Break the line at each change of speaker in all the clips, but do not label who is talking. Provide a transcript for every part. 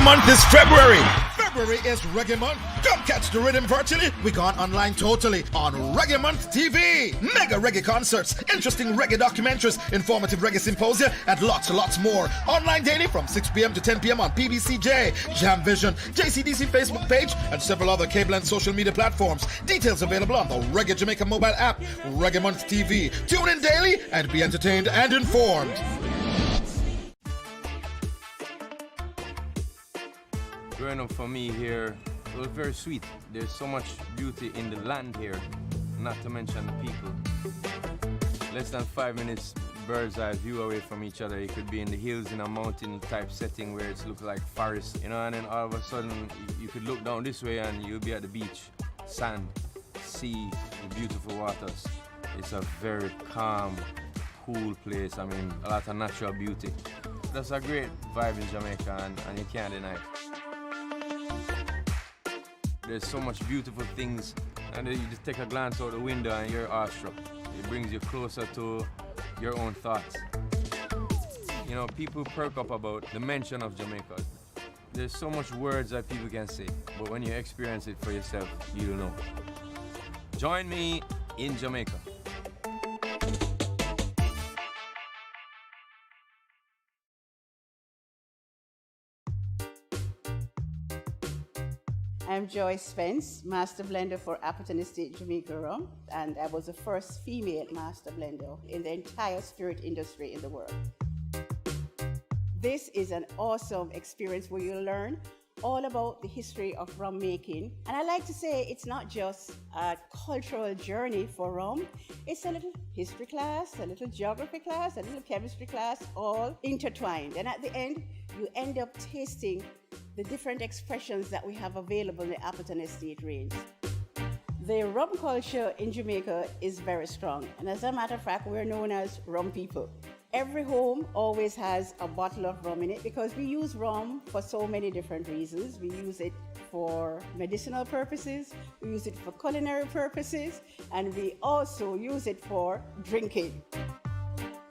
Reggae Month is February. February is Reggae Month. Come catch the rhythm virtually. We gone online totally on Reggae Month TV. Mega reggae concerts, interesting reggae documentaries, informative reggae symposia, and lots more. Online daily from 6 p.m. to 10 p.m. on PBCJ, Jam Vision, JCDC Facebook page, and several other cable and social media platforms. Details available on the Reggae Jamaica mobile app, Reggae Month TV. Tune in daily and be entertained and informed.
Growing up for me here, it was very sweet. There's so much beauty in the land here, not to mention the people. Less than 5 minutes bird's eye view away from each other. You could be in the hills in a mountain type setting where it looks like forest, you know, and then all of a sudden you could look down this way and you'll be at the beach, sand, sea, the beautiful waters. It's a very calm, cool place. I mean, a lot of natural beauty. That's a great vibe in Jamaica, and you can't deny it. There's so much beautiful things, and then you just take a glance out the window and you're awestruck. It brings you closer to your own thoughts. You know, people perk up about the mention of Jamaica. There's so much words that people can say, but when you experience it for yourself, you'll know. Join me in Jamaica.
I'm Joyce Spence, Master Blender for Appleton Estate Jamaica Rum, and I was the first female Master Blender in the entire spirit industry in the world. This is an awesome experience where you learn all about the history of rum making. And I like to say it's not just a cultural journey for rum, it's a little history class, a little geography class, a little chemistry class, all intertwined. And at the end, you end up tasting the different expressions that we have available in the Appleton Estate range. The rum culture in Jamaica is very strong, and as a matter of fact, we're known as rum people. Every home always has a bottle of rum in it because we use rum for so many different reasons. We use it for medicinal purposes, we use it for culinary purposes, and we also use it for drinking.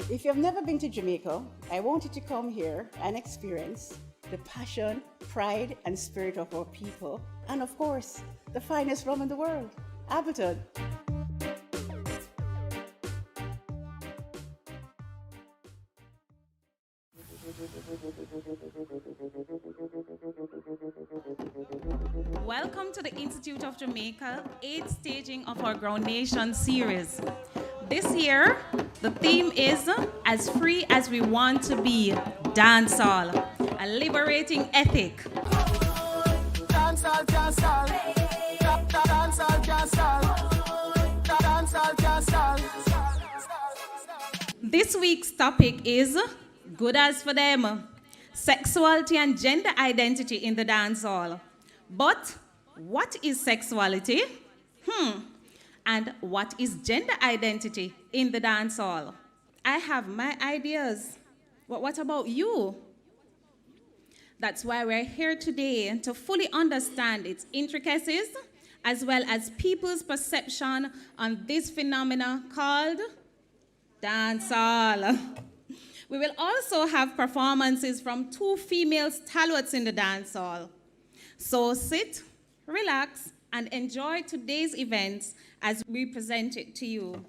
If you've never been to Jamaica, I want you to come here and experience the passion, pride, and spirit of our people, and of course, the finest rum in the world, Appleton.
Welcome to the Institute of Jamaica 8th staging of our Ground Nation series. This year, the theme is As Free as We Want to Be, Dancehall, a liberating ethic.
Dancehall, dancehall, dancehall, dancehall, dancehall.
This week's topic is Good as for Them, sexuality and gender identity in the dancehall. But what is sexuality? And what is gender identity in the dancehall? I have my ideas. What about you? That's why we're here today, to fully understand its intricacies, as well as people's perception on this phenomena called dancehall. We will also have performances from 2 female stalwarts in the dancehall. So sit, relax, and enjoy today's events as we present it to you.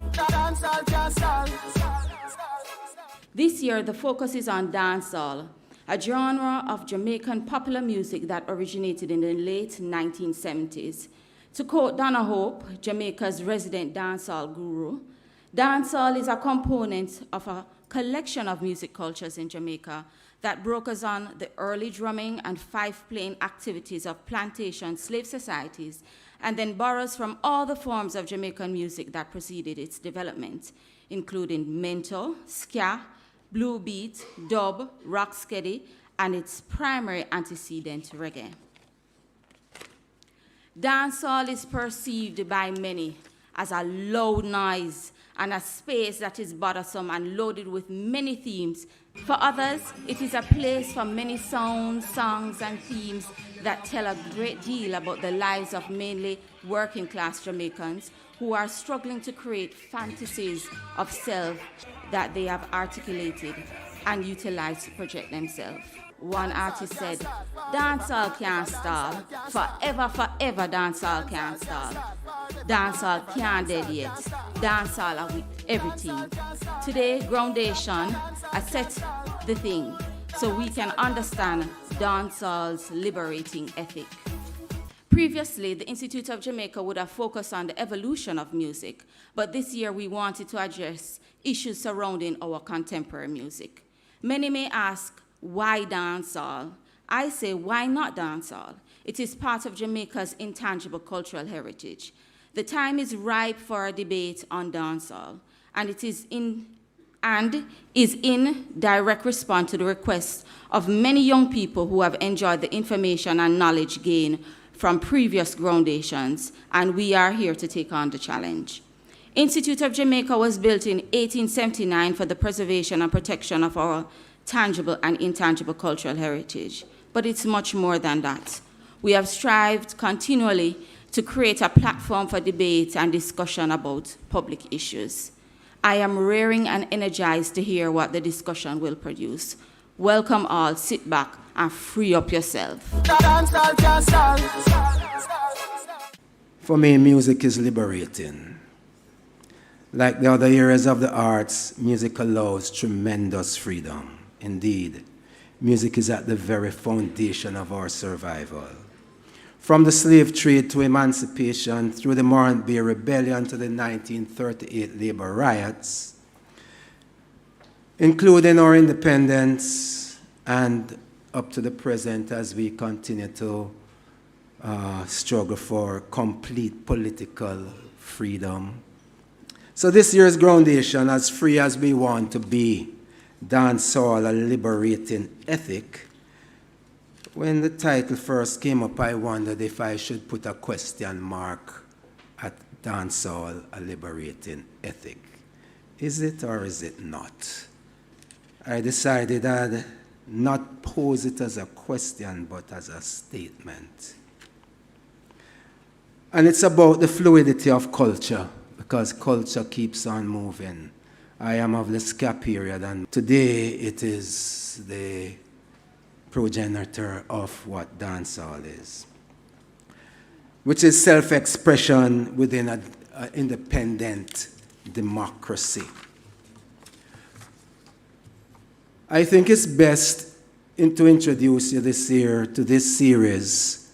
This year, the focus is on dancehall, a genre of Jamaican popular music that originated in the late 1970s. To quote Donna Hope, Jamaica's resident dancehall guru, dancehall is a component of a collection of music cultures in Jamaica that brokers on the early drumming and fife-playing activities of plantation slave societies, and then borrows from all the forms of Jamaican music that preceded its development, including mento, ska, blue beat, dub, rocksteady, and its primary antecedent, reggae. Dancehall is perceived by many as a loud noise and a space that is bothersome and loaded with many themes. For others, it is a place for many sounds, songs, and themes that tell a great deal about the lives of mainly working-class Jamaicans who are struggling to create fantasies of self that they have articulated and utilized to project themselves. One artist said, dancehall can't stall. Forever, forever, dancehall can't stall. Dancehall can't dead yet. Dancehall are with everything. Today, Groundation has set the thing so we can understand dancehall's liberating ethic. Previously, the Institute of Jamaica would have focused on the evolution of music, but this year we wanted to address issues surrounding our contemporary music. Many may ask, why dancehall? I say, why not dancehall? It is part of Jamaica's intangible cultural heritage. The time is ripe for a debate on dancehall, and it is in direct response to the requests of many young people who have enjoyed the information and knowledge gained from previous groundations, and we are here to take on the challenge. Institute of Jamaica was built in 1879 for the preservation and protection of our tangible and intangible cultural heritage, but it's much more than that. We have strived continually to create a platform for debate and discussion about public issues. I am raring and energized to hear what the discussion will produce. Welcome all, sit back and free up yourself.
For me, music is liberating. Like the other areas of the arts, music allows tremendous freedom. Indeed, music is at the very foundation of our survival. From the slave trade to emancipation, through the Morant Bay Rebellion to the 1938 labor riots, including our independence and up to the present as we continue to struggle for complete political freedom. So this year's groundation, as free as we want to be, Dancehall, a liberating ethic. When the title first came up, I wondered if I should put a question mark at Dancehall, a liberating ethic. Is it or is it not? I decided I'd not pose it as a question, but as a statement. And it's about the fluidity of culture, because culture keeps on moving. I am of the ska period, and today it is the progenitor of what dancehall is, which is self-expression within an independent democracy. I think it's best to introduce you this year to this series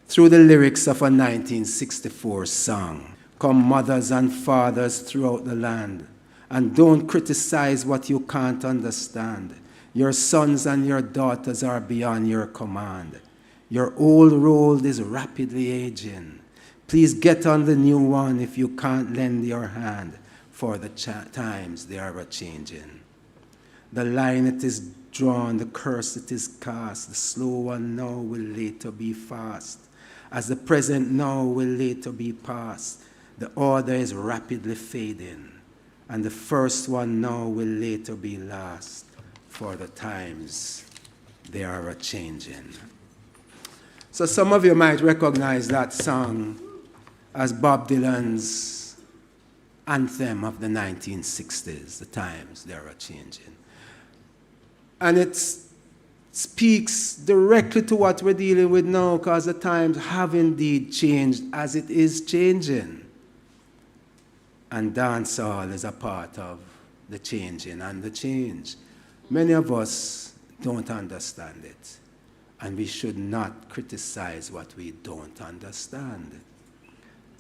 through the lyrics of a 1964 song. Come mothers and fathers throughout the land, and don't criticize what you can't understand. Your sons and your daughters are beyond your command. Your old road is rapidly aging. Please get on the new one if you can't lend your hand, for the times they are a-changing. The line it is drawn, the curse it is cast, the slow one now will later be fast. As the present now will later be past, the order is rapidly fading, and the first one now will later be last, for the times they are a-changing. So some of you might recognize that song as Bob Dylan's anthem of the 1960s, the times they are a-changing. And it speaks directly to what we're dealing with now, because the times have indeed changed as it is changing. And dancehall is a part of the changing and the change. Many of us don't understand it, and we should not criticize what we don't understand.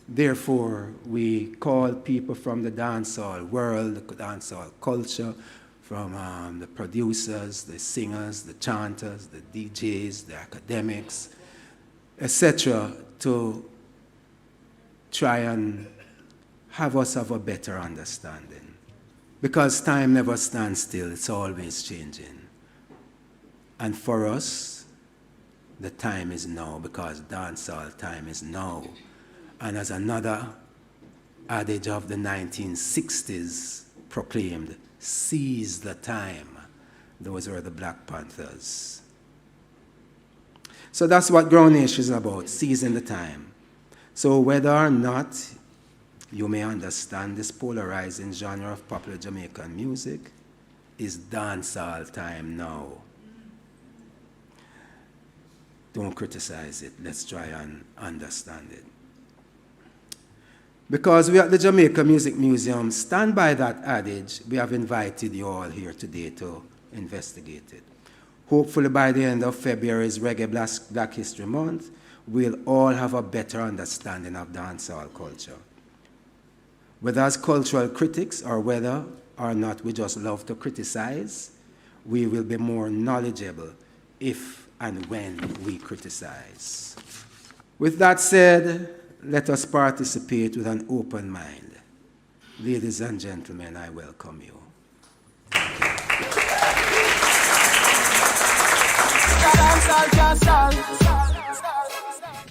Therefore, we call people from the dancehall world, the dancehall culture, from the producers, the singers, the chanters, the DJs, the academics, etc., to try and have us have a better understanding. Because time never stands still, it's always changing. And for us, the time is now, because dancehall time is now. And as another adage of the 1960s proclaimed, seize the time. Those were the Black Panthers. So that's what Ground Nation is about, seizing the time. So whether or not you may understand this polarizing genre of popular Jamaican music, is dancehall time now. don't criticize it. Let's try and understand it. Because we at the Jamaica Music Museum stand by that adage, we have invited you all here today to investigate it. Hopefully by the end of February's Reggae Black History Month, we'll all have a better understanding of dancehall culture. Whether as cultural critics or whether or not we just love to criticize, we will be more knowledgeable if and when we criticize. With that said, let us participate with an open mind. Ladies and gentlemen, I welcome you.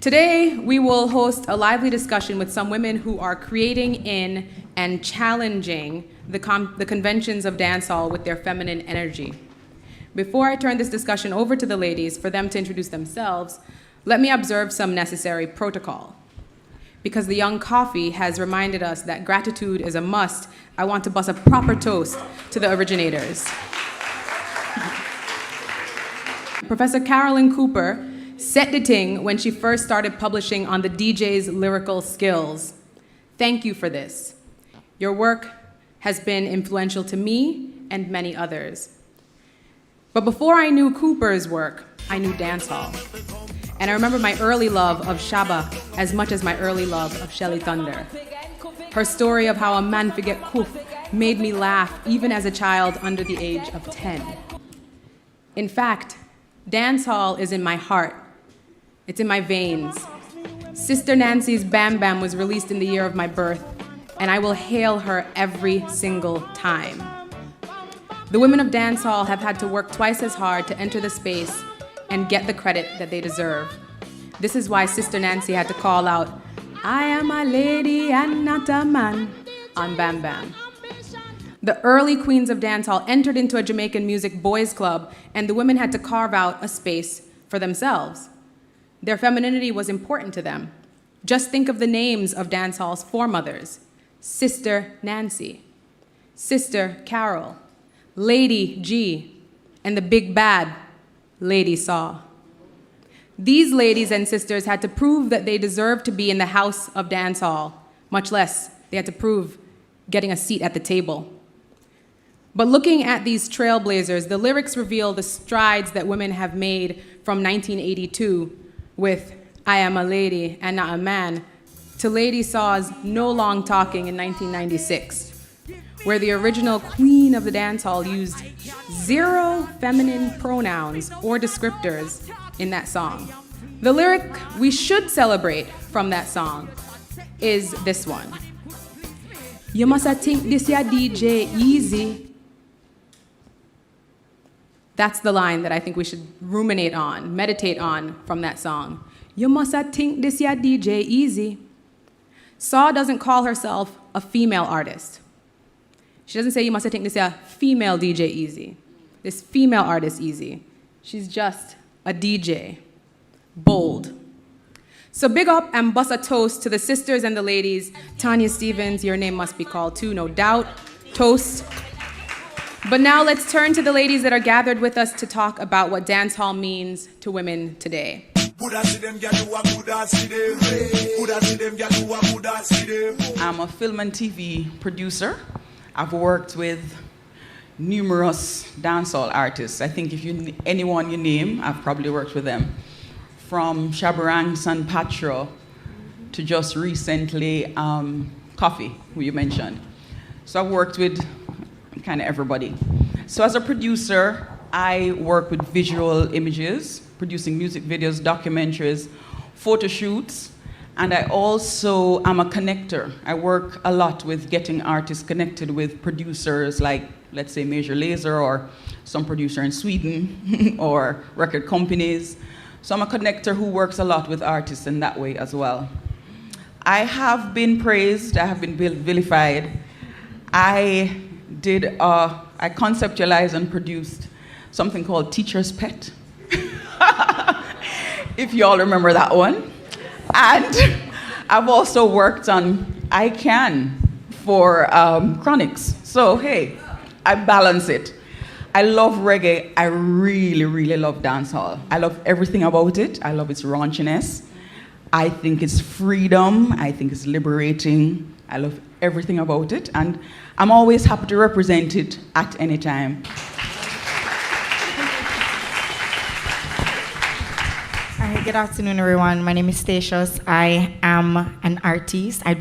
Today, we will host a lively discussion with some women who are creating in and challenging the conventions of dancehall with their feminine energy. Before I turn this discussion over to the ladies for them to introduce themselves, let me observe some necessary protocol. Because the young coffee has reminded us that gratitude is a must, I want to bust a proper toast to the originators. Professor Carolyn Cooper set the ting when she first started publishing on the DJ's lyrical skills. Thank you for this. Your work has been influential to me and many others. But before I knew Cooper's work, I knew dancehall. And I remember my early love of Shabba as much as my early love of Shelly Thunder. Her story of how a man forget kuf made me laugh even as a child under the age of 10. In fact, dancehall is in my heart. It's in my veins. Sister Nancy's Bam Bam was released in the year of my birth, and I will hail her every single time. The women of dancehall have had to work twice as hard to enter the space and get the credit that they deserve. This is why Sister Nancy had to call out, "I am a lady and not a man," on Bam Bam. The early queens of dancehall entered into a Jamaican music boys club, and the women had to carve out a space for themselves. Their femininity was important to them. Just think of the names of dancehall's foremothers: Sister Nancy, Sister Carol, Lady G, and the big bad Lady Saw. These ladies and sisters had to prove that they deserved to be in the house of dancehall, much less they had to prove getting a seat at the table. But looking at these trailblazers, the lyrics reveal the strides that women have made from 1982 with "I am a lady and not a man" to Lady Saw's "No Long Talking" in 1996, where the original queen of the dancehall used 0 feminine pronouns or descriptors in that song. The lyric we should celebrate from that song is this one. "You must think this ya DJ easy." That's the line that I think we should ruminate on, meditate on from that song. "You must think this ya DJ easy." Saw doesn't call herself a female artist. She doesn't say you must think this a female DJ easy, this female artist easy. She's just a DJ, bold. So big up and bust a toast to the sisters and the ladies. Tanya Stevens, your name must be called too, no doubt. Toast. But now let's turn to the ladies that are gathered with us to talk about what dancehall means to women today.
I'm a film and TV producer. I've worked with numerous dancehall artists. I think if anyone you name, I've probably worked with them. From Shabarang, San Patro, to just recently, Coffee, who you mentioned. So I've worked with kind of everybody. So as a producer, I work with visual images, producing music videos, documentaries, photo shoots, and I also am a connector. I work a lot with getting artists connected with producers like, let's say, Major Lazer or some producer in Sweden or record companies. So I'm a connector who works a lot with artists in that way as well. I have been praised, I have been vilified. I conceptualized and produced something called Teacher's Pet, if you all remember that one. And I've also worked on I Can for Chronics. So hey, I balance it. I love reggae. I really, really love dancehall. I love everything about it. I love its raunchiness. I think it's freedom. I think it's liberating. I love everything about it. And I'm always happy to represent it at any time.
Hi, good afternoon, everyone. My name is Statius. I am an artist. I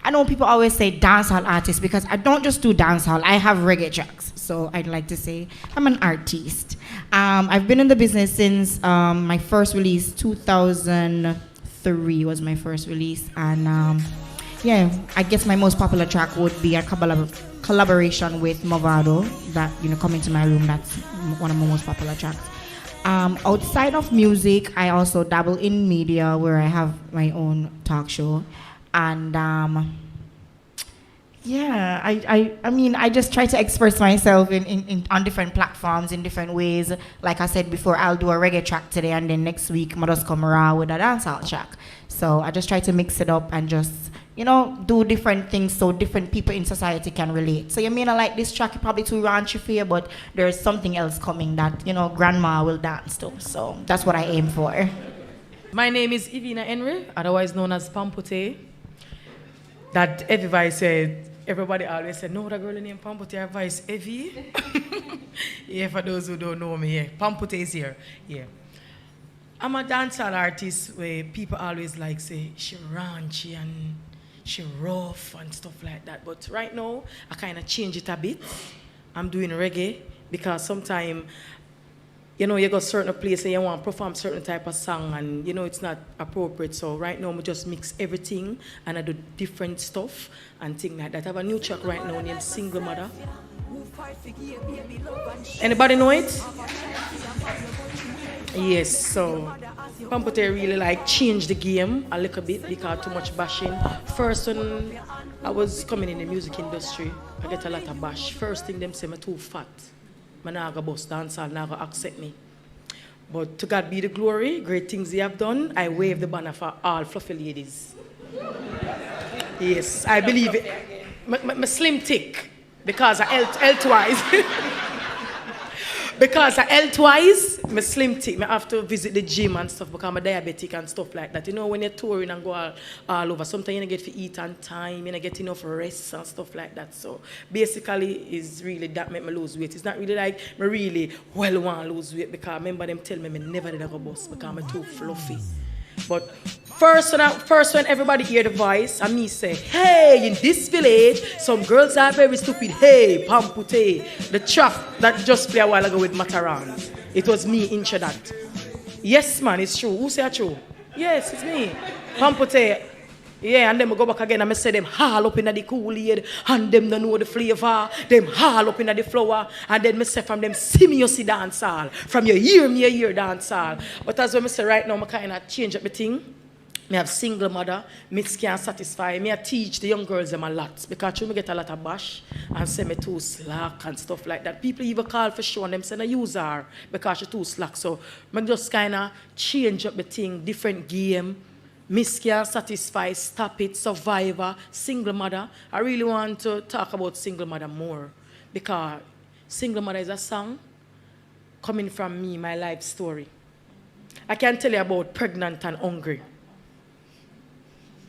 know people always say dancehall artist because I don't just do dancehall. I have reggae tracks. So I'd like to say I'm an artist. I've been in the business since my first release, 2003 was my first release. And yeah, I guess my most popular track would be a collaboration with Movado, that, Come Into My Room. That's one of my most popular tracks. Outside of music, I also dabble in media where I have my own talk show. And yeah, I mean, I just try to express myself on different platforms in different ways. Like I said before, I'll do a reggae track today, and then next week, I just come raw with a dancehall track. So I just try to mix it up and just, do different things so different people in society can relate. So you may not like this track, it's probably too raunchy for you, but there's something else coming that, grandma will dance to. So that's what I aim for.
My name is Ivina Henry, otherwise known as Pampote. That everybody always said, no, that girl named Pampote, her voice heavy. Yeah, for those who don't know me, yeah. Pampote is here, yeah. I'm a dancehall artist where people always like say she raunchy and she rough and stuff like that. But right now, I kind of change it a bit. I'm doing reggae because sometimes, you go certain place and you want to perform certain type of song and, it's not appropriate. So right now, I just mix everything and I do different stuff and things like that. I have a new track right now named Single Mother. Anybody know it? Yes, so Pampote really changed the game a little bit because too much bashing. First, when I was coming in the music industry, I get a lot of bash. First thing them say I'm too fat. I'm not going to bust dance, I'm not going to accept me. But to God be the glory, great things He have done. I wave the banner for all fluffy ladies. Yes, I believe it. My slim thick because I health-wise. Because I health-wise, I'm slim thick. I have to visit the gym and stuff because I'm diabetic and stuff like that. When you're touring and go all over, sometimes you don't get to eat on time, you don't get enough rest and stuff like that. So basically, it's really that make me lose weight. It's not really like I really want to lose weight because I remember them tell me I never did go bust because I'm too fluffy. But first when everybody hear the voice, and me say, hey, in this village, some girls are very stupid. Hey, Pampote, the track that just played a while ago with Mataran. It was me intro that. Yes, man, it's true. Who say it's true? Yes, it's me. Pampote. Yeah, and then I go back again and I say them haul up in the Kool-Aid and them don't know the flavor, them haul up in the flour, and then I say from them see me you see dancehall, from you hear me you hear dancehall. But as I say right now, I kind of change up my thing. I have single mother, me can't satisfy. I teach the young girls them a lot because I get a lot of bash and say me too slack and stuff like that. People even call for show and them say I use her because she too slack. So I just kind of change up the thing, different game. Miss Can't Satisfy, Stop It, Survivor, Single Mother. I really want to talk about Single Mother more because Single Mother is a song coming from me, my life story. I can tell you about pregnant and hungry.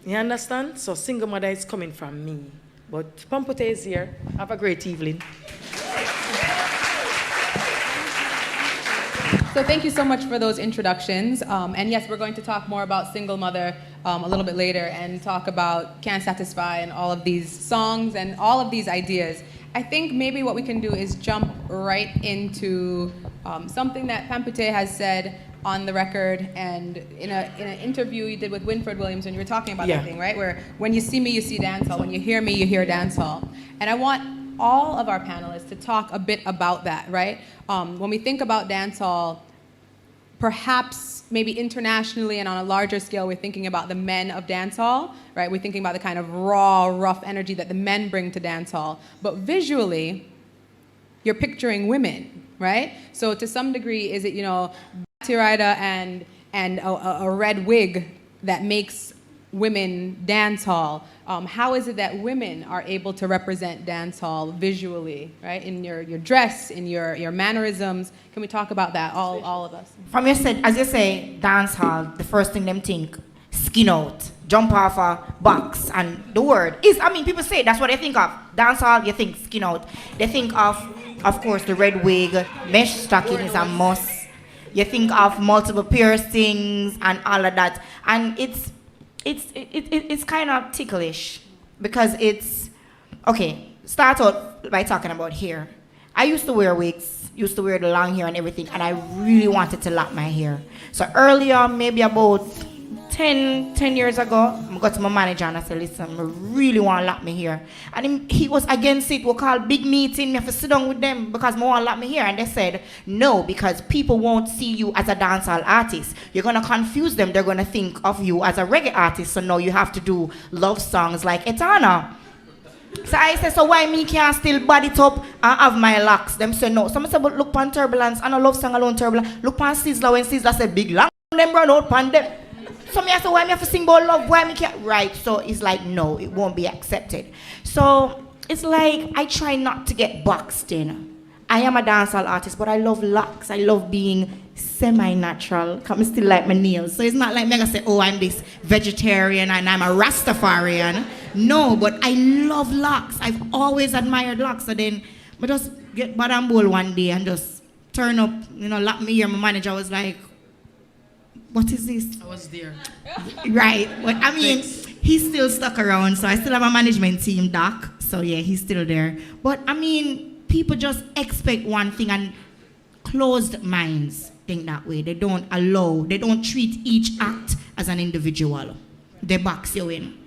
You understand? So Single Mother is coming from me. But Pampote is here. Have a great evening.
So thank you so much for those introductions. And yes, we're going to talk more about Single Mother a little bit later and talk about Can't Satisfy and all of these songs and all of these ideas. I think maybe what we can do is jump right into something that Pampote has said on the record and in an interview you did with Winfred Williams when you were talking about that thing, right? Where when you see me, you see dancehall. When you hear me, you hear dancehall. And I want all of our panelists to talk a bit about that, right? When we think about dancehall, perhaps maybe internationally and on a larger scale, we're thinking about the men of dancehall, right? We're thinking about the kind of raw, rough energy that the men bring to dancehall. But visually, you're picturing women, right? So to some degree, is it, Batty Rider and a red wig that makes women dancehall. How is it that women are able to represent dancehall visually, right? In your dress, in your mannerisms. Can we talk about that, all of us?
From your set, as you say, dancehall, the first thing them think, skin out, jump off a box, and the word is, I mean, people say that's what they think of. Dancehall, you think skin out. They think of course, the red wig, mesh stocking is a must. You think of multiple piercings and all of that, and it's kind of ticklish because it's okay. Start out by talking about hair. I used to wear wigs, used to wear the long hair and everything, and I really wanted to lock my hair. So earlier, maybe about 10 years ago, I got to my manager and I said, listen, I really want to lock my hair. And he was against it. We called big meeting. Me have to sit down with them because I want to lock my hair. And they said, no, because people won't see you as a dancehall artist. You're going to confuse them. They're going to think of you as a reggae artist. So now you have to do love songs like Etana. So I said, so why me can't still body it up and have my locks? Them say no. Some say, but look pan Turbulence and a love song alone Turbulence. Look pan Sizzler when Sizzler said big long them run out pan them. So me say, why me have to sing about love? Why me can't? Right, so it's like, no, it won't be accepted. So it's like, I try not to get boxed in. I am a dancehall artist, but I love locks. I love being semi-natural. I still like my nails. So it's not like me gonna say, oh, I'm this vegetarian and I'm a Rastafarian. No, but I love locks. I've always admired locks. So then I just get Badam Bowl one day and just turn up, lock me here. My manager was like, what is this?
I was there.
Right. But I mean, he's still stuck around, so I still have a management team, Doc. So yeah, he's still there. But I mean, people just expect one thing, and closed minds think that way. They don't treat each act as an individual. They box you in.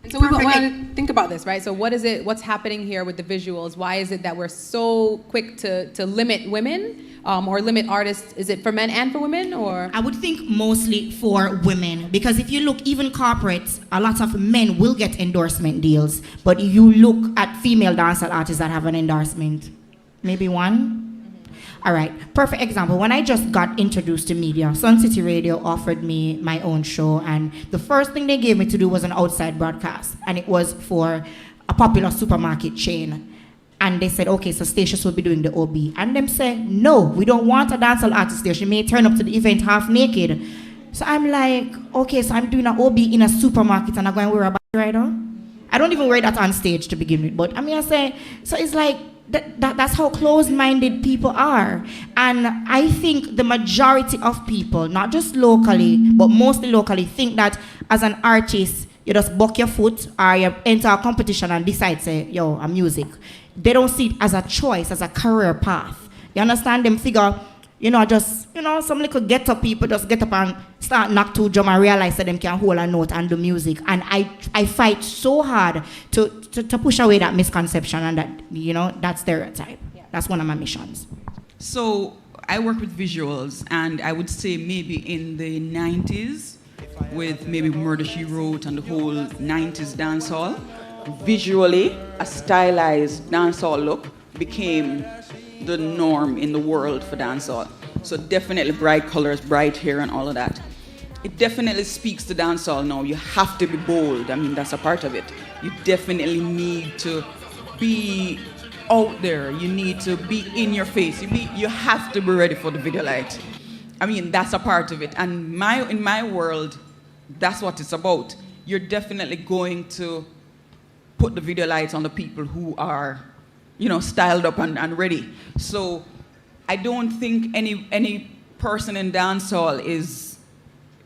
And so we want to think about this, right? So what's happening here with the visuals? Why is it that we're so quick to limit women or limit artists? Is it for men and for women, or?
I would think mostly for women, because if you look, even corporates, a lot of men will get endorsement deals, but you look at female dancehall artists that have an endorsement, maybe one? All right, perfect example. When I just got introduced to media, Sun City Radio offered me my own show, and the first thing they gave me to do was an outside broadcast, and it was for a popular supermarket chain. And they said, okay, so Stacious will be doing the OB. And them said, no, we don't want a dancehall artist there. She may turn up to the event half naked. So I'm like, okay, so I'm doing an OB in a supermarket and I'm going to wear a body rider? I don't even wear that on stage to begin with, but I say, so it's like, that's how closed-minded people are. And I think the majority of people, not just locally, but mostly locally, think that as an artist, you just buck your foot or you enter a competition and decide, say, yo, I'm music. They don't see it as a choice, as a career path. You understand? Them figure, some little get-up people just get up and start knock to drum and realize that them can hold a note and do music. And I fight so hard to push away that misconception and that stereotype. Yeah. That's one of my missions.
So I work with visuals, and I would say maybe in the 90s, with maybe Murder, She Wrote and the whole 90s dancehall, visually, a stylized dancehall look became the norm in the world for dancehall. So definitely bright colors, bright hair, and all of that. It definitely speaks to dancehall now. You have to be bold. I mean, that's a part of it. You definitely need to be out there. You need to be in your face. You have to be ready for the video light. I mean, that's a part of it. And in my world, that's what it's about. You're definitely going to put the video lights on the people who are, styled up and ready. So I don't think any person in dancehall is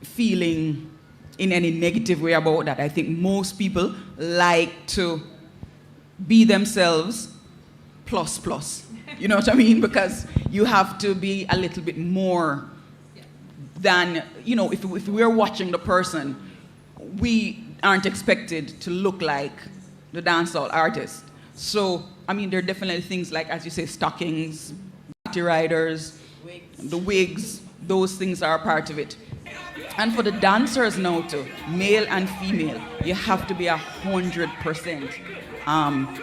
feeling in any negative way about that. I think most people like to be themselves plus. You know what I mean? Because you have to be a little bit more than, if we're watching the person, we aren't expected to look like the dancehall artist. So, there are definitely things like, as you say, stockings, body riders, the wigs, those things are a part of it. And for the dancers now too, male and female, you have to be 100%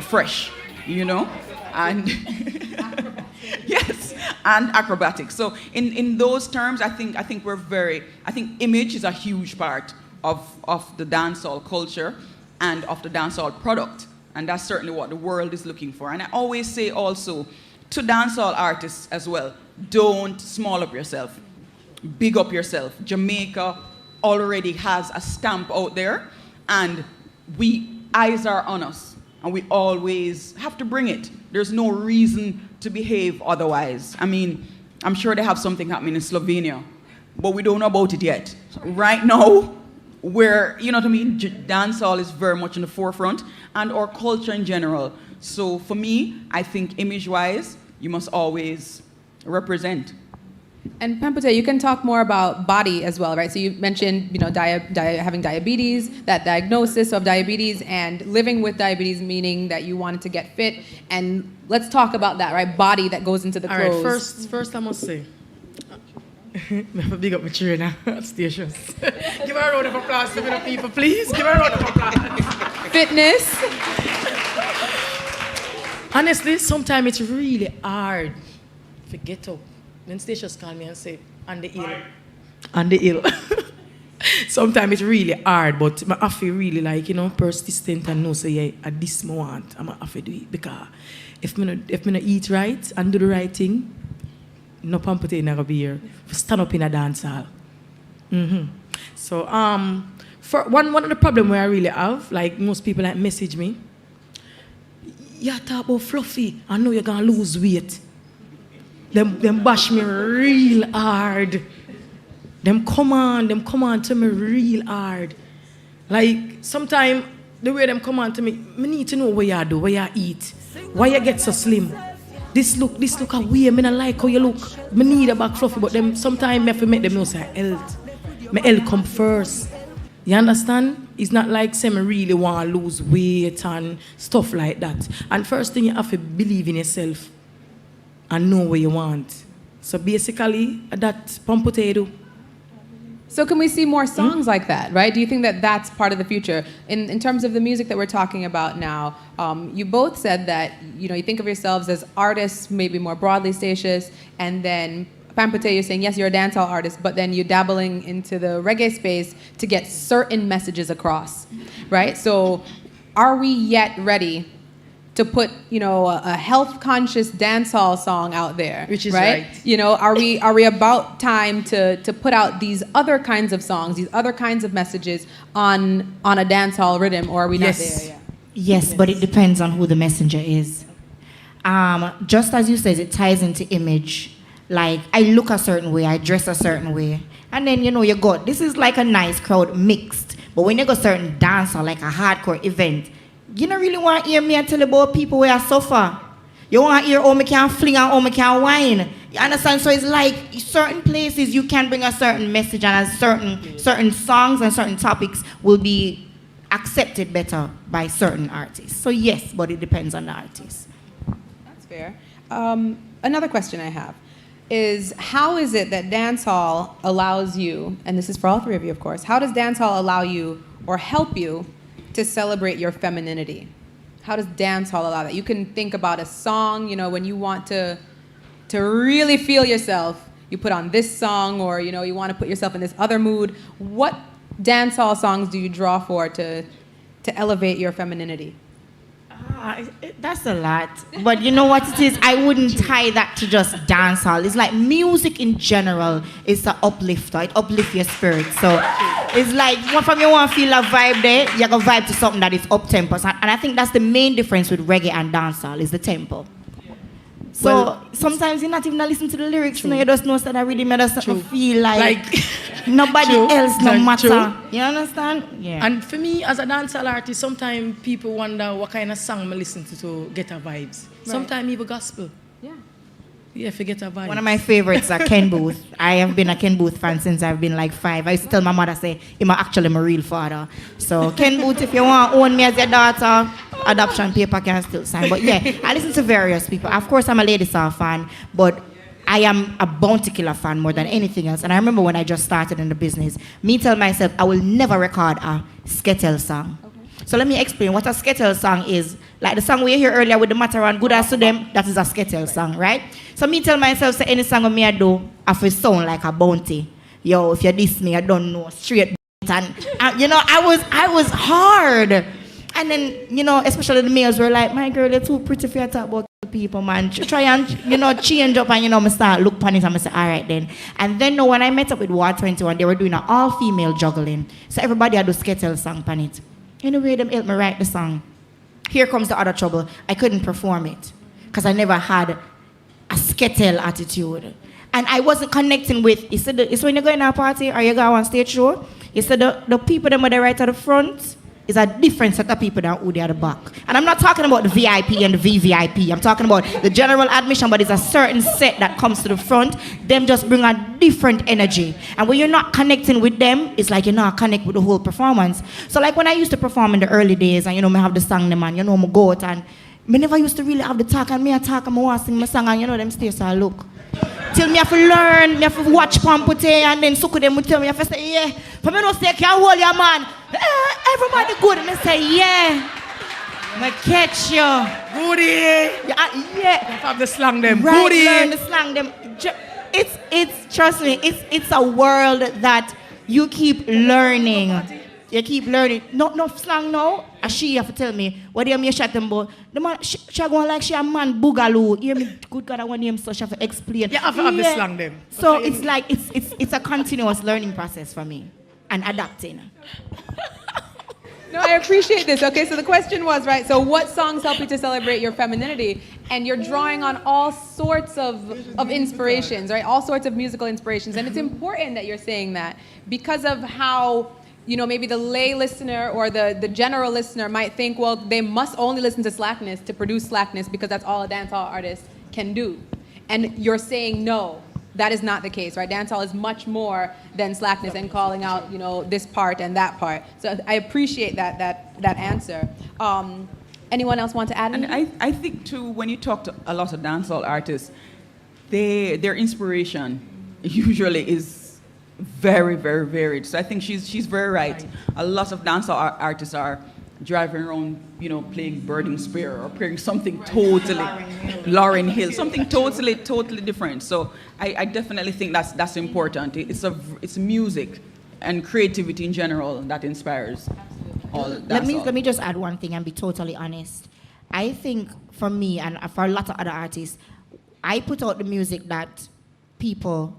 fresh, and yes, and acrobatic. So in those terms, I think image is a huge part of the dancehall culture and of the dancehall product. And that's certainly what the world is looking for. And I always say also to dancehall artists as well, don't small up yourself. Big up yourself. Jamaica already has a stamp out there, and eyes are on us, and we always have to bring it. There's no reason to behave otherwise. I mean, I'm sure they have something happening in Slovenia, but we don't know about it yet. Right now, where, you know what I mean, dancehall is very much in the forefront, and our culture in general. So for me, I think image-wise, you must always represent.
And Pampote, you can talk more about body as well, right? So you mentioned, having diabetes, that diagnosis of diabetes, and living with diabetes, meaning that you wanted to get fit. And let's talk about that, right? Body that goes into the clothes.
All right, first I must say, big up my trainer at stations. Give her a round of applause to the people, please. Give her a round of applause.
Fitness.
Honestly, sometimes it's really hard to get up. When stations call me and say, on the hill. On the hill. Sometimes it's really hard, but I feel really persistent and know, say, yeah, at this moment, I'm have to do it. Because if I not eat right and do the right thing, no Pampote never be here. Stand up in a dance hall. So, for one of the problems where I really have, like most people that message me, you talk about fluffy, I know you're going to lose weight. Them bash me real hard. Them come on to me real hard. Like, sometimes, the way them come on to me, I need to know what you do, what you eat, why you get so slim. This look a way, I don't like how you look. I need a back fluffy, but them sometimes I have to make them know say health. My health come first. You understand? It's not like say I really want to lose weight and stuff like that. And first thing, you have to believe in yourself and know what you want. So basically, that's Pampote do.
So can we see more songs like that, right? Do you think that that's part of the future? In terms of the music that we're talking about now, you both said that, you think of yourselves as artists, maybe more broadly status, and then Pampote, you're saying, yes, you're a dancehall artist, but then you're dabbling into the reggae space to get certain messages across, right? So are we yet ready to put, a health-conscious dancehall song out there,
which is
right? Are we about time to put out these other kinds of songs, these other kinds of messages on a dancehall rhythm, or are we not there yet?
Yes, but it depends on who the messenger is. Just as you said, it ties into image. Like, I look a certain way, I dress a certain way, and then you got this is like a nice crowd mixed. But when you go certain dancehall, like a hardcore event, you don't really want to hear me and tell about people where I suffer. You want to hear how me can fling and how me can whine. You understand? So it's like certain places you can bring a certain message, and certain songs and certain topics will be accepted better by certain artists. So yes, but it depends on the artist.
That's fair. Another question I have is, how is it that dancehall allows you, and this is for all three of you, of course, how does dancehall allow you or help you to celebrate your femininity? How does dancehall allow that? You can think about a song, when you want to really feel yourself, you put on this song, or you want to put yourself in this other mood. What dancehall songs do you draw for to elevate your femininity?
That's a lot. But you know what it is? I wouldn't tie that to just dancehall. It's like music in general is an uplifter. It uplifts your spirit. So it's like, from you want to feel a vibe there, you're going to vibe to something that is up-tempo. And I think that's the main difference with reggae and dancehall, is the tempo. So sometimes you're not even listening to the lyrics. You just know that I really made us feel like nobody else, no matter. You understand? Yeah.
And for me, as a dancehall artist, sometimes people wonder what kind of song I listen to get a vibes. Right. Sometimes even gospel. Yeah. Yeah, forget a vibe.
One of my favorites are Ken Booth. I have been a Ken Booth fan since I've been like 5. I used to tell my mother, say, he's actually my real father. So Ken Booth, if you want to own me as your daughter, adoption paper can still sign. But yeah, I listen to various people. Of course, I'm a Lady Star fan, but I am a Bounty Killer fan more than anything else. And I remember when I just started in the business, me tell myself I will never record a Skettel song. So let me explain what a Skettel song is. Like the song we hear earlier with the Mataran, Good As To Them, that is a Skettel song, right? So me tell myself, say any song me I do, I feel sound like a bounty. Yo, if you diss me, I don't know, straight it, and I was hard. And then, especially the males were like, my girl, you're too pretty for you to talk about people, man. Try and, change up and, I start look upon it and I say, all right then. And then, when I met up with Ward 21, they were doing an all-female juggling. So everybody had to skettle song on it. Anyway, them helped me write the song. Here comes the other trouble. I couldn't perform it because I never had a skettle attitude. And I wasn't connecting with, it's when you go in a party or you go on stage show, you said the people that were right at the front, is a different set of people than who they are at the back. And I'm not talking about the VIP and the VVIP. I'm talking about the general admission, but it's a certain set that comes to the front. Them just bring a different energy. And when you're not connecting with them, it's like you're not connecting with the whole performance. So like when I used to perform in the early days, and me have the song, them, and me go out, and me never used to really have the talk, and me a talk, and me want to sing my song, and them stay so I look. Till me have to learn, me have to watch Pampute, and then Suku them would tell me, I have to say, yeah. For me no say, can't hold your man. Everybody good, and I say, yeah. I catch you.
Goodie.
Yeah.
Have the slang them.
Right,
Goodie.
learn the slang them. It's trust me, it's a world that you keep learning. You keep learning. No slang now. And she have to tell me, what do you mean shot them about? The man, she going like she a man boogaloo. Hear me, good God, I want him so she have to explain.
You have to have the slang them.
So it's like, it's a continuous learning process for me. And adapting.
No, I appreciate this. Okay, so the question was, right, so what songs help you to celebrate your femininity? And you're drawing on all sorts of inspirations, right? All sorts of musical inspirations. And it's important that you're saying that because of how, maybe the lay listener or the general listener might think, well, they must only listen to slackness to produce slackness because that's all a dancehall artist can do. And you're saying no. That is not the case, right? Dancehall is much more than slackness and calling out, this part and that part. So I appreciate that answer. Anyone else want to add anything?
And I think too, when you talk to a lot of dancehall artists, their inspiration usually is very, very varied. So I think she's very right. A lot of dancehall artists are driving around, playing Birding Spear or playing something totally, Lauryn Hill, something totally different. So I definitely think that's important. It's music and creativity in general that inspires all.
Let me just add one thing and be totally honest. I think for me and for a lot of other artists, I put out the music that people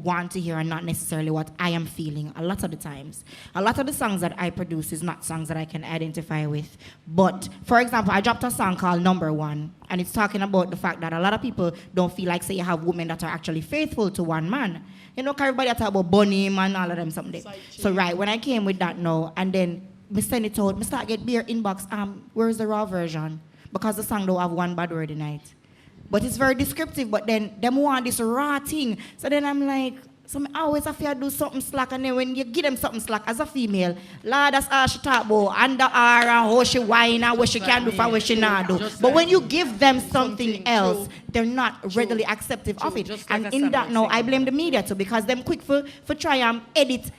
want to hear and not necessarily what I am feeling a lot of the times. A lot of the songs that I produce is not songs that I can identify with. But, for example, I dropped a song called Number One, and it's talking about the fact that a lot of people don't feel like, say, you have women that are actually faithful to one man. Everybody talk about Bunny and all of them someday. So, right, when I came with that now, and then I send it out, I start get beer inbox, where's the raw version? Because the song don't have one bad word in it. But it's very descriptive, but then them want this raw thing. So then I'm like, I always have to do something slack, and then when you give them something slack as a female, Lord, that's all she talk about, under her and how she whine and what she can do for what she not do. But when you give them something else, they're not readily acceptive of it. And in that now, I blame the media too, because them quick for try and edit.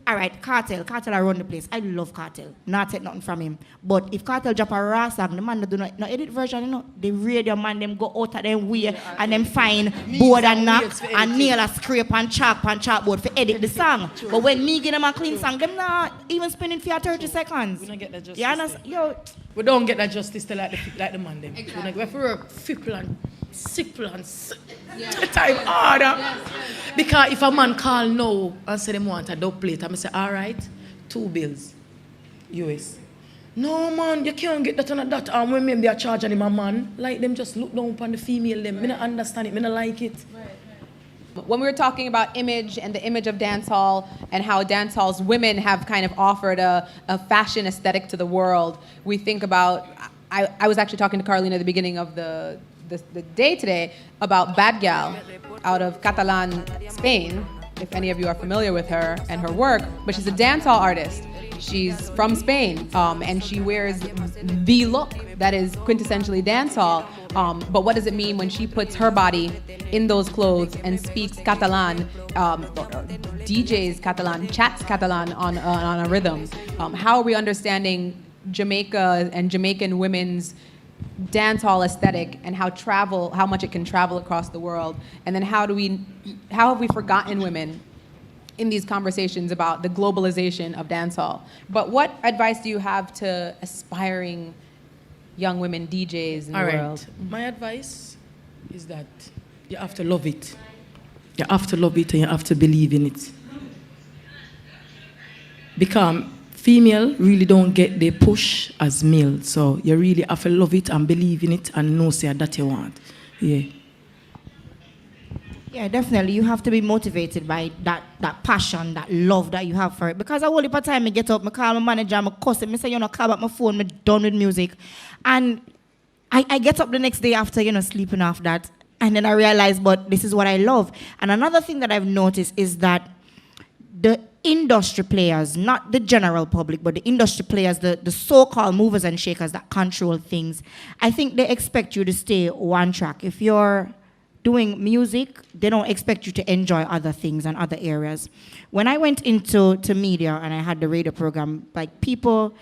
All right, Cartel I run the place. I love Cartel. Not take nothing from him. But if Cartel drop a raw song, the man do not edit version, the radio man, them go out of them way and them find board and knock and nail a scrape and chalkboard for edit the song. But when me give them a clean song, them not even spending for 30 seconds.
We don't get that justice.
You understand? Yo.
We don't get that justice to like the man them. Exactly. We have to work fickle and simple and time harder. Yes. Because if a man call now and say them want a dub plate, I'm say, all right, 2 bills, US. No man, you can't get that on that arm when maybe they are charging him a man. Like them just look down upon the female them. I don't understand it, I don't like it. Right.
When we were talking about image and the image of dancehall and how dancehall's women have kind of offered a fashion aesthetic to the world, we think about, I was actually talking to Carlina at the beginning of the day today about Bad Gal out of Catalan, Spain, if any of you are familiar with her and her work, but she's a dancehall artist. She's from Spain, and she wears the look that is quintessentially dancehall. But what does it mean when she puts her body in those clothes and speaks Catalan, DJs Catalan, chats Catalan on a rhythm? How are we understanding Jamaica and Jamaican women's dancehall aesthetic and how much it can travel across the world? And then how have we forgotten women in these conversations about the globalization of dancehall. But what advice do you have to aspiring young women DJs in the world?
My advice is that you have to love it. You have to love it and you have to believe in it. Because female really don't get the push as male. So you really have to love it and believe in it and know say that you want. Yeah.
Yeah, definitely. You have to be motivated by that passion, that love that you have for it. Because I whole heap of time I get up, I call my manager, I cuss him, I say, call back my phone, I'm done with music. And I get up the next day after, sleeping off that. And then I realize, but this is what I love. And another thing that I've noticed is that the industry players, not the general public, but the industry players, the so-called movers and shakers that control things, I think they expect you to stay one track. If you're doing music, they don't expect you to enjoy other things and other areas. When I went into media and I had the radio program, like people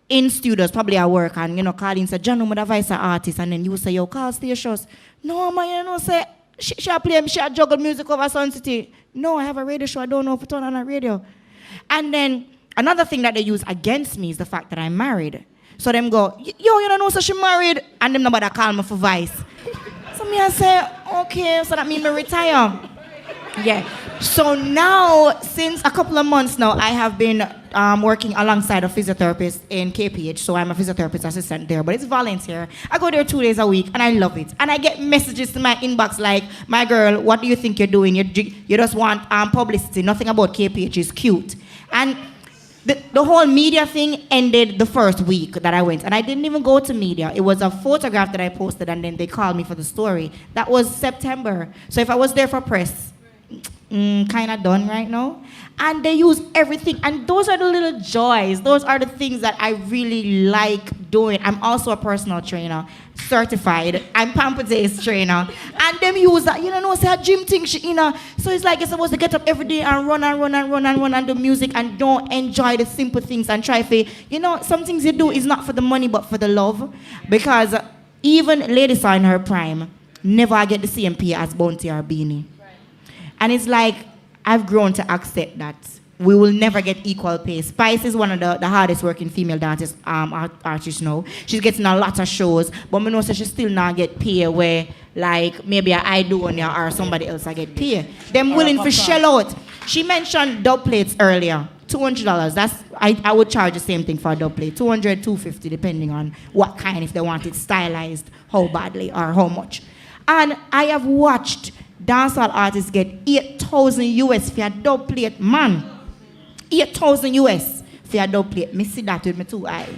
in studios, probably at work, and calling say, John, I'm a voice artist, and then you say, yo, call stations. No, man, say, she play, she juggle music over Sun City. No, I have a radio show, I don't know if it's on a radio. And then another thing that they use against me is the fact that I'm married. So them go, yo, you don't know, so she married, and them nobody call me for voice. So me I say, okay, so that means me retire. Yeah. So now, since a couple of months now, I have been working alongside a physiotherapist in KPH. So I'm a physiotherapist assistant there, but it's volunteer. I go there 2 days a week, and I love it. And I get messages to my inbox like, my girl, what do you think you're doing? You just want publicity. Nothing about KPH is cute. And the whole media thing ended the first week that I went. And I didn't even go to media. It was a photograph that I posted, and then they called me for the story. That was September. So if I was there for press, kind of done right now. And they use everything. And those are the little joys. Those are the things that I really like doing. I'm also a personal trainer, certified. I'm Pamper Days trainer. And them use that, say a gym thing, So it's like you're supposed to get up every day and run and do music and don't enjoy the simple things and try to, some things you do is not for the money but for the love. Because even Lady Saw in her prime, never get the same pay as Bounty or Beanie. And it's like, I've grown to accept that we will never get equal pay. Spice is one of the hardest working female dancers, artists now. She's getting a lot of shows, but I know she still not get paid where, like, maybe I do on or somebody else I get paid. Them willing to shell out. She mentioned dub plates earlier. $200. I would charge the same thing for a dub plate. $200, $250, depending on what kind, if they want it stylized, how badly or how much. And I have watched dancehall artists get 8,000 US for a dub plate, man. 8,000 US for a dub plate. Me see that with my 2 eyes.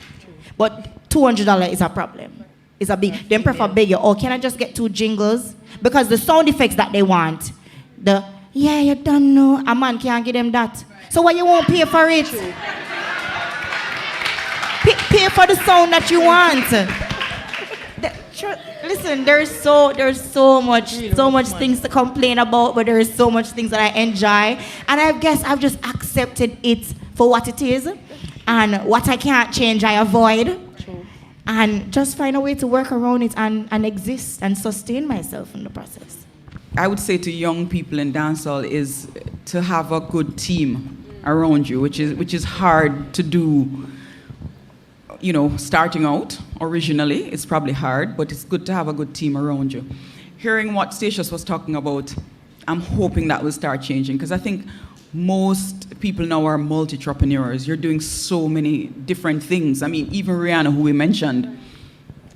But $200 is a problem. It's a big. Them prefer bigger. Or can I just get 2 jingles? Because the sound effects that they want, you don't know, a man can't give them that. So why you won't pay for it? Pay for the sound that you want. Listen, there's so much things to complain about, but there is so much things that I enjoy. And I guess I've just accepted it for what it is. And what I can't change, I avoid. True. And just find a way to work around it and exist and sustain myself in the process.
I would say to young people in dancehall is to have a good team around you, which is hard to do. Starting out originally, it's probably hard, but it's good to have a good team around you. Hearing what Statius was talking about, I'm hoping that will start changing, because I think most people now are multi-entrepreneurs. You're doing so many different things. I mean, even Rihanna, who we mentioned,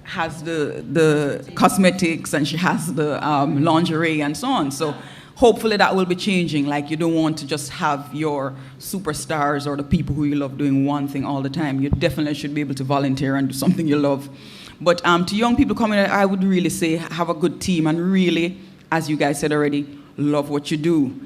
has the cosmetics, and she has the lingerie and so on. So hopefully that will be changing. Like, you don't want to just have your superstars or the people who you love doing one thing all the time. You definitely should be able to volunteer and do something you love. But to young people coming out, I would really say have a good team and really, as you guys said already, love what you do.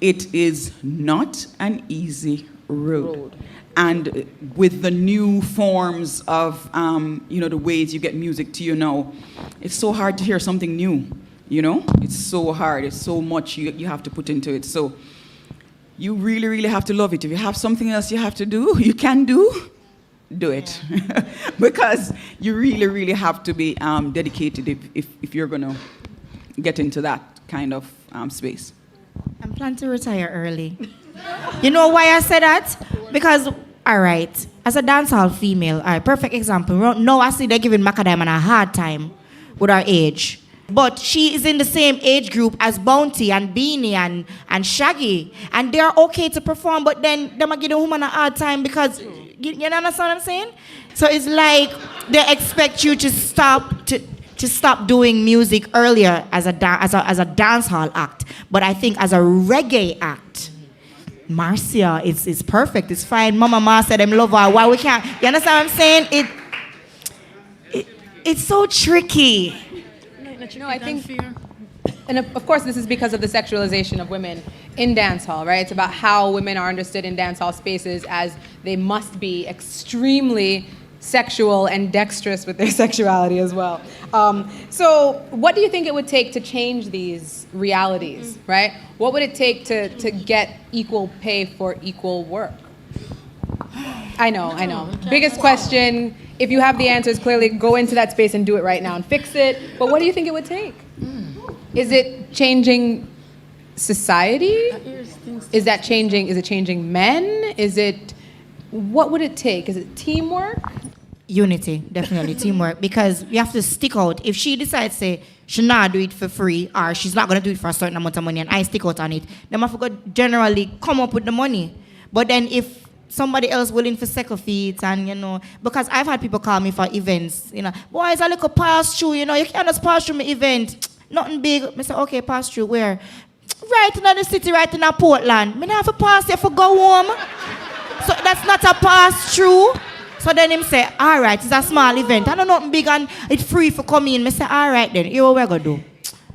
It is not an easy road. And with the new forms of, the ways you get music to you now, it's so hard to hear something new. It's so hard. It's so much you have to put into it. So you really, really have to love it. If you have something else you have to do, you can do it. Because you really, really have to be dedicated if you're going to get into that kind of space.
I'm planning to retire early. You know why I said that? Because, all right, as a dancehall female, all right, perfect example. No, I see they're giving Macadam a hard time with her age. But she is in the same age group as Bounty and Beanie and Shaggy. And they're okay to perform, but then they might give the woman a hard time because, you understand what I'm saying? So it's like they expect you to stop doing music earlier as a dancehall act. But I think as a reggae act, Marcia, it's perfect. It's fine. Mama Ma said them love her. Why we can't? You understand what I'm saying? It's so tricky.
No, I think, and of course this is because of the sexualization of women in dancehall, right? It's about how women are understood in dancehall spaces as they must be extremely sexual and dexterous with their sexuality as well. So what do you think it would take to change these realities, right? What would it take to get equal pay for equal work? I know. Biggest question. If you have the answers, clearly go into that space and do it right now and fix it. But what do you think it would take? Is it changing society? Is it changing men? What would it take? Is it teamwork?
Unity, definitely teamwork, because we have to stick out. If she decides say she not do it for free or she's not gonna do it for a certain amount of money and I stick out on it, then I forgot generally come up with the money. But then if somebody else willing for second feet and because I've had people call me for events, boy, it's a little pass through, you can't just pass through my event. Nothing big. I say, okay, pass through where? Right in the city, right in Portland. I have to pass there for go home. So that's not a pass through. So then him say, all right, it's a small event. I don't know nothing big and it's free for coming. I say, all right then, here what we're going to do.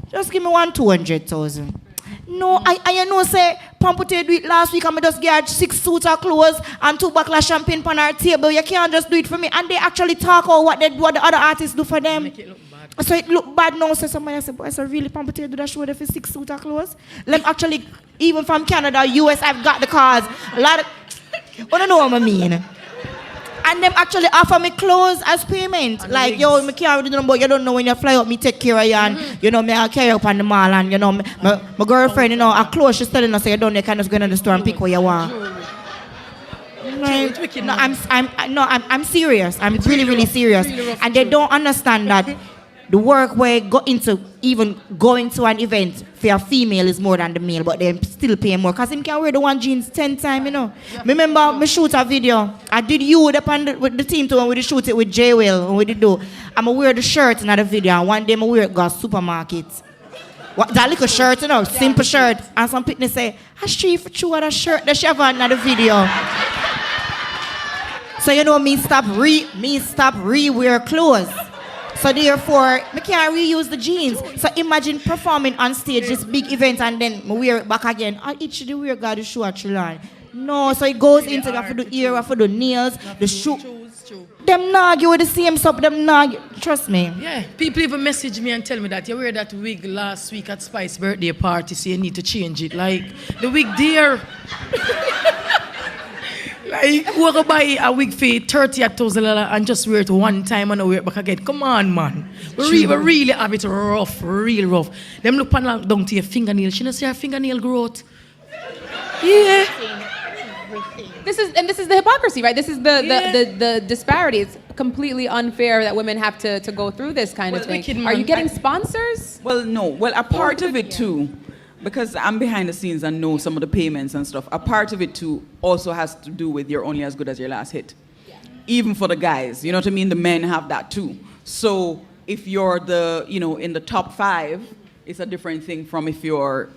Just give me 200,000. No, I say, Pampute do it last week and I just get 6 suits of clothes and 2 bottles of champagne on our table. You can't just do it for me. And they actually talk about what the other artists do for them.
Make it look bad.
So it look bad now. So somebody say, boy, so really Pampute do that show there for 6 suits of clothes? Let me actually, even from Canada, US, I've got the cars. A lot of, I don't know what I mean. And them actually offer me clothes as payment. And like, yo, me can't do nothing, but you don't know when you fly up, me take care of you and, me I'll carry you up on the mall and, my girlfriend, her clothes, she's telling us, so you don't know, you can just go in the store and pick what you want. I'm serious. I'm really, really serious. And they don't understand that the work where go into even going to an event for a female is more than the male, but they still pay more. Because him can wear the one jeans 10 times, Remember, me shoot a video. I did you with the team too, and we did shoot it with J-Will, and we did do. I'm going to wear the shirt in the video, and one day I wear it go to supermarket. That little shirt, simple shirt. And some people say, I street for true that shirt that she have on the video. So me stop re-wear clothes. So therefore, I can't reuse the jeans. So imagine performing on stage this big event and then I wear it back again. I each do wear God the shoe at Chilon. No, so it goes into the do ear, have to do nails, the shoe. Them argue with the same stuff, them argue. Trust me.
Yeah, people even message me and tell me that you wear that wig last week at Spice's birthday party, so you need to change it. Like, the wig there. Like, we're going to buy a wig for $30,000 and just wear it one time and wear it back again. Come on, man. We really have it rough, real rough. Them look down to your fingernail. She don't see her fingernail growth. Yeah.
This is the hypocrisy, right? This is the disparity. It's completely unfair that women have to go through this kind of thing. Are you getting sponsors?
Well, no. Well, a part of it too, because I'm behind the scenes and know some of the payments and stuff. A part of it too also has to do with you're only as good as your last hit. Yeah. Even for the guys, you know what I mean? The men have that too. So if you're in the top 5, it's a different thing from if you're,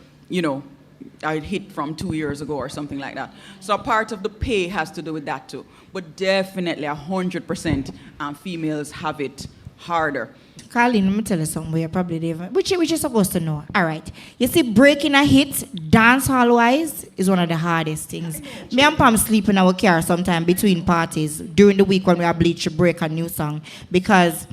I hit from 2 years ago or something like that. So a part of the pay has to do with that too. But definitely 100% females have it harder.
Carlene, let me tell you something you're probably different. Which you're supposed to know. All right. You see, breaking a hit, dancehall-wise, is one of the hardest things. Me and Pam sleep in our car sometime between parties during the week when we are bleach to break a new song because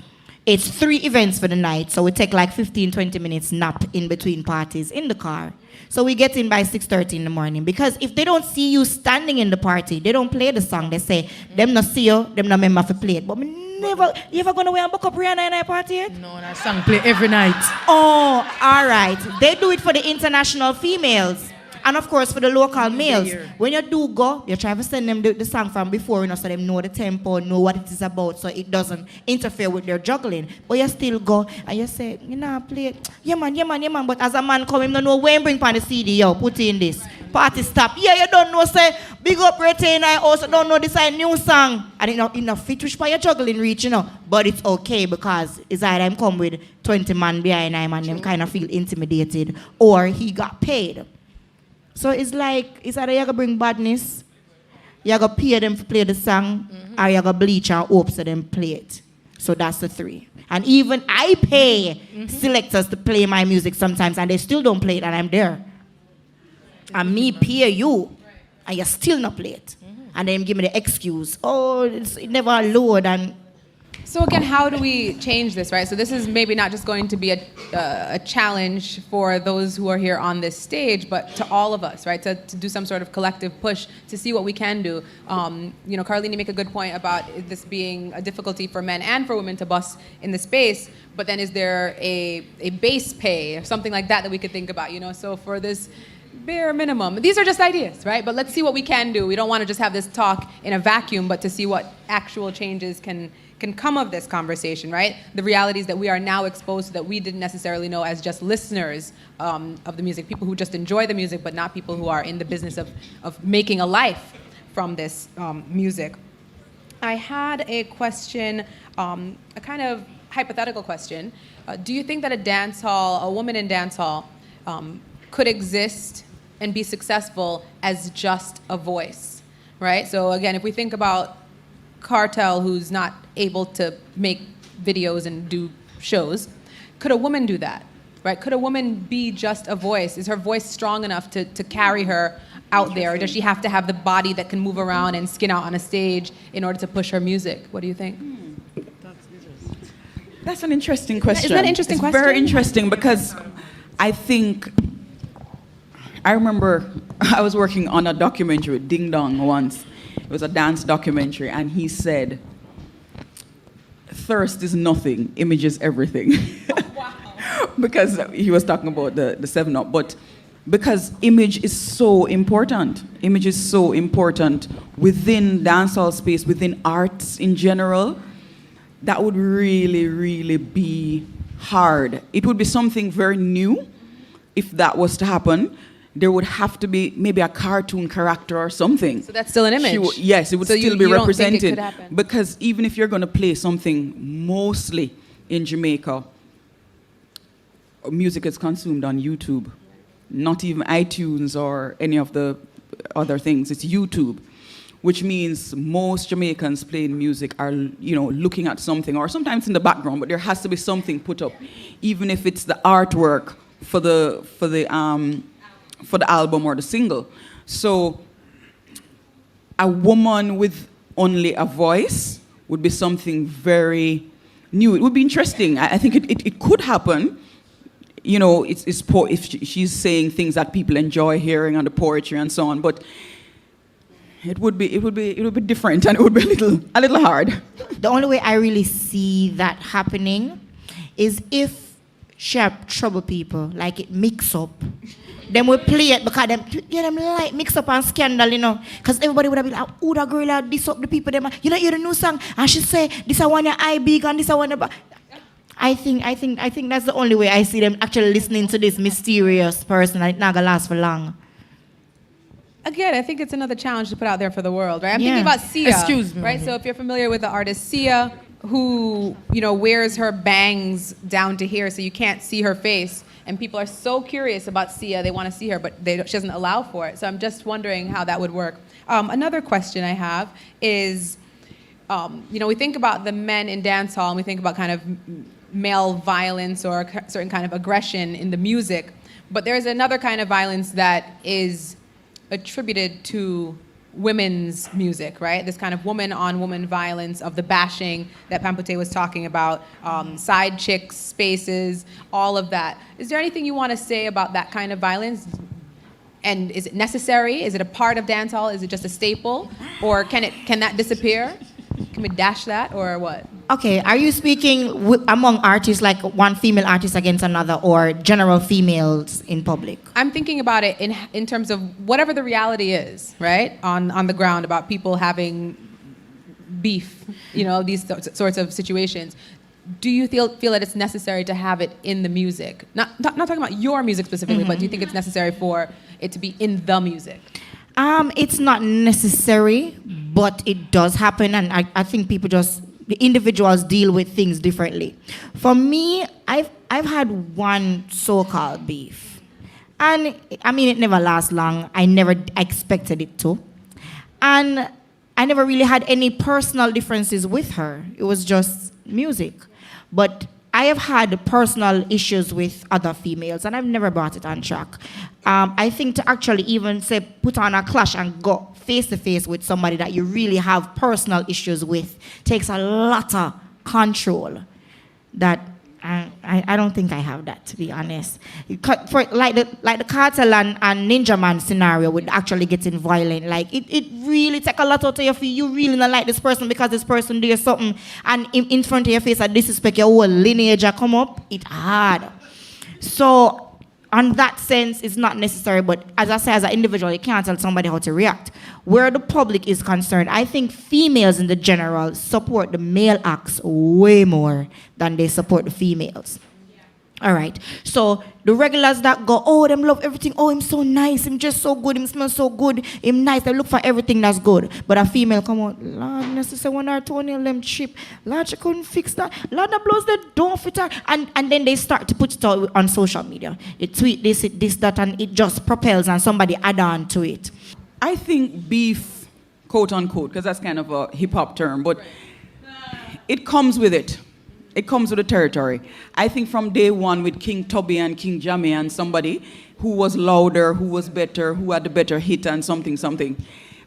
it's 3 events for the night, so we take like 15-20 minutes nap in between parties in the car. So we get in by 6:30 in the morning because if they don't see you standing in the party, they don't play the song. They say, them not see you, them not remember to play it. But me never, you ever gone away and book up Rihanna in a party yet?
No, that song play every night.
Oh, all right. They do it for the international females. And of course for the local males. When you do go, you try to send them the song from before, so them know the tempo, know what it is about, so it doesn't interfere with their juggling. But you still go and you say, you know, play it. Yeah man. But as a man come, you don't know when bring on the CD, yo, put in this. Party stop. Yeah, you don't know, say, big up retain, I also don't know this is new song. And it not fit which part your juggling reach, you know. But it's okay because it's either I'm come with 20 man behind him and them kind of feel intimidated, or he got paid. So it's like, it's either you gotta bring badness, you gotta pay them to play the song, or you gotta bleach and hope so them play it. So that's the three. And even I pay selectors to play my music sometimes, and they still don't play it, and I'm there. And me pay you, and you still not play it. And then give me the excuse, oh, it never load, and...
So again, how do we change this, right? So this is maybe not just going to be a challenge for those who are here on this stage, but to all of us, right? To do some sort of collective push to see what we can do. You know, Carlene, you make a good point about this being a difficulty for men and for women to bust in the space, but then is there a base pay or something like that we could think about, you know? So for this bare minimum, these are just ideas, right? But let's see what we can do. We don't want to just have this talk in a vacuum, but to see what actual changes can come of this conversation, right? The realities that we are now exposed to that we didn't necessarily know as just listeners of the music, people who just enjoy the music, but not people who are in the business of making a life from this music. I had a question, a kind of hypothetical question. Do you think that a woman in dancehall, could exist and be successful as just a voice, right? So again, if we think about Cartel, who's not able to make videos and do shows, could a woman do that, right? Could a woman be just a voice? Is her voice strong enough to carry her out there? Or does she have to have the body that can move around and skin out on a stage in order to push her music? What do you think?
That's an interesting question.
Isn't that an interesting question?
Very interesting, because I think, I remember I was working on a documentary with Ding Dong once. It was a dance documentary, and he said, thirst is nothing, image is everything. Wow. Because he was talking about the 7-Up, but because image is so important. Image is so important within dancehall space, within arts in general. That would really, really be hard. It would be something very new if that was to happen. There would have to be maybe a cartoon character or something.
So that's still an image?
Yes, it would
so
still be
you
represented.
Don't think it could happen?
Because even if you're going to play something mostly in Jamaica, music is consumed on YouTube. Not even iTunes or any of the other things. It's YouTube, which means most Jamaicans playing music are, you know, looking at something, or sometimes in the background, but there has to be something put up, even if it's the artwork for the album or the single. So a woman with only a voice would be something very new. It would be interesting. I think it could happen. You know, if she's saying things that people enjoy hearing on the poetry and so on, but it would be different, and it would be a little hard.
The only way I really see that happening is if she have trouble people, like it mix up. Then we play it because them like mix up and scandal, you know. Because everybody would have been like, oh, that girl had this up the people. Them, you know, hear the new song, and she say, this is one your eye big and this is one your... I think that's the only way I see them actually listening to this mysterious person, and it's not going to last for long.
Again, I think it's another challenge to put out there for the world, right? I'm thinking about Sia.
Excuse me.
Right? So if you're familiar with the artist Sia, who, you know, wears her bangs down to here so you can't see her face, and people are so curious about Sia, they want to see her, but she doesn't allow for it. So I'm just wondering how that would work. Another question I have is, you know, we think about the men in dancehall, and we think about kind of male violence or a certain kind of aggression in the music, but there's another kind of violence that is attributed to women's music, right? This kind of woman-on-woman violence of the bashing that Pampute was talking about, side chicks, spaces, all of that. Is there anything you want to say about that kind of violence? And is it necessary? Is it a part of dancehall? Is it just a staple? Or can that disappear? Can we dash that or what?
Okay, are you speaking among artists, like one female artist against another, or general females in public?
I'm thinking about it in terms of whatever the reality is, right? On the ground about people having beef, you know, these sorts of situations. Do you feel that it's necessary to have it in the music? Not talking about your music specifically, but do you think it's necessary for it to be in the music?
It's not necessary, but it does happen, and I think the individuals deal with things differently. For me, I've had one so-called beef, and I mean, it never lasts long. I never expected it to, and I never really had any personal differences with her. It was just music. But I have had personal issues with other females, and I've never brought it on track. I think to actually even say put on a clash and go face to face with somebody that you really have personal issues with takes a lot of control. That I don't think I have that, to be honest. For like the Cartel and Ninja Man scenario with actually getting violent, like it really take a lot out of you. You really not like this person because this person did something, and in front of your face and disrespect your whole lineage come up. It's hard. So on that sense, it's not necessary. But as I say, as an individual, you can't tell somebody how to react. Where the public is concerned, I think females in the general support the male acts way more than they support the females. All right. So the regulars that go, oh, them love everything. Oh, him so nice. Him just so good. Him smells so good. Him nice. They look for everything that's good. But a female come out, Lord, necessary when our toenail them chip. Lord, she couldn't fix that. Lord, the blows that don't fit her. And then they start to put it out on social media. They tweet this, that, and it just propels and somebody add on to it.
I think beef, quote unquote, because that's kind of a hip hop term, but it comes with it. It comes with the territory. I think from day one with King Tubby and King Jammy and somebody who was louder, who was better, who had the better hit and something.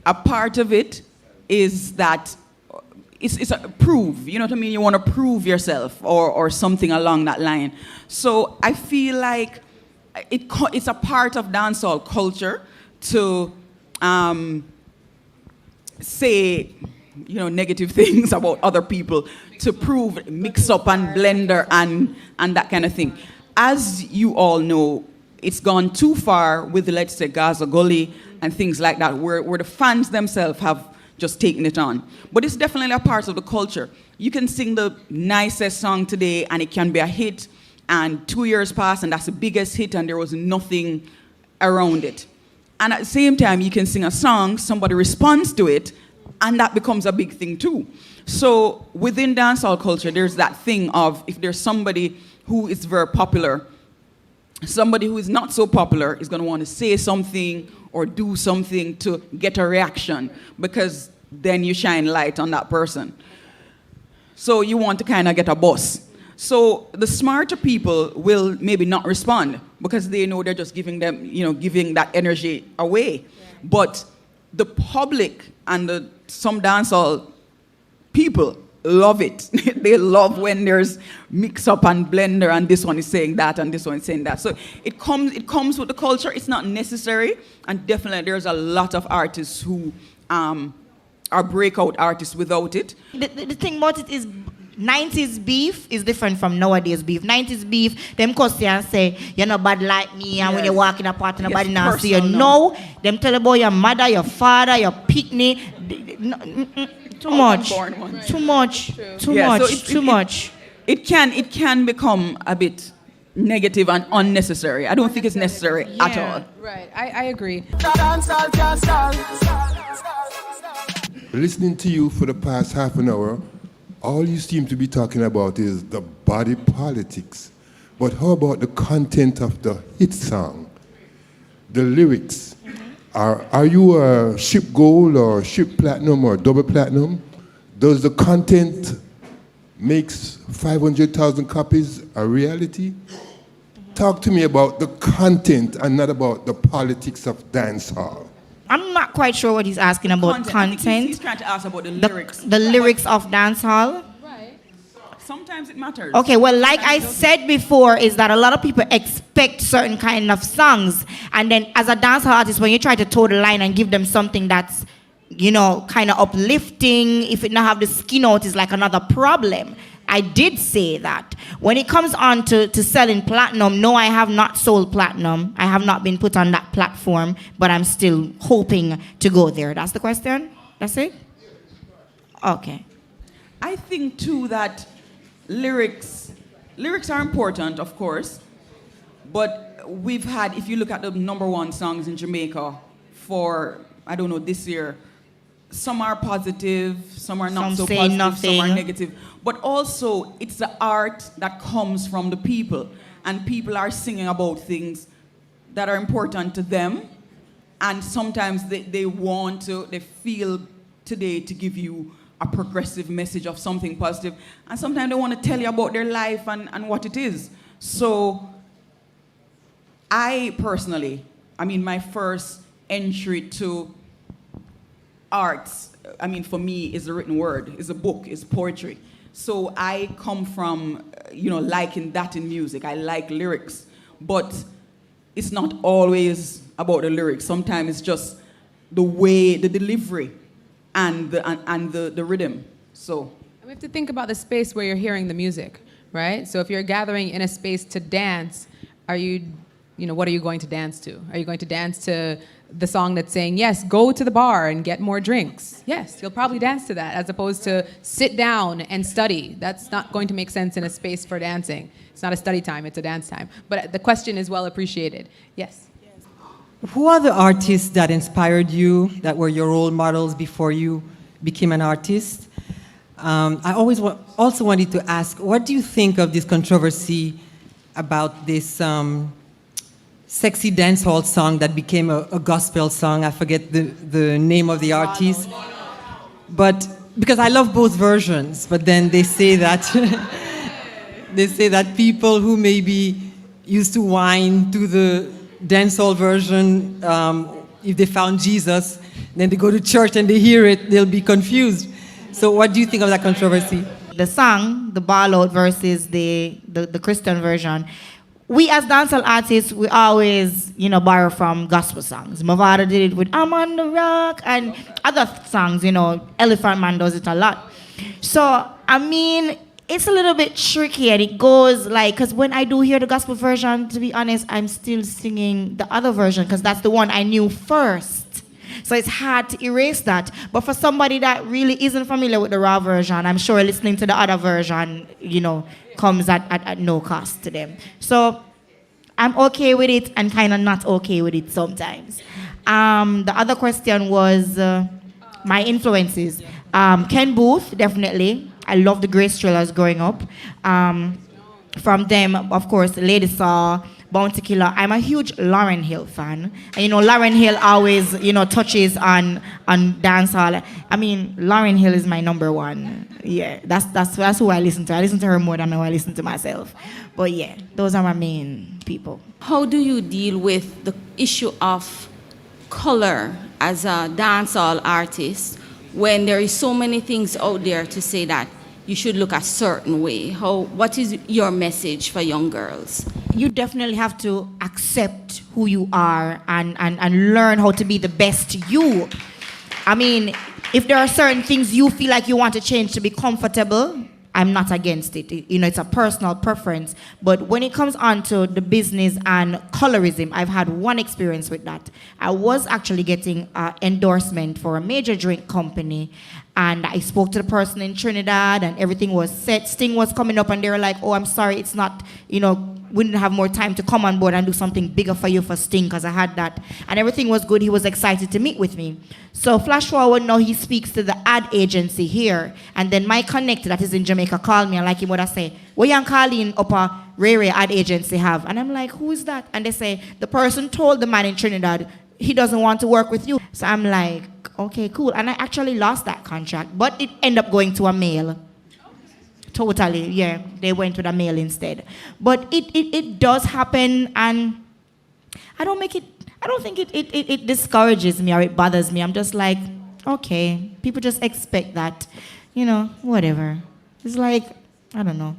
A part of it is that it's a prove, you know what I mean? You want to prove yourself or something along that line. So I feel like it's a part of dancehall culture to say, you know, negative things about other people, to prove, mix up and blender and that kind of thing. As you all know, it's gone too far with, let's say, Gaza Gully and things like that, where the fans themselves have just taken it on. But it's definitely a part of the culture. You can sing the nicest song today and it can be a hit, and 2 years pass and that's the biggest hit and there was nothing around it. And at the same time, you can sing a song, somebody responds to it, and that becomes a big thing too. So within dancehall culture, there's that thing of if there's somebody who is very popular, somebody who is not so popular is going to want to say something or do something to get a reaction, because then you shine light on that person. So you want to kind of get a buzz. So the smarter people will maybe not respond because they know they're just giving them, you know, giving that energy away. Yeah. But the public and some dancehall people love it. They love when there's mix up and blender and this one is saying that and this one is saying that. So it comes with the culture. It's not necessary, and definitely there's a lot of artists who are breakout artists without it.
The thing about it is 90s beef is different from nowadays beef. 90s beef, them cuss you and say, you're not bad like me, and when you walk in a party, nobody now see you. No, them tell about your mother, your father, your picnic. Too much.
It can become a bit negative and unnecessary. I don't think it's necessary at all.
Right, I agree.
Listening to you for the past half an hour, all you seem to be talking about is the body politics. But how about the content of the hit song? The lyrics. Are you a ship gold or ship platinum or double platinum? Does the content makes 500,000 copies a reality? Talk to me about the content and not about the politics of dancehall.
I'm not quite sure what he's asking about content.
He's trying to ask about the lyrics.
The lyrics of dancehall.
Right. Sometimes it matters.
Okay, well, like I said before, is that a lot of people expect certain kind of songs, and then as a dancehall artist, when you try to toe the line and give them something that's kind of uplifting. If it not have the skin out, is like another problem. I did say that. When it comes on to selling platinum, no, I have not sold platinum. I have not been put on that platform, but I'm still hoping to go there. That's the question? That's it? Okay.
I think too that lyrics are important, of course, but we've had, if you look at the #1 songs in Jamaica for, I don't know, this year, some are positive, some are not so positive,
nothing.
some are negative. But also, it's the art that comes from the people. And people are singing about things that are important to them. And sometimes they feel today to give you a progressive message of something positive. And sometimes they want to tell you about their life and what it is. So I personally, my first entry to arts, for me, is a written word, is a book, is poetry. So I come from, liking that in music. I like lyrics, but it's not always about the lyrics. Sometimes it's just the way, the delivery, and the rhythm. So
we have to think about the space where you're hearing the music, right? So if you're gathering in a space to dance, what are you going to dance to? Are you going to dance to the song that's saying, yes, go to the bar and get more drinks? Yes, you'll probably dance to that, as opposed to sit down and study. That's not going to make sense in a space for dancing. It's not a study time, it's a dance time. But the question is well appreciated. Yes?
Who are the artists that inspired you, that were your role models before you became an artist? I always also wanted to ask, what do you think of this controversy about this sexy dancehall song that became a gospel song? I forget the name of the artist. But because I love both versions, but then they say that people who maybe used to whine to the dancehall version, if they found Jesus, then they go to church and they hear it, they'll be confused. So what do you think of that controversy?
The song, the ball out versus the Christian version, we as dancehall artists, we always, borrow from gospel songs. Mavado did it with I'm on the Rock and other songs, Elephant Man does it a lot. So, it's a little bit tricky and it goes because when I do hear the gospel version, to be honest, I'm still singing the other version because that's the one I knew first. So it's hard to erase that. But for somebody that really isn't familiar with the raw version, I'm sure listening to the other version, comes at no cost to them. So I'm okay with it and kind of not okay with it sometimes. The other question was my influences. Ken Booth, definitely. I love the Grace Trailers growing up. From them, of course, Lady Saw, Bounty Killer. I'm a huge Lauryn Hill fan. And Lauryn Hill always, touches on dancehall. Lauryn Hill is my #1. Yeah, that's who I listen to. I listen to her more than I listen to myself. But yeah, those are my main people.
How do you deal with the issue of color as a dancehall artist when there is so many things out there to say that you should look a certain way? What is your message for young girls?
You definitely have to accept who you are and learn how to be the best you. If there are certain things you feel like you want to change to be comfortable, I'm not against it. It's a personal preference. But when it comes on to the business and colorism, I've had one experience with that. I was actually getting an endorsement for a major drink company, and I spoke to the person in Trinidad, and everything was set. Sting was coming up, and they were like, oh, I'm sorry, it's not, we didn't have more time to come on board and do something bigger for you for Sting, because I had that. And everything was good. He was excited to meet with me. So flash forward now, he speaks to the ad agency here. And then my connect that is in Jamaica called me, and like him would I say, what you calling up a Ray ad agency have? And I'm like, who is that? And they say, the person told the man in Trinidad, he doesn't want to work with you. So I'm like, okay, cool. And I actually lost that contract, but it ended up going to a male. Totally, yeah. They went with a male instead. But it does happen, and I don't think it discourages me or it bothers me. I'm just like, okay, people just expect that, whatever. It's like, I don't know.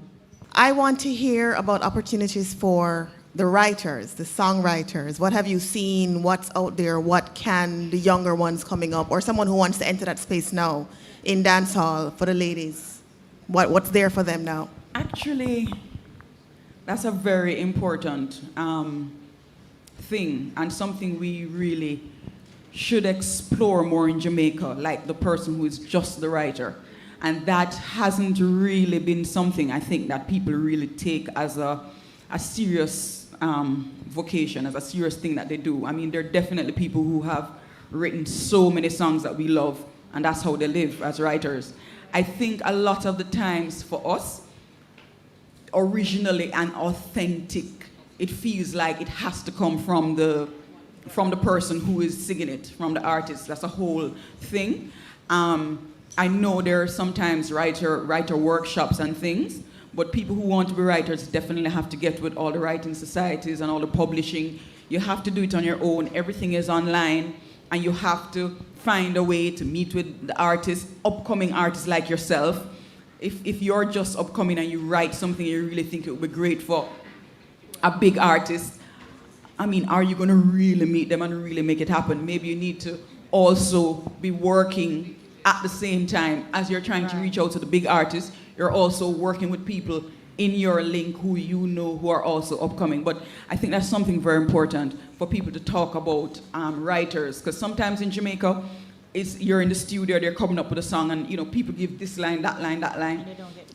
I want to hear about opportunities for the writers, the songwriters? What have you seen? What's out there? What can the younger ones coming up, or someone who wants to enter that space now in dancehall for the ladies? What's there for them now?
Actually, that's a very important thing, and something we really should explore more in Jamaica, like the person who is just the writer. And that hasn't really been something I think that people really take as a serious vocation, as a serious thing that they do. I mean, there are definitely people who have written so many songs that we love, and that's how they live as writers. I think a lot of the times for us, originally and authentic, it feels like it has to come from the person who is singing it, from the artist. That's a whole thing. I know there are sometimes writer workshops and things, but people who want to be writers definitely have to get with all the writing societies and all the publishing. You have to do it on your own. Everything is online, and you have to find a way to meet with the artists, upcoming artists like yourself. If you're just upcoming and you write something you really think it would be great for a big artist, I mean, are you going to really meet them and really make it happen? Maybe you need to also be working at the same time as you're trying to reach out to the big artists. You're also working with people in your link who you know who are also upcoming. But I think that's something very important for people to talk about writers, because sometimes in Jamaica, you're in the studio, they're coming up with a song, and people give this line, that line,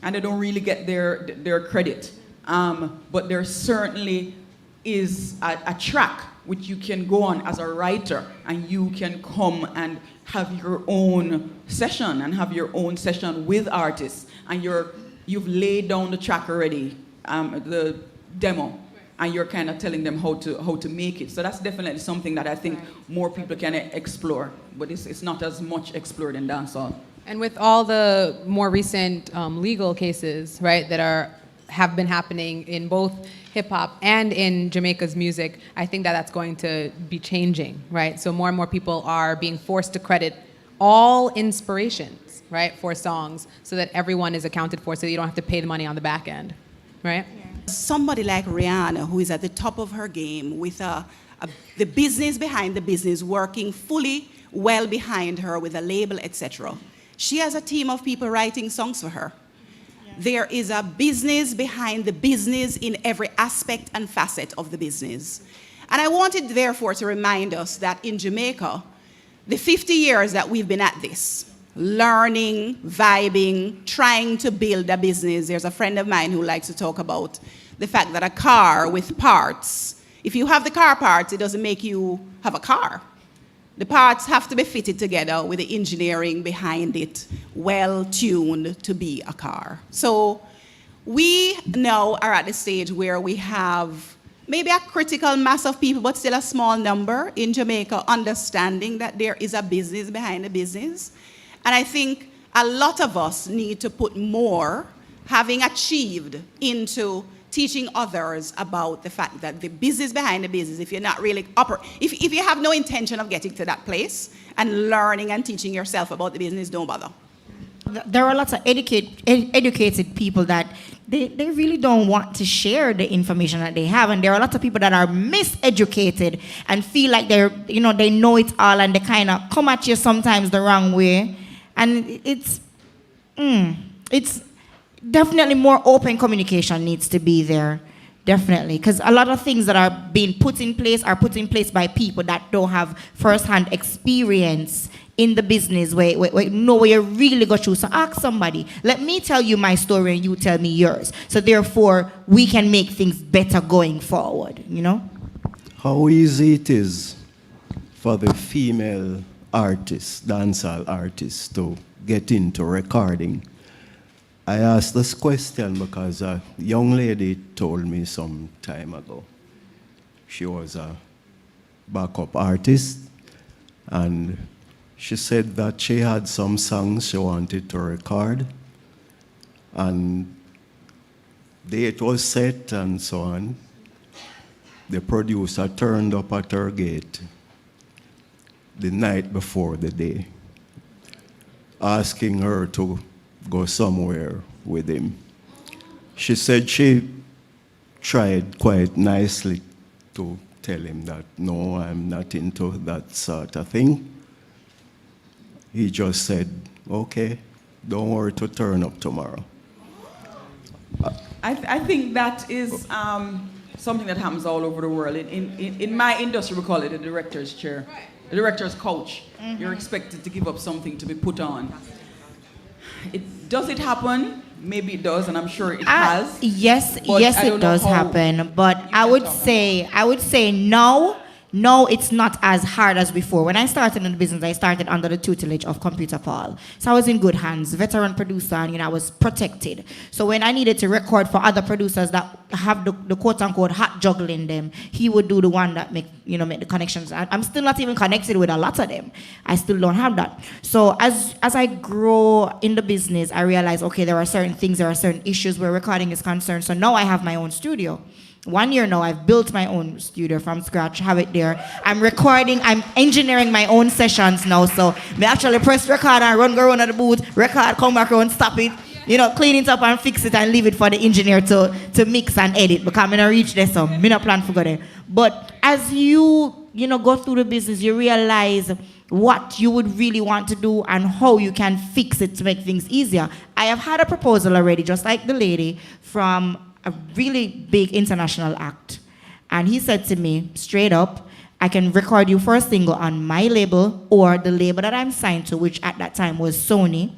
and they don't really get their credit. But there certainly is a track which you can go on as a writer, and you can come and have your own session with artists, and you've laid down the track already, the demo, and you're kind of telling them how to make it. So that's definitely something that I think more people can explore, but it's not as much explored in dancehall.
And with all the more recent legal cases, right, that have been happening in both hip-hop and in Jamaica's music, I think that's going to be changing, right? So more and more people are being forced to credit all inspirations, right, for songs, so that everyone is accounted for, so you don't have to pay the money on the back end, right?
Somebody like Rihanna, who is at the top of her game with the business behind the business, working fully well behind her with a label, etc. She has a team of people writing songs for her. There is a business behind the business in every aspect and facet of the business. And I wanted, therefore, to remind us that in Jamaica, the 50 years that we've been at this, learning, vibing, trying to build a business. There's a friend of mine who likes to talk about the fact that a car with parts, if you have the car parts, it doesn't make you have a car. The parts have to be fitted together with the engineering behind it, well tuned to be a car. So we now are at the stage where we have maybe a critical mass of people, but still a small number in Jamaica, understanding that there is a business behind the business. And I think a lot of us need to put more, having achieved, into teaching others about the fact that the business behind the business, if you're not really if you have no intention of getting to that place and learning and teaching yourself about the business, don't bother.
There are lots of educated people that they really don't want to share the information that they have, and there are lots of people that are miseducated and feel like they know it all, and they kind of come at you sometimes the wrong way, and it's definitely more open communication needs to be there, definitely, because a lot of things that are being put in place are put in place by people that don't have first-hand experience in the business where you really go through. So ask somebody, let me tell you my story and you tell me yours. So therefore, we can make things better going forward,
How easy it is for the female artists, dancehall artists, to get into recording. I asked this question because a young lady told me some time ago. She was a backup artist, and she said that she had some songs she wanted to record, and date was set and so on. The producer turned up at her gate the night before the day, asking her to go somewhere with him. She said she tried quite nicely to tell him that, no, I'm not into that sort of thing. He just said, okay, don't worry to turn up tomorrow.
I think that is something that happens all over the world. In my industry, we call it a director's chair, a director's couch. Mm-hmm. You're expected to give up something to be put on. Does it happen? Maybe it does, and I'm sure it has.
Yes, it does happen. But I would say no. No, it's not as hard as before. When I started in the business, I started under the tutelage of Computer Paul. So I was in good hands, veteran producer, and I was protected. So when I needed to record for other producers that have the quote-unquote hot juggle in them, he would do the one that make the connections. I'm still not even connected with a lot of them. I still don't have that. So as I grow in the business, I realize, okay, there are certain things, there are certain issues where recording is concerned. So now I have my own studio. 1 year now, I've built my own studio from scratch, have it there. I'm recording, I'm engineering my own sessions now. So I actually press record and go around at the booth, record, come back around, stop it, clean it up and fix it and leave it for the engineer to mix and edit. Because I'm going to reach there, so I'm not plan to go there. But as you go through the business, you realize what you would really want to do and how you can fix it to make things easier. I have had a proposal already, just like the lady, from a really big international act. And he said to me, straight up, I can record you for a single on my label or the label that I'm signed to, which at that time was Sony.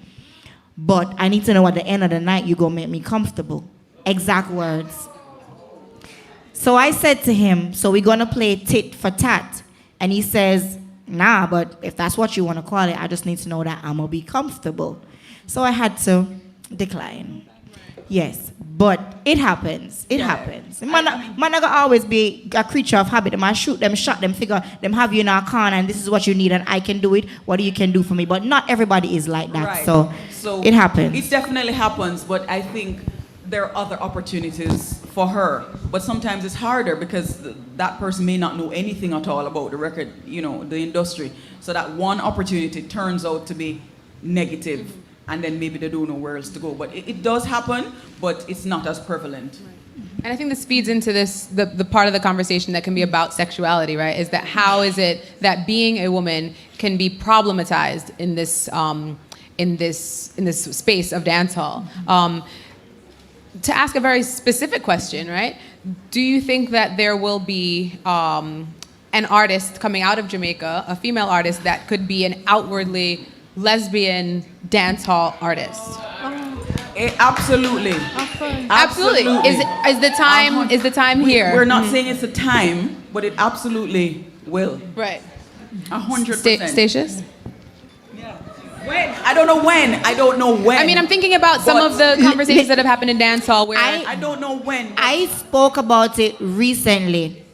But I need to know at the end of the night, you gonna make me comfortable. Exact words. So I said to him, so we're gonna play tit for tat. And he says, nah, but if that's what you wanna call it, I just need to know that I'm gonna be comfortable. So I had to decline. Yes, but it happens. It happens. Man gonna always be a creature of habit. Man shoot them, shot them, figure them have you in a corner and this is what you need and I can do it. What you can do for me? But not everybody is like that. Right. So it happens.
It definitely happens, but I think there are other opportunities for her. But sometimes it's harder because that person may not know anything at all about the record, the industry. So that one opportunity turns out to be negative. And then maybe they don't know where else to go. But it does happen, but it's not as prevalent.
And I think this feeds into the part of the conversation that can be about sexuality, right? Is that how is it that being a woman can be problematized in this space of dancehall? To ask a very specific question, right? Do you think that there will be an artist coming out of Jamaica, a female artist that could be an outwardly lesbian dancehall artist?
Absolutely.
Absolutely. Is the time here?
We're not saying it's a time, but it absolutely will.
Right.
100%.
Statius?
Yeah. When? I don't know when.
I mean, I'm thinking about some of the conversations that have happened in dancehall where
I don't know when.
I spoke about it recently.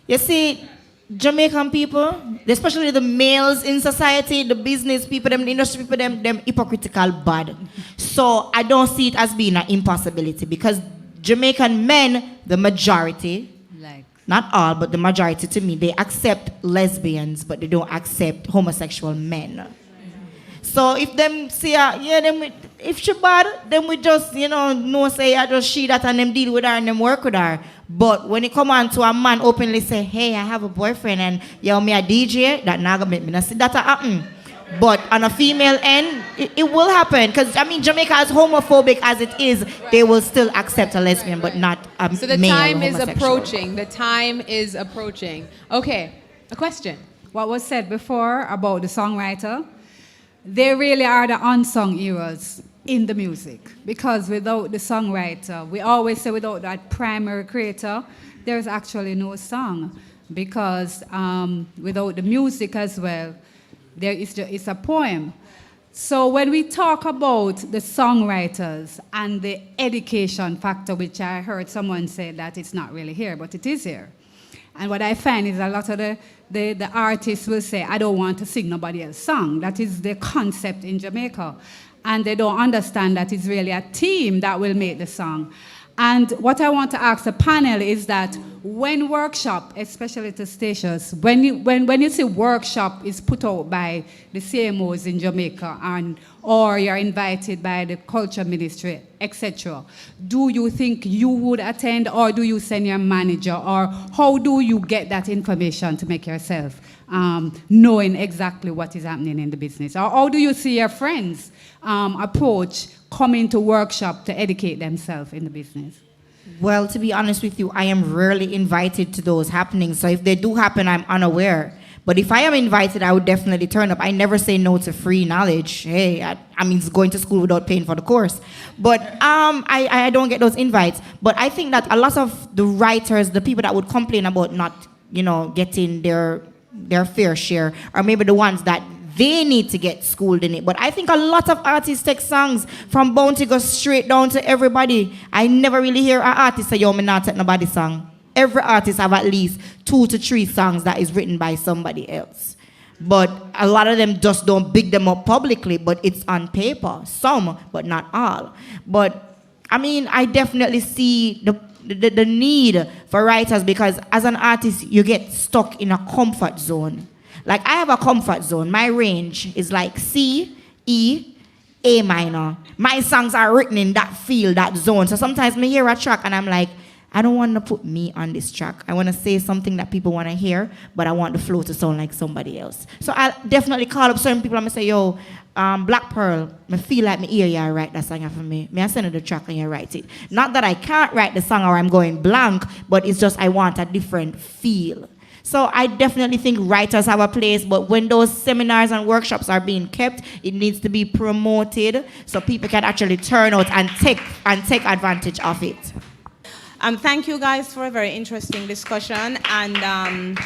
You see, Jamaican people, especially the males in society, the business people, the industry people, them hypocritical bad. So I don't see it as being an impossibility because Jamaican men, the majority, not all, but the majority to me, they accept lesbians, but they don't accept homosexual men. So if them say, if she bad, then we just, no say, I just she that and them deal with her and them work with her. But when it come on to a man openly say, hey, I have a boyfriend and me a DJ, that not gonna make me not see that happen. But on a female end, it will happen. Because, Jamaica, as homophobic as it is, they will still accept a lesbian, but not a male
So the
time
time is approaching. The time is approaching. Okay, a question.
What was said before about the songwriter, they really are the unsung heroes in the music. Because without the songwriter, we always say without that primary creator, there's actually no song. Because without the music as well, it's a poem. So when we talk about the songwriters and the education factor, which I heard someone say that it's not really here, but it is here. And what I find is a lot of the artists will say, I don't want to sing nobody else's song. That is the concept in Jamaica. And they don't understand that it's really a team that will make the song. And what I want to ask the panel is that when workshop, especially to stations, when you see workshop is put out by the CMOs in Jamaica or you're invited by the culture ministry, etc., do you think you would attend, or do you send your manager, or how do you get that information to make yourself knowing exactly what is happening in the business? Or how do you see your friends approach coming to workshop to educate themselves in the business?
Well, to be honest with you, I am rarely invited to those happenings. So if they do happen, I'm unaware. But if I am invited, I would definitely turn up. I never say no to free knowledge. Hey, I mean, it's going to school without paying for the course. But I don't get those invites. But I think that a lot of the writers, the people that would complain about not, getting their fair share, are maybe the ones that they need to get schooled in it. But I think a lot of artists take songs from Bounty go straight down to everybody. I never really hear an artist say, yo, me not take nobody's song. Every artist have at least 2 to 3 songs that is written by somebody else. But a lot of them just don't big them up publicly, but it's on paper. Some, but not all. But I mean, I definitely see the need for writers, because as an artist, you get stuck in a comfort zone. Like, I have a comfort zone. My range is like C, E, A minor. My songs are written in that field, that zone. So sometimes I hear a track and I'm like, I don't want to put me on this track. I want to say something that people want to hear, but I want the flow to sound like somebody else. So I definitely call up certain people and I say, yo, Black Pearl, I feel like me hear you write that song for me. May I send you the track and you write it? Not that I can't write the song or I'm going blank, but it's just I want a different feel. So I definitely think writers have a place, but when those seminars and workshops are being kept, it needs to be promoted so people can actually turn out and take advantage of it.
Thank you guys for a very interesting discussion, and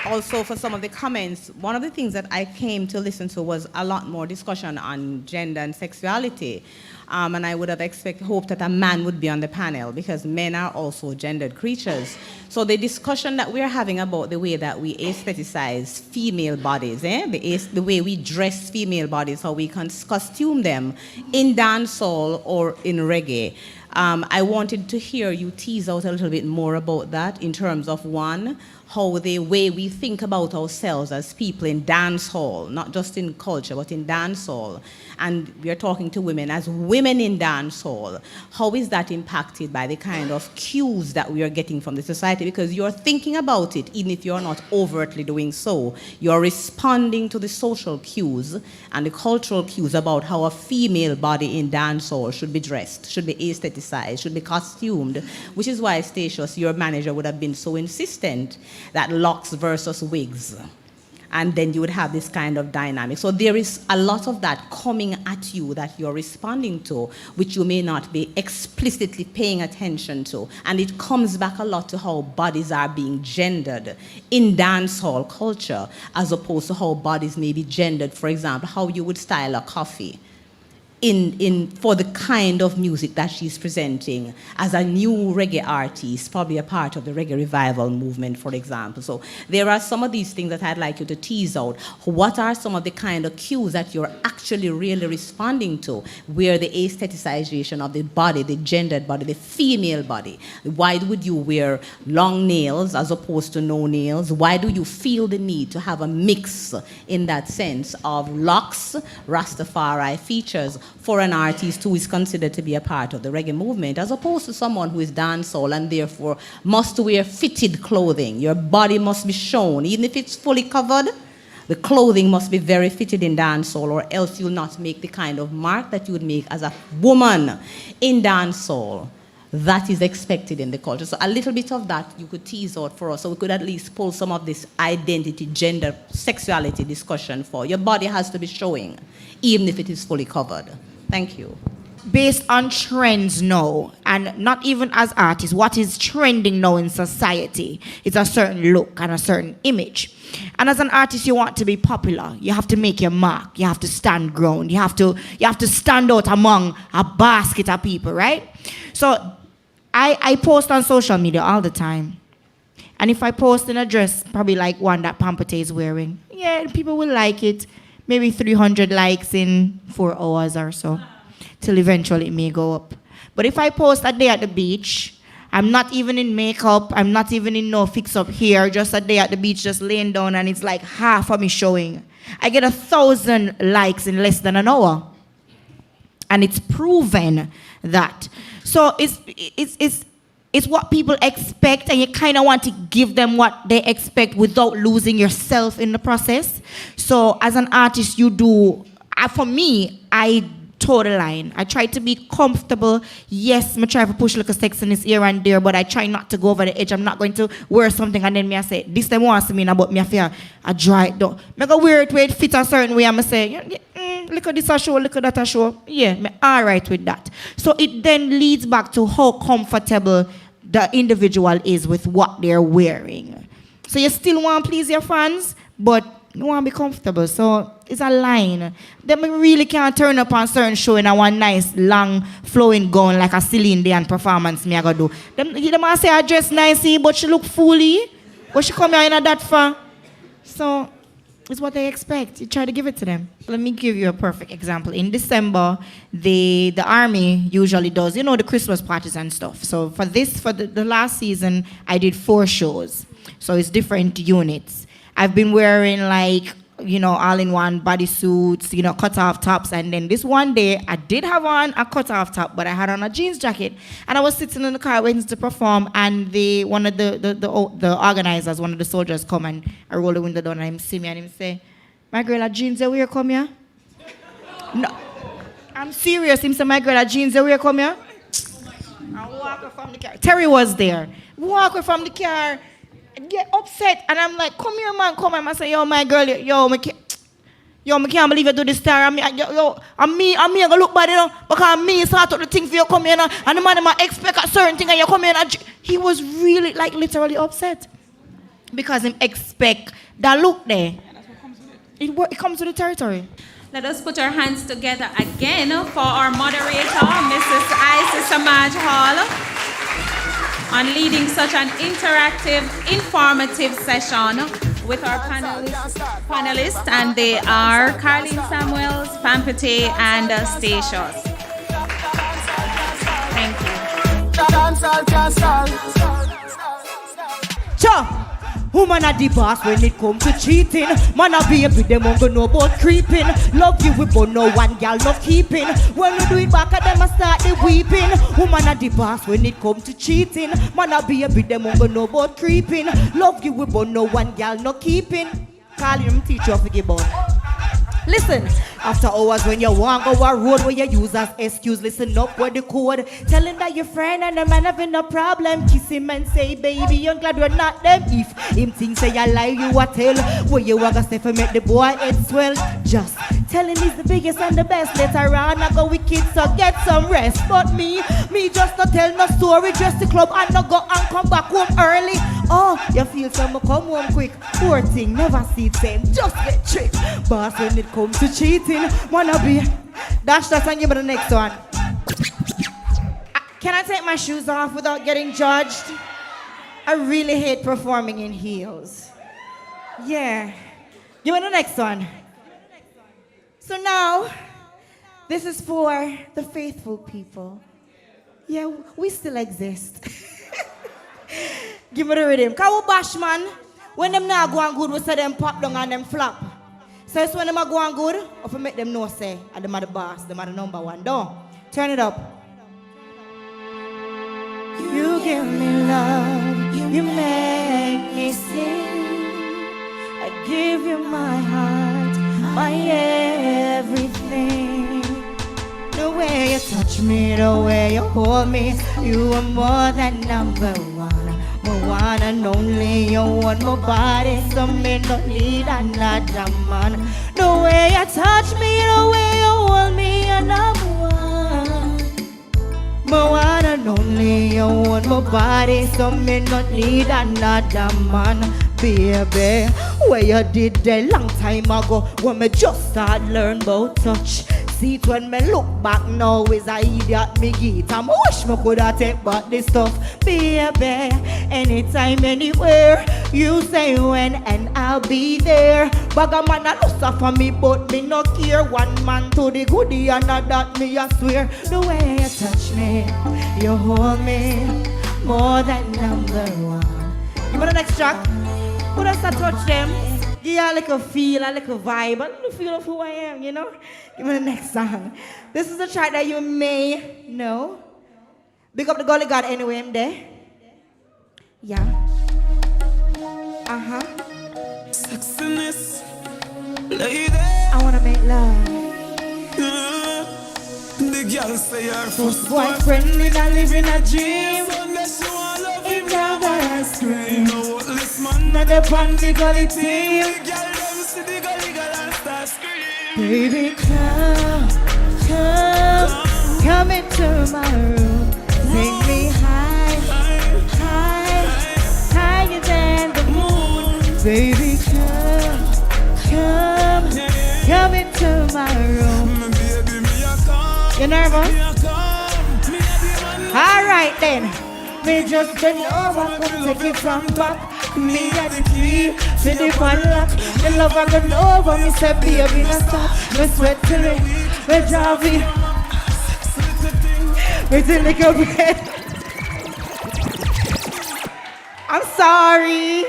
also for some of the comments. One of the things that I came to listen to was a lot more discussion on gender and sexuality. And I would have hoped that a man would be on the panel, because men are also gendered creatures. So the discussion that we're having about the way that we aestheticize female bodies, the way we dress female bodies, how we can costume them in dancehall or in reggae. I wanted to hear you tease out a little bit more about that in terms of, one, how the way we think about ourselves as people in dancehall, not just in culture, but in dancehall, and we are talking to women as women in dancehall, how is that impacted by the kind of cues that we are getting from the society? Because you're thinking about it, even if you're not overtly doing so. You're responding to the social cues and the cultural cues about how a female body in dancehall should be dressed, should be aestheticized, should be costumed, which is why, Statius, your manager, would have been so insistent that locks versus wigs. And then you would have this kind of dynamic. So there is a lot of that coming at you that you're responding to, which you may not be explicitly paying attention to. And it comes back a lot to how bodies are being gendered in dancehall culture, as opposed to how bodies may be gendered, for example, how you would style a coffee for the kind of music that she's presenting as a new reggae artist, probably a part of the reggae revival movement, for example. So there are some of these things that I'd like you to tease out. What are some of the kind of cues that you're actually really responding to, where the aestheticization of the body, the gendered body, the female body? Why would you wear long nails as opposed to no nails? Why do you feel the need to have a mix in that sense of locks, Rastafari features, for an artist who is considered to be a part of the reggae movement, as opposed to someone who is dancehall and therefore must wear fitted clothing? Your body must be shown, even if it's fully covered. The clothing must be very fitted in dancehall, or else you'll not make the kind of mark that you would make as a woman in dancehall that is expected in the culture. So a little bit of that you could tease out for us, so we could at least pull some of this identity, gender, sexuality discussion for. Your body has to be showing, even if it is fully covered. Thank you.
Based on trends now, and not even as artists, what is trending now in society is a certain look and a certain image. And as an artist, you want to be popular. You have to make your mark. You have to stand ground. You have to stand out among a basket of people, right? So I post on social media all the time. And if I post in a dress, probably like one that Pampate is wearing, yeah, people will like it. Maybe 300 likes in 4 hours or so, till eventually it may go up. But if I post a day at the beach, I'm not even in makeup. I'm not even in no fix-up hair. Just a day at the beach, just laying down, and it's like half of me showing. I get 1,000 likes in less than an hour. And it's proven that. So it's what people expect, and you kind of want to give them what they expect without losing yourself in the process. So as an artist, you do, for me, I toe the line. I try to be comfortable. Yes, I try to push like a sexiness here and there, but I try not to go over the edge. I'm not going to wear something and then me I say, this time wants me, but me I feel I dry it down. I go wear it where it fits a certain way, and I say, look at this a show, look at that a show. Yeah, I'm all right with that. So it then leads back to how comfortable the individual is with what they're wearing. So you still want to please your fans, but you want to be comfortable. So it's a line. Them really can't turn up on certain show in a one nice, long, flowing gown like a Celine Dion performance me I go do. Them might say I dress nicely, but she look fully. But she come here in a that far. So it's what they expect. You try to give it to them. Let me give you a perfect example. In December, the army usually does, the Christmas parties and stuff. So for the last season, I did 4 shows. So it's different units. I've been wearing all-in-one bodysuits, cut-off tops. And then this one day, I did have on a cut-off top, but I had on a jeans jacket. And I was sitting in the car waiting to perform, and one of the organizers, one of the soldiers come, and I roll the window down, and him see me, and him say, my girl, a jeans, where you come here? No, I'm serious. Him say, my girl, a jeans, where you come here? I walk away from the car. Terry was there. Walk away from the car. Get upset, and I'm like, come here, man, come here. I say, yo, my girl, I can't believe you do this star. I'm gonna look bad, because me start up the thing for you come here, and the man might expect a certain thing, and you come here, and he was really, literally upset, because him expect that look there. It comes with the territory.
Let us put our hands together again for our moderator, Mrs. Isis Samaj Hall, on leading such an interactive, informative session with our panelists, and they are Carlene Samuels, Pampete, and Statios.
Thank you. Woman are the boss when it come to cheating. Man a baby, them won't know about creeping. Love you with but no one girl no keeping. When we do it back at them I start the weeping. Woman are the boss when it come to cheating. Man a baby, them won't know about creeping. Love you with but no one girl no keeping. Call him teacher of the boy. Listen, after hours when you walk over a road where you use as excuse, listen up with the code. Tell him that your friend and the man having a problem. Kiss him and say, baby, you're glad we're not them. If him think say you lie, you a tell. Where you walk a step and make the boy head swell. Just tell him he's the biggest and the best. Later on I go with kids, so get some rest. But me just not tell no story. Just the club and not go and come back home early. Oh, you feel some come home quick. Poor thing, never see it same. Just get tricked. Boss when it comes to cheating, wanna be dash that and give me the next one. Can I take my shoes off without getting judged? I really hate performing in heels. Yeah. Give me the next one. So now, this is for the faithful people. Yeah, we still exist. Give me the rhythm. Cause we bash, man. When them not going good, we say them pop down and them flop. So it's when them are going good, or if make them know say, them are the boss, them are the number one. Don't. Turn it up. You give me love, you make me sing. I give you my heart, my everything. The way you touch me, the way you hold me, you are more than number one. My one and only, you want my body, so me no need another man. The way you touch me, the way you hold me, you're number one. My one and only, you want my body, so me no need another man. Baby, where you did that long time ago, when me just start learn about touch. See it when me look back now is a idiot me get. I wish me coulda take back this stuff. Baby, anytime, anywhere, you say when and I'll be there. Bag a man a look for me but me no care. One man to the goodie and that me I swear. The way you touch me, you hold me, more than number one. Give me the next track. Who does that touch them? Give you a little feel, a little vibe, a little feel of who I am, you know? Give me the next song. This is a track that you may know. Big up the Gully God anyway, I'm there. Yeah. Uh-huh.
Sexiness, lady.
I wanna make love.
The girl say her
first boyfriend living a dream.
In Java ice cream.
Now the pan the gully team.
The girl them see the gully girl and start scream.
Baby, come into my room. Take me higher than the moon. Baby, come into my room. You nervous? Alright then. Me just bend over, come take it from back. Me got the key to the padlock. The lover gone over, me say baby no stop. Me sweat till it, me drive it. Me till it go bed. I'm sorry.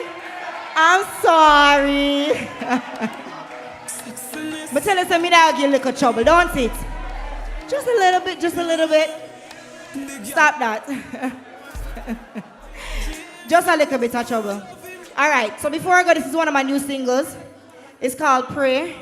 But tell us me that I'll give a little trouble, don't it? Just a little bit. Stop that. Just a little bit of trouble. All right, so before I go, this is one of my new singles. It's called Pray.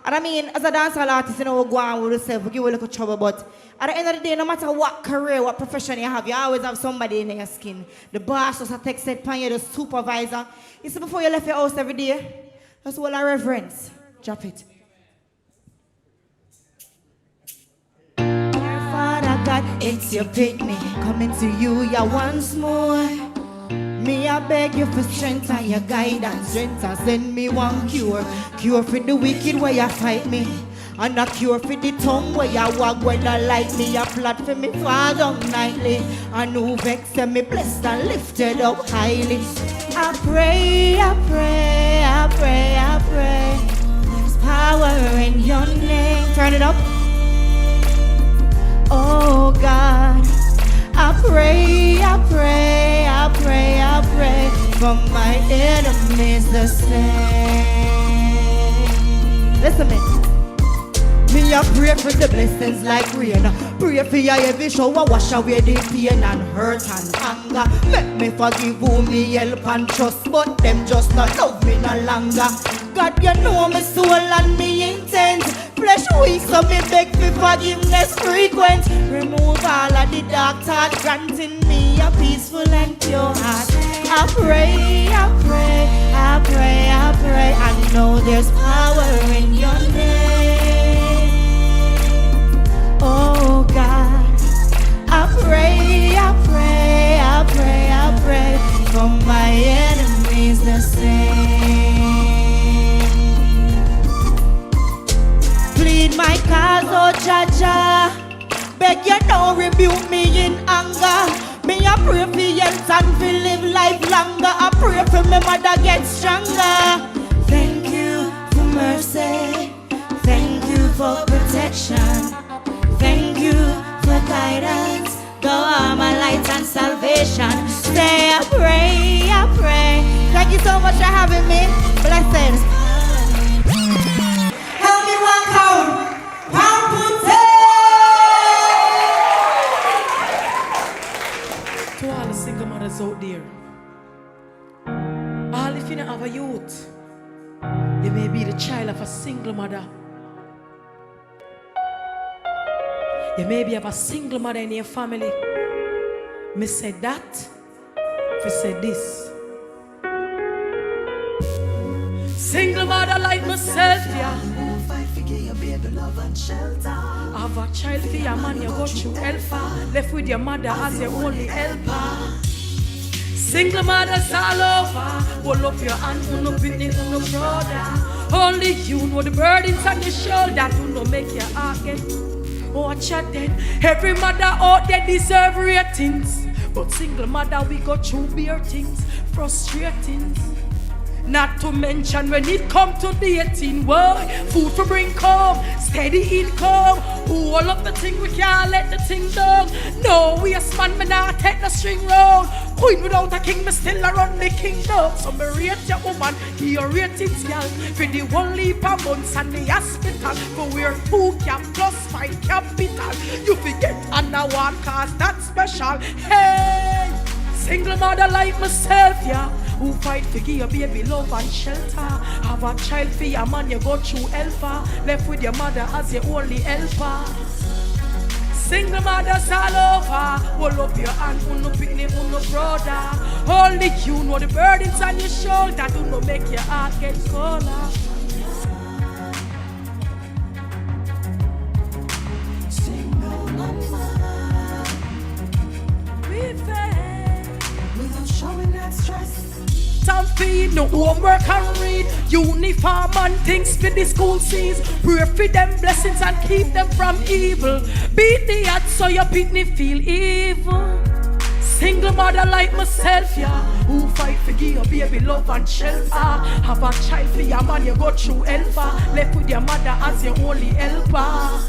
And I mean, as a dancehall artist, you know, we go on with yourself, we give you a little trouble, but at the end of the day, no matter what career, what profession you always have somebody in your skin. The boss, just a text set pan you, the supervisor. You see, before you left your house every day, that's all our reverence. Drop it. Father God, it's your picnic, coming to you, yeah, once more. Me, I beg you for strength and your guidance. Strength and send me one cure. Cure for the wicked where you fight me. And a cure for the tongue where you walk when I like me. A plot for me fall down nightly. And who vex me blessed and lifted up highly. I pray. There's power in your name. Turn it up. Oh God, I pray for my enemies the same. Listen me. Me a pray for the blessings like rain. Pray for your heavy shower, wash away the pain and hurt and anger. Make me forgive who me help and trust, but them just not love me no longer. God, you know me soul and me intent. Flesh weak, so me beg for forgiveness frequent. Remove all of the dark thought, granting me a peaceful and pure heart. I pray. I know there's power in your name. Oh God, I pray for my enemies the same. Plead my cause, oh Jaja. Beg you don't rebuke me in anger. Me a pray for health and for live life longer. I pray for my mother get stronger. Thank you for mercy. Thank you for protection. Thank you for guidance. Go on my light and salvation. Say I pray. Thank you so much for having me. Blessings. Help me walk out.
To all the single mothers out there, all if you don't have a youth, you may be the child of a single mother. You maybe have a single mother in your family. Me said that, me said this. Single mother like myself, yeah. Have a child for your man, you go through hellfire. Left with your mother as your only helper. Single mothers all over. Hold up your hand, no pitney, no brother. Only you know the burdens on your shoulder. Do not make your heart get. Watch out then. Every mother out there deserve ratings. But single mother we go through bare things. Frustrating. Not to mention when it come to dating, boy, food for bring come, steady income. All up the thing, we can't let the thing down. No, we a man, me not take the string round. Queen without a king, me still around the kingdom. So me rate your woman, he rate it, y'all. For the one leap a months and the hospital. For we're 2 cap plus 5 capital. You forget and I want cause that's special. Hey, single mother like myself, yeah. Who fight for give your baby love and shelter. Have a child for your man, you go through helper. Left with your mother as your only helper. Single mothers all over. Hold up your hand, uno picnic, uno brother. Only you know the burdens on your shoulder. Do not make your heart get colder. Single mama, we fail without showing that stress. Time feed, no homework and read. Uniform and things for the school sees. Pray for them blessings and keep them from evil. Beat the odds so your pitney feel evil. Single mother like myself, yeah. Who fight for give your baby love and shelter. Have a child for your man, you go through helper. Left with your mother as your only helper.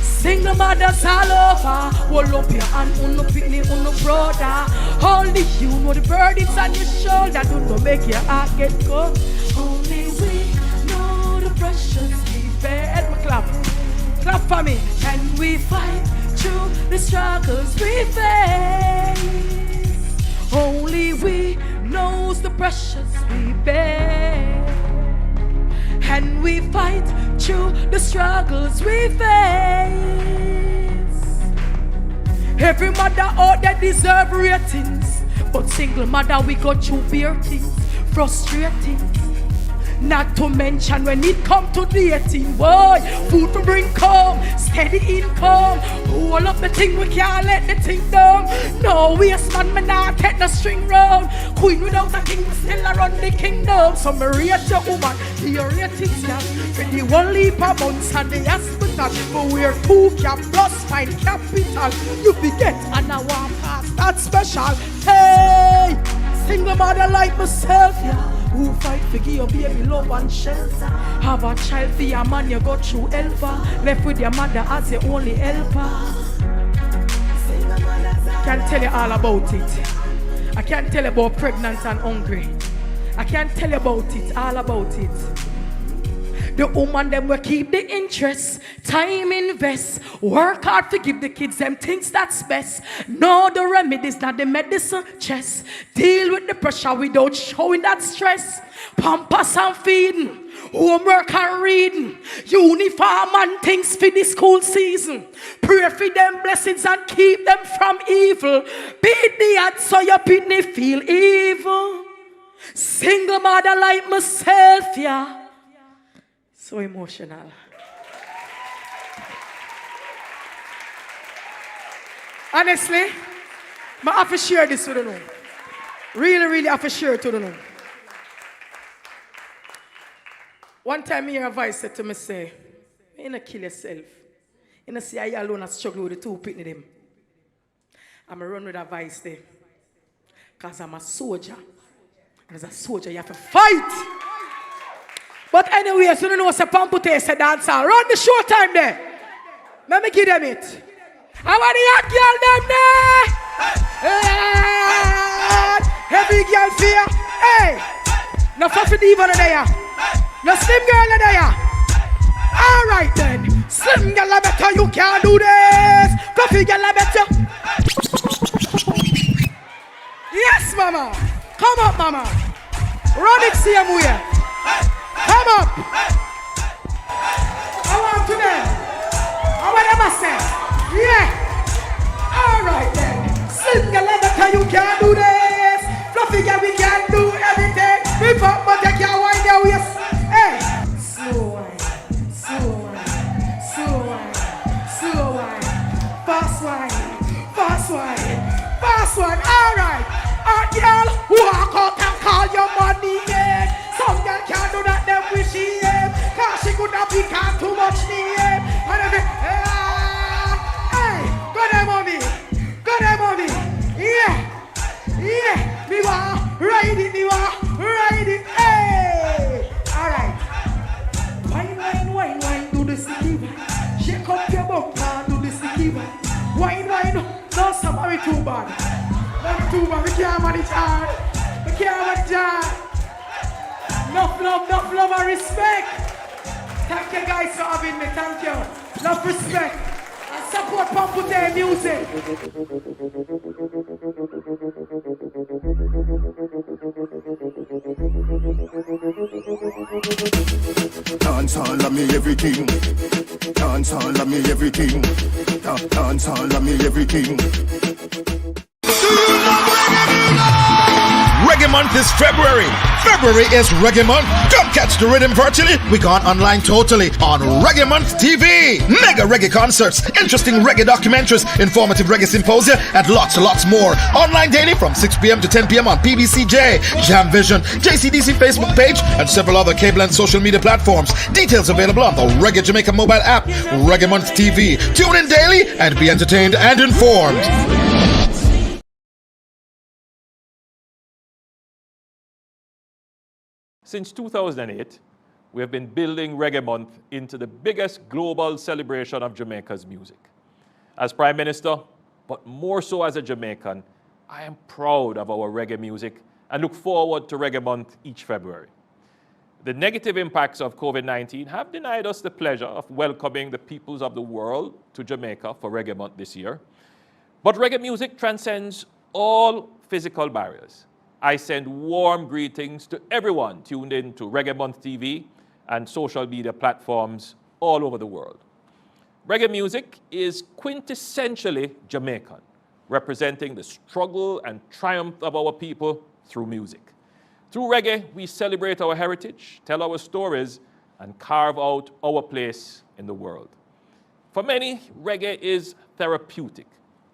Single mothers all over. Hold up your hand, uno picnic, uno brother. Only you know the burdens on your shoulder. Do not make your heart get cold. Only we know the pressures we bear. Clap, clap for me. And we fight through the struggles we face. Only we knows the pressures we bear. And we fight through the struggles we face. Every mother out there deserve ratings, but single mother we go through bare things, frustrating. Not to mention when it come to dating, boy, food to bring come, steady income. All up the thing, we can't let the thing down. No, we a man, me not take the string round. Queen without a king, we still around the kingdom. So me rate your woman, he rate it, yeah. For the one leap a months and the hospital. But we're 2 cap plus 5 capital. You forget and I want pass, that's special. Hey, single mother like myself, yeah. Who fight for give your baby love and shelter. Have a child for your man, you go through helper. Left with your mother as your only helper. Can't tell you all about it. I can't tell you about pregnant and hungry. I can't tell you about it, all about it. The woman them will keep the interest, time invest, work hard to give the kids them things that's best. Know the remedies, not the medicine chest. Deal with the pressure without showing that stress. Pampers and feeding, homework and reading, uniform and things for the school season. Pray for them blessings and keep them from evil. Beat the odds so your pitney feel evil. Single mother like myself, yeah. So emotional. Honestly, I have to share this with you. Really have to share it with you. One time me hear a voice said to me, say, you don't kill yourself. You don't see how you alone have struggled with the 2 pitney them. I'm run with that voice there. Because I'm a soldier. And as a soldier, you have to fight. But anyway, so you know what's a pampute say dancehall. Run the show time there. Let me give them it. I want the hot girl them there. Hey. Heavy girl fear. Hey. No fluffy diva there. No slim girl there. All right then. Slim girl I better you can't do this. Fluffy girl I better. Yes, mama. Come up, mama. Run it same way. Come up! I want to them. I want them to say. Yeah! Alright then. Slim girl, let me tell you can't do this. Fluffy girl, we can't do everything. We pop, but they can't wind their waist. Hey! Slow wine. Slow wine. Slow wine. Slow wine. Fast wine. Fast wine. Fast wine. Alright. Alright, girl. Walk out and call your money in. Some girl can't do that, them wish she am. Cause she could not be can't too much name. And every, hey, go there, mommy. Go there, mommy. Yeah, yeah, me want
Enough love and respect. Thank you guys for having me. Thank you. Love, respect. And support Pampute music.
Dancehall of me everything. Dancehall of me everything. Dancehall of me everything.
Reggae Month is February. February is Reggae Month. Come catch the rhythm virtually. We gone online totally on Reggae Month TV. Mega reggae concerts, interesting reggae documentaries, informative reggae symposia, and lots more. Online daily from 6 p.m. to 10 p.m. on PBCJ, Jam Vision, JCDC Facebook page, and several other cable and social media platforms. Details available on the Reggae Jamaica mobile app, Reggae Month TV. Tune in daily and be entertained and informed.
Since 2008, we have been building Reggae Month into the biggest global celebration of Jamaica's music. As Prime Minister, but more so as a Jamaican, I am proud of our reggae music and look forward to Reggae Month each February. The negative impacts of COVID-19 have denied us the pleasure of welcoming the peoples of the world to Jamaica for Reggae Month this year. But reggae music transcends all physical barriers. I send warm greetings to everyone tuned in to Reggae Month TV and social media platforms all over the world. Reggae music is quintessentially Jamaican, representing the struggle and triumph of our people through music. Through reggae, we celebrate our heritage, tell our stories, and carve out our place in the world. For many, reggae is therapeutic,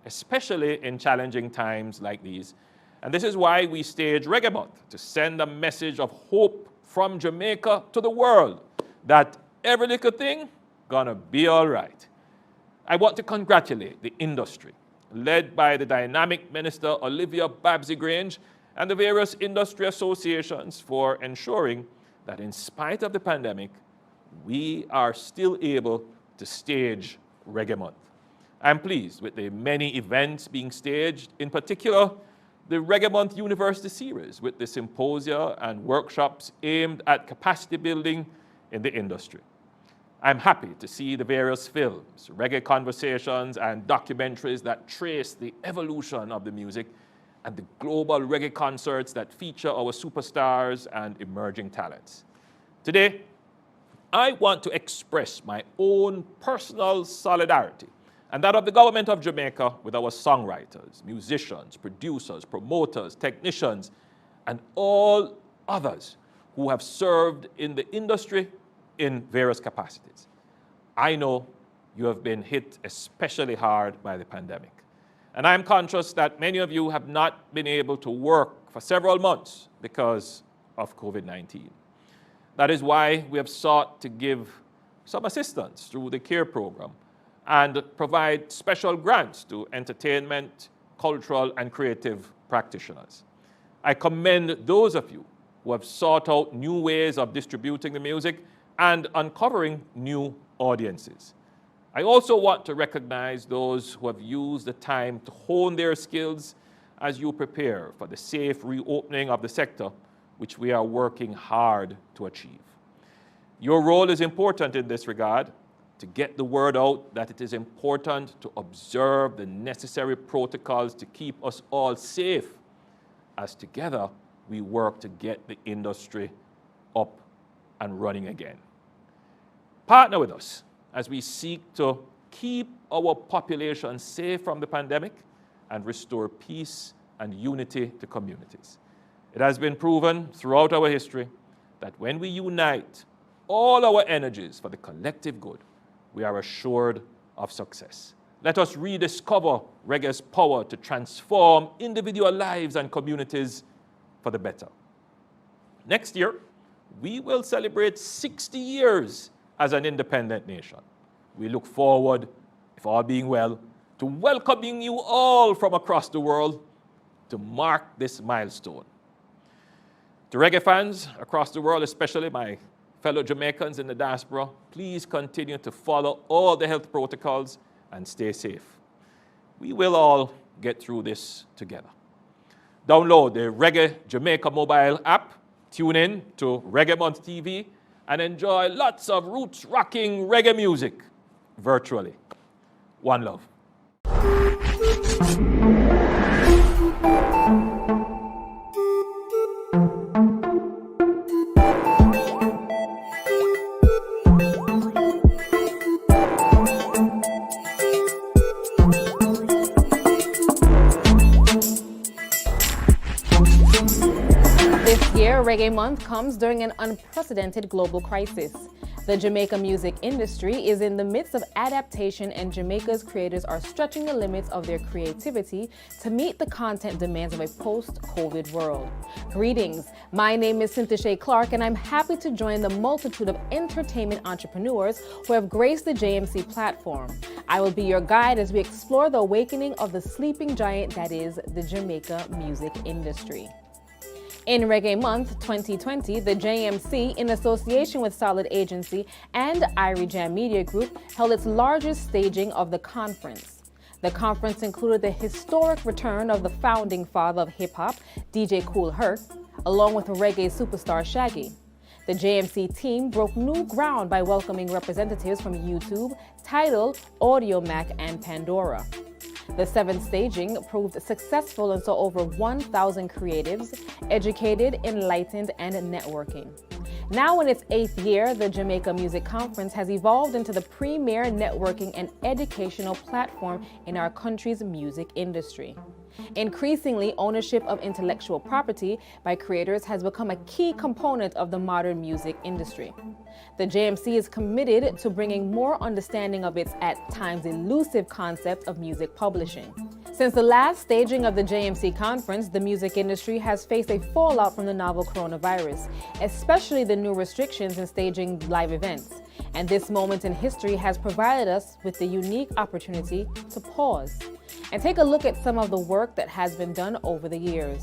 especially in challenging times like these. And this is why we stage Reggae Month, to send a message of hope from Jamaica to the world that every little thing gonna be all right. I want to congratulate the industry, led by the dynamic Minister Olivia Babsy-Grange and the various industry associations for ensuring that in spite of the pandemic, we are still able to stage Reggae Month. I'm pleased with the many events being staged, in particular, the Reggae Month University Series with the symposia and workshops aimed at capacity building in the industry. I'm happy to see the various films, reggae conversations, and documentaries that trace the evolution of the music and the global reggae concerts that feature our superstars and emerging talents. Today, I want to express my own personal solidarity and that of the government of Jamaica with our songwriters, musicians, producers, promoters, technicians, and all others who have served in the industry in various capacities. I know you have been hit especially hard by the pandemic. And I'm conscious that many of you have not been able to work for several months because of COVID-19. That is why we have sought to give some assistance through the CARE program and provide special grants to entertainment, cultural, and creative practitioners. I commend those of you who have sought out new ways of distributing the music and uncovering new audiences. I also want to recognize those who have used the time to hone their skills as you prepare for the safe reopening of the sector, which we are working hard to achieve. Your role is important in this regard, to get the word out that it is important to observe the necessary protocols to keep us all safe, as together we work to get the industry up and running again. Partner with us as we seek to keep our population safe from the pandemic and restore peace and unity to communities. It has been proven throughout our history that when we unite all our energies for the collective good, we are assured of success. Let us rediscover reggae's power to transform individual lives and communities for the better. Next year, we will celebrate 60 years as an independent nation. We look forward, if all being well, to welcoming you all from across the world to mark this milestone. To reggae fans across the world, especially my fellow Jamaicans in the diaspora, please continue to follow all the health protocols and stay safe. We will all get through this together. Download the Reggae Jamaica mobile app, Tune in to Reggae Month TV and enjoy lots of roots-rocking reggae music virtually. One love.
This year, Reggae Month comes during an unprecedented global crisis. The Jamaica music industry is in the midst of adaptation, and Jamaica's creators are stretching the limits of their creativity to meet the content demands of a post-COVID world. Greetings, my name is Cynthia Shea Clark, and I'm happy to join the multitude of entertainment entrepreneurs who have graced the JMC platform. I will be your guide as we explore the awakening of the sleeping giant that is the Jamaica music industry. In Reggae Month 2020, the JMC, in association with Solid Agency and Irie Jam Media Group, held its largest staging of the conference. The conference included the historic return of the founding father of hip-hop, DJ Kool Herc, along with reggae superstar Shaggy. The JMC team broke new ground by welcoming representatives from YouTube, Tidal, Audiomack, and Pandora. The seventh staging proved successful and saw over 1,000 creatives educated, enlightened, and networking. Now in its 8th year, the Jamaica Music Conference has evolved into the premier networking and educational platform in our country's music industry. Increasingly, ownership of intellectual property by creators has become a key component of the modern music industry. The JMC is committed to bringing more understanding of its at times elusive concept of music publishing. Since the last staging of the JMC conference, the music industry has faced a fallout from the novel coronavirus, especially the new restrictions in staging live events. And this moment in history has provided us with the unique opportunity to pause and take a look at some of the work that has been done over the years.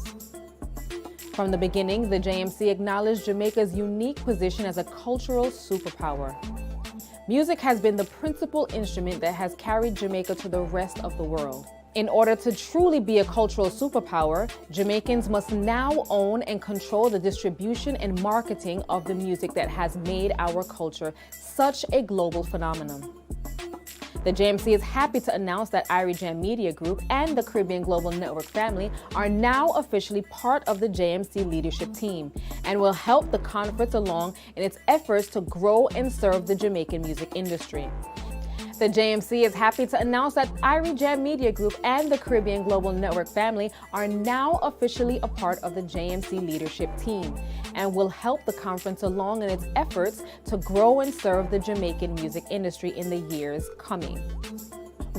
From the beginning, the JMC acknowledged Jamaica's unique position as a cultural superpower. Music has been the principal instrument that has carried Jamaica to the rest of the world. In order to truly be a cultural superpower, Jamaicans must now own and control the distribution and marketing of the music that has made our culture such a global phenomenon. The JMC is happy to announce that Irie Jam Media Group and the Caribbean Global Network family are now officially part of the JMC leadership team and will help the conference along in its efforts to grow and serve the Jamaican music industry. The JMC is happy to announce that Irie Jam Media Group and the Caribbean Global Network family are now officially a part of the JMC leadership team and will help the conference along in its efforts to grow and serve the Jamaican music industry in the years coming.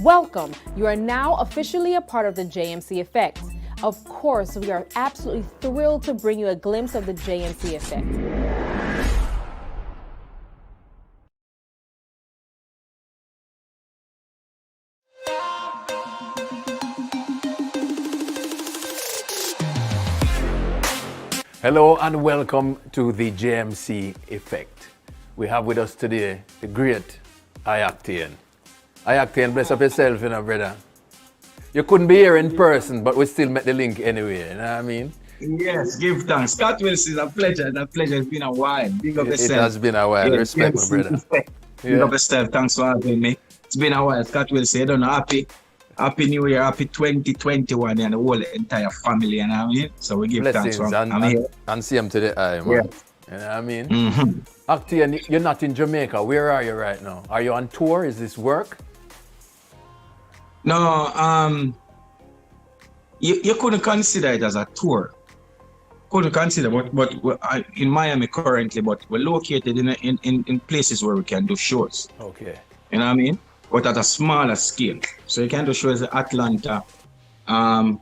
Welcome! You are now officially a part of the JMC Effect. Of course, we are absolutely thrilled to bring you a glimpse of the JMC Effect.
Hello and welcome to the JMC Effect. We have with us today the great Ayactian. Ayactian, bless up yourself, you know, brother. You couldn't be here in person, but we still met the link anyway, you know what I mean?
Yes, give thanks. Scott Wilson, a pleasure. It's a pleasure. It's been a while. Big up yourself.
It has been a while.
Yeah,
Respect,
yes,
my brother.
Big up yourself. Thanks for having me. It's been a while. Scott Wilson, I don't know, Happy New Year, happy 2021, and the whole entire family, you know what I mean? So we give
Blessings
thanks.
and same to the eye, man.
Yeah.
You know what I mean?
Mm-hmm.
Actian, you're not in Jamaica. Where are you right now? Are you on tour? Is this work?
No, you couldn't consider it as a tour. Couldn't consider, but we're in Miami currently, but we're located in places where we can do shows.
Okay.
You know what I mean? But at a smaller scale. So you can do shows in Atlanta. I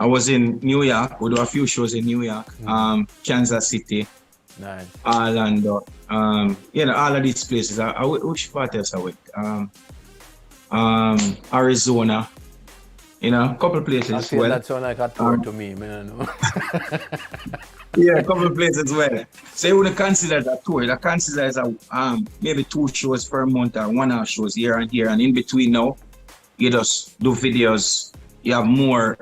was in New York. We do a few shows in New York. Kansas City.
Nice.
Orlando. You know, all of these places. Which part else I went? Arizona. You know, a couple places as well.
That sounds like a tour to me, man. I know.
Yeah, a couple of places as well. So you wouldn't consider that a tour. You consider it as maybe 2 shows per month or 1-hour shows here and here. And in between now, you just do videos. You have more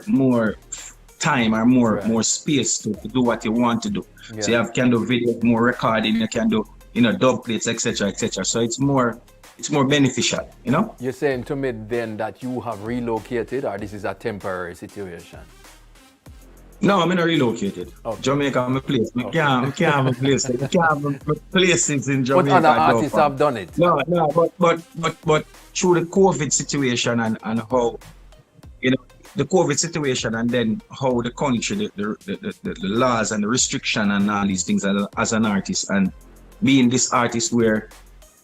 time or more space to do what you want to do. So you can do video, more recording, you can do, dub plates, etc., etc. So it's more beneficial,
You're saying to me then that you have relocated, or this is a temporary situation?
No, I'm not relocated. Jamaica, I'm a place. I can't have a place. I can't have a places in Jamaica.
But other artists have done it.
No, but through the COVID situation and how, the COVID situation, and then how the country, the laws and the restriction and all these things as an artist, and being this artist where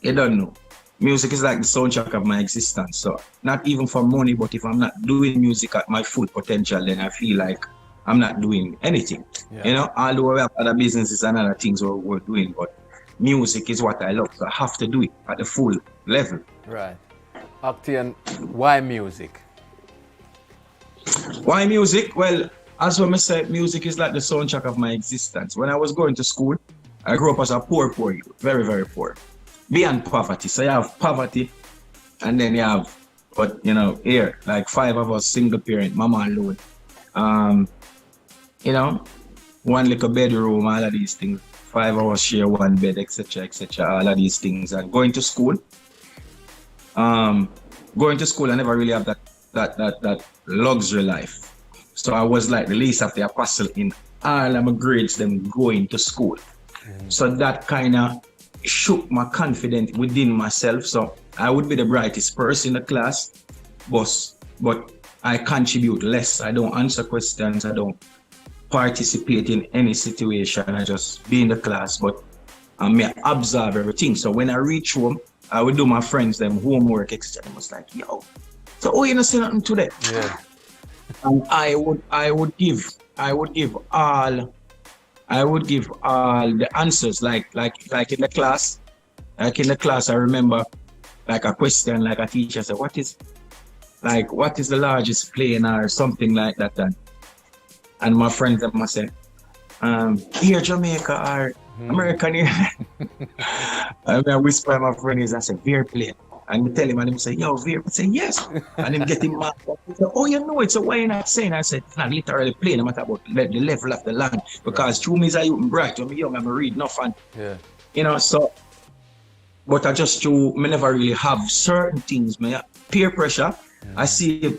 you don't know, music is like the soundtrack of my existence. So not even for money, but if I'm not doing music at my full potential, then I feel like I'm not doing anything. Although we have other businesses and other things we're doing, but music is what I love. So I have to do it at the full level.
Right. Octane, why music?
Why music? Well, as I said, music is like the soundtrack of my existence. When I was going to school, I grew up as a poor youth, very, very poor. Beyond poverty. So you have poverty, and then you have, here, like 5 of us, single parent, mama alone. One little bedroom, all of these things. 5 of us share one bed, etc., etc., all of these things. And going to school, I never really have that luxury life. So I was like the least of the apostle in all of my grades, them going to school. So that kind of shook my confidence within myself. So I would be the brightest person in the class, but I contribute less. I don't answer questions. I don't participate in any situation. I just be in the class, but I may observe everything. So when I reach home, I would do my friends them homework, etc. I was like, yo, so you know say nothing today?
Yeah.
And I would give all the answers like in the class. Like in the class, I remember like a question, like a teacher said, what is the largest plane or something like that? And my friends must say, here Jamaica or American here. And I whisper to my friend, I say, Veer plane. And we tell him, and he say, yo, Veer. I say, yes. And him get him mad. He say, oh, you know it, so why you not saying? I said, it's not literally plane, no matter about the level of the land. Because through me is a youth bright, when I'm young, I'm read enough. And, so, but I just me never really have certain things, peer pressure. I see,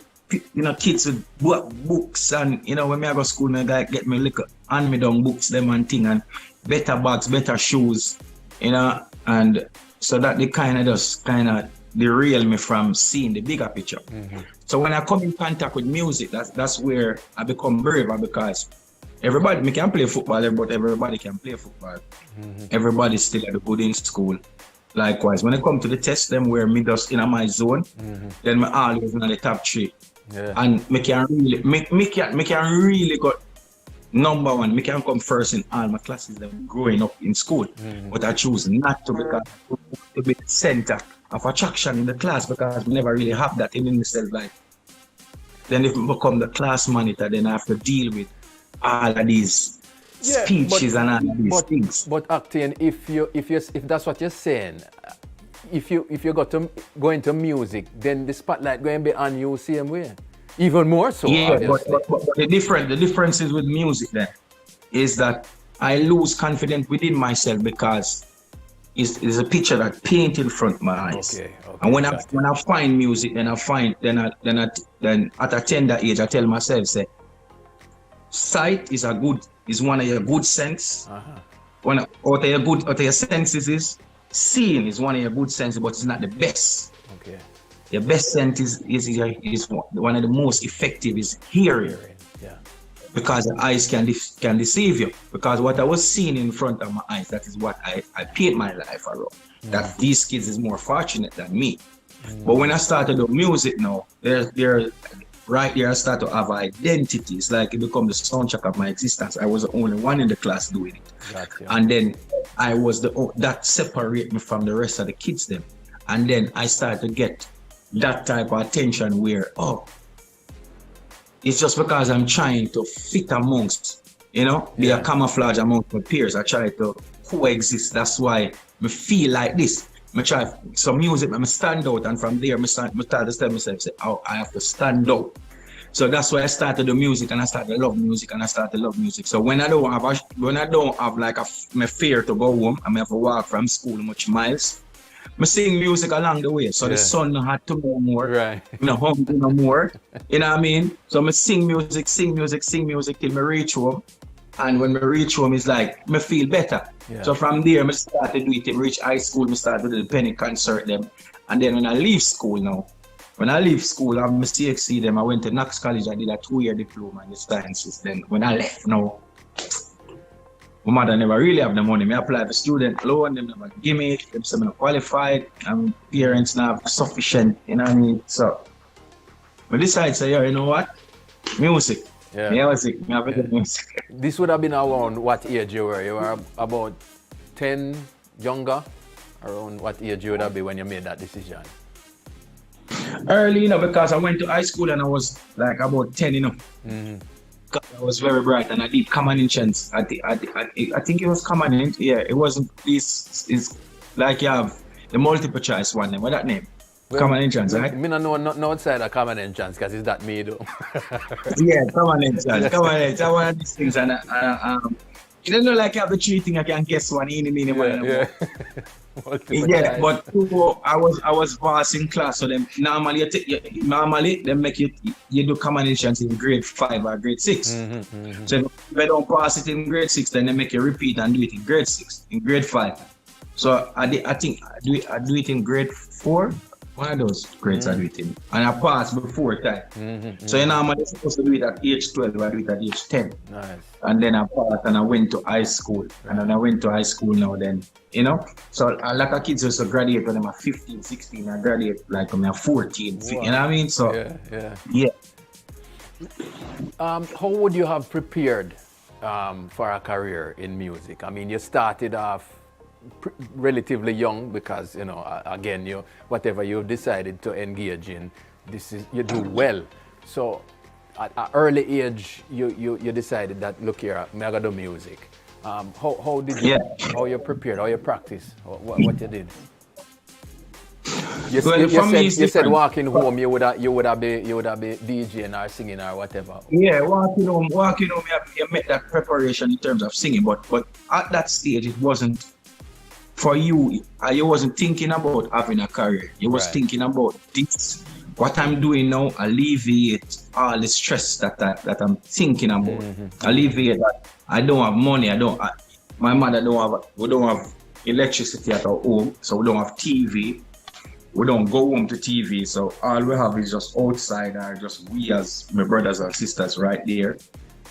kids with books, and, when I go to school, I get me little hand-me-down books, them and thing, and better bags, better shoes, and so that they kind of derail me from seeing the bigger picture. So when I come in contact with music, that's where I become braver, because everybody can play football, but everybody can play football. Everybody's still at the good in school. Likewise, when I come to the test, them where me just in my zone, then I always in the top 3. And me can really got number 1. Me can come first in all my classes them growing up in school. But I choose not to, because to be the center of attraction in the class, because we never really have that in myself. Like, then if I become the class monitor, then I have to deal with all of these speeches and all of these things.
But Octane, if that's what you're saying, if you go into music, then the spotlight going to be on you same way. Even more so.
Yeah, but the difference is with music then is that I lose confidence within myself, because it's a picture that paint in front of my eyes.
Okay,
and when I find music, then at a tender age, I tell myself, say, sight is one of your good sense. One of your senses is seeing is one of your good senses, but it's not the best.
Okay.
Your best sense is one of the most effective is hearing. Because the eyes can deceive you. Because what I was seeing in front of my eyes, that is what I paint my life around. That these kids is more fortunate than me. But when I started doing music now, they're right there I start to have identity. It's like it become the soundtrack of my existence. I was the only one in the class doing it.
Gotcha.
And then I was that separate me from the rest of the kids then. And then I started to get that type of attention where, it's just because I'm trying to fit amongst, be a camouflage amongst my peers. I try to coexist. That's why I feel like this. I try some music, I stand out, and from there I start to tell myself, I have to stand out. So that's why I started the music, and I started to love music, and I started to love music. So when I don't have like my fear to go home, I have to walk from school much miles, I sing music along the way. So the sun not hot to no more, right? No hungry no more. You know what I mean? So I sing music till I reach home. And when I reach home, it's like I feel better. Yeah. So from there, I started to do it. Reach high school, I started to do the penny concert them. And then when I leave school now, I have my CXC them, I went to Knox College, I did a 2-year diploma in the sciences. Then when I left now, my mother never really have the money. I applied for student loan, them never give me, them say I'm not qualified, and parents not have sufficient, you know what I mean? So I decided to say, yeah, you know what? Music.
Yeah.
Music.
This would have been around what age you were? You were about 10, younger? Around what age you would have been when you made that decision?
Early, because I went to high school and I was like about 10,
Mm-hmm.
I was very bright and I did common entrance. I think it was common entrance. Yeah, it wasn't this. It's like you have the multiple choice one. What that name?
Well,
common entrance, right?
Me not know outside of common entrance because it's that me though.
Yeah, common entrance. Common entrance. One of these things, and you don't know, like you have the 3 things I can guess one in
yeah.
Yeah, but I was boss in class, so them normally they make you do common entrance in grade 5 or grade 6.
Mm-hmm.
So if I don't pass it in grade 6, then they make you repeat and do it in grade 6, in grade 5. So I think I do it in grade 4. One of those grades I do it in, and I passed before time. So you know, I'm supposed to do it at age 12, I do it at age 10.
Nice.
And then I passed and I went to high school. And then I went to high school now then, you know. So a lot of kids also graduate when I'm 15, 16, I graduate like when I'm 14, 15, you know what I mean? So yeah.
How would you have prepared for a career in music? I mean, you started off relatively young because, you know, again, whatever you've decided to engage in, you do well. So at an early age, you decided that, look here, I'm gonna do music. How did you, how you prepared, how you practiced, what you did? You said walking home, you would have been DJing or singing or whatever.
Yeah, walking home, you make that preparation in terms of singing, but at that stage, it wasn't for you. You wasn't thinking about having a career. You was thinking about this. What I'm doing now, alleviate all the stress that I'm thinking about. Alleviate that I don't have money. My mother we don't have electricity at our home, so we don't have TV. We don't go home to TV, so all we have is just outside, or just we as my brothers and sisters right there.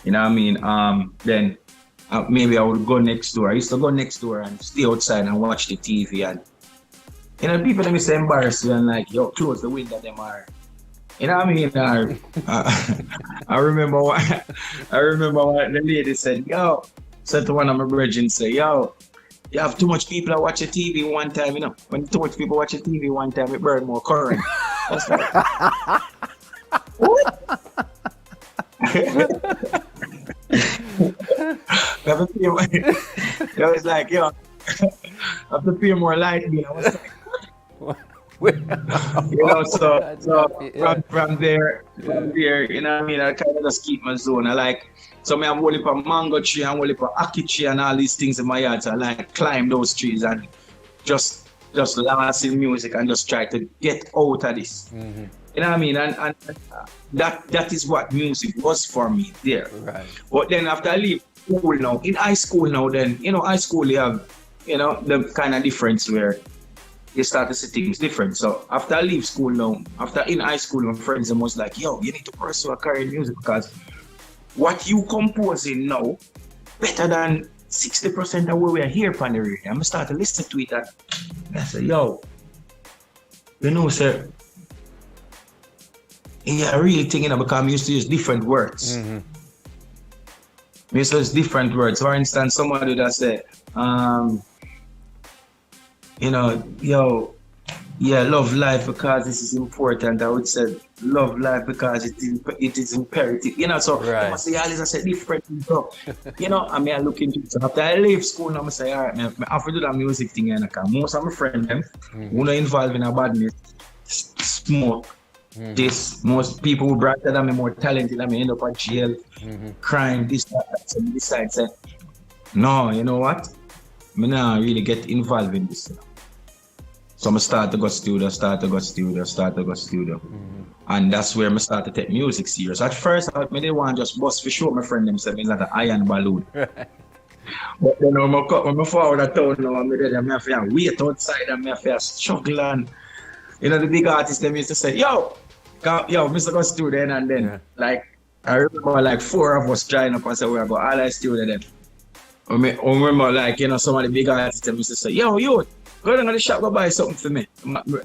You know what I mean? Then maybe I would go next door. I used to go next door and stay outside and watch the TV, and you know, people let me say embarrassed and like, yo, close the window, them are. You know what I mean? I remember what the lady said, yo, said to one of my brethren, say, yo, you have too much people that watch a TV one time, you know. When too much people watch a TV one time, it burn more current. I was like, what? I was like, yo, I have to pay more light bill. I was like, you know, so from there, you know what I mean, I kind of just keep my zone. So I have a whole heap of mango tree and a whole heap of ackee tree and all these things in my yard. So I like climb those trees and just last in music and just try to get out of this. You know what I mean? And that is what music was for me there. Right. But then after I leave school now, in high school now, then, you know, high school you have, you know, the kind of difference where you start to see things different. So after I leave school now, in high school, my friends was like, yo, you need to pursue a career in music because what you composing now, better than 60% of what we are here on the radio. I'm going to start to listen to it and I say, yo, you know, sir, yeah, I really thinking because I'm used to use different words. I used to use different words. For instance, somebody that say, you know, yo, yeah, love life because this is important. I would say love life because it is imperative. You know, so I must say all these are different things. So, you know, I mean, I look into it. So after I leave school, I'm say, all right, man, I have to do that music thing. And most of my friends, them, who are involved in a badness, smoke, this. Most people who brighter than me, more talented than me, end up at jail, crime, this, that. So me decide, say, no, you know what? Me not really get involved in this. So I start to go studio. And that's where I start to take music serious. At first, I didn't want to just bust for show my friend them say me like an iron balloon. But then when I forward a town now, I have to wait outside and I have to struggle. And you know, the big artists them used to say, yo, Mr. Go studio then and then. Like, I remember like 4 of us trying up and say, we're going all I studio then. I remember like, you know, some of the big artists them used to say, yo, go down to the shop, go buy something for me.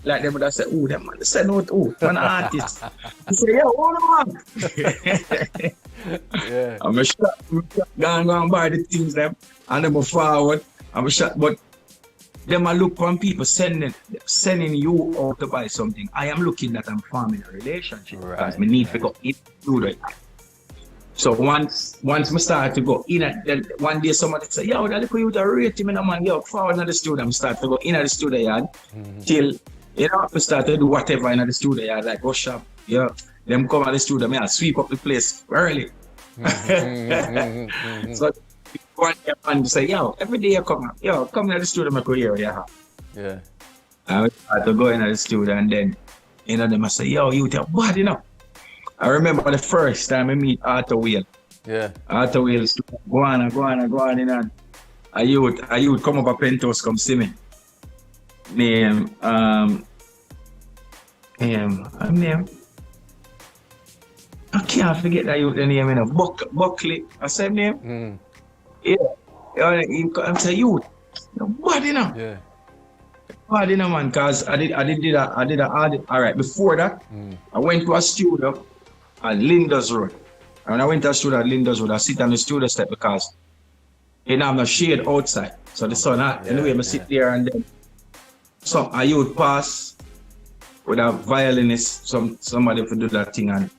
Like them would say, oh, them man, they say no to an artist. I say, yo, hold on. Yeah. I'm a shop, go and buy the things them, and then I forward. I'm a shop, but them I look from people sending you out to buy something. I am looking at I'm forming a relationship because me need to go in do that. So once I start to go in, then one day somebody say, yo, that look you to rate him, and man, yo, forward in the studio. I start to go in the studio yard till, you know, I start to do whatever in the studio yard, like go shop, yeah. Them come at the studio, I sweep up the place early. So one day man say, yo, every day you come to the studio, I go here, yeah. Yeah. I start to go in the studio, and then, you know, them I say, yo, you tell bad, you know. I remember the first time I meet Arthur Whale. Yeah. Arthur Whale go on, you know. A youth come up a penthouse, come see me. Name, I can't forget that youth name, you know. Buckley, I said name. Yeah. I say youth. Bad, you know. Yeah. Bad, you know, man, cause I did that. All right, before that, I went to a studio at Linda's Road. And when I went to a studio at Linda's Road, I sit on the studio step because you know, I'm not shade outside. So the sun hot. Anyway, I sit there and then a youth pass with a violinist, somebody to do that thing, and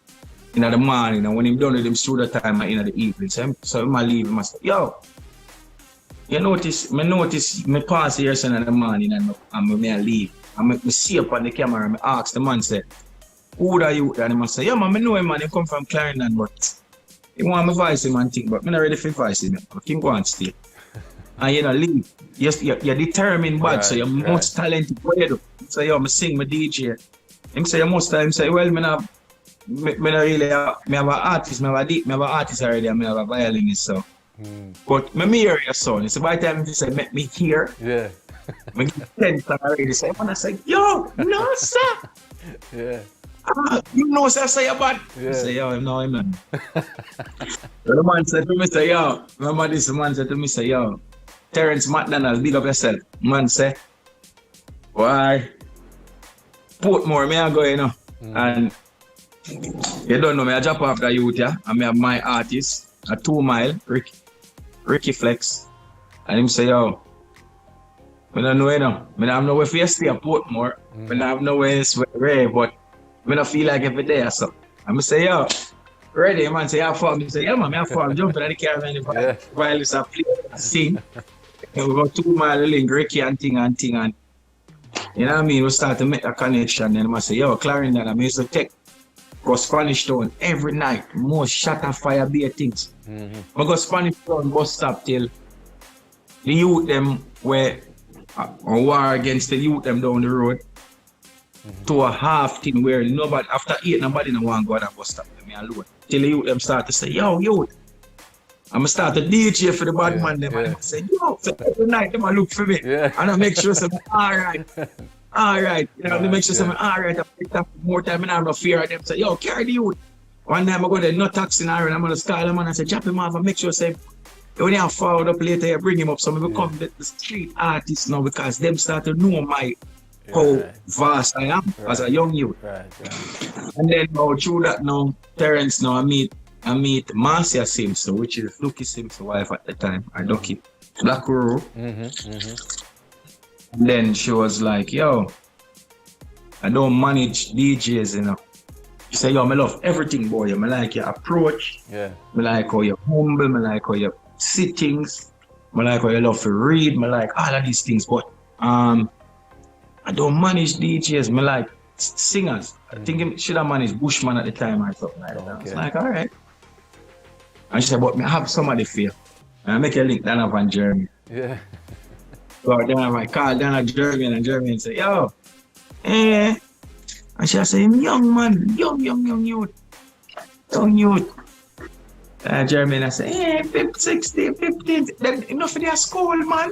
in the morning, and when him done with him studio time in the evening. So I leave him and say, yo, you notice me pass here in the morning and I leave. I see up on the camera and I ask the man, say, who are you? And he say, yeah, man, I know him, man. He come from Clarendon, but he want me voice him and think, but I'm not ready for voice him. I can go and stay. And you know, leave. You're determined bad, so you're most talented. What you do? So, yo, I sing, my DJ. Him say, most time, say, well, me not really, have an artist, me have an artist already, and me have a violinist, so. But me hear your son. It's by the time he say, make me hear. Yeah. Me get 10 times already. Say, man, I say, yo, no, sir. Yeah. You know, sir, say you're bad. Yeah. I say, yo, no, I'm not. The man said to me, say, yo, remember this man said to me, say, yo, Terrence McDonald, big up yourself. Man say, why? Portmore, me I go, you know. And you don't know me, I drop off the youth, yeah. And me have my artist, a 2 Mile, Ricky Flex. And him say, yo, I don't know, you know. I don't know where you stay at Portmore. I don't have nowhere else where, but I don't feel like every day or so. I'm say, yo, ready, man, say, I'm for me. Say, yeah, man, I'm for me. Jumping at the caravan, while it's a play, sing. And we go 2 Mile link, Ricky and thing. And you know what I mean? We start to make a connection. And I say, yo, Clarendon, I used to take go Spanish Town every night. More shot and fire beer things. I go Spanish Town bus stop till the youth them were on war against the youth them down the road. To a half thing where nobody, after 8, nobody no want to go to that bus stop. Me alone. Till the youth them start to say, yo, youth. I'm going to start to DJ for the bad man. Them, and I say, yo, so every night they look for me. Yeah. And I make sure I'm all right. You know, to make sure I'm all right. I pick up more time and I have no fear of them. Say, yo, carry the youth. One time I go there, no taxi in Ireland. I'm going to call them and I say, drop him off and make sure say, when you have forward up later, you bring him up. So I become the street artist now because them start to know how vast I am as a young youth. And then through that now, Terrence now I meet Marcia Simpson, which is Lucky Simpson's wife at the time, I Ducky Black Row. And then she was like, yo, I don't manage DJs, you know. She said, yo, I love everything, boy. I like your approach. Yeah. I like how you're humble. I like how you sittings. I like how you love to read. I like all of these things. But I don't manage DJs. I like singers. I think him should have managed Bushman at the time or something like that. I was like, all right. And she said, but I have somebody for you. And I make a link, Donovan and Jeremy.
Yeah.
So then I call Donovan and Jeremy say, yo, eh. And she said, young man, young youth. Young youth. Jeremy and I say, hey, 16, 15, then enough for their school, man.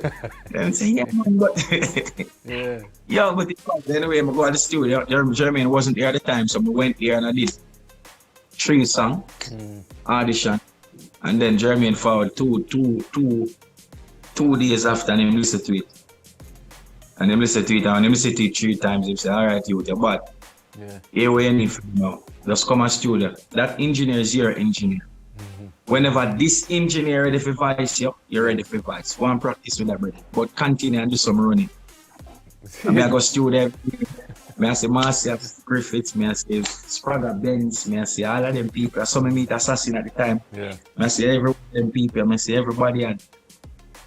Then I say, yeah, man, but yeah, but anyway, I go to the studio. Jeremy wasn't there at the time, so we went there and I did 3 songs, audition, and then Jeremy followed 2 days after, and him listened to it. And him listened to it, and him listened to it 3 times. He said, all right, you're bad. Here we need now. Just come and studio. That engineer is your engineer. Whenever this engineer ready for voice, you're ready for voice. Go and practice with that, brother. But continue and do some running. I go studio. I say Marcia Griffiths, I say Sprague Benz, I say all of them people. I saw me meet Assassin at the time. I say every one of them people, I say everybody had.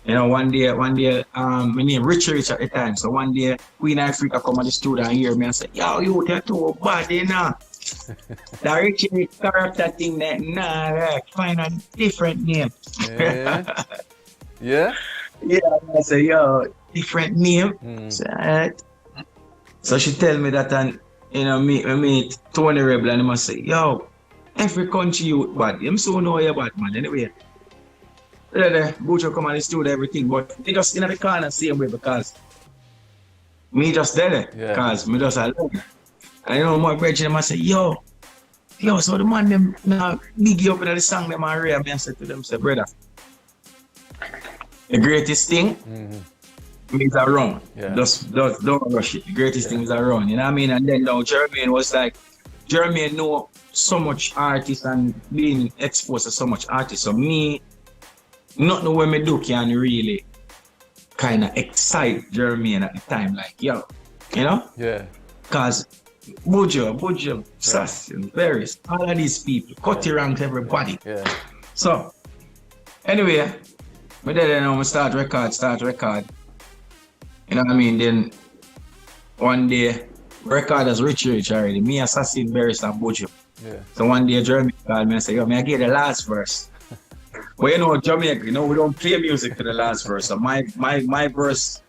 You know, one day, my name Rich at the time. So one day, Queen Africa come to the studio and hear me and say, yo, you're too bad, you know. The Rich character thing, that nah, find a different name. Yeah? I say, yo, different name. So she tell me that, and you know, me Tony Rebel, and I must say, yo, every country you bad. I'm so know you're bad, man. Anyway. Bujo come and studio everything, but they just in the corner same way because me just there, because me just alone. And you know, my brethren must say, yo, so the man them now big you up in the song them and rare. I said to them, say, brother, the greatest thing is around. Just don't rush it. The greatest thing is around. You know what I mean? And then now Jermaine was like, Jermaine know so much artists and being exposed to so much artists. So me, not know what me do can really kind of excite Jermaine at the time. Like, yo, you know? Because Bujo, Sassin, Varys, all of these people, Cutty rank everybody. So, anyway, me then I start record. You know what I mean? Then one day, record as Rich already. Me, Assassin, Varys, and Bujo. So one day, Jeremy called me and said, yo, I get the last verse. But you know, Jamaica, you know, we don't play music for the last verse. So my verse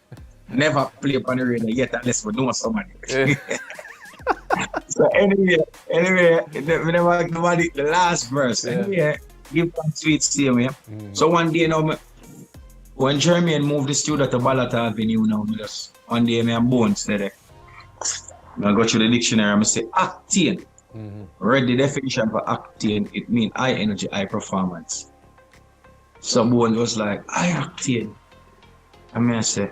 never play upon the radio yet unless we know somebody. So anyway, whenever nobody the last verse, anyway, give one sweet same. So one day, you know, when Jermaine moved the studio to Ballot Avenue, now, one day I'm bones there. I go through the dictionary and I say acting. Read the definition for acting, it means high energy, high performance. Someone was like, I acting. I say,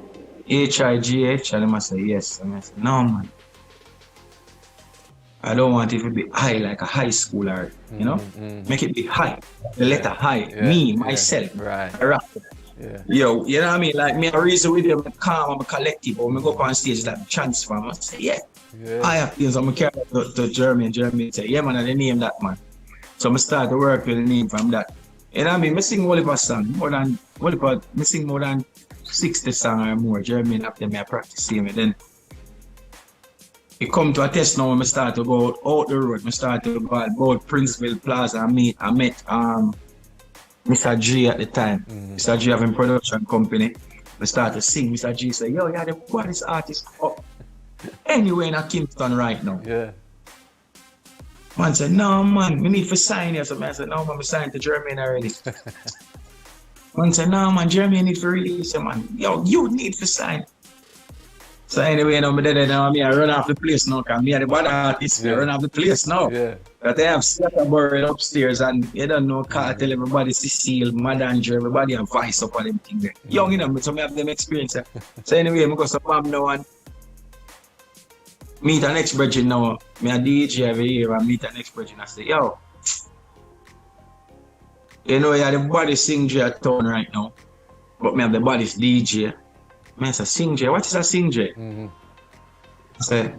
H-I-G-H, and I say, yes. I say, no, man. I don't want it to be high like a high schooler, you know? Make it be high, the letter high, me, myself, a rapper. Yo, you know what I mean? Like, me, I reason with them, I'm calm, I'm a collective, but when I go up on stage, like, transform, I say, I acting, so I'm carry to Germany, say, yeah, man, I name that, man. So I start to work with the name from that. You know what I mean? I sing all of a song, I sing more than 60 songs or more. Jeremy after me, I practice him. And then it come to a test now when I start to go out the road. I start to go out Princeville Plaza. I met Mr. G at the time. Mr. G having production company. I start to sing. Mr. G say, yo, yeah, the baddest artist anywhere in Kingston right now. Man said, no, man, we need to sign here. So man said, no, man, we signed to Jermaine already. Man said, no, man, Jermaine need to release it, man. Yo, you need to sign. So anyway, you know, I run off the place now, because me and the bad artist, I run off the place now. But they have Scatterbury upstairs, and you don't know, can't tell everybody, Cecile, Mad Andrew, everybody have voice up on them thing there. Young, you know, so I have them experience. So anyway, I go to Pam now and meet an ex-brethren now. Me a DJ every year and meet an ex-brethren. I say, yo, you know, you have the body sing J at town right now, but me have the body's DJ. I say, sing J, what is a sing J? I say,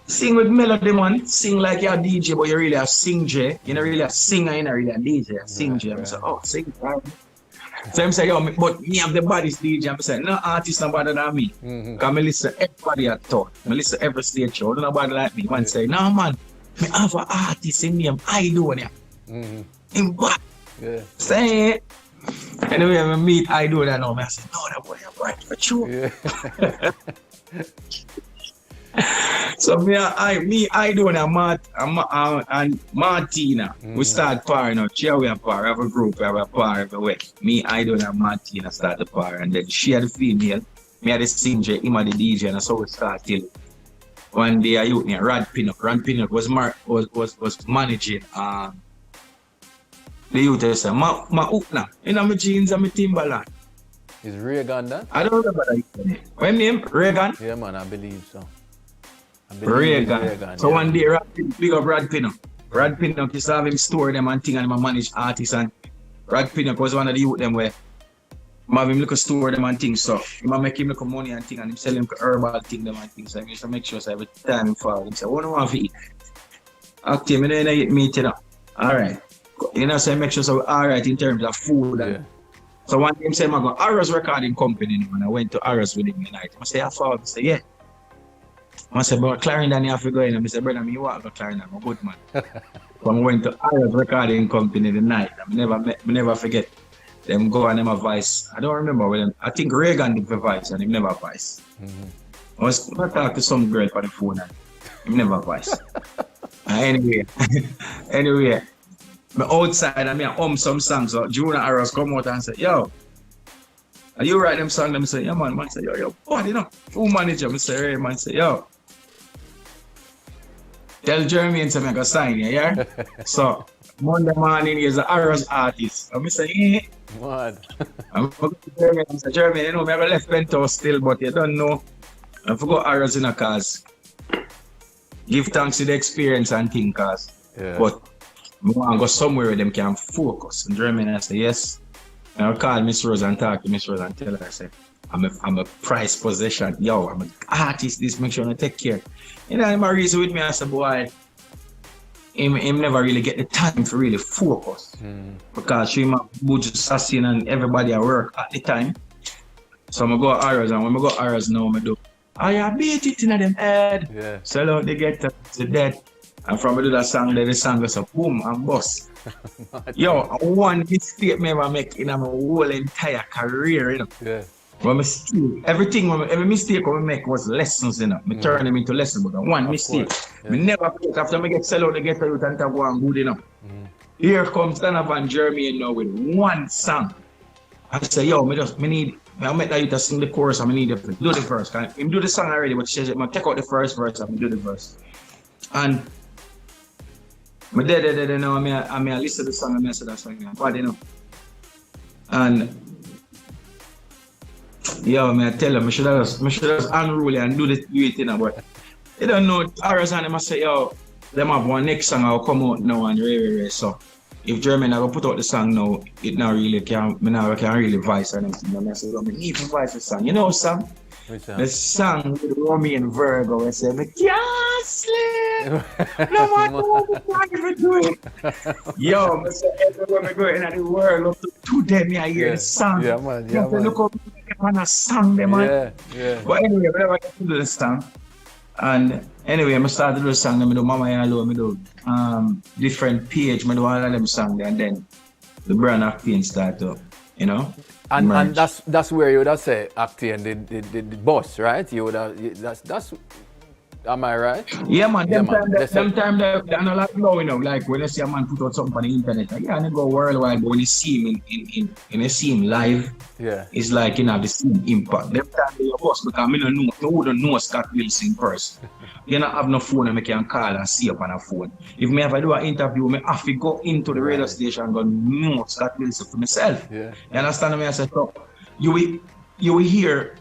sing with melody, man. Sing like you're a DJ, but you really a sing J. You're not really a singer, you're not really a DJ. Sing J. I say, oh, sing. So I'm saying, yo, but me have the baddest DJ. I'm saying, no artist no better than me. Because I listen to everybody at talk. I listen to every stage show. Nobody like me. Man say, no man, me have an artist in name. I do it. In what?
Yeah.
Say it. Anyway, I meet I do that now. I say, no, that boy is right for sure.
Yeah.
So I do that and Martina. We start par, you know. Here we are par, have a group, we have a par everywhere. I do that Martina start the par, and then she had the female, me had the singer, him had the DJ, and that's how we start till one day I youth named Rod Pinnock. Rod Pinnock was managing the youth say, ma hook now. You know my jeans and my Timberland.
Is Reagan that?
I don't remember that. What name? Reagan?
Yeah man, I believe so.
Reagan. So one day, big up Rod Pinnock. Rod Pinnock used to have him store them and thing and him manage artists, and Rod Pinnock was one of the youth them where have him look store them and things, so he might make him look money and thing and him sell him herbal thing them and things. So he used to make sure so every time he fall, he say, what do I want to eat? Okay, me then I eat meat, you know. Alright. You know, so I make sure so alright in terms of food. And so one day he said, I go Arrows recording company, and I went to Arrows with him tonight. I say, I found, I say, yeah. I said, but Clarendon, you have to go in. I said, brother, me walk to Clarendon, I'm a good man. So I went to Arrows recording company the night. I never forget. Them go and them a voice. I don't remember with them. I think Reagan did the voice and him never voice. I was talking to some girl on the phone and him never voice. Anyway, me outside and me some songs. So Junior Arrows come out and say, yo, are you write them song? Them say, yeah man. Man say, yo, what you know? Who manager? Me say, man say, yo. Tell Jeremy and say me go sign you, yeah? So Monday morning is an Arrows artist. And I say, eh.
What?
I'm going to Jeremy and say, Jeremy, you know, me have a left penthouse still, but you don't know. I forgot Arrows in a cause. Give thanks to the experience and things, cause.
Yeah.
But I want to go somewhere where them can focus. And Jeremy and I say, yes. And I'll call Miss Rose and talk to Miss Rose and tell her, I say, I'm a prized possession. Yo, I'm an artist, this make sure I take care. You know, I'm a reason with me, I said, boy, him never really get the time to really focus. Because she might budget assassin and everybody at work at the time. So I'm going to go Arrows, and when I go Arrows now, I do, I beat it in them head.
Yeah.
Sell out the get to dead. And from I do that song, the song goes up, boom, and bust. Yo, one mistake me ever make in my whole entire career, you know.
Yeah.
When every mistake I make was lessons, you know. Me turn them into lessons, but one mistake.
Yeah.
Me never forget after me get sell out the get out and go and good, you know. Here comes Donovan Jeremy, you know, with one song. I say, yo, I met that you to sing the chorus and I need to do the verse. Can him do the song already, but she says, I take out the first verse and do the verse. And I listen to the song and I say that song, but you know. And yo, I tell them, I should have just unruly and do it, you know, but they don't know. Arrows and them I say, yo, them have one next song I'll come out now and really. So if German I go put out the song now, it now really can really voice or anything. And I say, yo, I need to voice the song. You know song? The song with Romy and Virgo, I say, I can't sleep. No matter what I'm even doing. Yo, I say, everywhere I go in the world, up to them, I hear the song.
Yeah, man. Yeah, man.
Look up and I song them, man.
Yeah.
But anyway, whenever I get to do the song, and anyway, I start to do the song, I do Mama Yalo, I do different page, I do all of them songs, and then the brand acting start to, you know.
And that's where you would have say acting the boss, right? You would have that's am I right?
Yeah man, them time
they
they're not like now, you know, like when you see a man put out something on the internet, like, yeah, and they go worldwide, but when you see him in you see him live,
yeah,
it's like you know the same impact. Them time they your boss because me don't know Scott Wilson person. You don't have no phone and I can call and see up on a phone. If me ever do an interview, I have to go into the radio station and go know Scott Wilson for myself.
Yeah.
You understand me? I said, so you will hear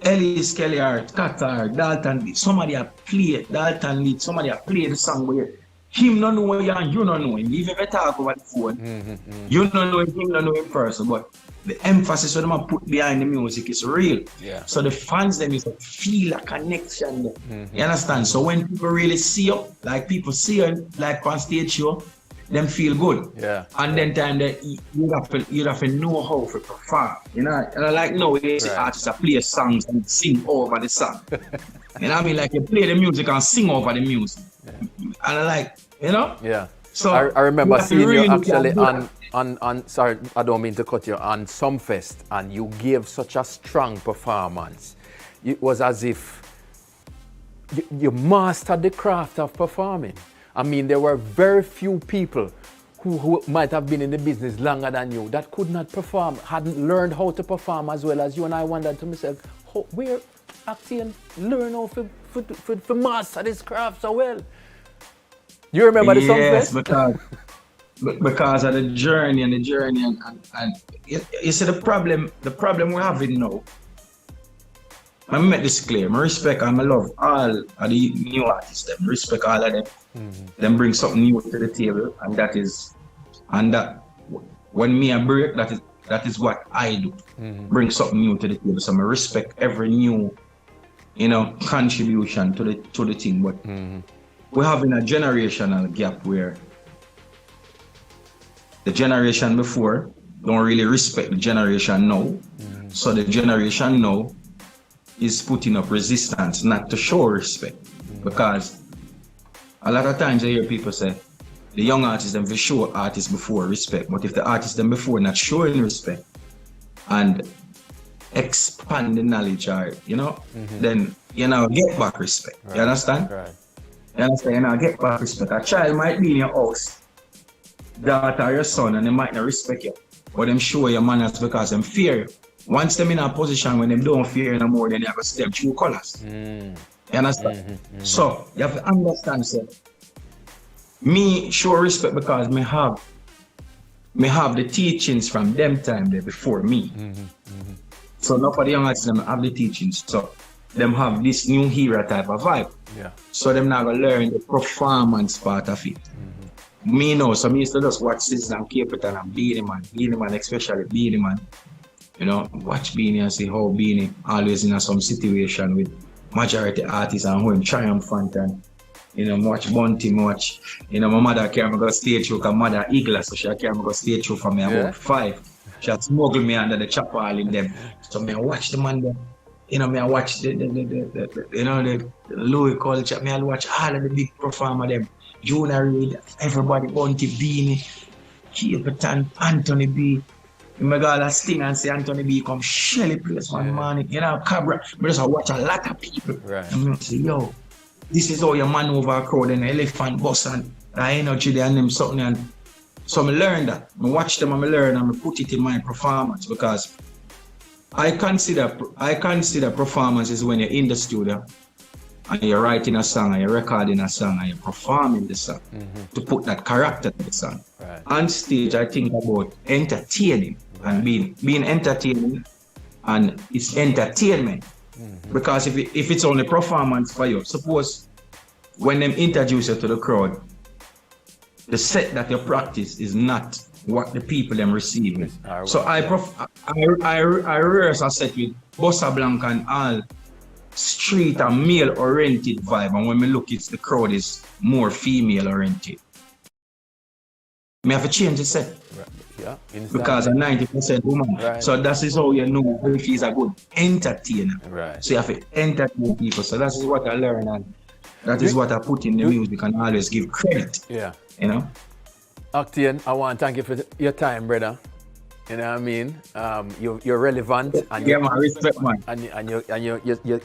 Ellis Kelly or Qatar, Dalton, somebody have played Dalton Lead, somebody have played the song where him not know you and you don't know him. If you ever talk over the phone, you don't know him don't know him person, but the emphasis that them put behind the music is real.
Yeah.
So the fans them is feel a connection there. You understand? So when people really see you, like people see you like on stage show, them feel good.
Yeah.
And then time that you'd have to know how to perform. You know, and I like nowadays artists that play songs and sing over the song. You know what I mean? Like you play the music and sing over the music. Yeah. And I like, you know?
Yeah.
So
I remember seeing you
really
actually on sorry, I don't mean to cut you, on Sumfest, and you gave such a strong performance. It was as if you mastered the craft of performing. I mean, there were very few people who might have been in the business longer than you that could not perform, hadn't learned how to perform as well as you. And I wondered to myself, where Actaeon learn how to master this craft so well? You remember the Sumfest?
Yes, because of the journey and you see the problem we're having now. I make this clear. I respect and I love all of the new artists. I respect all of them. Them bring something new to the table, and that when me I break, that is what I do. Bring something new to the table. So I respect every new, contribution to the thing. But we're having a generational gap where the generation before don't really respect the generation now. So the generation now is putting up resistance not to show respect. Because a lot of times I hear people say the young artists them will show artists before respect, but if the artists them before not showing respect and expand the knowledge or then get back respect. Right. You understand?
Right.
You understand? Get back respect. A child might be in your house, daughter or your son, and they might not respect you, but them show your manners because them fear you. Once them in a position when them don't fear you no more, then you have to see them true colors. You understand? So you have to understand, sir. Me show respect because me have the teachings from them time there before me. So nobody young artists them have the teachings. So them have this new hero type of vibe.
Yeah.
So them now gonna learn the performance part of it. Me know, so me used to just watch this and Capital and Beanie Man, especially Beanie Man. Watch Beanie and see how Beanie always in some situation with majority artists and how him triumphant and watch Bunty, watch my mother carry me go stage show because mother eagle, so she carry me go stage show from me about 5. She had smuggled me under the chopper all in them. So me watch the man there. Me I watch the Louis culture, me I watch all of the big performer them. Jonah Reid, everybody, Bunty, Beanie, Capital, Anthony B. I got a sting and say Anthony B come Shelly place one morning, Cabra. But just watch a lot of people.
Right.
And I say, yo, this is how you maneuver a crowd and elephant bus and the energy there and them something. And so I learned that. I watch them and I learn and I put it in my performance because I consider performance is when you're in the studio and you're writing a song and you're recording a song and you're performing the song to put that character to the song.
Right.
On stage, I think about entertaining and being entertaining, and it's entertainment. Because if it's only performance for you, suppose when them introduce you to the crowd, the set that you practice is not what the people them receiving. So I rehearse a set with Bossa Blanca and all street and male oriented vibe, and when we look, it's the crowd is more female oriented. Me have to change the set.
Right. Yeah.
Because I'm 90% woman.
Right.
So that is how you know if he's a good entertainer.
Right.
So you have to entertain people. So that is what I learn and that is what I put in the music and always give credit.
Yeah.
Actaeon,
I want to thank you for your time, brother. You know what I mean? You're relevant and
respect, man.
And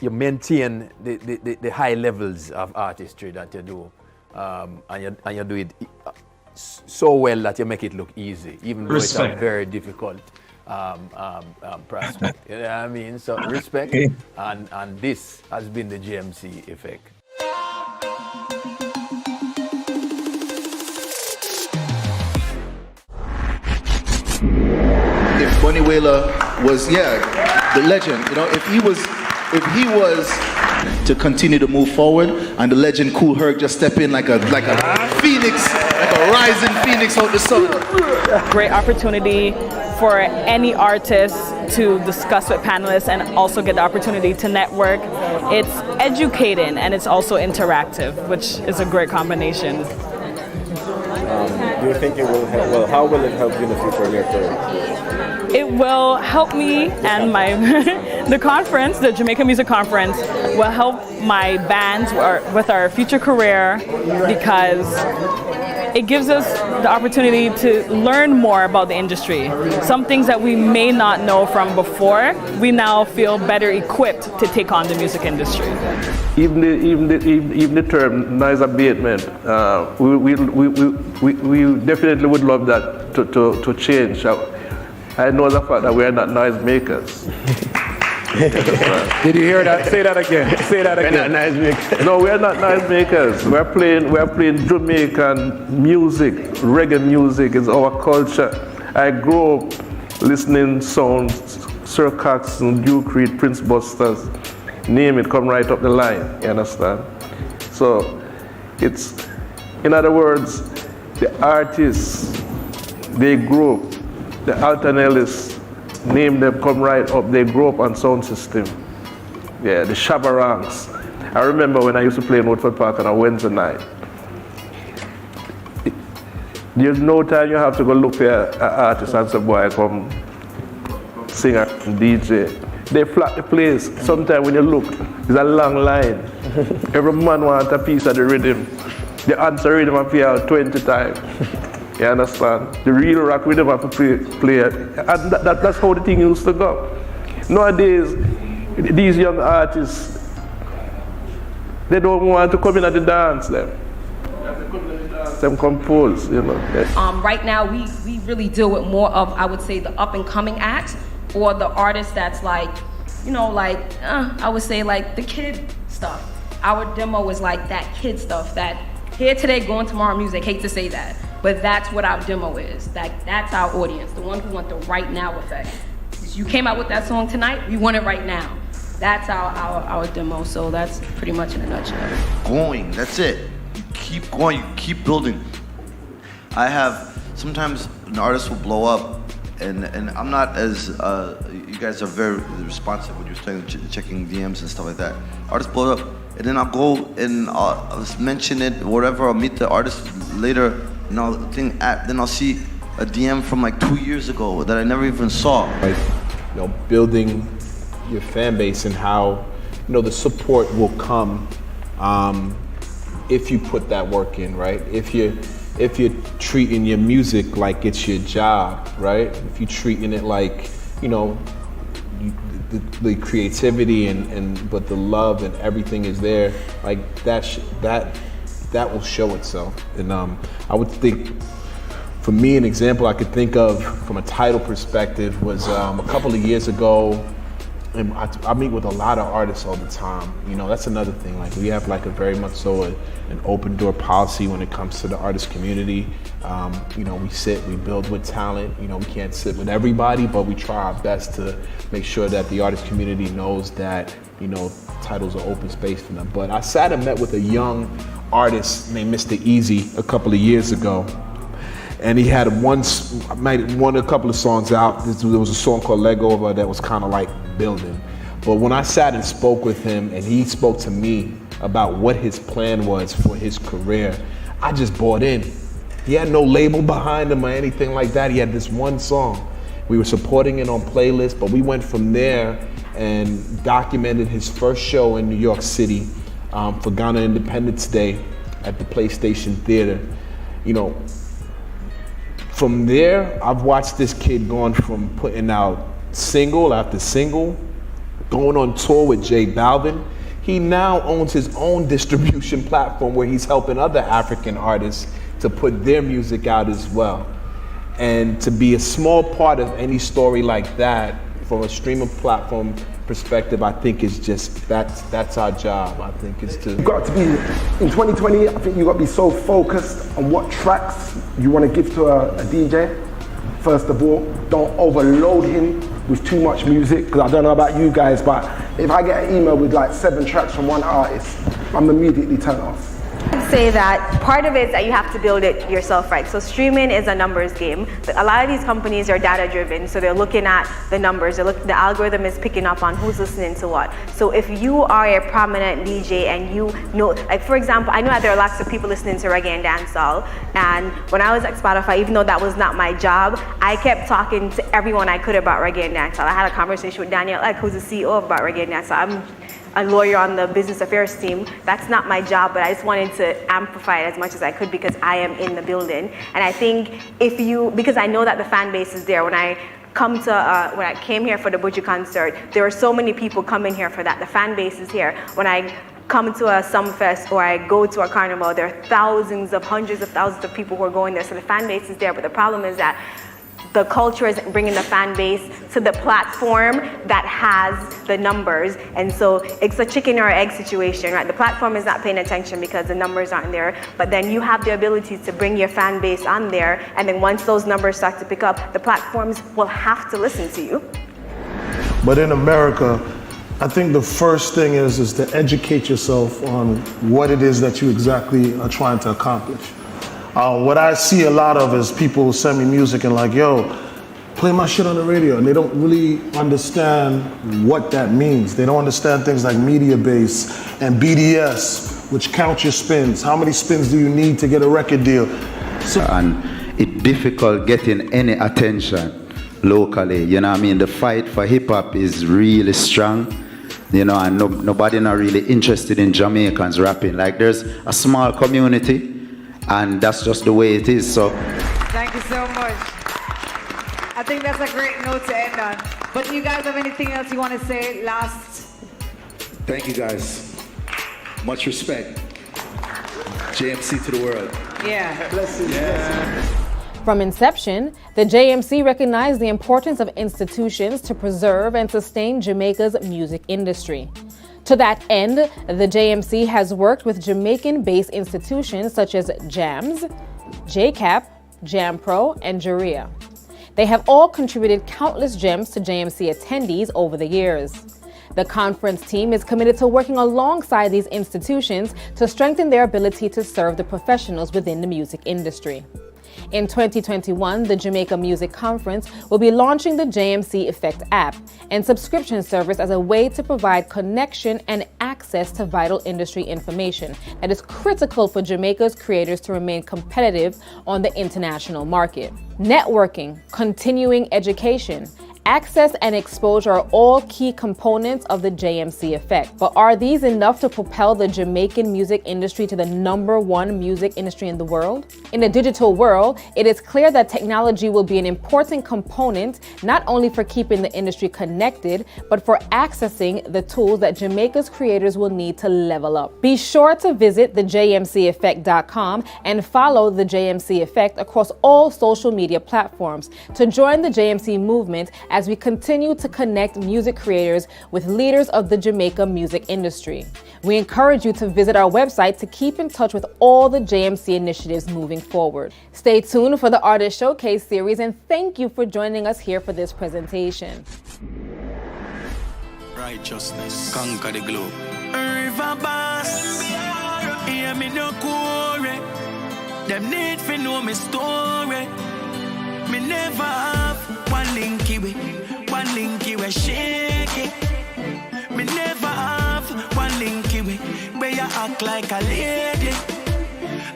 you maintain the high levels of artistry that you do, and you do it so well that you make it look easy, even though it's a very difficult prospect. You know what I mean? So respect, and this has been the JMC effect.
If Bunny Wailer was, the legend, if he was to continue to move forward, and the legend Kool Herc just step in like a phoenix, like a rising phoenix out the sun.
Great opportunity for any artist to discuss with panelists and also get the opportunity to network. It's educating and it's also interactive, which is a great combination.
do you think it will help? Well, how will it help you in the future in your career?
It will help me and my the conference, the Jamaica Music Conference, will help my bands with our future career because it gives us the opportunity to learn more about the industry. Some things that we may not know from before, we now feel better equipped to take on the music industry.
Even the term noise abatement, we definitely would love that to change. I know the fact that we are not noise makers.
Did you hear that? Say that again. Say that again.
We're not noise makers. No, we are not noise makers. We're playing Jamaican music. Reggae music is our culture. I grew up listening sounds, Sir Coxsone, Duke Reid, Prince Busters, name it, come right up the line. You understand? So it's, in other words, the artists, they grew up. The alternatives, name them, come right up. They grew up on sound system. Yeah, the shabarangs. I remember when I used to play in Woodford Park on a Wednesday night. There's no time you have to go look for an artist and say, boy, come sing and DJ. They flat the place. Sometimes when you look, there's a long line. Every man wants a piece of the rhythm. The answer rhythm appear 20 times. You understand? The real rock rhythm have to play it. And that's how the thing used to go. Nowadays, these young artists, they don't want to come in at the dance them. Them compose, you know.
Right now, we really deal with more of, I would say, the up and coming act, or the artist that's like, you know, like, I would say like the kid stuff. Our demo is like that kid stuff, that here today, going tomorrow music, hate to say that. But that's what our demo is. That's our audience, the one who want the right now effect. You came out with that song tonight, we want it right now. That's our demo, so that's pretty much in a nutshell.
Going, that's it. You keep going, you keep building. Sometimes an artist will blow up, and I'm not as, you guys are very responsive when you're checking DMs and stuff like that. Artists blow up, and then I'll go and I'll mention it, whatever, I'll meet the artist later, and then I'll see a DM from like 2 years ago that I never even saw.
Like, you know, building your fan base and how, you know, the support will come if you put that work in, right? If you're treating your music like it's your job, right? If you're treating it like, you know, the creativity but the love and everything is there, like that will show itself. And I would think, for me, an example I could think of from a title perspective was a couple of years ago, and I meet with a lot of artists all the time. You know, that's another thing. Like, we have like a very much so an open door policy when it comes to the artist community. You know, we build with talent. You know, we can't sit with everybody, but we try our best to make sure that the artist community knows that, you know, titles are open space for them. But I sat and met with a young artist named Mr. Easy a couple of years ago. And he had won a couple of songs out. There was a song called Leg Over that was kind of like building. But when I sat and spoke with him and he spoke to me about what his plan was for his career, I just bought in. He had no label behind him or anything like that. He had this one song. We were supporting it on playlists, but we went from there and documented his first show in New York City for Ghana Independence Day at the PlayStation Theater. You know, from there, I've watched this kid going from putting out single after single, going on tour with J Balvin. He now owns his own distribution platform where he's helping other African artists to put their music out as well. And to be a small part of any story like that from a streaming platform perspective, I think is just, that's our job. I think is to...
You've got to be, in 2020, I think you've got to be so focused on what tracks you want to give to a DJ. First of all, don't overload him with too much music, because I don't know about you guys, but if I get an email with like 7 tracks from one artist, I'm immediately turned off.
Say that part of it is that you have to build it yourself, right? So streaming is a numbers game. A lot of these companies are data driven, so they're looking at the numbers. The algorithm is picking up on who's listening to what. So if you are a prominent DJ and you know, like for example, I know that there are lots of people listening to reggae and dancehall, and when I was at Spotify, even though that was not my job, I kept talking to everyone I could about reggae and dancehall. I had a conversation with Daniel, who's the CEO about reggae and dancehall. I'm a lawyer on the business affairs team. That's not my job, but I just wanted to amplify it as much as I could because I am in the building. And I think because I know that the fan base is there, when I came here for the Buju concert, there were so many people coming here for that. The fan base is here. When I come to a Summerfest or I go to a carnival, there are hundreds of thousands of people who are going there. So the fan base is there, but the problem is that the culture isn't bringing the fan base to the platform that has the numbers. And so it's a chicken or egg situation, right? The platform is not paying attention because the numbers aren't there, but then you have the ability to bring your fan base on there, and then once those numbers start to pick up, the platforms will have to listen to you.
But in America, I think the first thing is to educate yourself on what it is that you exactly are trying to accomplish. What I see a lot of is people send me music and like, yo, play my shit on the radio. And they don't really understand what that means. They don't understand things like media base and BDS, which count your spins. How many spins do you need to get a record deal?
And it's difficult getting any attention locally. You know what I mean? The fight for hip hop is really strong. You know, and nobody not really interested in Jamaicans rapping. Like there's a small community, and that's just the way it is. So
thank you so much. I think that's a great note to end on. But do you guys have anything else you want to say last?
Thank you guys. Much respect. JMC to the world.
Yeah.
Blessings. Yeah.
From inception, the JMC recognized the importance of institutions to preserve and sustain Jamaica's music industry. To that end, the JMC has worked with Jamaican-based institutions such as JAMS, JCAP, JAMPRO, and Juria. They have all contributed countless gems to JMC attendees over the years. The conference team is committed to working alongside these institutions to strengthen their ability to serve the professionals within the music industry. In 2021, the Jamaica Music Conference will be launching the JMC Effect app and subscription service as a way to provide connection and access to vital industry information that is critical for Jamaica's creators to remain competitive on the international market. Networking, continuing education, access and exposure are all key components of the JMC Effect. But are these enough to propel the Jamaican music industry to the #1 music industry in the world? In a digital world, it is clear that technology will be an important component not only for keeping the industry connected, but for accessing the tools that Jamaica's creators will need to level up. Be sure to visit thejmceffect.com and follow the JMC Effect across all social media platforms to join the JMC movement as we continue to connect music creators with leaders of the Jamaica music industry. We encourage you to visit our website to keep in touch with all the JMC initiatives moving forward. Stay tuned for the Artist Showcase series, and thank you for joining us here for this presentation.
Righteousness, conquer the globe. River boss, hear me no quarry. Them need to know me story. Me never have one linky way shake it. Me never have one linky way where you act like a lady.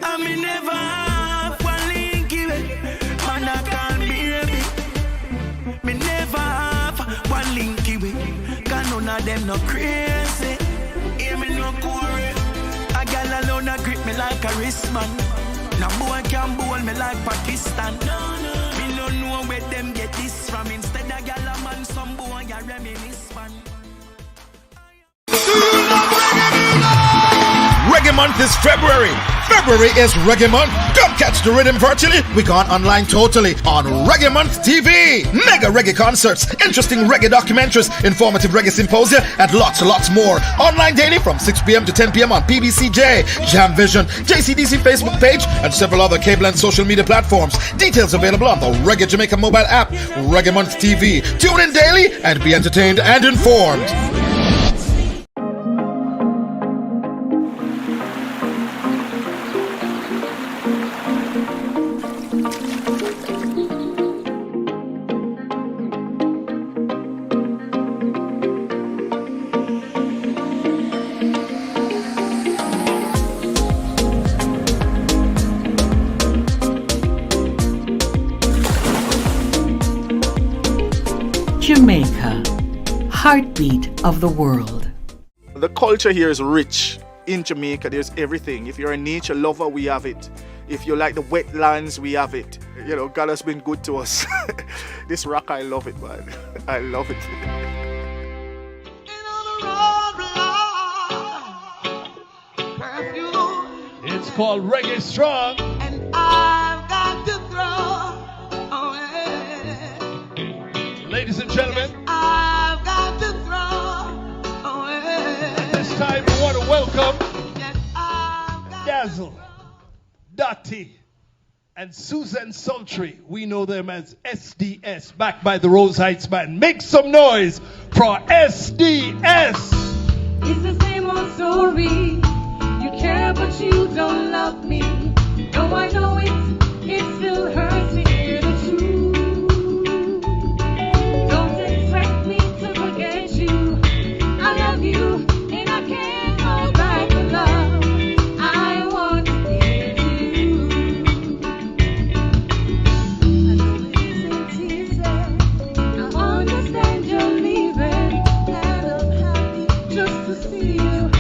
And me never have one linky way man I call baby. Me never have one linky way 'cause none of them no crazy. Hear me no quarry. A gal alone a grip me like a wristman. No boy can bowl me like Pakistan. Me no know where them get this from. Instead a gal a man, some boy a reminisce man.
Reggae Month is February. February is Reggae Month. Come catch the rhythm virtually. We gone online totally on Reggae Month TV. Mega reggae concerts, interesting reggae documentaries, informative reggae symposia, and lots more. Online daily from 6 p.m. to 10 p.m. on PBCJ, Jam Vision, JCDC Facebook page, and several other cable and social media platforms. Details available on the Reggae Jamaica mobile app, Reggae Month TV. Tune in daily and be entertained and informed.
heartbeat of the world.
The culture here is rich. In Jamaica, there's everything. If you're a nature lover, we have it. If you like the wetlands, we have it. You know, God has been good to us. This rock, I love it, man. I love it.
It's called Reggae Strong.
And I've got to throw away.
Ladies and gentlemen,
I've got to throw away.
at this time we want to welcome Dazzle, Dottie, and Susan Sultry. We know them as SDS, backed by the Rose Heights Band. Make some noise for SDS.
It's the same old story. You care but you don't love me. Though I know it still hurts to hear the truth. Don't expect me to forget you. I love you and I can't hold back the love I want to give you. I know it isn't easy. I understand you're leaving, and I'm happy just to see you.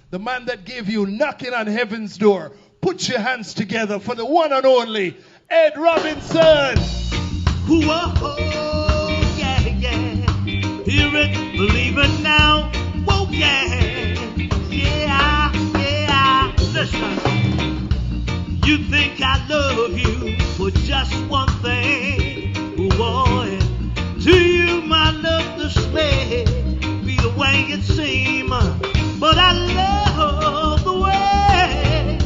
The man that gave you Knocking on Heaven's Door. Put your hands together for the one and only Ed Robinson.
Whoa, yeah, yeah. Hear it, believe it now. Whoa, yeah. Yeah, yeah. Listen. You think I love you for just one thing. Boy, to you my love display be the way it seems. But I love the way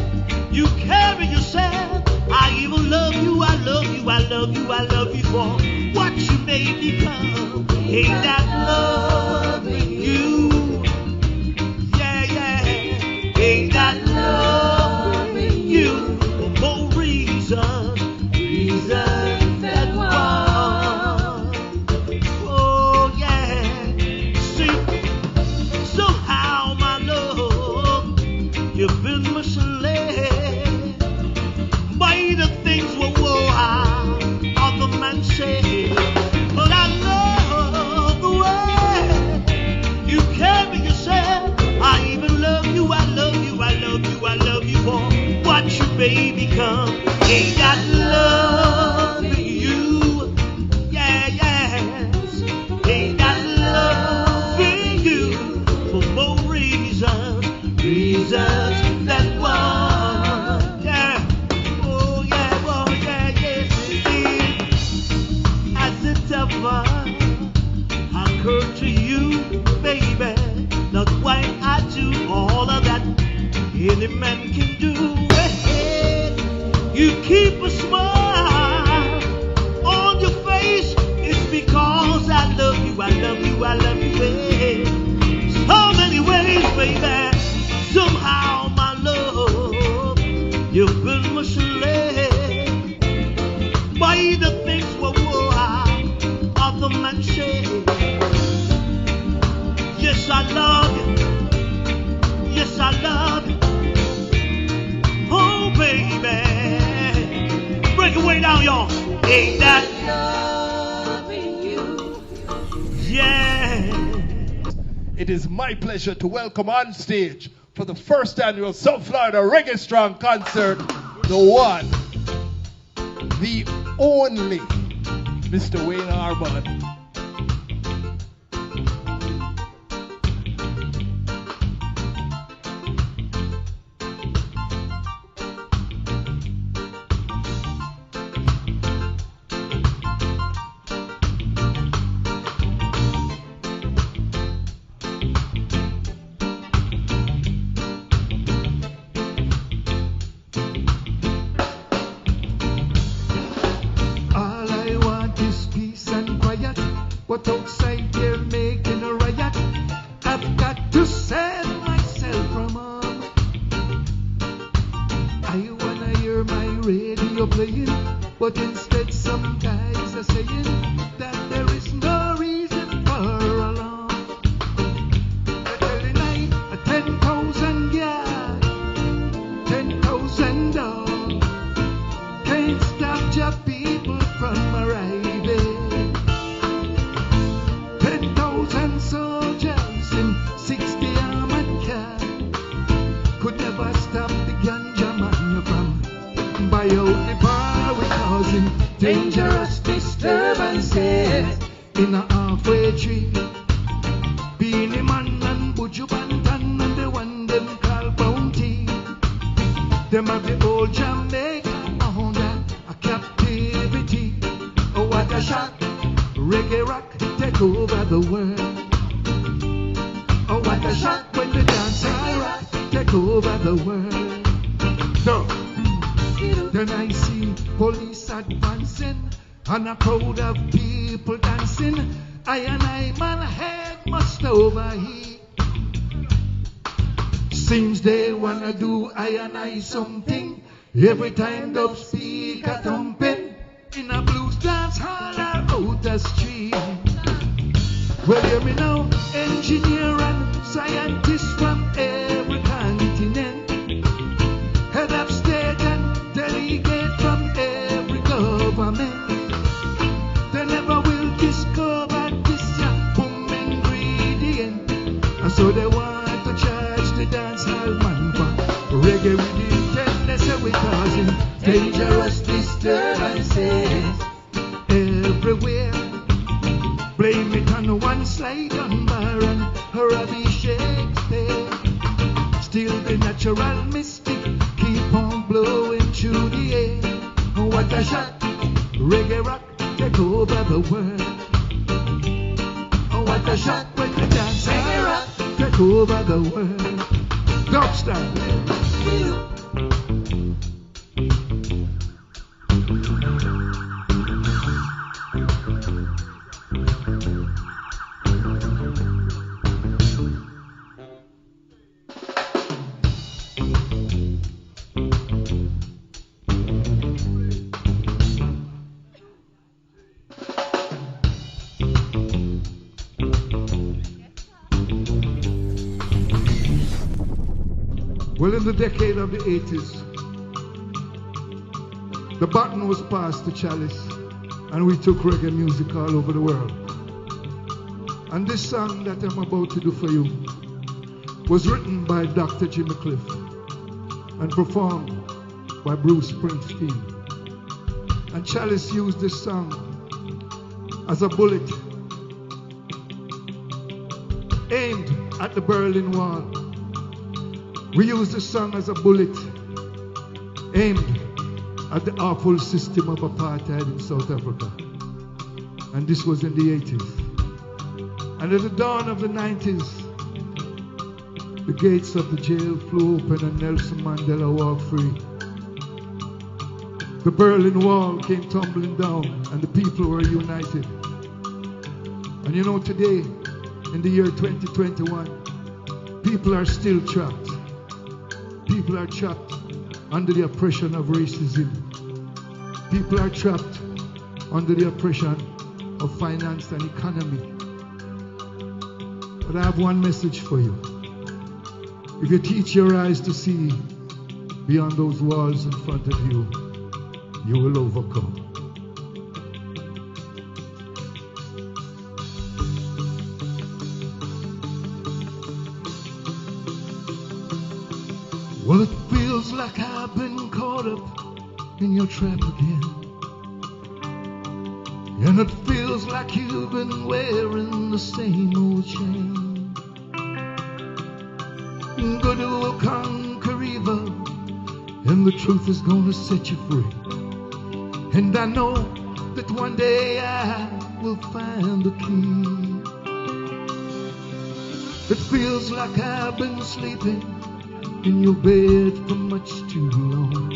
you carry yourself. I even love you, I love you, I love you, I love you for what you made me become. Ain't that loving you? Yeah, yeah. Ain't that loving you? For more reasons than one. Oh, yeah. See, somehow my love, you've been misled by the things other men say. But I love the way you carry yourself. I even love you, I love you, I love you.
come. Ain't got love in you. Yeah, yes. Ain't got love in you for more reasons than one. Yeah. Oh, yeah, oh, yeah, yes, indeed. As the devil occurred to you, baby, that's why I do all of that any man can do. You keep a smile on your face. It's because I love you, I love you, I love you. Hey. So many ways, baby. Somehow, my love, you've been misled by the things other men say. Yes, I love you. Yes, I love you. Oh, baby. Break it way down, y'all. Ain't that loving you? Yeah.
It is my pleasure to welcome on stage for the first annual South Florida Reggae Strong concert, the one, the only, Mr. Wayne Arbon.
But outside they're making a riot. I've got to save myself from harm. I wanna hear my radio playing, but instead some guys are saying that there is no reason for alarm. They're telling I 10,000 yards, 10,000 dogs can't stop your people from arriving. 10,000 soldiers in 60 armored cars could never stop the ganja man from by out the power. We're causing dangerous disturbances in a halfway tree. Beanie Man and Buju Banton and the one them call Bounty. Them have the old Jamaica under a captivity. Oh, what a shock! Reggae rock take over the world. Oh, what a shock when the dancehall rock take over the world. So, then I see police advancing and a crowd of people dancing. I and I, man, head must overheat. Seems they wanna do I and I something every time the speaker thumping in a blues dance hall or out the street. Well, hear me now, engineer and scientists from every continent, head of state and delegate from every government. They never will discover this boom ingredient, and so they want to charge the dancehall man for reggae with intent. They say we're causing dangerous disturbances everywhere. Blame it on one slide on bar and Ravi Shakespeare. Still the natural mystic keep on blowing through the air. Oh, what a shot! Reggae rock take over the world. Oh, what a shot when the dance reggae rock take over the world. Dubstep. Well, in the decade of the 80s, the baton was passed to Chalice, and we took reggae music all over the world. And this song that I'm about to do for you was written by Dr. Jimmy Cliff and performed by Bruce Springsteen. And Chalice used this song as a bullet aimed at the Berlin Wall. We use this song as a bullet aimed at the awful system of apartheid in South Africa. And this was in the 80s. And at the dawn of the 90s, the gates of the jail flew open and Nelson Mandela walked free. The Berlin Wall came tumbling down and the people were united. And you know, today, in the year 2021, people are still trapped. People are trapped under the oppression of racism. People are trapped under the oppression of finance and economy. But I have one message for you. If you teach your eyes to see beyond those walls in front of you, you will overcome. Well, it feels like I've been caught up in your trap again. And it feels like you've been wearing the same old chain. Go to a conquer evil, and the truth is gonna set you free. And I know that one day I will find the key. It feels like I've been sleeping in your bed for much too long.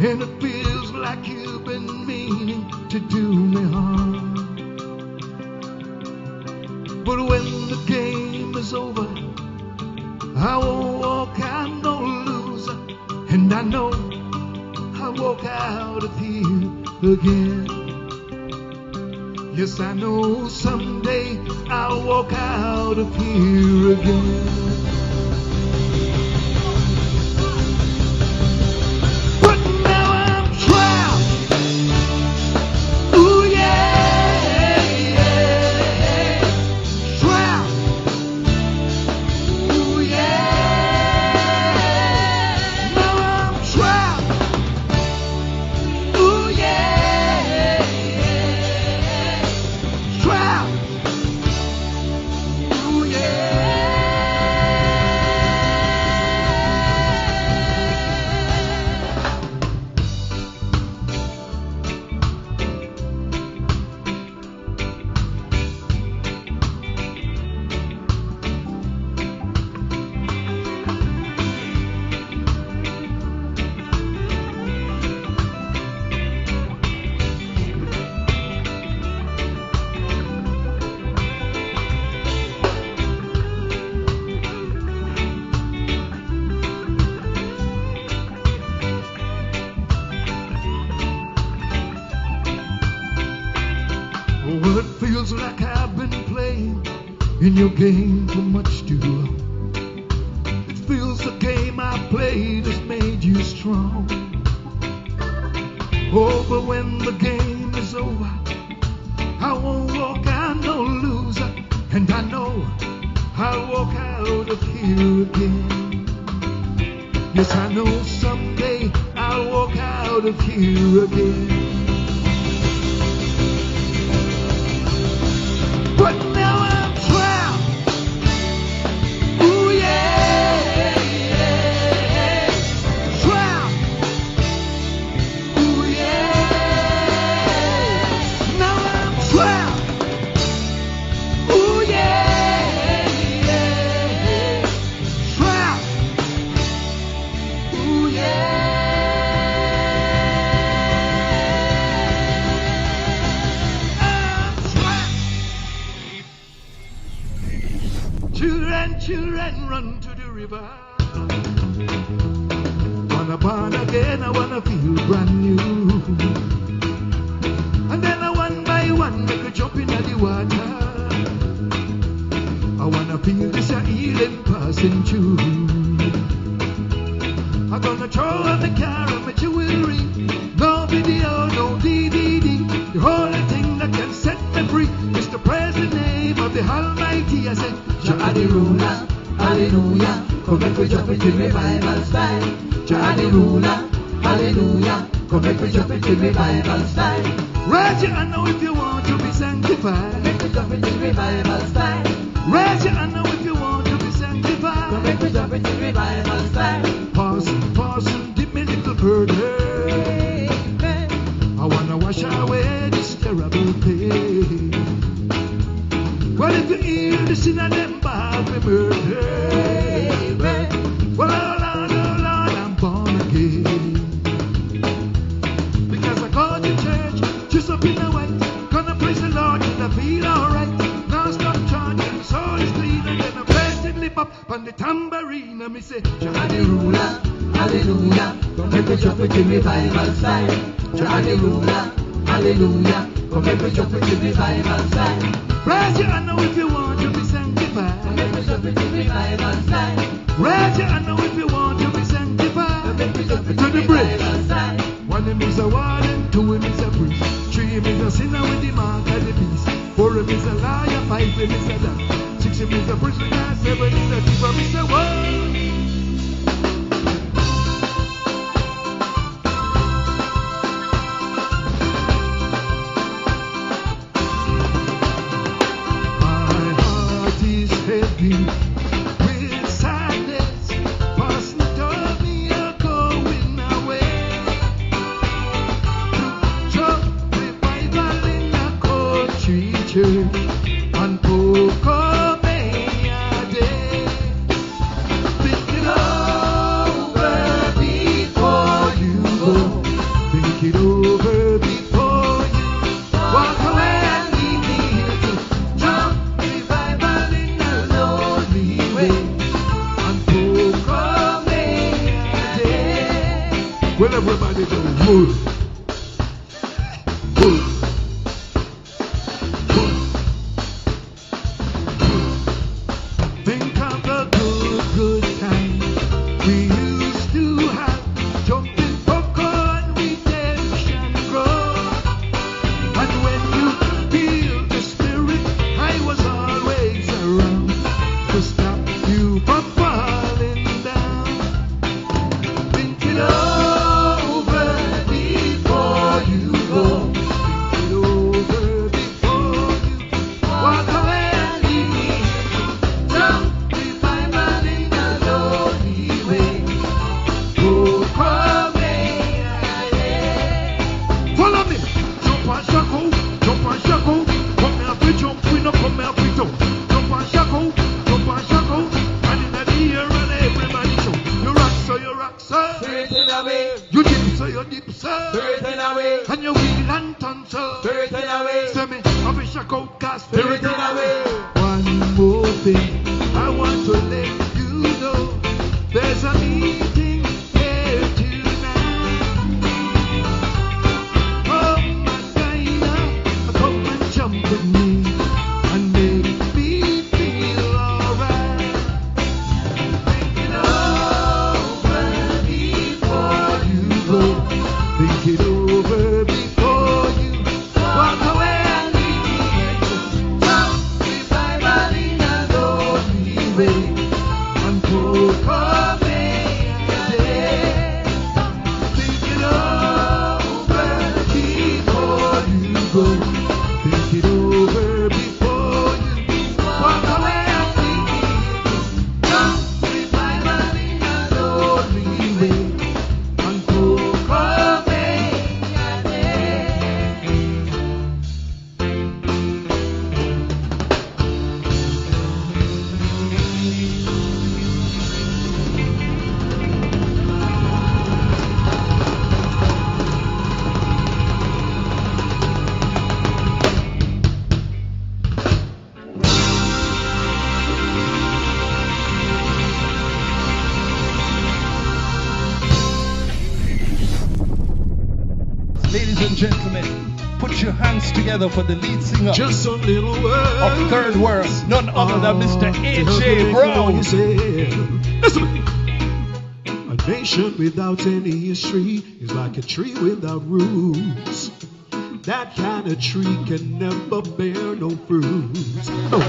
And it feels like you've been meaning to do me harm. But when the game is over, I won't walk out no loser. And I know I'll walk out of here again. Yes, I know someday I'll walk out of here again. Well, it feels like I've been playing in your game for much too long. It feels the game I played has made you strong. Oh, but when the game is over, I won't walk out no loser. And I know I'll walk out of here again. Yes, I know someday I'll walk out of here again. But now I'm trapped. Ooh yeah, yeah. Trapped. Ooh yeah. Now I'm trapped. Ooh yeah, yeah. Trapped. Ooh yeah. Children, run to the river. Wanna born again, I wanna feel brand new. And then I one by one make a jump into the water. I wanna feel this healing passing through. I'm gonna throw out the car and my jewelry. No video, no DVD. The only thing that can set me free is to praise the name of the Almighty. I said, Jah the ruler, hallelujah. Come and we jump into revival's time. Jah the ruler, hallelujah. hallelujah. Come make me jump into revival style. Raise your hand now if you want to be sanctified. Make me jump into revival style. Raise your hand now if you want to be sanctified. Come make me jump into revival style. Pause and give me a little burden. I wanna wash away this terrible pain. Well, if you hear the sin of them bad me murder. Well, oh Lord, I'm born again. Because I go to church, just up in the white. Gonna praise the Lord and I feel alright. Now stop chanting, the soul is clean. And then I press it lip up on the tambourine. And me say, hallelujah, hallelujah. Come make me jump with the revival style. Hallelujah, hallelujah. Come make me jump with the revival style. Raise your hand now if you want to be sanctified. Come make me jump with the revival style. Raise your hand now if you want to be sanctified. Come make me jump with the revival style. One him is a warden, two him is a priest, three him is a sinner with the mark of the beast, four him is a liar, five him is a dog, six him is a prisoner, seven is a thief, and Mr. World. Heavy with sadness, Pastor told me you're going away to revival in a country church and Pocomania Day. Think it over before you go. Think it over before you walk away and leave me here to jump. Well, everybody go move. Move. Think of the good times we used to have. Jumping popcorn, redemption grow. And when you feel the spirit, I was always around to stop you from falling down. Think it over before you go. Think it over before you walk away and leave me. Jump revival in a lonely way. Go Pocomania Day. Follow me. Jump and shackle, jump and shackle. Come here we jump, we no come here we jump. Jump and shackle, jump and shackle. And in the air and everybody show. You rock so, you rock so. Spirit in a way. You dip so, you dip so. Spirit in a way. And you wheel and turn so. Spirit in a way. Say me, I wish I could cast spirit in a way. One more thing, I want to let you know. There's a meeting here tonight. Come and Dinah, come and jump with me and make me feel alright. Think it over before you go. Think it over before you walk away and leave me here to jump revival in a lonely way and Pocomania Day. Think it over before you go. Think it over before you walk away and leave me here to jump revival in a lonely way and Pocomania Day.
Ladies and gentlemen, put your hands together for the lead singer.
Just a little word
of Third World, none other than Mr. A.J. Brown.
Listen. A nation without any history is like a tree without roots. That kind of tree can never bear no fruits. No.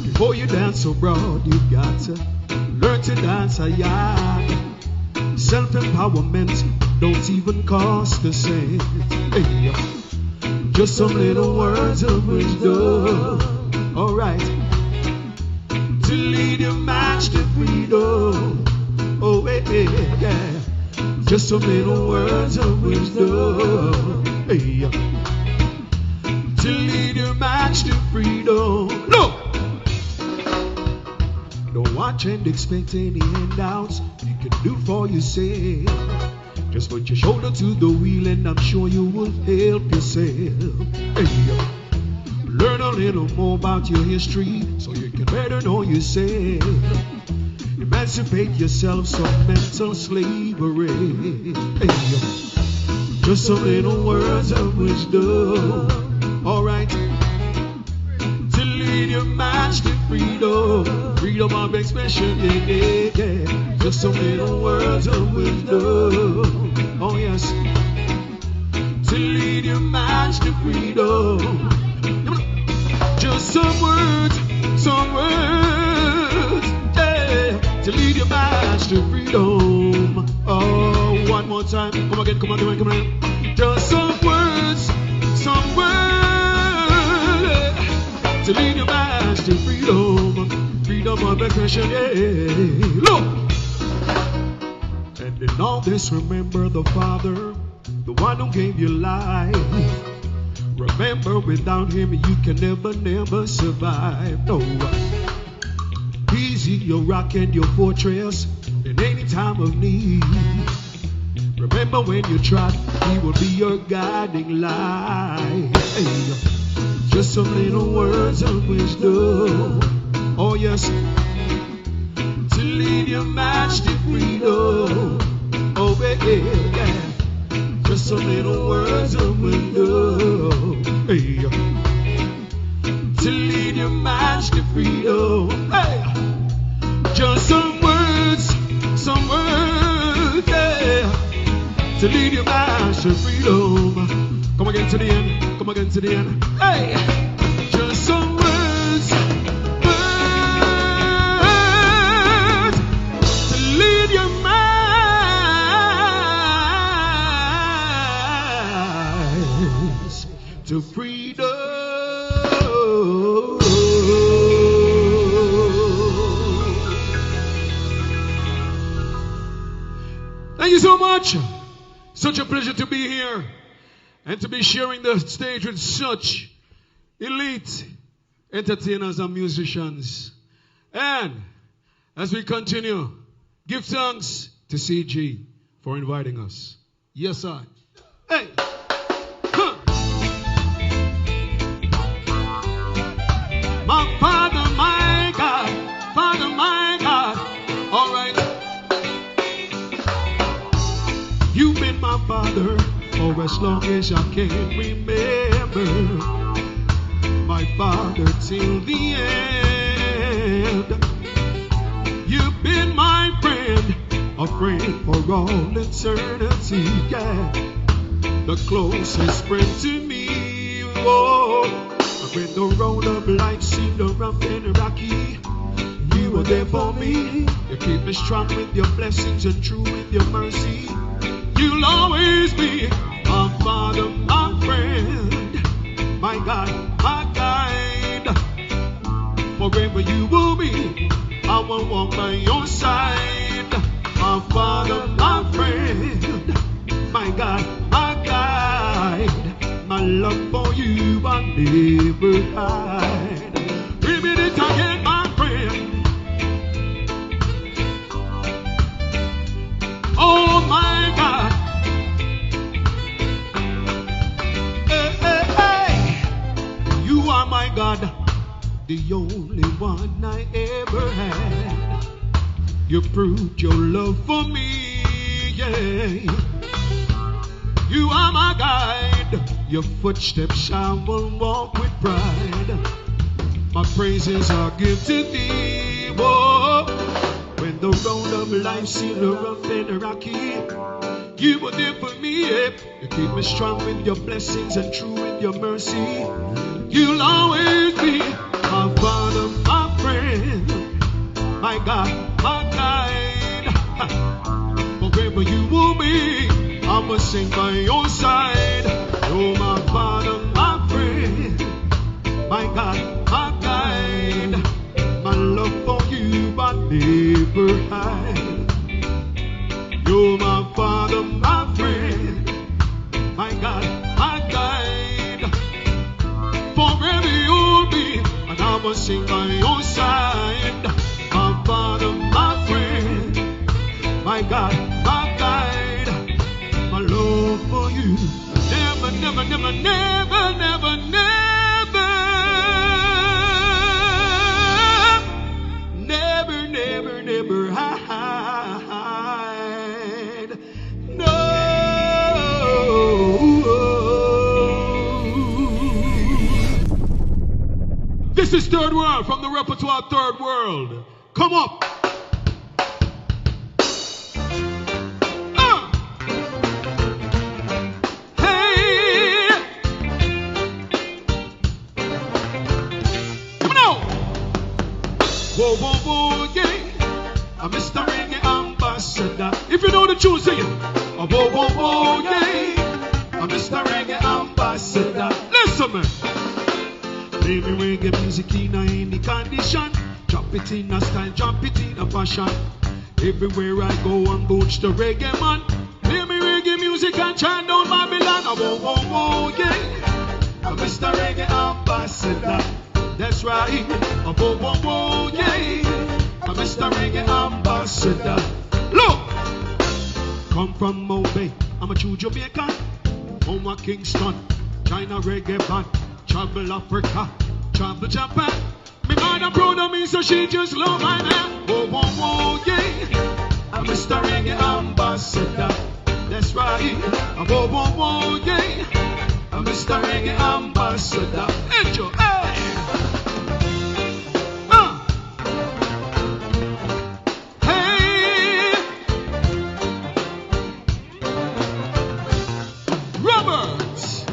Before you dance abroad, you got to learn to dance a yard. Self-empowerment don't even cost a cent. Hey, just some little words of wisdom. Alright. To lead your match to freedom. Oh, yeah. Just some little words of wisdom. Hey. To lead your match to freedom. No! Don't watch and expect any handouts. You can do for yourself. Just put your shoulder to the wheel and I'm sure you will help yourself. Hey. Learn a little more about your history so you can better know yourself. Emancipate yourself from mental slavery. Hey, just some little words of wisdom. Alright. To lead your match to freedom. Freedom of expression. Yeah. Just some little words of wisdom. Oh yes. To lead your match to freedom. Just some words, yeah, to lead your match to freedom. Oh, one more time. Come again. Just some words, to lead your match to freedom. Freedom of expression, yeah. Look! And in all this, remember the Father, the one who gave you life. Remember, without him you can never survive. No, he's your rock and your fortress in any time of need. Remember when you trod, he will be your guiding light. Hey, just some little words of wisdom. Oh yes, to lead your match to freedom. Oh yeah. Just some little words of wisdom. Hey. To lead your match to freedom. Hey. Just some words, yeah. To lead your match to freedom. Come again to the end. Hey. Just some words, to lead your match to freedom. Thank you so much. Such a pleasure to be here and to be sharing the stage with such elite entertainers and musicians. And as we continue, give thanks to CG for inviting us. Yes, I. Hey. My Father, my God, all right. You've been my Father for as long as I can remember. My Father till the end. You've been my friend, a friend for all eternity, yeah. The closest friend to me, oh. When the road of life seemed rough and rocky, you were there for me. You keep me strong with your blessings and true with your mercy. You'll always be my Father, my friend, my God, my guide. Forever you will be, I will walk by your side. My Father, my friend, my God, my guide. My love for you I never hide. Repeat it again, my friend. Oh my God. Hey. You are my God, the only one I ever had. You proved your love for me, yeah. You are my guide, your footsteps I will walk with pride. My praises are given to thee, whoa. When the road of life seemed rough and rocky, you were there for me, yeah. You keep me strong with your blessings and true with your mercy. You'll always be my Father, my friend, my God, my guide. Forever you will be, I sing by your side. You're my father, my friend, my God, my guide. My love for you, I never hide. You're my father, my friend, my God, my guide. Forever you'll be, and I will sing by your side. My father, my friend, my God, my guide. My love for you, never, never, never, never, never, never, never, never, never hide. No. This is Third World from the repertoire Third World. Come up. Hey. Come on now. Whoa, whoa, whoa, yeah. I'm Mr. Reggae Ambassador. If you know the tune, sing it. Whoa, whoa, whoa, yeah. I'm Mr. Reggae Ambassador. Listen, man. Play me reggae music in any condition. Drop it in a style, drop it in a fashion. Everywhere I go and boots the reggae man. Play me reggae music and chant down Babylon. Whoa, whoa, whoa, yeah. I'm Mr. Reggae Ambassador. That's right. Whoa, whoa, whoa, yeah. I'm Mr. Reggae Ambassador. Look! Come from Mobay, I'm a true Jamaican. Home of Kingston, China reggae band. Travel Africa, travel Japan. Me mother proud of me, so she just love my man. Whoa, whoa, whoa, yeah. I'm Mr. Reggae Ambassador. That's right. Whoa, whoa, whoa, yeah. I'm Mr. Reggae Ambassador. Enjoy, hey. Hey. Roberts.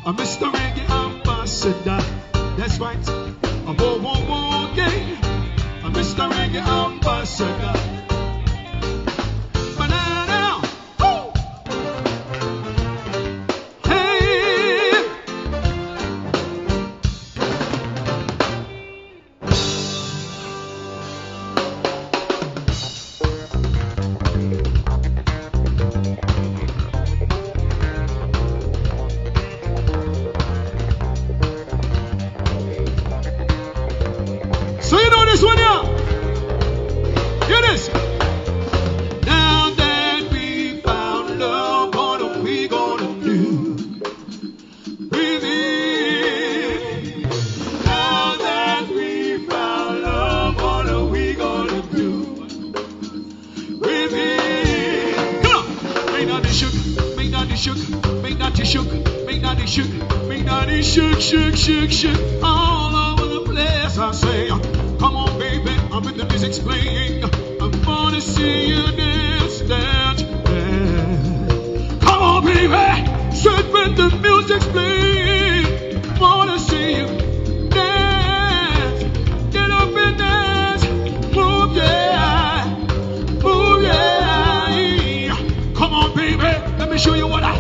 I'm Mr. Reggae Ambassador. That's right. Whoa, whoa, whoa, yeah. I'm Mr. Reggae Ambassador. Banana. Woo. Hey. So you know this one here? Hear this. Now that we found love, what are we gonna do? Breathe in. Now that we found love, what are we gonna do? Breathe in. Come on. Make that shook, make that shook, make that shook, make that shook, make that shook, shook, shook, shook, all over the place. I say, come on, baby, I'm with the music's playing. I wanna see you dance, dance, dance. Come on, baby, sit when the music's playing. Wanna see you dance, get up and dance, move, yeah, move, yeah. Come on, baby, let me show you what I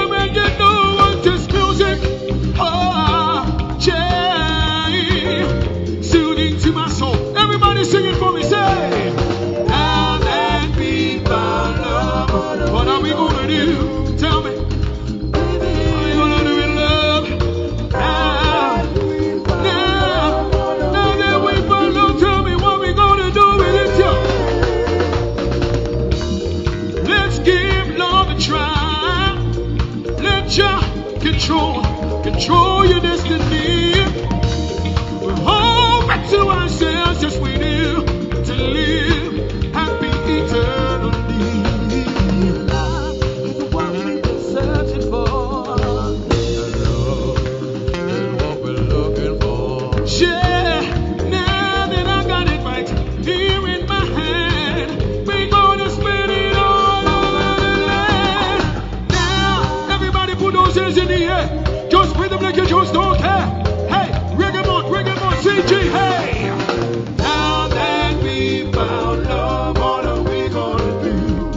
make you do with this music. Oh, yeah. Soothing to my soul. Everybody sing it for me, say. Now that we found love, what are we gonna do? Tell me. What are we gonna do in love? Now that we found love, tell me what we gonna do with it, yo. Let's give love a try. Let you control your destiny. We're home to ourselves, yes we do, to live happy eternally. Love is the one we've been searching for. Love is what we're looking for. Yeah, now that I got it right here in my hand, we're gonna spend it all over the land. Now, everybody put
put those hands in the air. Just rhythm like you just don't care. Hey, Reggae Month, CG, hey. Now that we found love, what are we gonna do?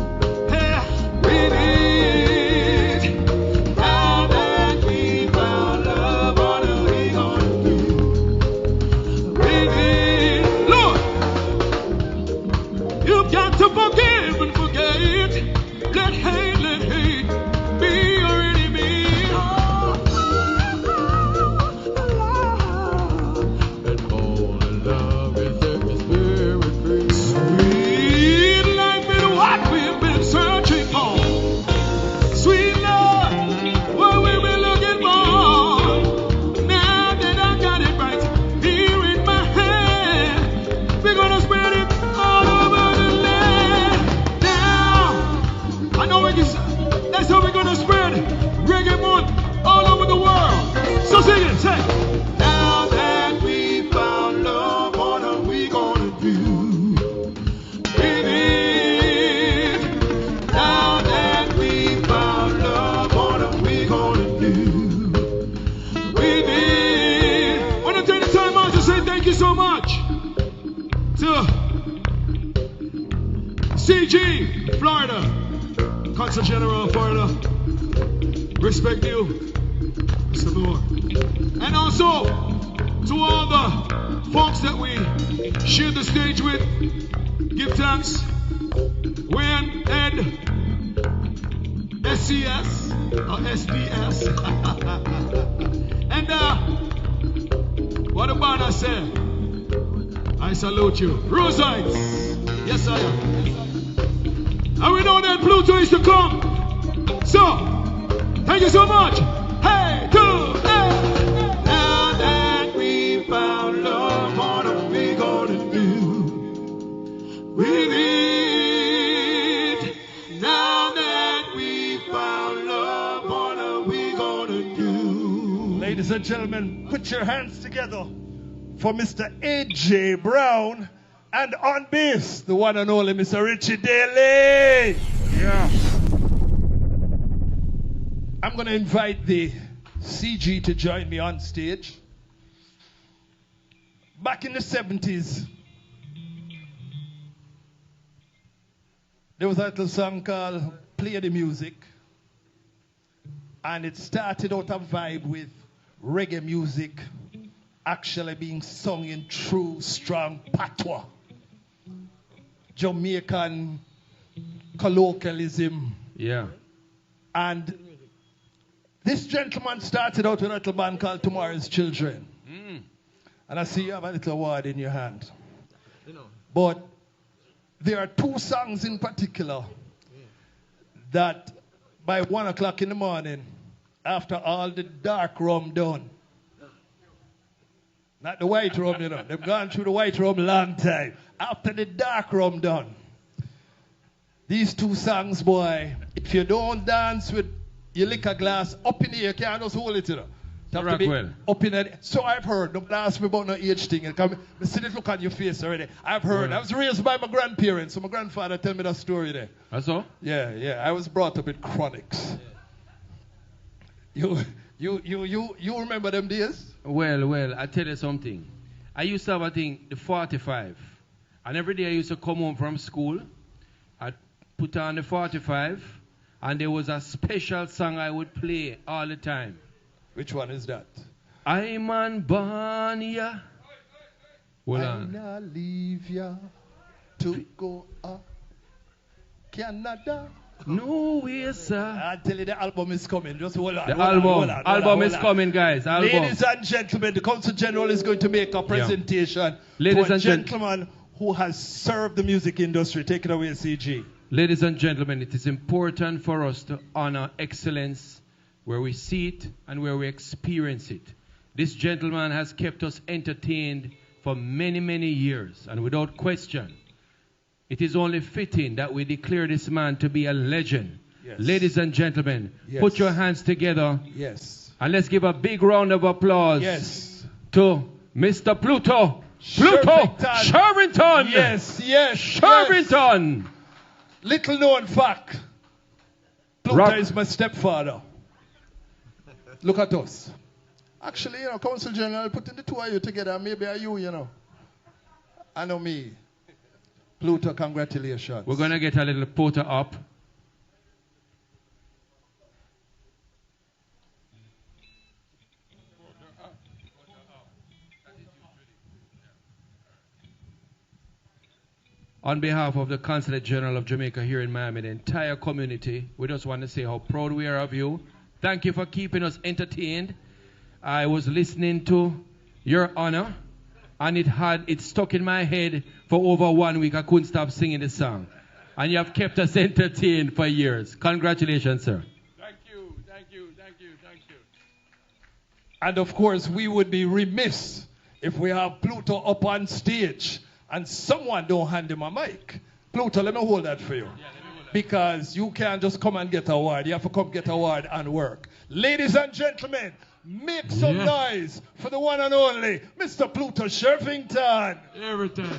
Hey, with it. Now that we found love, what are we gonna do? With it. Lord, you've got to forgive and forget. Let hate be your enemy. And all the love is set the spirit free. Sweet life is what we've been searching for. Sweet love, what we've been looking for. Now that I got it right here in my hand, we're gonna spread it all over the land. Now, I know that's how we're gonna spread Reggae Month all over the world. So sing it, say. Now that we found love, what are we gonna do with it? Now that we found love, what are we gonna do with it? I wanna take the time out to say thank you so much to CG, Florida, Consul General of Florida. Respect you, Mr. Moore. And also to all the folks that we share the stage with, give thanks. When Ed, SCS, or SDS. And what about I say? I salute you. Rosites. Yes, I am. And we know that Pluto is to come. So, thank you so much. Hey, two, hey. Now that we found love, what are we gonna do with it? Now that we found love, what are we gonna do? Ladies and gentlemen, put your hands together for Mr. A.J. Brown. And on bass, the one and only Mr. Richie Daly. Yeah. I'm going to invite the CG to join me on stage. Back in the 70s, there was a little song called Play the Music. And it started out a vibe with reggae music actually being sung in true, strong patois. Jamaican colloquialism.
Yeah.
And this gentleman started out with a little band called Tomorrow's Children. And I see you have a little award in your hand. But there are two songs in particular that by 1 o'clock in the morning, after all the dark rum done, not the white rum, you know. They've gone through the white rum long time. After the dark rum done. These two songs, boy, if you don't dance with your liquor glass up in the air, you can't just hold it, you know. You have to be up in the, so I've heard, don't ask me about no age thing. I see this look on your face already. I've heard. I was raised by my grandparents, so my grandfather tell me that story there.
That's all?
Yeah. I was brought up with chronics. You remember them days?
Well, I tell you something. I used to have a thing, the 45. And every day I used to come home from school. I'd put on the 45. And there was a special song I would play all the time.
Which one is that?
I'm on Banya. Hold on.
I'm not leave ya to go up Canada.
No way, sir.
I tell you, the album is coming. Just hold on.
The album is coming, guys.
Ladies and gentlemen, the Consul General is going to make a presentation to a gentleman who has served the music industry. Take it away, CG.
Ladies and gentlemen, it is important for us to honor excellence where we see it and where we experience it. This gentleman has kept us entertained for many, many years, and without question, it is only fitting that we declare this man to be a legend. Yes. Ladies and gentlemen, put your hands together.
Yes.
And let's give a big round of applause to Mr. Pluto. Sherrington.
Yes.
Sherrington.
Little known fact. Pluto is my stepfather. Look at us. Actually, Council General putting the two of you together, maybe are you, I know me. Pluto, congratulations.
We're going to get a little photo up. On behalf of the Consulate General of Jamaica here in Miami, the entire community, we just want to say how proud we are of you. Thank you for keeping us entertained. I was listening to Your Honor, and it stuck in my head for over 1 week. I couldn't stop singing the song. And you have kept us entertained for years. Congratulations, sir.
Thank you. And of course, we would be remiss if we have Pluto up on stage and someone don't hand him a mic. Pluto, let me hold that for you. Because you can't just come and get an award. You have to come get an award and work. Ladies and gentlemen, make some noise for the one and only Mr. Pluto Shervington.
Everything.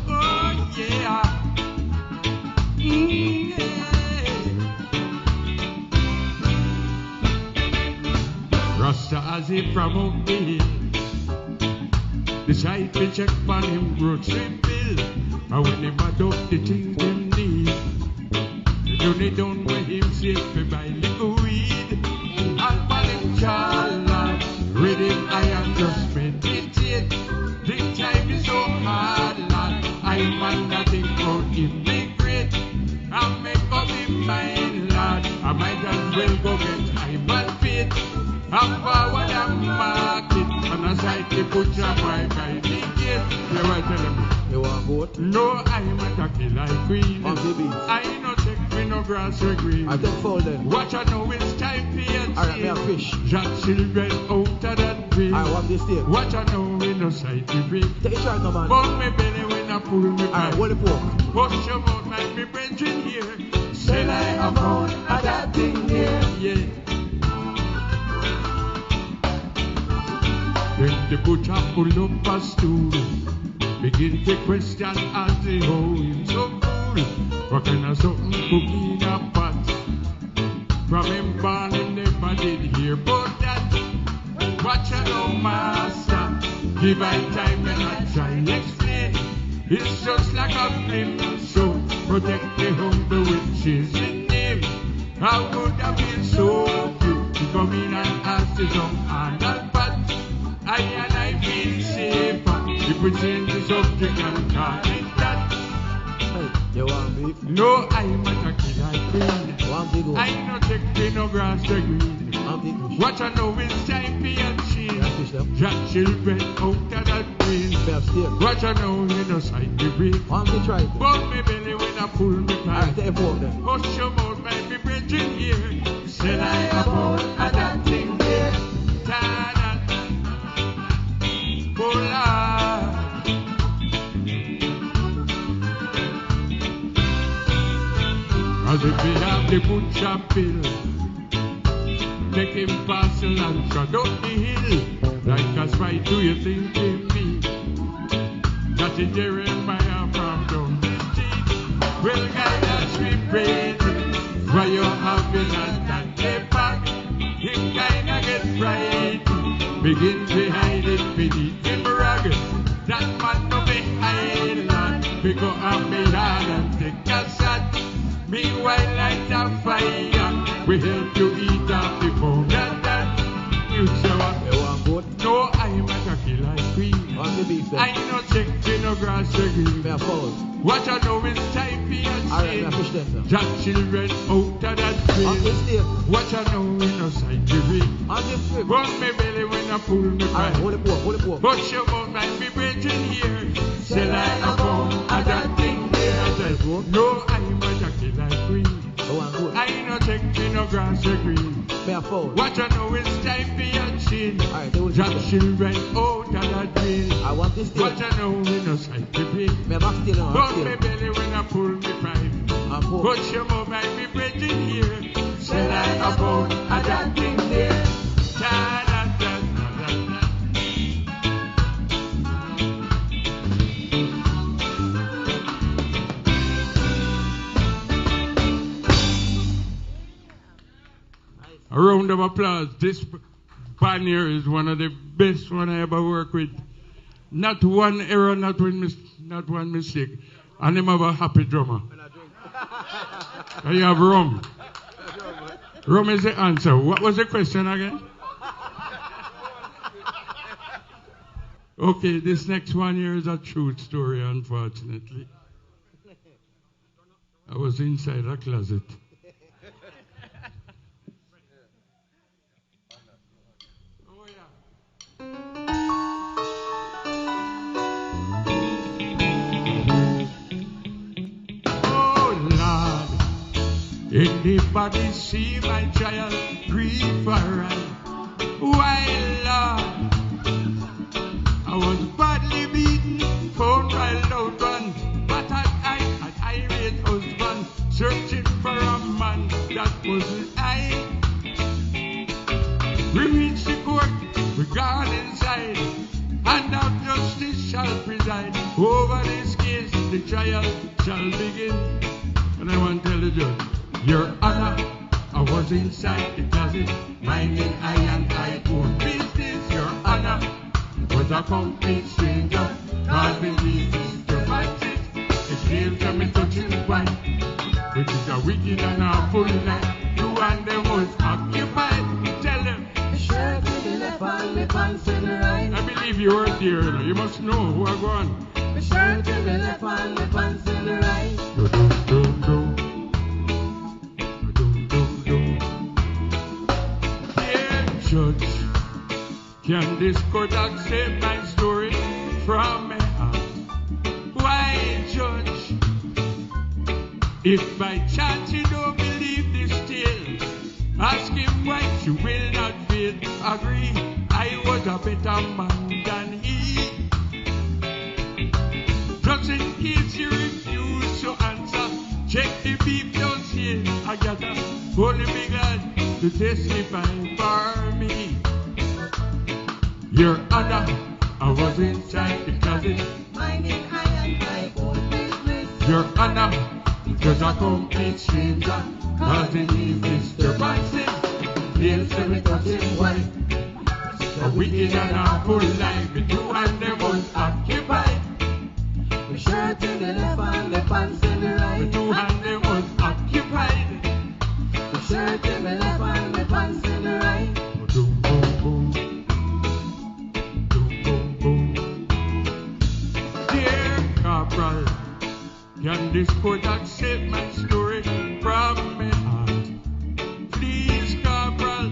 Oh, yeah. Rasta as he from up the hill. The side we check on him broad street bill. And when him adopt the things them need, they don't need down with him safe for buy little weed. And for him chala, rhythm I am just meditate. This time is so hard, lad. I man that think about immigrate. I make up in mind, lad. I might as well go get time and faith. I'm forward and market. And as I keep put your boy by the gate. You want to tell them? You want vote? No, I'm a tacky like queen. I no check me no grass or green. I don't fall then. Watch I know it's time for your team. Alright, me a fish. Jack children out of that dream. I want this day. Watch I know we no sight to breathe. Take a shot no man. Bump me belly when I pull me back. Alright, hold the pork. Push your mouth like me brethren here. Say I am out of that thing here. Yeah. When the butcher pull up a stool, begin to question as they hold him so cool. What kind of something cooking in a pot? From him born him never did hear about that. Watch out now master, give I time when I try explain. It's just like a flame, so protect the humble which is in name. How could I feel so cute to come in and ask you some anal pot? I and I feel safer if we change the subject and call it that. Hey, you want beef? No, I'm a tacky like queen. Want big one? I no take no grass or green. Watch I know it's time for your chin. Jack children out of that green. Watch I know you no sight to breathe. Want to try it? Bump me belly when I pull me pipe. Alright, take a fork then. Push your mouth by me bridging here. Said I about a that thing here. As if we have the butcher bill, take him parcel and trot up the hill. Like a spy, do you think in me? That is Jeremiah from down the street. Well, guy, that's we praising. Why you having a stand back? Him kinda get frightened. Begin to hide it beneath him rag. That man no be hide, lad. Pick up me yard and take a shot. Meanwhile, light a fire. We help you eat up the food and that. You say what? You want goat? No, I'm a tacky like queen. Want the beef then? I no check for no grass or green. Me a foul. Watch I know it's time for your change. Alright, me a fish then, sir. Jack children out of that green. On the steak. Watch I know we no sight to read. On the strip. Run me belly when I pull me back. Alright, hold the pork, hold the pork. But your mouth might be breaking here. Say like a bone, a that thing there. No, I'm a tacky like queen. I no check for no grass or green. Me a foul. Watch I know it's time for your chin. Alright, Jack children out of that green. I want this thing. Watch I know we no sight to breathe. Me back still on. Bump me belly when I pull me pipe. Put your mouth might be breaking here. Say like a bone, a that thing there. A round of applause. This band here is one of the best one I ever worked with. Not one error, not one mistake. And them have a happy drummer. And you have rum. Rum is the answer. What was the question again? Okay, this next one here is a true story, unfortunately. I was inside a closet. Anybody see my child grieve for right? Why, Lord, I was badly beaten, found by loved ones, but an irate husband, searching for a man that wasn't I. We reached the court, we gone inside, and now justice shall preside. Over this case, the trial shall begin. And I want to tell the judge, Your Honor, I was inside the closet, minding I own business. Your Honor, was a complete stranger, causing these disturbances. It came from me touching white, which is a wicked and a full life. You and them was occupied. Tell them, sure to the left and the pants in the right. I believe you were there, you must know who are going. Sure to the left and the pants in the right. Judge, can this court accept my story from my heart? Why, Judge, if by chance you don't believe this tale, ask him why you will not fail. Agree, I was a better man than he. Just in case you refuse to answer, check the people's here. I got a holy big God to testify for me. Your Honor, I was inside the closet, minding I own business. Your Honor, it was a complete stranger, causing these disturbances. Feels to me touching white, a wicked and a full life. The two and them was occupied. The shirt in the left and the pants in the right. The two and them was occupied. The shirt in the left and the pants in the right. Boom, boom, boom. Boom, boom, boom. Dear Corporal, can this court accept my story from my heart? Please, Corporal,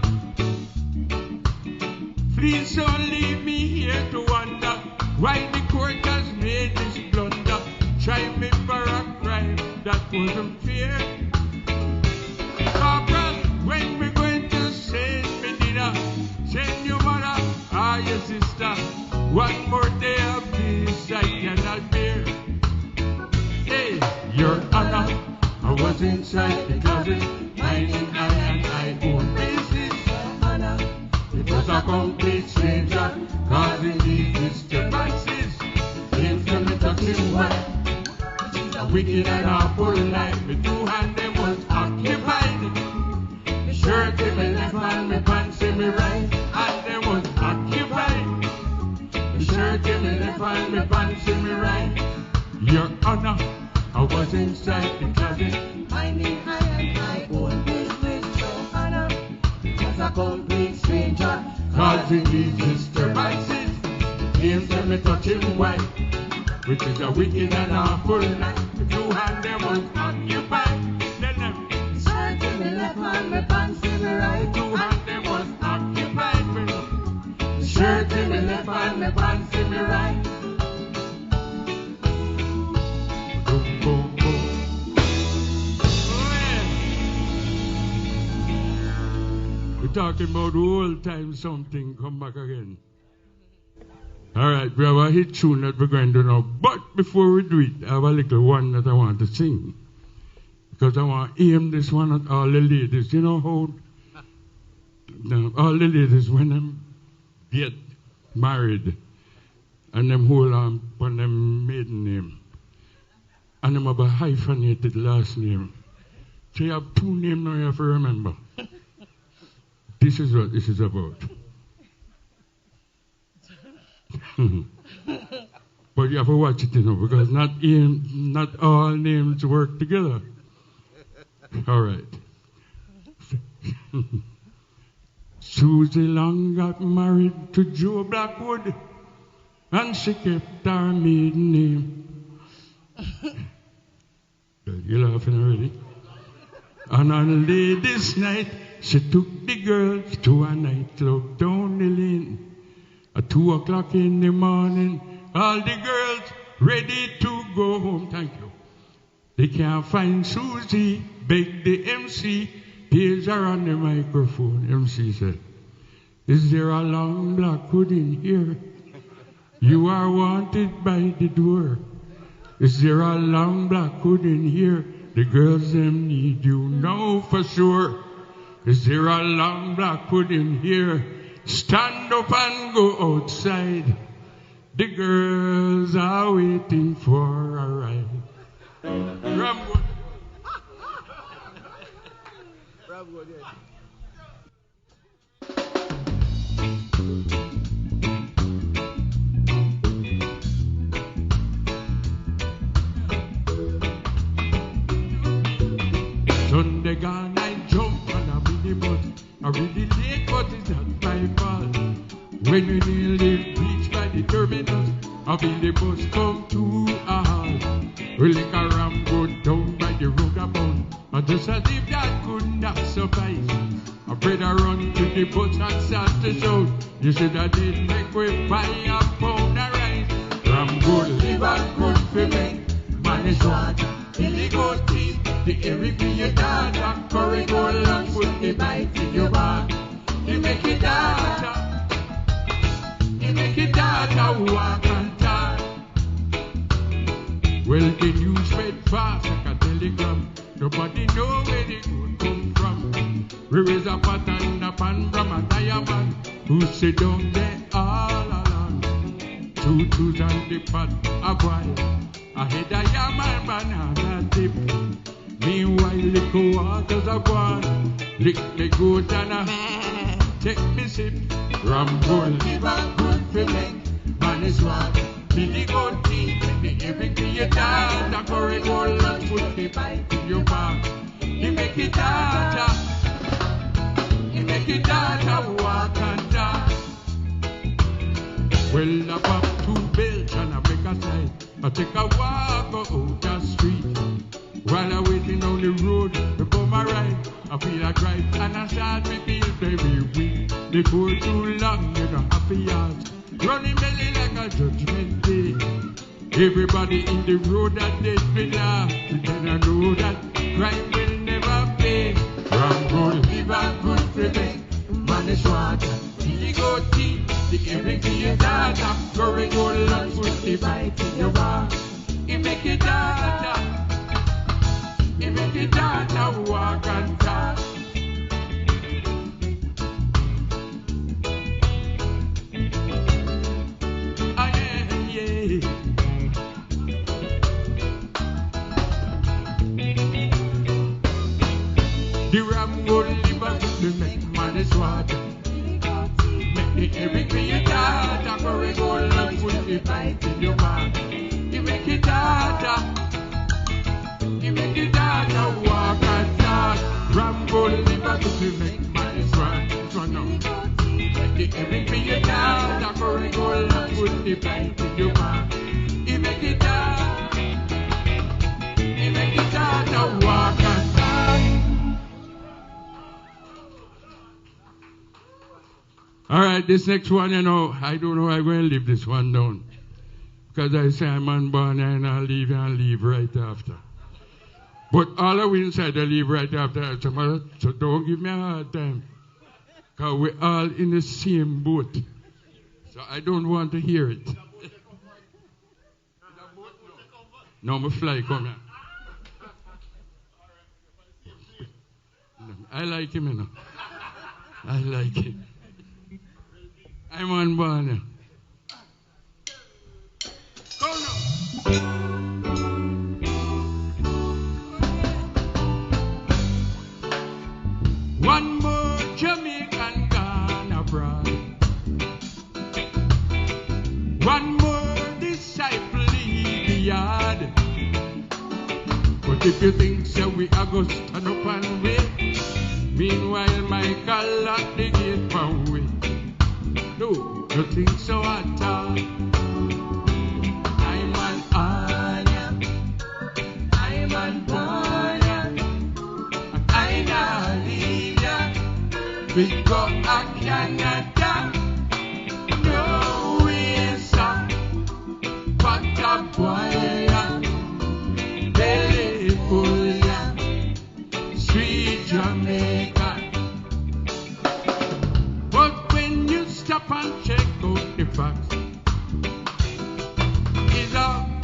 please don't leave me here to wonder why the court has made this blunder. Try me for a crime that wasn't fair. Corporal, when we're going to send me dinner, send your mother or your sister. One more day of peace I cannot bear. Hey, Your Honor, I was inside the closet, minding I own business. Honor, it was a complete stranger, causing these disturbances. Came from me touching white, a wicked and a full life. The two hand them was occupied. The shirt in me left and my pants in me right, and them was occupied. The shirt in me left and my pants in me right. Your Honor, I was inside the closet, minding I own business. Your Honor, it was a complete stranger, causing these disturbances. Came from me touching white, which is a wicked and a full life. The two hand them was occupied. Then them shirt in me left and my pants in me right. The two hand them was occupied. The shirt in me left and my pants in me right. Boom, boom, boom. Oh, yeah. We're talking about the whole time something come back again. All right, we have a hit tune that we're going to do now. But before we do it, I have a little one that I want to sing. Because I want to aim this one at all the ladies. You know how all the ladies, when them get married, and them hold on on them maiden name, and them have a hyphenated last name. So you have two names now you have to remember. this is what this is about. But you have to watch it, you know, because not all names work together. All right. Susie Long got married to Joe Blackwood, and she kept her maiden name. You're laughing already. And on ladies' night, she took the girls to a nightclub down the lane. At 2 o'clock in the morning, all the girls ready to go home. Thank you. They can't find Susie, beg the MC, page her on the microphone. MC said, "Is there a long black hood in here? You are wanted by the door. Is there a long black hood in here? The girls them need you now for sure. Is there a long black hood in here? Stand up and go outside. The girls are waiting for a ride." Rambo. Sunday gone, I jump on a mini bus. I really late, but it's not my fault. When we nearly reach by the terminus, I feel the bus come to a halt. We lick a ram go down by the road about. And just as if that could not suffice, I pray I run to the bus and start to shout. You should have did make we buy a pound of rice. Ram good, live and good for me. Man is water, Billy goat teeth. The Eric be your dad, and curry go long, put the bite in your bag. You make it data, you make it data, walk and talk. Well, the news spread fast like a telegram. Nobody know where the good come from. We raise a pot and a pan from a diamond who sit down there all along. 2 twos and the pot a boil. Ahead a yam and banana dip. Meanwhile, little waters are gone. Lick the goat and a take me sip. Ram good, live and good for me. Man is what? Billy goat teeth. Make the every be your dad. A curry gold and put the bite in your back. You make it data. You make it data. Walk and talk. Well, I pop 2 bells and I make a slide. I take a walk out the street. While I'm waiting on the road to come a ride, I feel a drive and I start to feel very weak. Before too long, you know, happy yards running belly like a judgment day. Everybody in the road that they be laugh, then I know that crime will never pay. Ram good, live and good for me. Man is water, he go deep. The every be a data, curry go long, put the bite in your back. You make it data. You make it data, walk and talk. Ah, yeah, yeah. The ram go liver, the make man is water. Make the every be a data, curry go long, put the bite in your back. You make it data. You make it data, walk and talk. Rambo, liver, to make man strong. This one now. Make the every be a data, curry gold and put the bite in your back. You make it data. You make it data, walk and talk. All right, this next one, you know, I don't know how I'm going to leave this one down. Because I say I'm unborn and I'll leave right after. But all of we inside, I leave right after. So don't give me a hard time. Because we're all in the same boat. So I don't want to hear it. No, my fly come here. I like him, you know. I like him. I'm unborn. Go now. One more Jamaican But if you think so, we are going to stand up and wait. Meanwhile, Michael locked the gate for we. No, you think so at all. I'm an honor. I'm an honor. I'm a leader. We go to Canada. No way, sir. What a boy. Belly full. Sweet Jamaica. But when you stop and check out the facts, it's a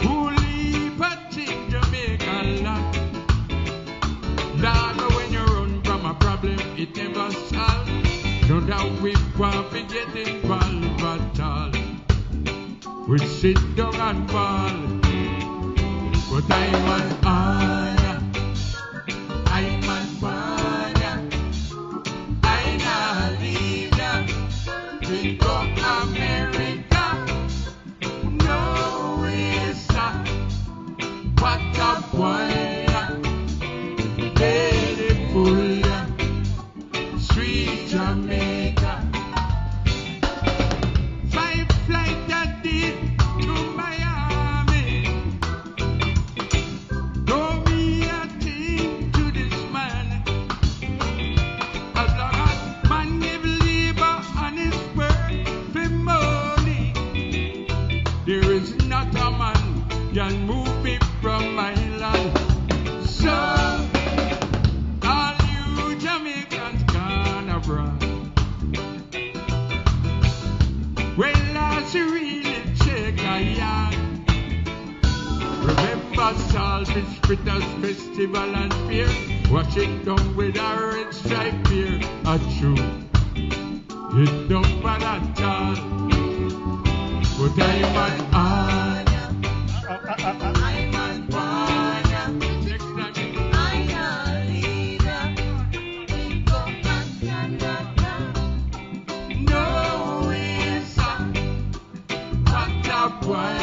whole heap of things Jamaica lack. Lord, when you run from a problem, it never solves. No doubt we want to get involved at all. We sit down and fall. But I'm an honor. I'm an honor. I'm a leader. We go America. No way, sir. What a boy. Beautiful. Sweet Jamaica. 5 flights that did to Miami. Don't be a thing to this man. As long as man give labor and his work for money, there is not a man can move me from my land. So all you Jamaicans gone abroad. Well, that's really check a yard. Remember Saltfish Fritters Festival and Fair? Wash it down with a red stripe beer. A true, it don't bad at all. But I'm an honor. I'm an honor. Next time, I'm a leader. We go and Canada. No way, sir. What a boy.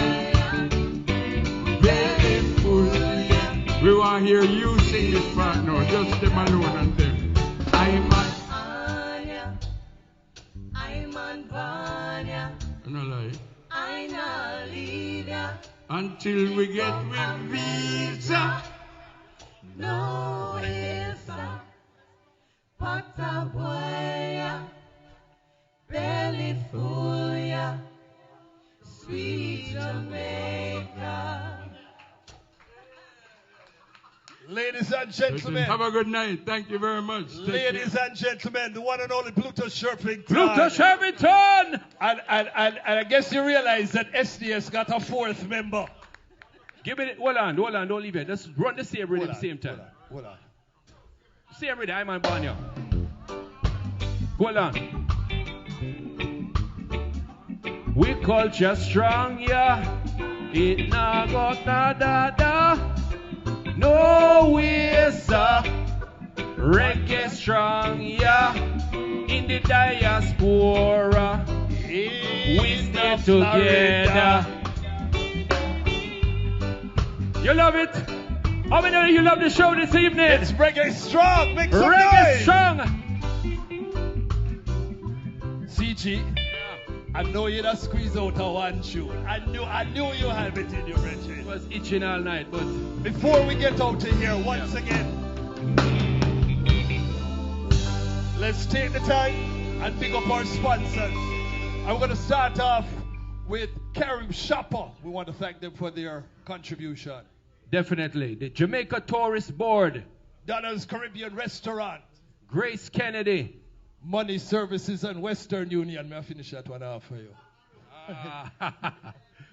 We want to hear you sing this part now, just them alone and them. I'm an honor. I'm an honor. No lie. I'm a leader. Until we get with visa. No visa. What a boy. Belly full, ya. Sweet Jamaica.
Ladies and gentlemen.
Have a good night. Thank you very much.
Ladies and gentlemen, the one and only Pluto Sherpington.
Pluto Sherpington!
And I guess you realize that SDS got a 4th member.
Give it. Hold on, don't leave it. Let's run the same rhythm at the same time.
Hold on.
Same rhythm, I'm on Banya. Hold on. We culture strong, yeah. It na got na da da. No way, sir. Reggae strong, yeah. In the diaspora, we stay together. You love it? How many of you love the show this evening?
It's Reggae Strong. Make some
Reggae
noise.
Strong.
CG, I know you done squeeze out a one tune. I knew you had it in your regiment.
It was itching all night, but
before we get out of here, once again, let's take the time and pick up our sponsors. I'm going to start off with Karim Shopper. We want to thank them for their contribution.
Definitely. The Jamaica Tourist Board.
Donna's Caribbean Restaurant.
Grace Kennedy.
Money Services and Western Union. May I finish that one off for you?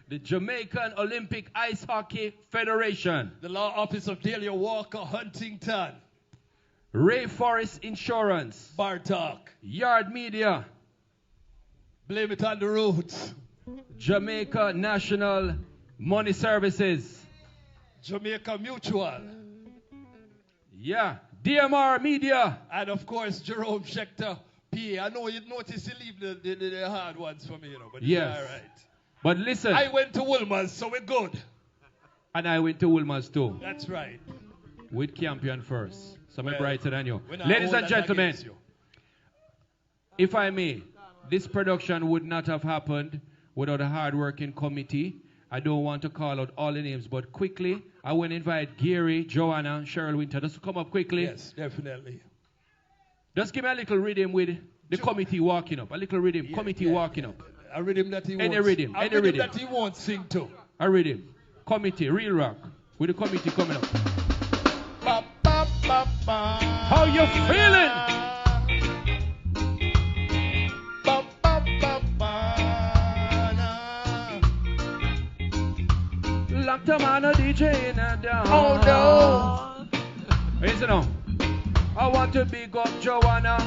The Jamaican Olympic Ice Hockey Federation.
The Law Office of Delia Walker Huntington.
Ray Forest Insurance.
Bartok.
Yard Media.
Blame it on the roots.
Jamaica National Money Services.
Jamaica Mutual.
Yeah. DMR Media.
And of course, Jerome Schechter, PA. I know you notice you leave the hard ones for me, you know, but
yes.
All right.
But listen.
I went to Woolman's, so we're good.
And I went to Woolman's too.
That's right.
with Campion first. So I'm
Well,
brighter than you.
we're not
Ladies and
holding
gentlemen,
against you.
if I may, this production would not have happened without a hard-working committee. I don't want to call out all the names, but quickly, I want to invite Gary, Joanna, Cheryl Winter, just to come up quickly.
Yes, definitely.
Just give me a little rhythm with the committee walking up. A little rhythm, committee walking up.
A rhythm that he
Any
won't.
rhythm,
A
any
rhythm
rhythm.
that he won't sing to.
A rhythm. Committee, real rock. With the committee coming up. How you feeling? Long time I no DJ in a dance.
Oh no.
Listen now. I want to big up Joanna.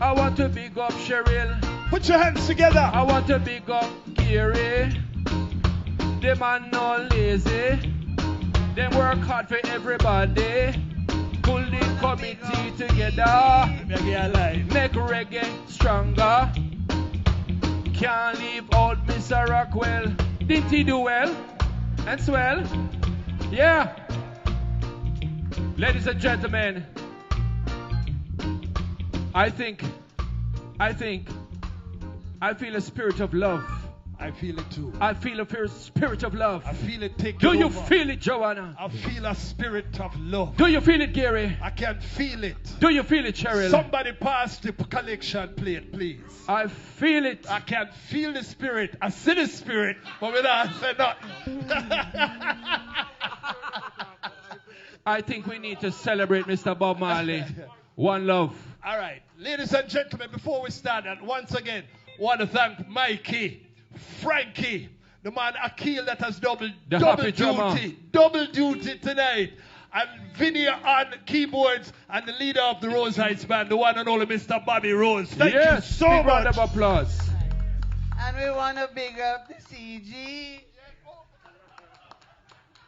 I want to big up Cheryl.
Put your hands together.
I want to big up Gary. Them man no lazy. Them work hard for everybody. Pull the committee together. Make reggae stronger. Can't leave out Mr. Rockwell. Didn't he do well? And swell? Yeah. Ladies and gentlemen, I feel a spirit of love.
I feel it too.
I feel a spirit of love.
I feel it taking
Do you
over.
feel it, Joanna?
I feel a spirit of love.
Do you feel it, Gary?
I can feel it.
Do you feel it, Cheryl?
Somebody pass the collection plate, please.
I feel it.
I can feel the spirit. I see the spirit, but we don't say nothing.
I think we need to celebrate Mr. Bob Marley. One love.
All right, ladies and gentlemen, before we start, and once again, want to thank Mikey, Frankie, the man Akil that has double duty tonight, and Vinny on keyboards, and the leader of the Rose Heights band, the one and only Mr. Bobby Rose. Thank you so
big round
much.
of applause.
And we want to big up the CG.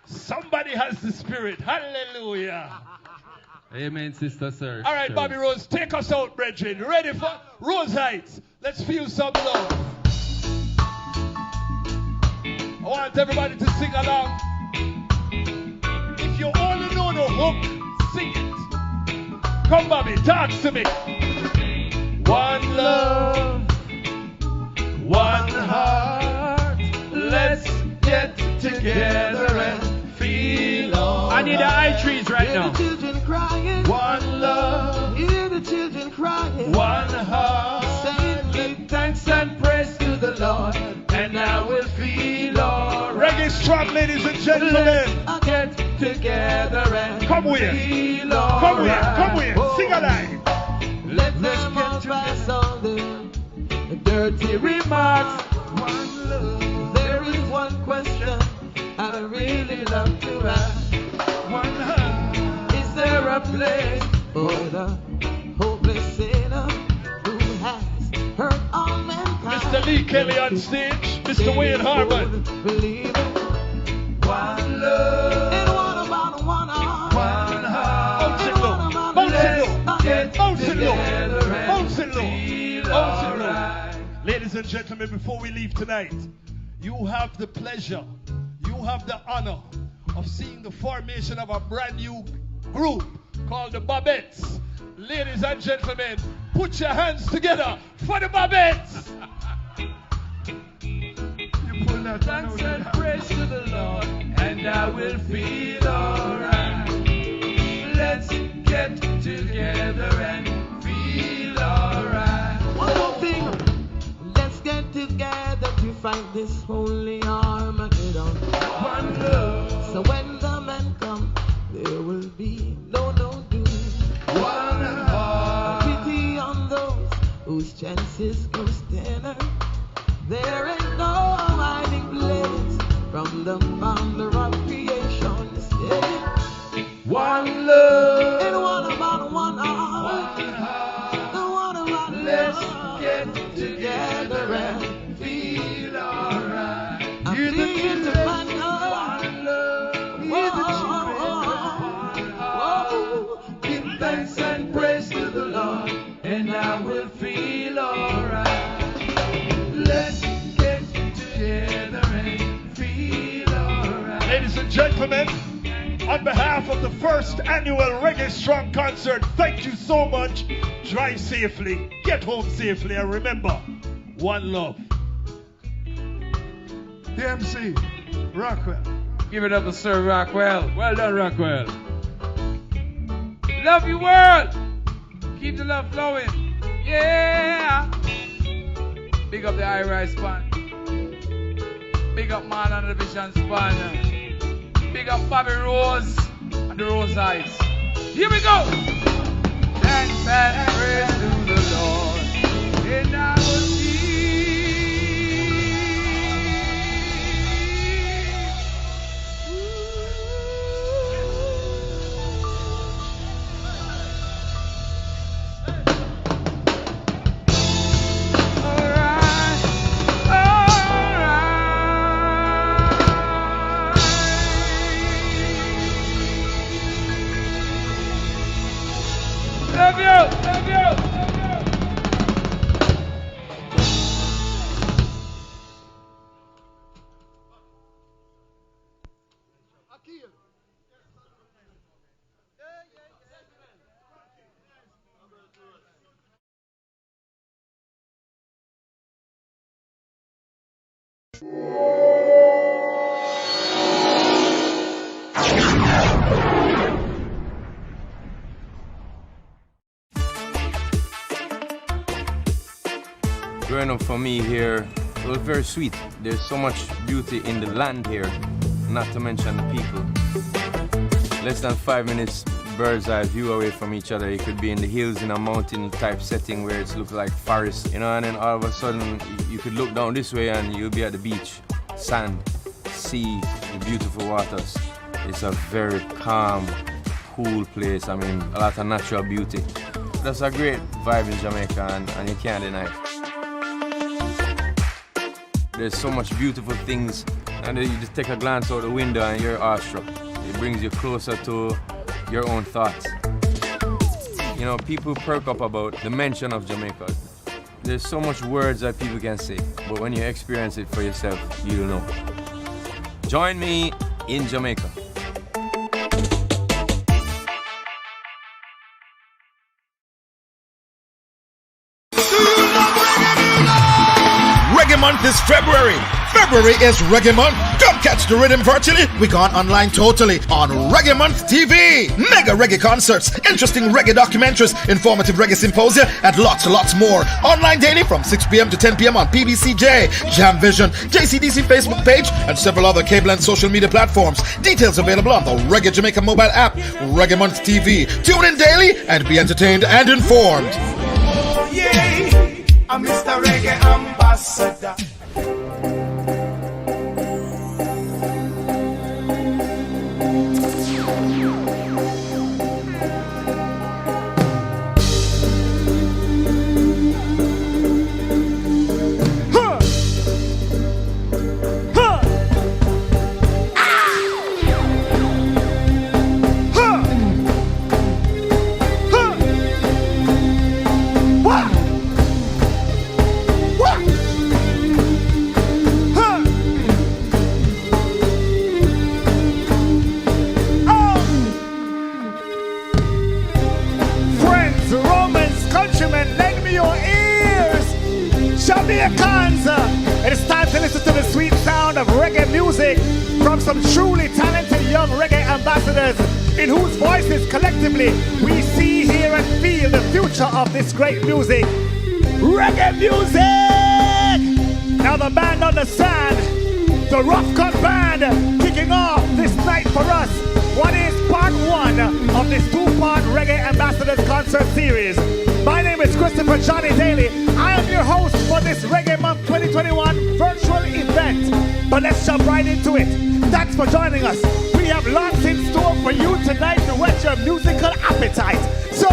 Somebody has the spirit. Hallelujah.
Amen, sister, sir.
All right, Bobby Rose, take us out, brethren. Ready for Rose Heights? Let's feel some love. I want everybody to sing along. If you only know the hook, sing it. Come, Bobby, talk to me. One love, one heart. Let's get together and feel all
I need the eye trees right now.
Hear the children crying.
One love.
Hear the children crying.
One heart.
Saying,
give thanks and praise to the Lord, and I will feel all right. Reggae strong, ladies and gentlemen.
Let's
get together and come feel all come right. Come here, sing along.
Let them all pass all the dirty remarks.
One love.
There is one question I really love to ask.
One heart.
Is there a place for the hopeless sinner who has hurt all mankind?
Mr. Lee Kelly on stage, Mr. Wayne Harmon.
Believe it.
One love.
And what about one heart?
One heart. Ladies and gentlemen, before we leave tonight, you have the pleasure, you have the honor of seeing the formation of a brand new group called the Bobettes. Ladies and gentlemen, put your hands together for the Bobettes. You pull that thanks and praise to the Lord, and I will feel alright. Let's get together and feel alright.
One more thing. Let's get together to fight this holy Armageddon.
One love.
So when the men come, there will be no doom.
One heart.
Pity on those whose chances go thinner. There ain't no hiding place from the founder of creation.
One love.
And what about one heart?
One heart.
And what about
Let's
love?
get together and feel alright.
You're the children.
One love. We're the children.
Whoa.
Give thanks and praise to the Lord, and I will feel alright. Let's get together and feel alright. Ladies and gentlemen, On behalf of the first annual Reggae Strong concert, thank you so much. Drive safely, get home safely, and remember, one love. The MC, Rockwell.
Give it up to Sir Rockwell. Well done, Rockwell. Love you, world. Keep the love flowing. Yeah. Big up the high-rise span. Big up Man on the Vision span. Big up Bobby Rose and the Rose Eyes. Here we go. Thanks and praise to the Lord in our sea. Love you, love you.
Growing up for me here, it was very sweet. There's so much beauty in the land here, not to mention the people. Less than 5 minutes bird's eye view away from each other. You could be in the hills in a mountain type setting where it looks like forest, you know, and then all of a sudden you could look down this way and you'll be at the beach, sand, sea, the beautiful waters. It's a very calm, cool place. I mean, a lot of natural beauty. That's a great vibe in Jamaica and you can't deny it. There's so much beautiful things, and then you just take a glance out the window and you're awestruck. It brings you closer to your own thoughts. You know, people perk up about the mention of Jamaica. There's so much words that people can say, but when you experience it for yourself, you'll know. Join me in Jamaica.
Reggae Month is February. February is Reggae Month. Come catch the rhythm virtually. We gone online totally on Reggae Month TV. Mega reggae concerts, interesting reggae documentaries, informative reggae symposia, and lots more. Online daily from 6 p.m. to 10 p.m. on PBCJ, Jam Vision, JCDC Facebook page, and several other cable and social media platforms. Details available on the Reggae Jamaica mobile app, Reggae Month TV. Tune in daily and be entertained and informed.
Oh, yeah, I'm Mr. Reggae Ambassador.
Jamaicans, it is time to listen to the sweet sound of reggae music from some truly talented young reggae ambassadors in whose voices collectively we see, hear and feel the future of this great music. Reggae music! Now the band understand, the Rough Cut Band kicking off this night for us. What is part one of this two-part Reggae Ambassadors concert series. My name is Christopher Johnny Daly. I am your host for this Reggae Month 2021 virtual event. But let's jump right into it. Thanks for joining us. We have lots in store for you tonight to whet your musical appetite. So,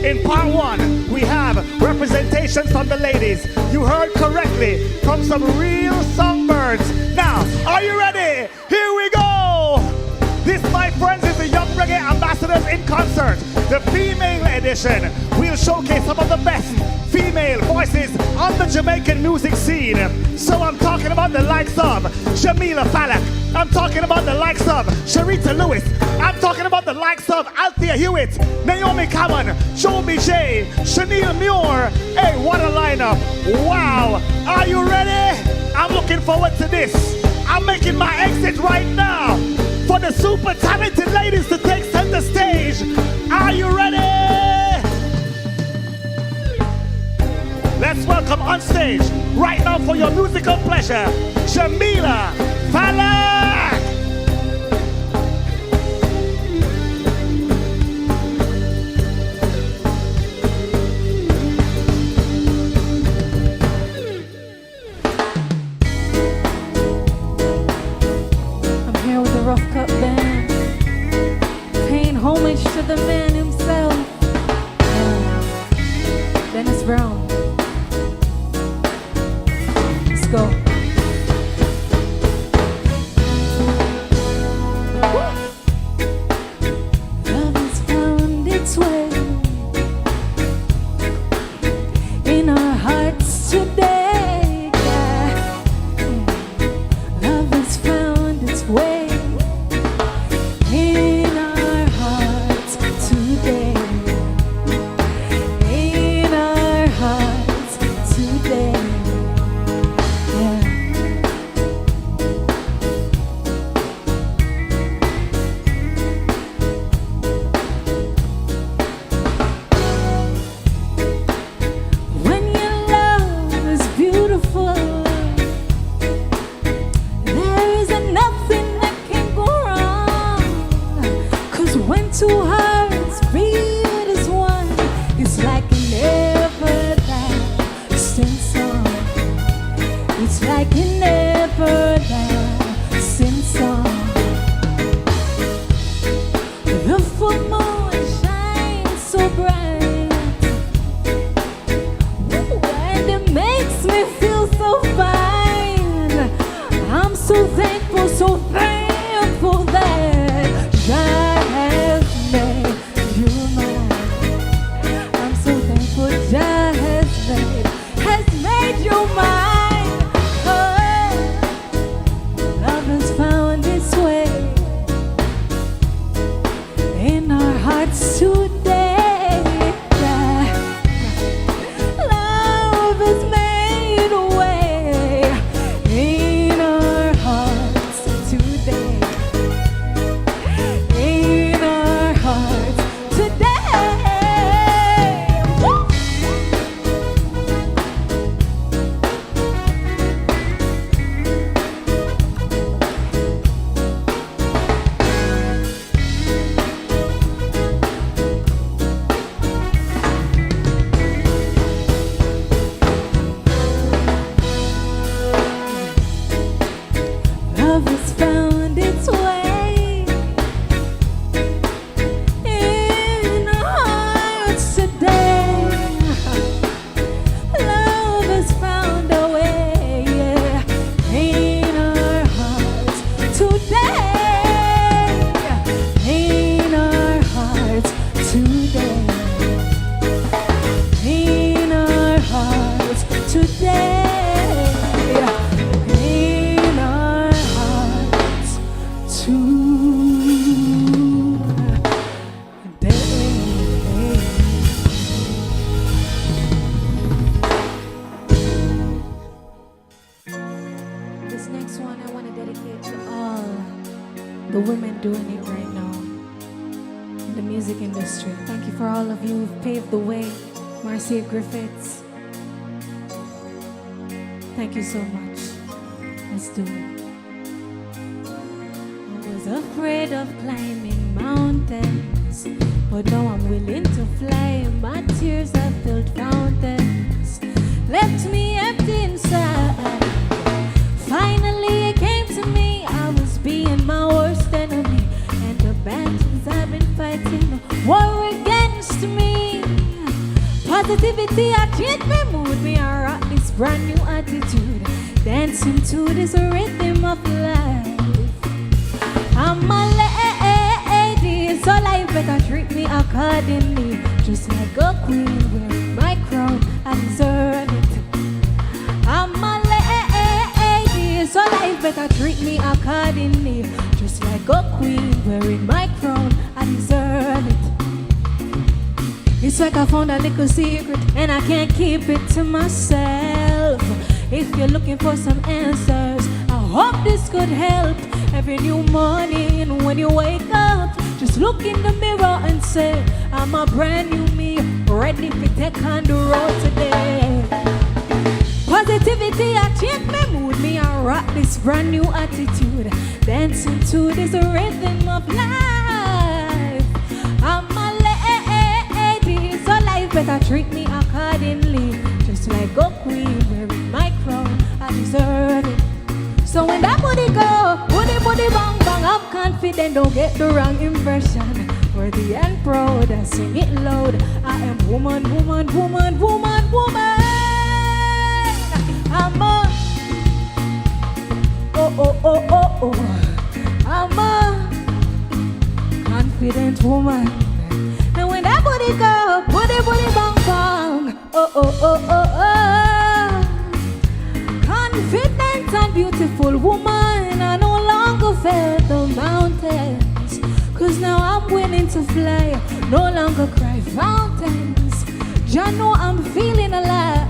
in part one, we have representations from the ladies. You heard correctly, from some real songbirds. Now, are you ready? Here we go! This, my friends, is the Young Reggae Ambassadors in Concert, the female edition. We'll to showcase some of the best female voices on the Jamaican music scene. So I'm talking about the likes of Jamila Falak. I'm talking about the likes of Sharita Lewis. I'm talking about the likes of Althea Hewitt, Naomi Common, Joby J, Chanel Muir. Hey, what a lineup. Wow. Are you ready? I'm looking forward to this. I'm making my exit right now for the super talented ladies to take center stage. Are you ready? Let's welcome on stage right now for your musical pleasure, Jamila Falak.
I'm here with the Rough Cut Band, paying homage to the man himself, Dennis Brown. Let's go. Love has found its way in our hearts today. Love has found its way in our hearts today. In our hearts today. When your love is beautiful, there isn't nothing that can go wrong. 'Cause when two hearts beat as one, it's like an everlasting song. It's like an everlasting song. The full moon shines so bright, and it makes me feel so fine. I'm so thankful that God has made you mine. I'm so thankful God has made you mine. Oh, love has found its way in our hearts today. Love has made a way in our hearts today. In our hearts today. Woo! Love has found its way in our hearts today. Love has found a way, in our hearts today. In our hearts today. In our hearts today. In our hearts This next one I want to dedicate to all the women doing it right now in the music industry. Thank you for all of you who've paved the way. Marcia Griffiths, thank you so much. Let's do it. I was afraid of climbing mountains, but now I'm willing to fly. My tears have filled fountains, left me empty inside. Finally it came to me, I was being my worst enemy, and the battles I've been fighting were against me. Positivity, I changed my mood, me I rock this brand new attitude, dancing to this rhythm of life. I'm a lady, so life better treat me accordingly. Just like a queen wearing my crown, I deserve it. I'm a lady, so life better treat me accordingly. Just like a queen wearing my crown, I deserve it. It's like I found a little secret and I can't keep it to myself. If you're looking for some answers, I hope this could help. Every new morning when you wake up, just look in the mirror and say, I'm a brand new me, ready to take on the road today. Positivity, I change my mood, me I rock this brand new attitude, dancing to this rhythm of life. I'm a lady, so life better treat me accordingly. Just like a queen wearing my crown, I deserve it. So when that booty go, booty bang bang, I'm confident, don't get the wrong impression. Worthy and proud, I sing it loud. I am woman, woman, woman, woman, woman. I'm a oh. I'm a confident woman. And when that booty go, booty bang bang, oh. Confident and beautiful woman, I no longer fear the mountains. Cause now I'm willing to fly, no longer cry fountains. Just know I'm feeling alive.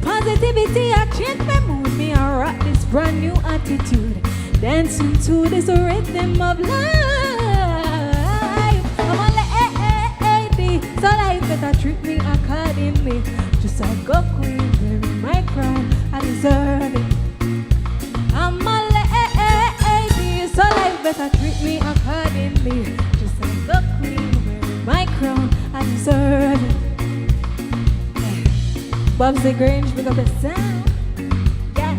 Positivity, I change my mood, me I rock this brand new attitude, dancing to this rhythm of life. I'm a lady, so life better treat me accordingly. Just like a queen wearing my crown, I deserve it. I'm a lady, so life better treat me accordingly. Just like a queen wearing my crown, I deserve it. Bob's the Grange, pick up the sound. Yeah.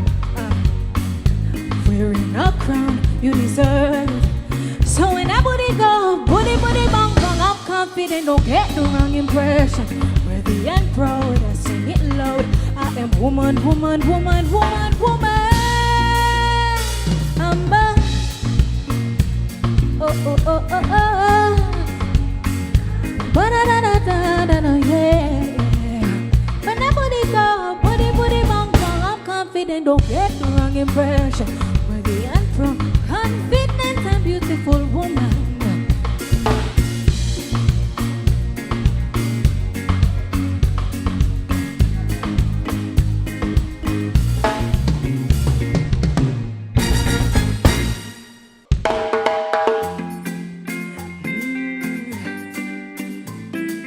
Wearing a crown, you deserve it. So when that booty go, booty bang bang, I'm confident, don't get the wrong impression. Worthy and proud, I sing it loud. I am woman, woman, woman, woman, woman. I'm a oh. Ba-da-da-da-da-da, yeah. When that booty go, booty bang bang, I'm confident, don't get the wrong impression. Worthy and proud, confident and beautiful woman.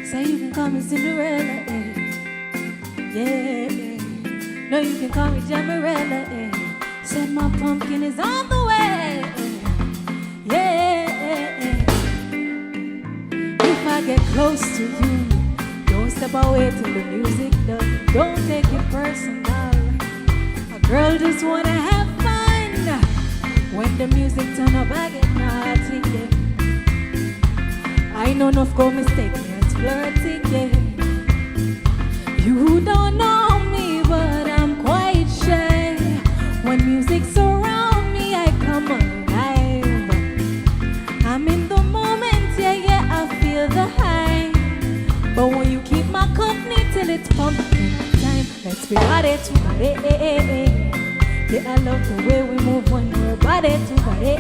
Say you can call me Cinderella, yeah. No, you can call me Jamarella, Said my pumpkin is on the way, yeah. If I get close to you, don't step away till the music done. Don't take it personal. A girl just wanna have fun. When the music turn up, I get naughty, yeah. I know enough go mistake me as flirty, yeah. You don't know me, but I'm quite shy. When music's around me, I come alive. I'm in the moment, yeah, I feel the high. But when you keep my company till it's pumpkin time, let's be body to body, yeah, I love the way we move when we're body to body,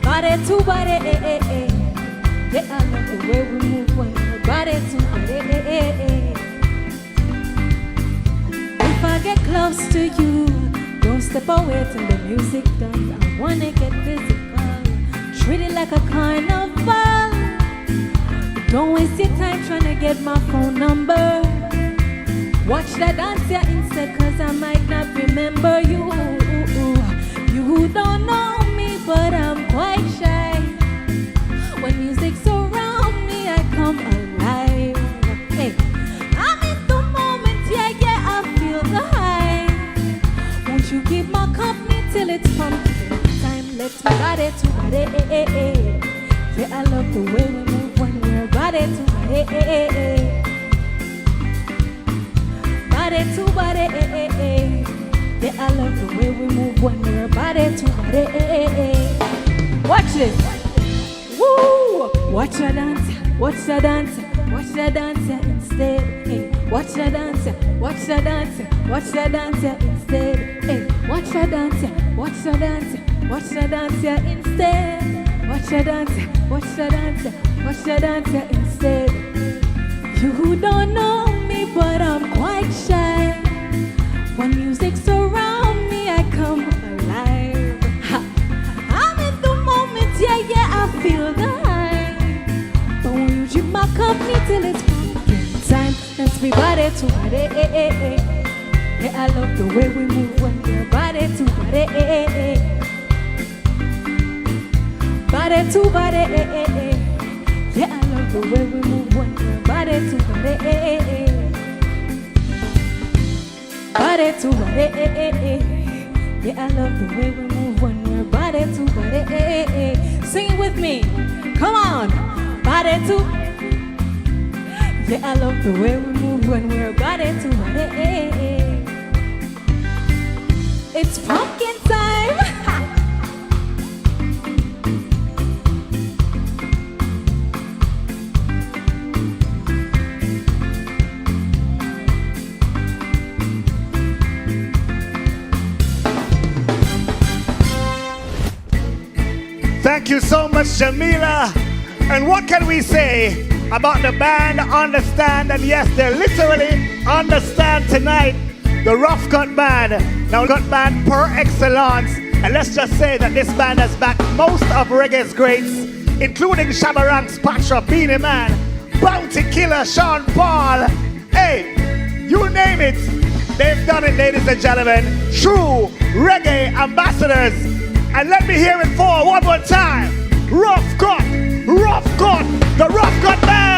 body to body, yeah, I love the way we move when we're body to body. If I get close to you, don't step away till the music done. I wanna get physical, treat it like a carnival. Don't waste your time trying to get my phone number. Watch that dance here instead, cause I might not remember you. You don't know me, but I'm quite shy. When music's around me, I come alive. Hey, I'm in the moment, yeah, I feel the high. Won't you keep my company till it's pumpkin time? Let's be body to body, yeah, I love the way we move when we're body to body, body to body, yeah, I love the way we move when we're body to body. Watch this. Woo! Watch her dance. Watch her dance. Watch her dance instead. Hey. Watch her dance. Watch her dance. Watch her dance instead. Hey. Watch her dance. Watch her dance. Watch her dance instead. Watch her dance. Watch her dance. Watch her dance instead. You don't know me, but I'm quite shy. When music's around me, I come alive. Ha. I'm in the moment, yeah, I feel the high. But when you drink my company till it's pumpkin time, dance me body to body, Yeah, I love the way we move when we're body to body, Body to body, Yeah, I love the way we move when we're body to body, Body to body, Yeah, I love the way we move when we're body to body, Sing it with me, come on. Body to, yeah, I love the way we move when we're body to body. It's pumpkin time.
Thank you so much, Jamila. And what can we say about the band Understand? And yes, they literally understand tonight. The Rough Cut Band. Now, Cut Band per excellence. And let's just say that this band has backed most of reggae's greats, including Shabba Ranks, Patra, Beanie Man, Bounty Killer, Sean Paul. Hey, you name it. They've done it, ladies and gentlemen. True reggae ambassadors. And let me hear it for one more time. Rough Cut, the Rough Cut Band.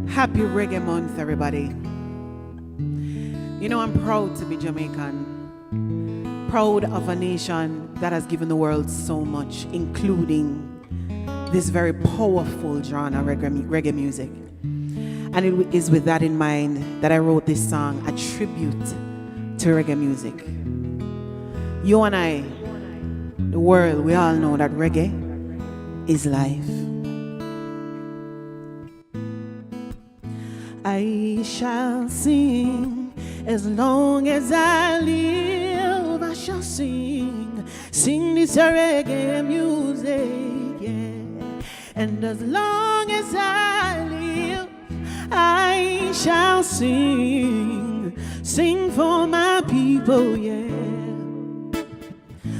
Happy Reggae Month, everybody. You know, I'm proud to be Jamaican. Proud of a nation that has given the world so much, including this very powerful genre, reggae music. And it is with that in mind that I wrote this song, a tribute to reggae music. You and I, the world, we all know that reggae is life. I shall sing as long as I live. I shall sing this reggae music, yeah. And as long as I live, I shall sing for my people, yeah.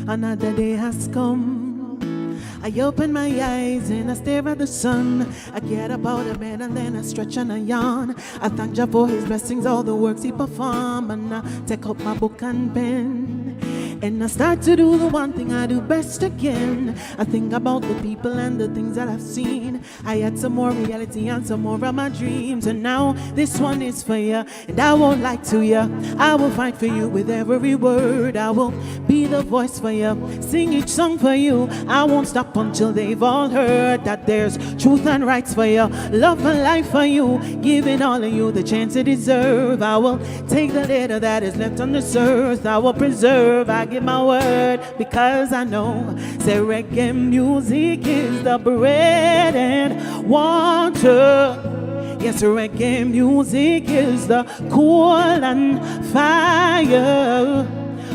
Another day has come. I open my eyes and I stare at the sun. I get up out of bed and then I stretch and I yawn. I thank Jah for His blessings, all the works He perform. And I take up my book and pen and I start to do the one thing I do best again. I think about the people and the things that I've seen. I had some more reality and some more of my dreams. And now this one is for you, and I won't lie to you. I will fight for you with every word. I will be the voice for you, sing each song for you. I won't stop until they've all heard that there's truth and rights for you, love and life for you, giving all of you the chance you deserve. I will take the little that is left on this earth. I will preserve, I give my word, because I know, say reggae music is the bread and water. Yes, reggae music is the coal and fire.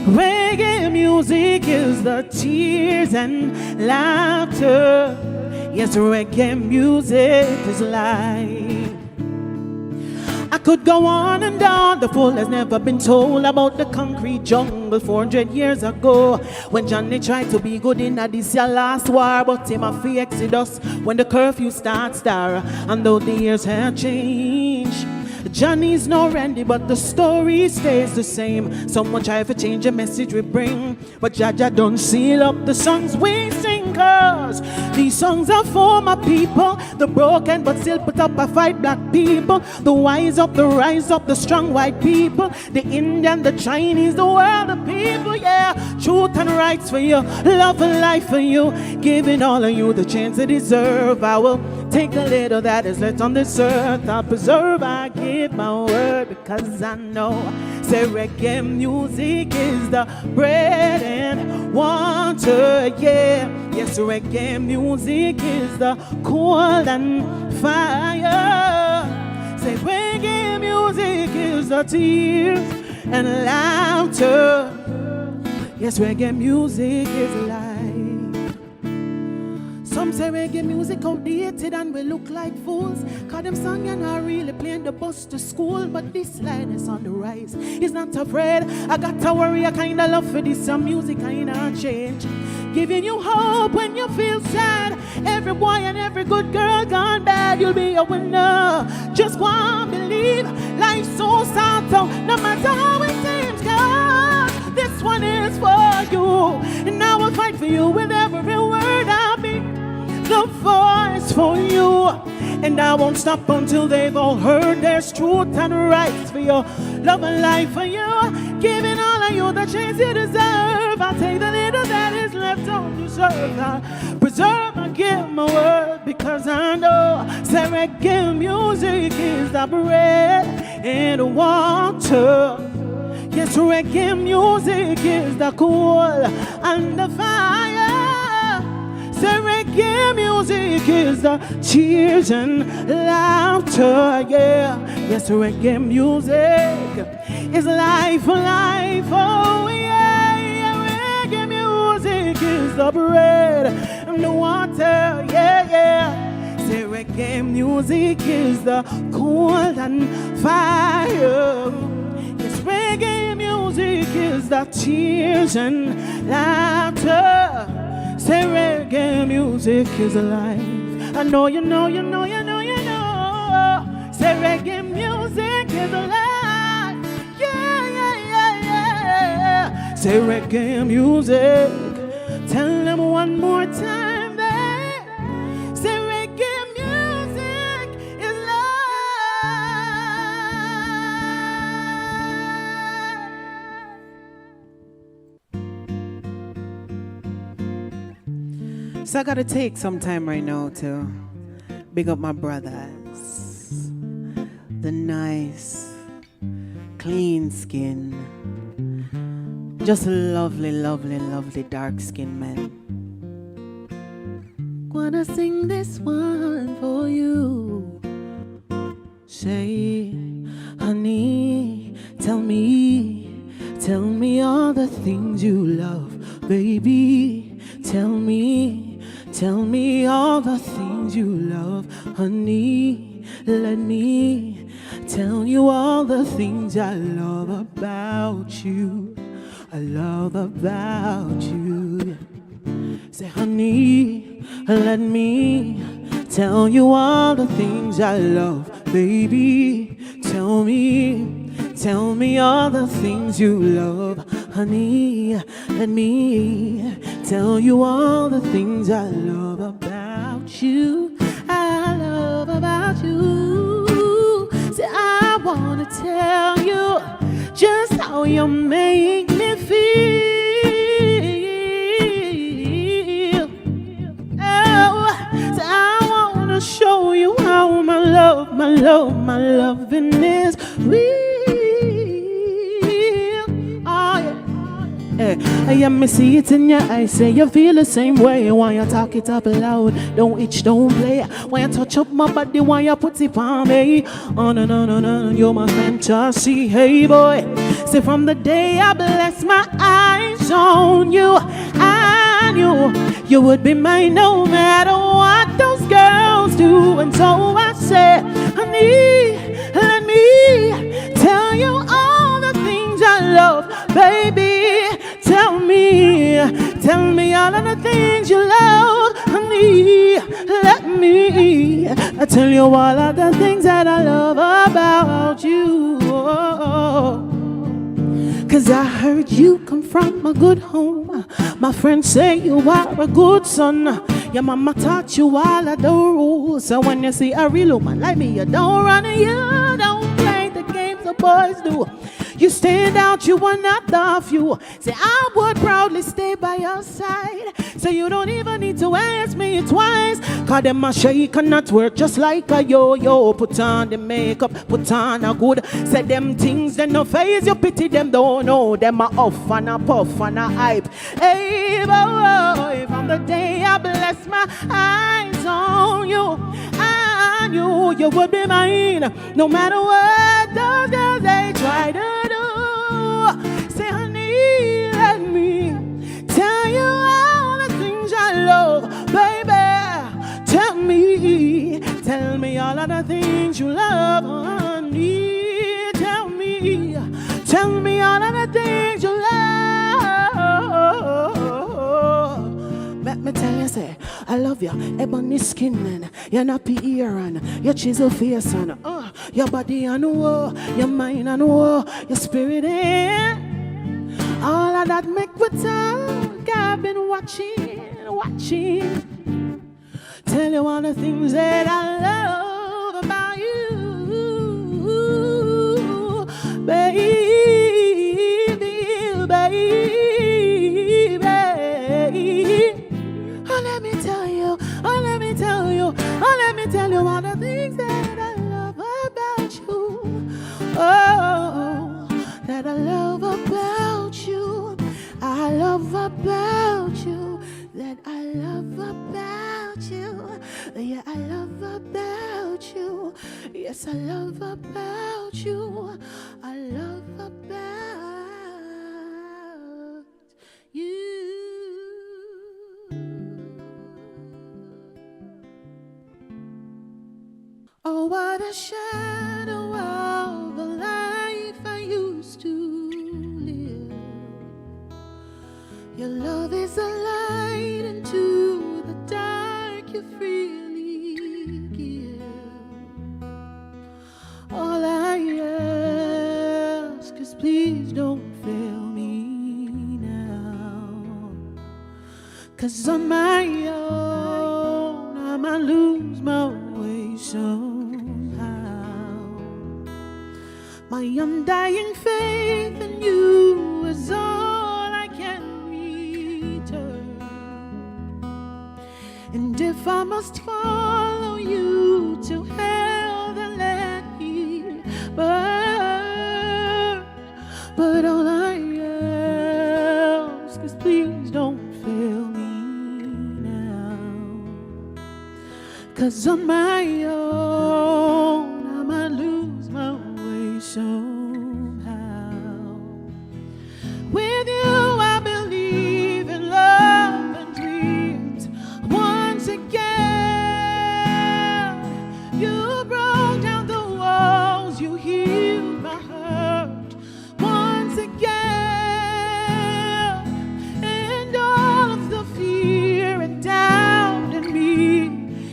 Reggae music is the tears and laughter. Yes, reggae music is life. I could go on and on. The fool has never been told about the concrete jungle 400 years ago, when Johnny tried to be good in this your last war, but him a exodus when the curfew starts there. And though the years have changed, Johnny's no Randy, but the story stays the same. Someone try to change the message we bring, but Jaja don't seal up the songs we sing. Cause these songs are for my people, the broken but still put up a fight black people, the wise up, the rise up, the strong white people, the Indian, the Chinese, the world of people. Yeah, truth and rights for you, love and life for you, giving all of you the chance they deserve. I will take the little that is left on this earth, I'll preserve, I give my word, because I know, say reggae music is the bread and water, yeah. Yes, reggae music is the coal and fire. Say reggae music is the tears and laughter. Yes, reggae music is life. Some say reggae music outdated and we look like fools, cause them song and not really playing the bus to school. But this line is on the rise, he's not afraid. I got to worry, I kinda love for this, some music kinda change, giving you hope when you feel sad. Every boy and every good girl gone bad, you'll be a winner. Just go and believe, life's so sad, so no matter how it seems, cause this one is for you. And I will fight for you with every word I'll be the voice for you. And I won't stop until they've all heard there's truth and rights for you, love and life for you, giving all of you the chance you deserve. I'll take the little that is left on you, serve. I preserve, I give my word, because I know, say reggae music is the bread and the water. Yes, reggae music is the coal and the fire. Say reggae music is the tears and laughter, yeah. Yes, reggae music is life, life, oh yeah, yeah. Reggae music is the bread and the water, yeah, yeah. Say reggae music is the coal and fire. Yes, reggae music is the tears and laughter. Say reggae music is alive. I know you know, you know, you know, you know. Say reggae music is alive. Yeah, yeah, yeah, yeah. Say reggae music. Tell them one more time that. Say reggae music is alive. So I gotta take some time right now to big up my brothers, the nice, clean skin, just lovely, lovely, lovely dark skin men. Wanna sing this one for you. Say, honey, tell me all the things you love, baby. Tell me all the things you love, honey. Let me tell you all the things I love about you. I love about you. Say, honey, let me tell you all the things I love, baby. Tell me all the things you love, honey. Let me tell you all the things I love about you. I love about you. Say, I wanna tell you just how you make me feel. Oh, say, I wanna show you how my loving is real. Yeah, me see it in your eyes, say you feel the same way. Why you talk it up loud, don't itch, don't play. Why you touch up my body, why you put it on me? Oh no, no, no, no, you're my fantasy, hey boy. Say from the day I bless my eyes on you, I knew you would be mine no matter what those girls do. And so I said, honey, let me tell you all the things I love, baby. Tell me all of the things you love, honey. Let me tell you all of the things that I love about you. Cause I heard you come from a good home. My friends say you are a good son. Your mama taught you all of the rules. So when you see a real woman like me, you don't run and you don't play the games the boys do. You stand out, you are not the few. Say I would proudly stay by your side. So you don't even need to ask me twice. Cause them a shake and not work just like a yo-yo. Put on the makeup, put on a good. Say them things, then no face, you pity them, don't know. Them a off and a puff and a hype. Hey boy, from the day I bless my eyes on you, I knew you would be mine. No matter what those girls they try to do. Say honey, let me tell you all the things I love, baby. Tell me all of the things you love, honey. Tell me all of the things you love. Let me tell you, say, I love you, ebony skin and your nappy ear and your chisel face and your body and your mind and your spirit and all of that make me talk. I've been watching. Tell you all the things that I love about you, baby. Oh, let me tell you all the things that I love about you. Oh, that I love about you. I love about you. That I love about you. Yeah, I love about you. Yes, I love about you. I love about you. Oh, what a shadow of a life I used to live. Your love is a light into the dark you freely give. All I ask is please don't fail me now. 'Cause on my own I might lose my way somehow. My undying faith in you is all I can return. And if I must follow you to hell, then let me burn. But all I ask is please don't fail me now. 'Cause on my own I might lose my way somehow. With you I believe in love and dreams. Once again, you broke down the walls, you healed my hurt. Once again, and all of the fear and doubt in me,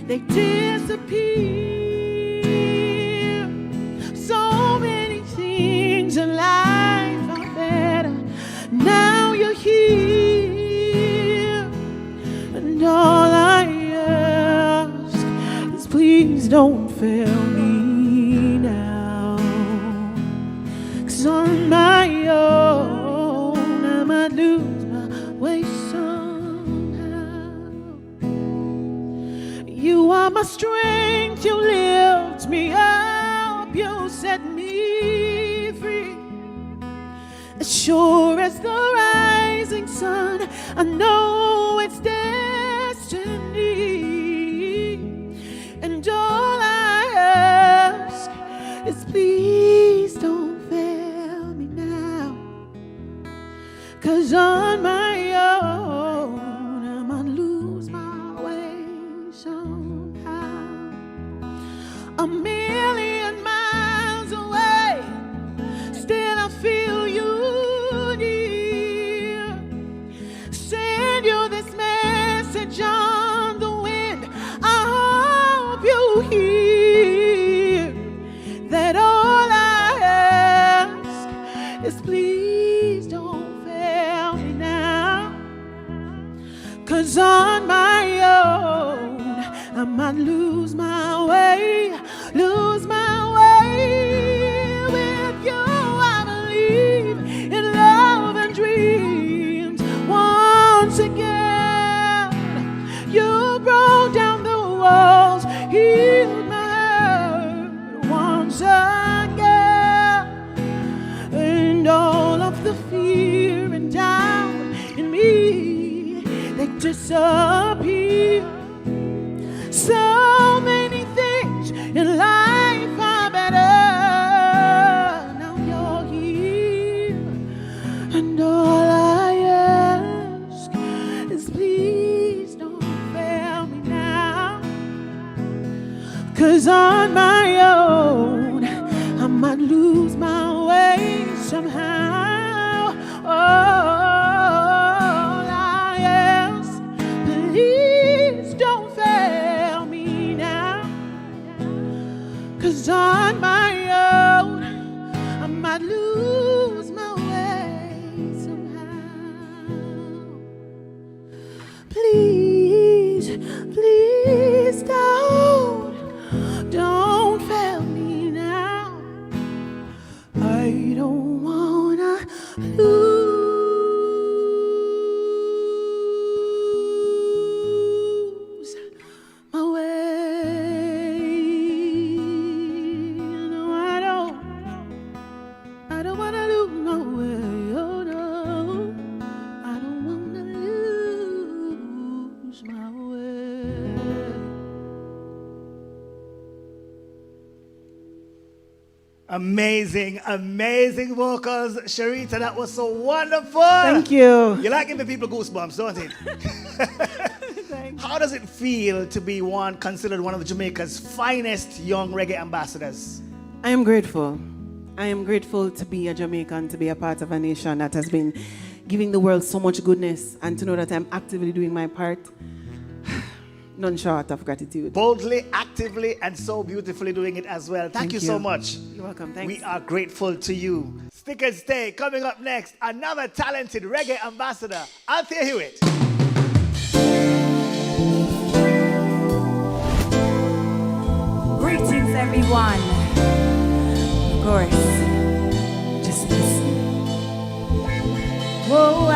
they disappear. So many things in life are better now you're here. And all I ask is please don't fail me now. 'Cause on my own I might lose my way somehow. You are my strength, you lift me up, you set me free. As sure as the rising sun, I know it's destiny. And all I ask is please don't fail me now. 'Cause on my own I might lose my way somehow. A million miles away, still I feel you near. Send please don't fail me now. 'Cause on my own, I might lose my way, lose my way. With you, I believe in love and dreams. Once again, you broke down the walls, healed my hurt once again. And all of the fear and doubt in me, they disappear. So many things in life are better. Now you're here, and all I ask is please don't fail me now. 'Cause on my own, I might lose my way somehow. All I ask, please don't fail me now. 'Cause on my own, I might lose my way somehow. Please, please don't fail me now. I don't wanna lose my way. No, I don't wanna lose my way. Oh no, I don't wanna lose my way.
Amazing, amazing vocals, Sharita. That was so wonderful.
Thank you.
You like giving people goosebumps, don't it? How does it feel to be considered one of Jamaica's finest young reggae ambassadors?
I am grateful. I am grateful to be a Jamaican, to be a part of a nation that has been giving the world so much goodness, and to know that I'm actively doing my part. None short of gratitude.
Boldly, actively, and so beautifully doing it as well. Thank you so much.
You're welcome. Thanks.
We are grateful to you. Stick and stay. Coming up next, another talented reggae ambassador, Althea Hewitt.
Greetings, everyone. Of course, just listen. Whoa, I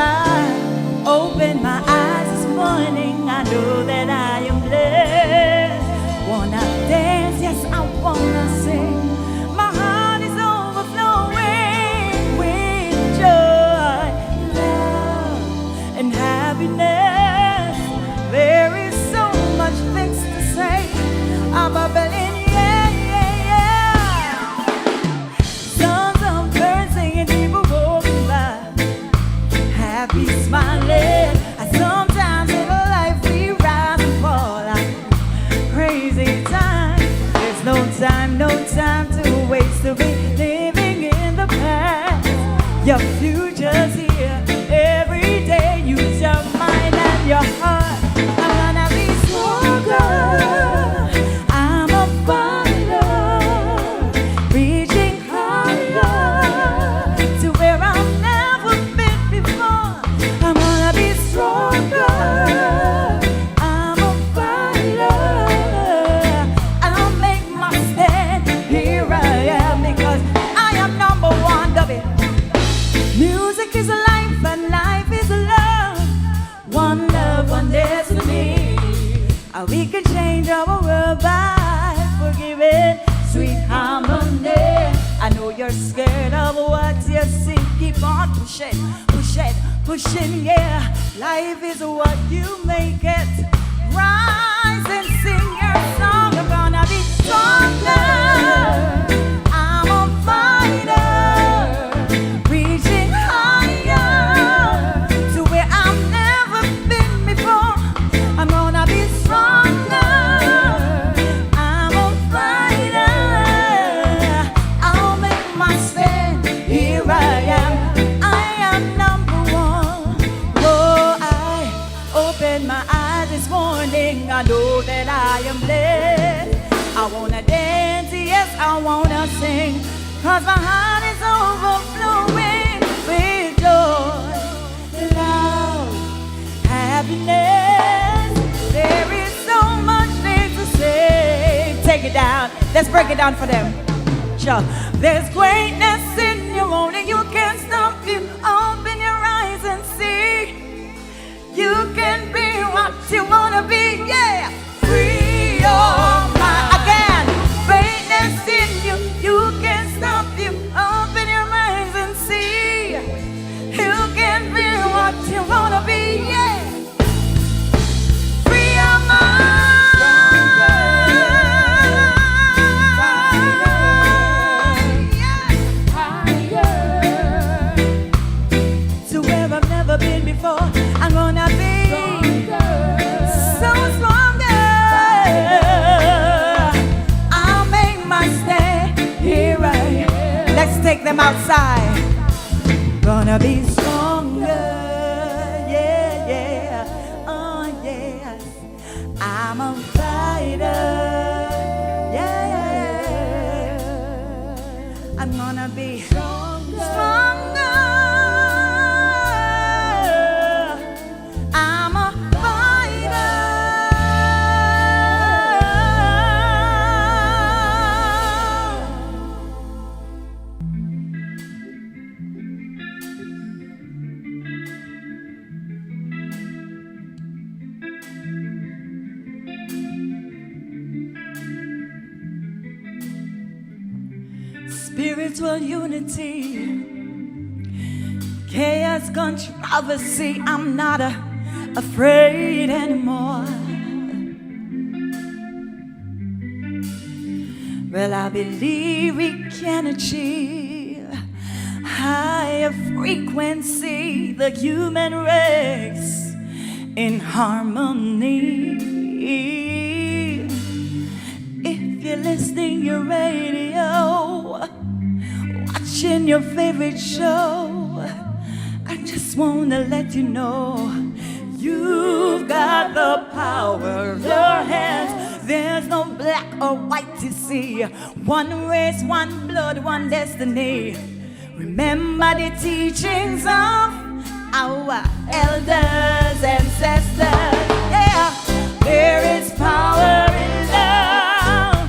opened my eyes this morning. I know that I am blessed. Wanna dance, yes, I wanna sing. My heart is overflowing with joy, love, and happiness. There is so much things to say. I'm a Berlin, yeah, yeah, yeah. Songs of birds singing, people walking by, happy, smiling. I sometimes in life we rise and fall like crazy time. There's no time to waste to be living in the past. Your future's here. Every day use your mind and your heart. I'm gonna be stronger. Music is a life and life is a love. One love, one destiny. We can change our world by forgiving, sweet harmony. I know you're scared of what you see. Keep on pushing, pushing, pushing, yeah. Life is what you make it. Rise and sing your song. I'm gonna be stronger. I'm a fighter. I know that I am blessed. I wanna dance, yes, I wanna sing, 'cause my heart is overflowing with down for them. Sure. There's greatness in you, only you can stop you. Open your eyes and see. You can be what you wanna be, yeah. Free your mind. Again, greatness in you, you can stop you. Open your eyes and see. You can be what you wanna be, yeah. Free your mind. Been before, I'm gonna be so stronger. I'll make my stand here right. Let's take them outside. Gonna be stronger, yeah, yeah, oh yes. I'm a fighter, yeah. I'm gonna be stronger. Spiritual unity, chaos, controversy. I'm not afraid anymore. Well, I believe we can achieve higher frequency, the human race in harmony. If you're listening your radio, watching your favorite show, I just wanna let you know you've got the power of your hands. There's no black or white to see. One race, one blood, one destiny. Remember the teachings of our elders, ancestors. Yeah, there is power in love,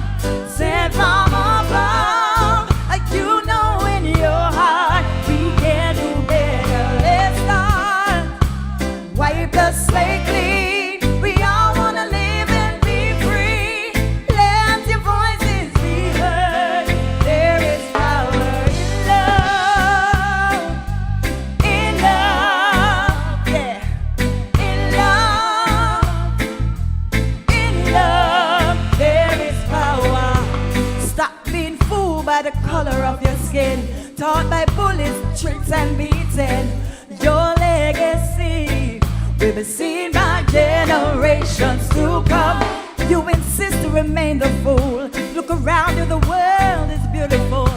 sent from above. You know in your heart we can do better. Let's start. Wipe the slate clean. We all wanna live and be free. Let your voices be heard. There is power in love, yeah, in love, in love. There is power. Stop being fooled by the color of your skin, taught by bullies, tricks and beating. Your legacy will be seen by generations to come. You insist to remain the fool. Look around you, the world is beautiful.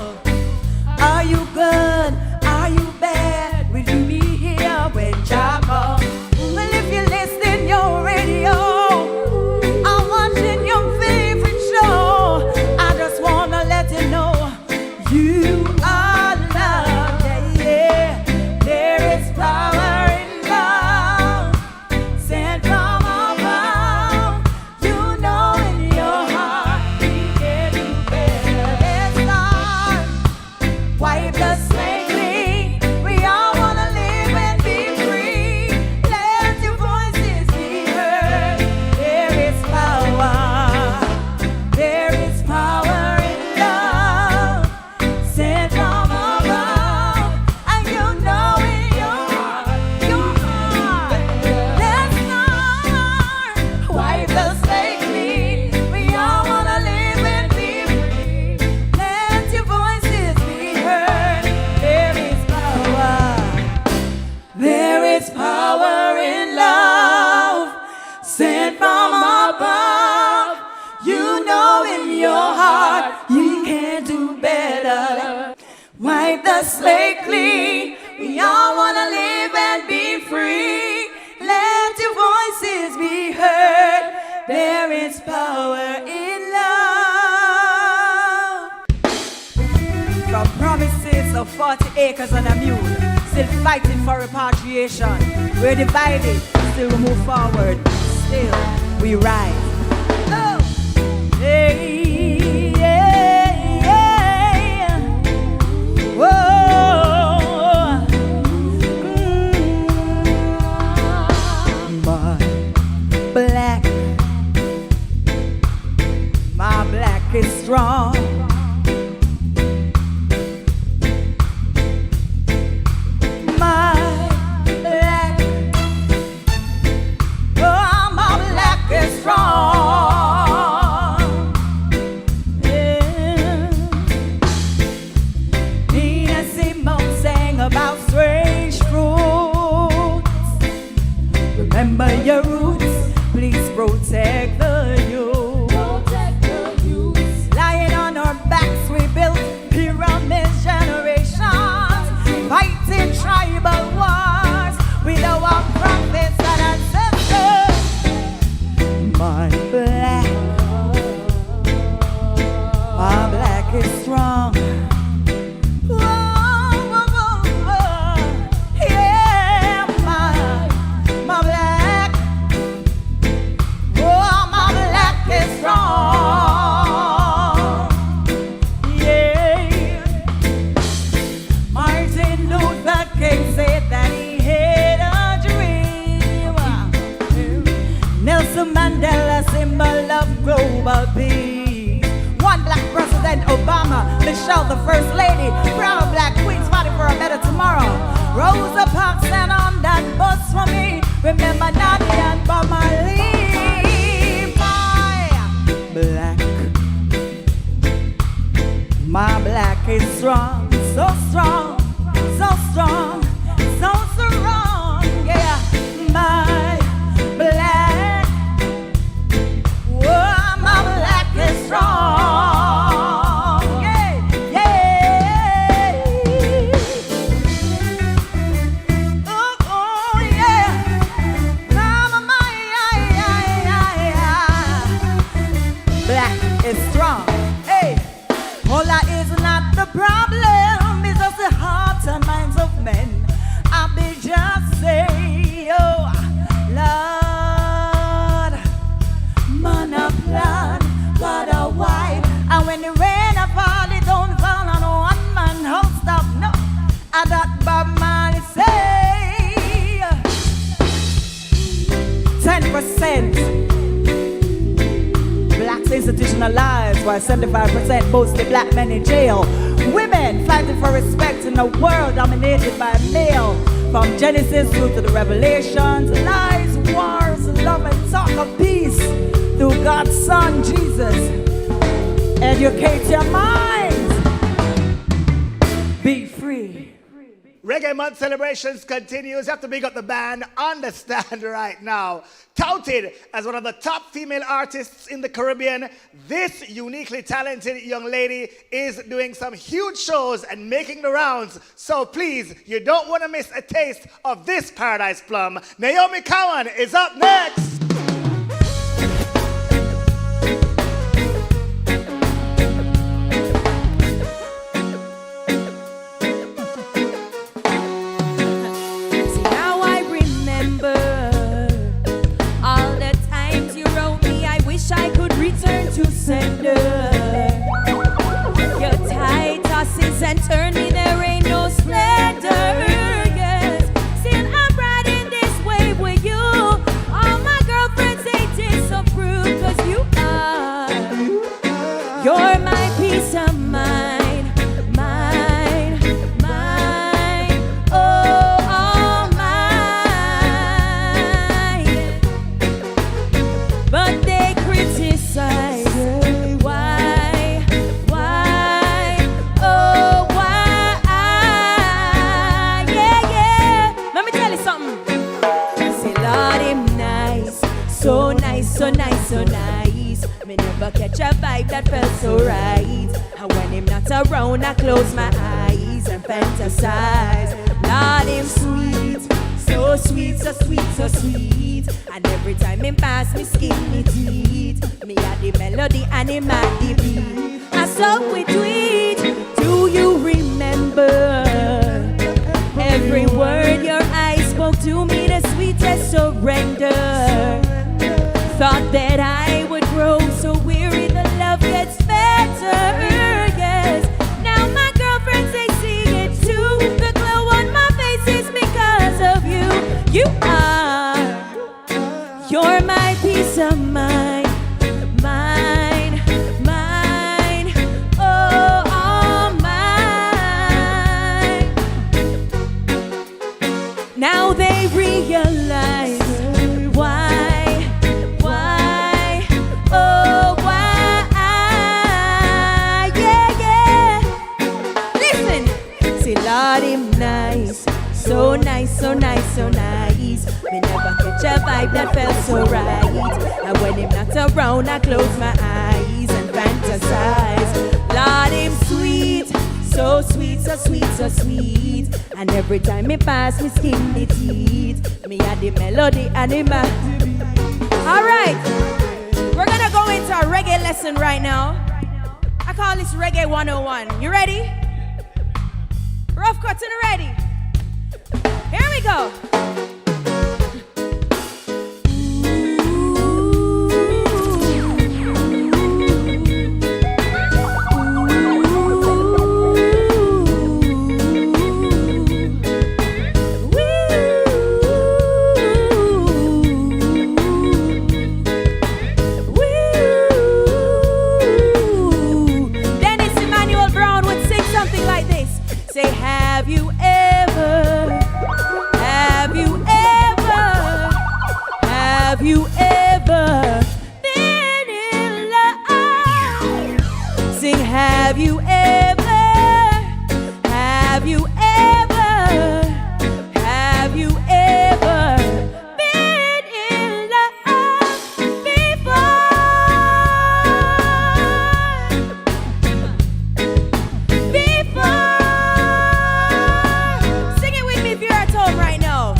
Are you good? Are you bad? Will you be here when Jah comes? Well, if you're listening your radio, I'm watching your favorite show, I just wanna let you know you are loved, yeah, yeah. There is power in love, sent from above. You know in your heart we can do better. Let's start. Wipe the slate clean. We all wanna live and be free. Let your voices be heard. There is power. There is power in love, sent from above. And you know in your heart. Let's start. Wipe the slate clean. We all wanna live and be free. Let your voices be heard. There is power. There is power in love, sent from above. You know in your heart you can do better. Wipe the slate clean. We all wanna live and be free. Let your voices be heard. There is power in love. From promises of 40 acres and a mule, still fighting for repatriation. We're divided, still we move forward. Still we rise. Oh, hey, yeah, Remember your roots, please protect the youth. Lying on our backs, we built pyramid generations, fighting tribal wars with our prophets and ancestors. My black is strong. Mandela, symbol of global peace. One black president, Obama. Michelle, the first lady. Proud black queens fighting for a better tomorrow. Rosa Parks and on that bus for me. Remember Nadia and Bob Marley. My black is strong, so strong, so strong, so strong. Yeah, my black. My black is strong, yeah, yeah. Oh, yeah. Mama, black is strong. Hey, hola is not the problem, it's just the hearts and minds of men. I be just say, oh, Lord, man a plan, God a wife. And when the rain a fall, it don't fall on one man house stop. No, I that Bob Marley say 10% blacks institutionalized, while 75% mostly black men in jail. Women fighting for respect in a world dominated by male. From Genesis through to the Revelations, lies, wars, love and talk of peace. Through God's Son, Jesus. Educate your minds. Be free.
Reggae Month celebrations continues. You have to big up the band. Understand right now. Touted as one of the top female artists in the Caribbean, this uniquely talented young lady is doing some huge shows and making the rounds. So please, you don't want to miss a taste of this Paradise Plum. Naomi Cowan is up next.
To sender, your tight tosses and turn me, there ain't no splendor. Yes, still I'm riding this wave with you. All my girlfriends they disapprove, 'cause you're my peace of mind, mine, mine, oh, all mine. But they criticize. So nice, so nice. Me never catch a vibe that felt so right. And when him not around, I close my eyes and fantasize. Lord, him sweet, so sweet, so sweet, so sweet. And every time him pass me skin, me teeth. Me had the melody and him had the beat. I saw we do it. Do you remember every word your eyes spoke to me? The sweetest surrender. Thought that I would grow so weary, the love gets better, yes. Now my girlfriends, they see it too. The glow on my face is because of you. You're my peace of mind, mine, mine, oh, all mine. Now they realize why. So nice, so nice, so nice. Me never catch a vibe that felt so right. And when him not around, I close my eyes and fantasize. Lord, him sweet, so sweet, so sweet, so sweet. And every time me pass, me skin the teeth. Me had the melody and the All right, we're gonna go into a reggae lesson right now. I call this Reggae 101. You ready? Rough cuts and ready. Here we go. Say, have you ever been in love? Sing, have you ever been in love before? Sing it with me if you're at home right now.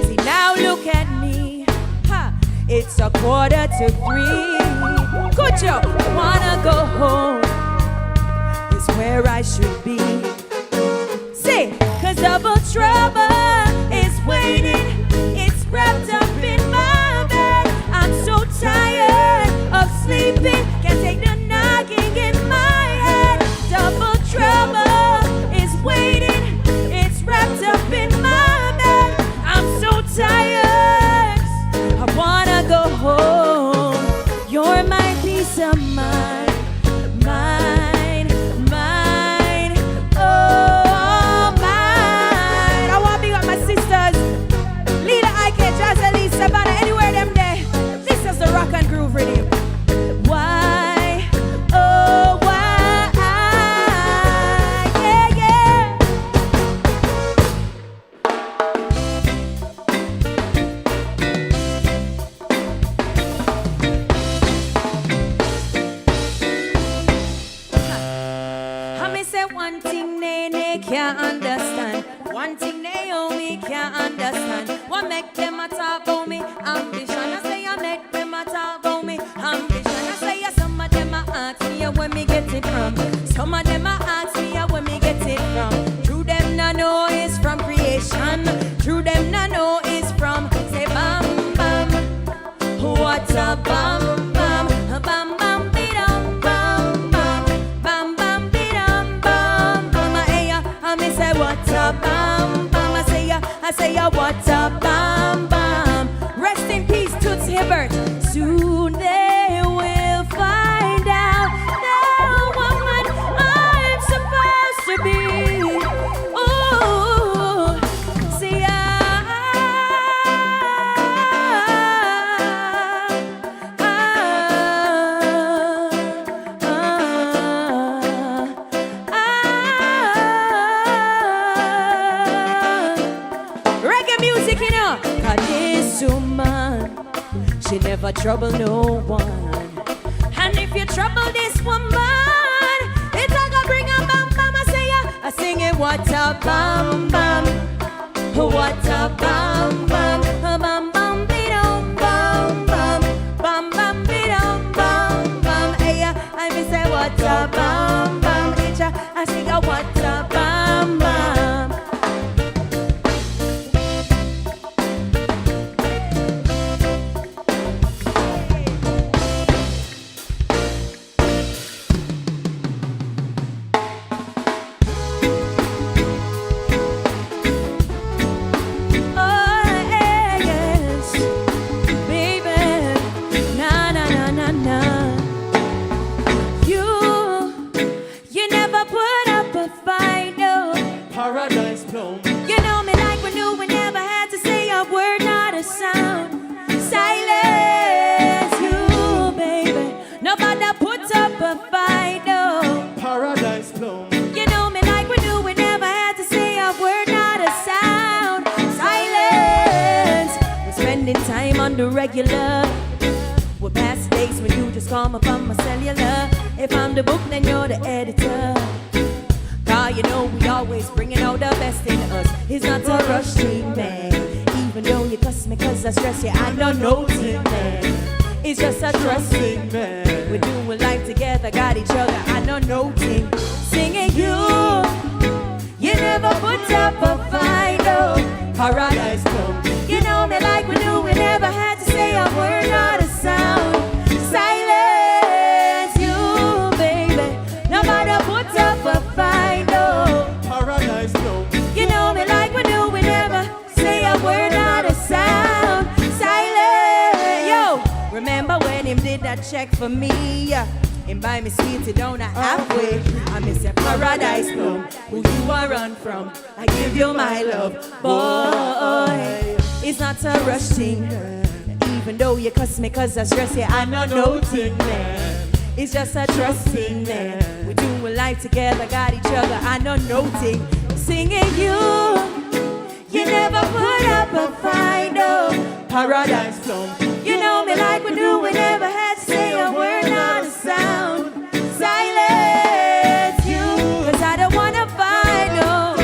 See, now look at me. It's 2:45. Could you wanna go home? Is where I should be. Say, 'cause double trouble is waiting. It's wrapped up in my bed. I'm so tired of sleeping. Can't take the knocking in my head. Double trouble is waiting. It's wrapped up in my bed. I'm so tired. I wanna go home. You're my peace of mind. Mine, mine, oh mine. I wanna be with my sisters. Lila, Ike, Jazz, Elise, Savannah, anywhere them there. This is the rock and groove rhythm. Why, oh why, yeah, yeah. I may say one thing they can't understand. One thing Naomi can't understand. What make them a talk about me ambition? I say I make them a talk about me ambition. I say yeah, some of them a ask me where me get it from. Some of them a ask me where me get it from. True them no know it's from creation. True them no know it's from say bam bam. What a bam bam bam bam bidam bam bam bam bam bidam bam bam. I me say what a bam bam. I say what a bam bam. Rest in peace, Toots Hibbert. Soon they will find out the woman I'm supposed to be. Ooh, see reggae music, you know. 'Cause this woman, she never trouble no one. And if you trouble this woman, it's all gonna bring a bam bam. I say I sing it what a bam bam. What a bam bam. Bam bam bidum bam bam. Bam bam bidum bam bam. Hey, I me say what a bam bam. I sing a what a bam bam. Oh, regular. We're past days when you just call me from my cellular. If I'm the book, then you're the editor. Cause you know we always bringing out the best in us. It's not a rush team, man. Even though you cuss me cause I stress you, I know no team, man. It's just a trust thing, man. We're doing life together, got each other, I know no team. Singing you never put up a fight, oh. Paradise come. You know me like we do, we never had to say a word, not a sound. Silence you, baby. Nobody put up a fight, oh. Paradise come. You know me like we do, we never say a word, not a sound. Silence, yo. Remember when him did that check for me? Him buy me sweetie down at halfway. I miss your paradise come. Who you are run from? I give you my love, boy. It's not a rush thing. Even though you cuss me cause I stress you, I know no thing, man. It's just a trust thing, man. We doing life together, got each other, I know no thing. Singing you never put up a fight, oh. Paradise come. You know me like we do, we never had to say a word, not a sound. Silence you, cause I don't wanna fight, no.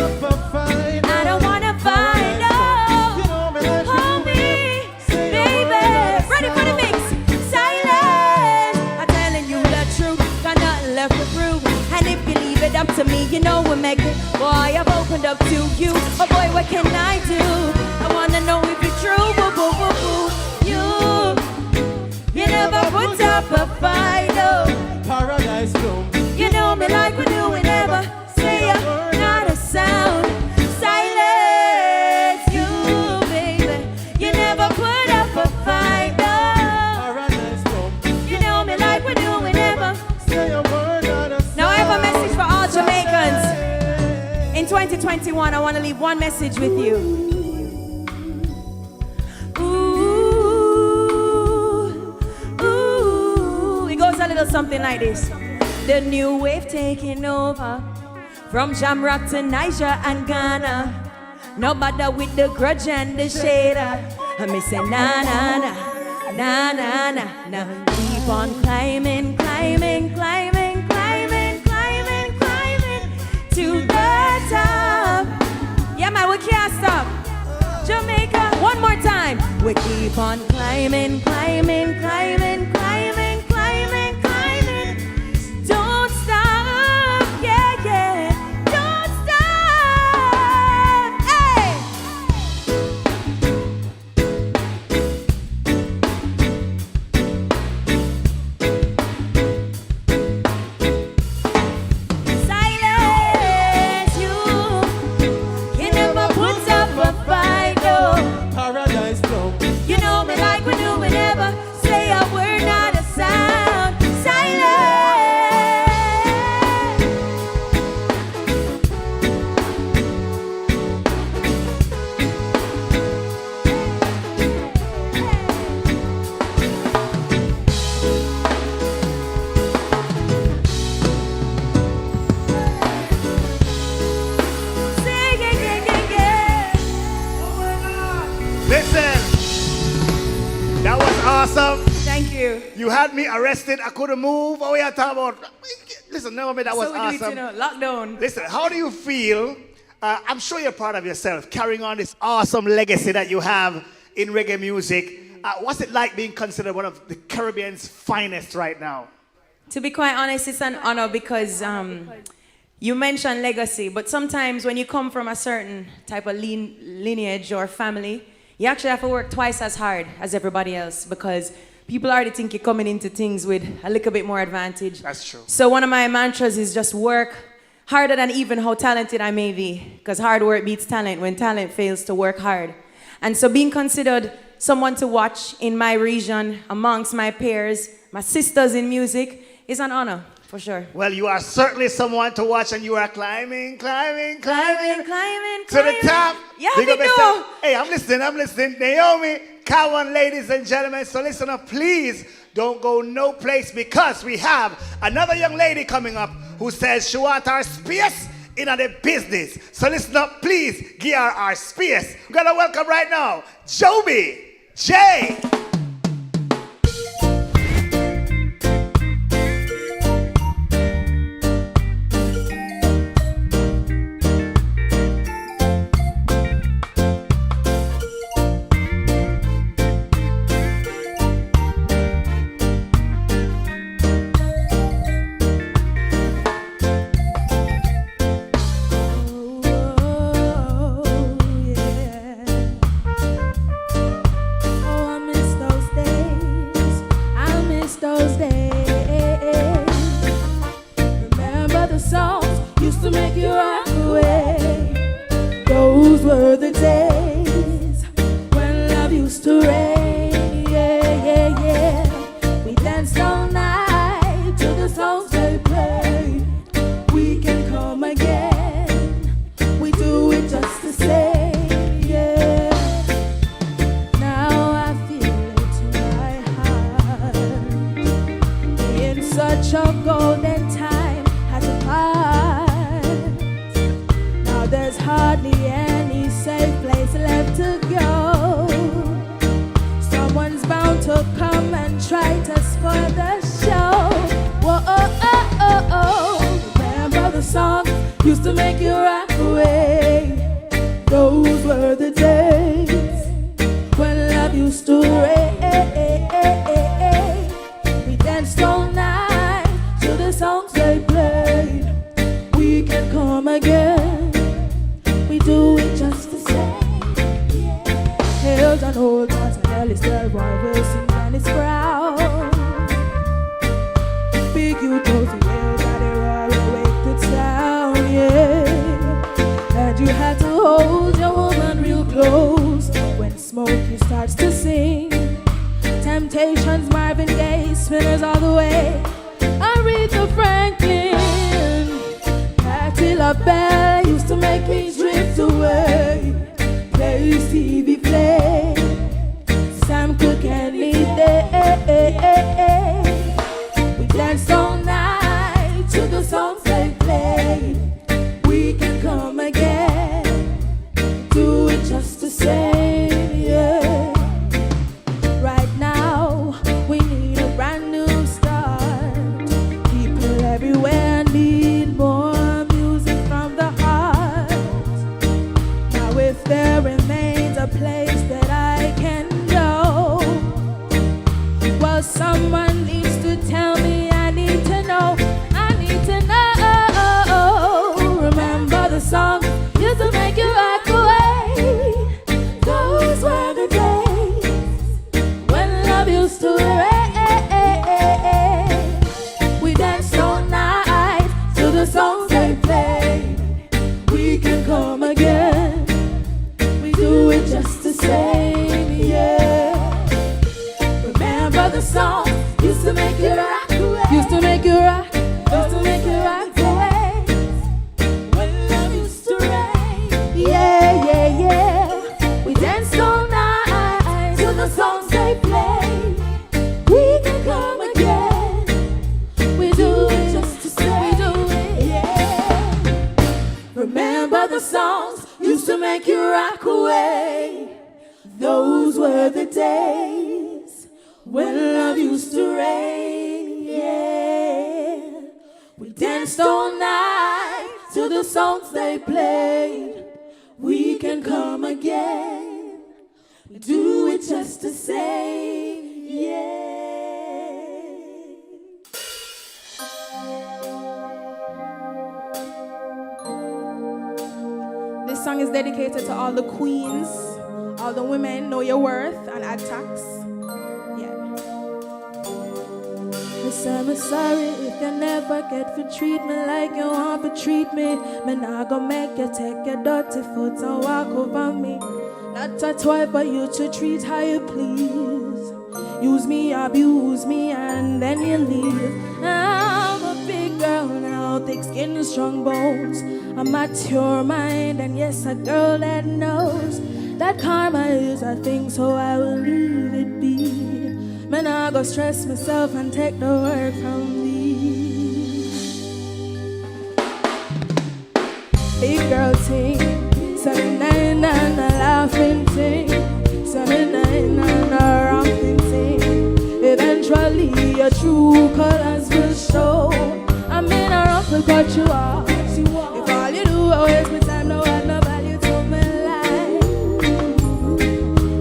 I don't wanna fight, no. Hold me, baby. Ready for the mix. Silence. I'm telling you the truth, got nothing left to prove. And if you leave it up to me, you know we'll make it. Boy, I've opened up to you. Oh boy, what can I do? I wanna know if you're true. Boo, boo, boo, boo. You never put up a fight, oh. Paradise come. You know me like we do, we never say a word, not a sound. Silence you, baby. You never put up a fight, oh. Paradise come. You know me like we do, we never say a word, not a sound. Now I have a message for all Jamaicans. In 2021, I want to leave one message with you. A little something like this. The new wave taking over from Jamrock to Niger and Ghana. Nobody with the grudge and the shader. And me say na na na na na na na. Keep on climbing, climbing, climbing, climbing, climbing, climbing to the top. Yeah man, we can't stop. Jamaica, one more time. We keep on climbing, climbing, climbing, climbing. Don't stop, yeah, yeah. Don't stop, hey. Silence you never put up a fight, oh. Paradise come. You know me like we do, we never say a word, not a sound. Silence.
Awesome.
Thank you.
You had me arrested. I couldn't move. What we are talking about? Listen, never mind. That was awesome.
Lockdown.
Listen, how do you feel? I'm sure you're proud of yourself, carrying on this awesome legacy that you have in reggae music. What's it like being considered one of the Caribbean's finest right now?
To be quite honest, it's an honor because you mentioned legacy, but sometimes when you come from a certain type of lineage or family, you actually have to work twice as hard as everybody else because people already think you're coming into things with a little bit more advantage.
That's true.
So one of my mantras is just work harder than even how talented I may be, because hard work beats talent when talent fails to work hard. And so being considered someone to watch in my region, amongst my peers, my sisters in music, is an honor. For sure.
Well, you are certainly someone to watch, and you are climbing, climbing, climbing,
climbing
to the top.
Yeah, we do.
Hey, I'm listening. Naomi, Kawan, ladies and gentlemen. So listen up, please. Don't go no place because we have another young lady coming up who says she wants our space in the business. So listen up, please. Give her our space. We're gonna welcome right now, Joby J.
such a golden time had to pass. Now there's hardly any safe place left to go. Someone's bound to come and try to spoil the show. Whoa, oh, oh, oh, oh. Remember the song used to make you rock away. Those were the days when love used to reign. We danced all night to the songs they played. We can come again. We do it just the same. Held on old times and early still Roy Wilson and his crowd. Big you told the air that they all awake the town, yeah. And you had to hold your woman real close when Smokey starts to sing. Temptations, Marvin Gaye, Spinners all the way. Aretha Franklin, Patti LaBelle used to make me drift away. Play Stevie play, Sam Cooke any day. We danced all night to the songs they played. We can come again, do it just the same, yeah. Right now, we need a brand new start. People everywhere need more music from the heart. Now if there remains a place that I can go, well, someone needs to tell me. I need to know. Remember the song used to make you rock away. Those were the days when love used to reign. We danced all night to the songs they played. We can come again. We do it just the same, yeah. Remember the song used to make you rock away. Used to make you rock. Used to make you rock away. When love used to reign. Yeah, yeah, yeah. We danced all night to the songs they play. We can come again. We do it just to say. We do it, yeah. Remember the songs used to make you rock away. Those were the days when love used to reign, yeah. We danced all night to the songs they played. We can come again. We do it just the same, yeah.
This song is dedicated to all the queens, all the women. Know your worth and add tax.
I'm sorry if you never get to treat me like you want to treat me. Me not gonna make you take your dirty foot and walk over me. Not a toy for you to treat how you please. Use me, abuse me, and then you leave. I'm a big girl now, thick skin, strong bones. A mature mind, and yes, a girl that knows that karma is a thing, so I will leave it be. Man, I go stress myself and take the work from thee. Big girl ting, 79 and a laughing ting, 79 and a romping ting. Eventually your true colors will show. I mean I rumple cut you off. If all you do is waste my time, no add no value to my life.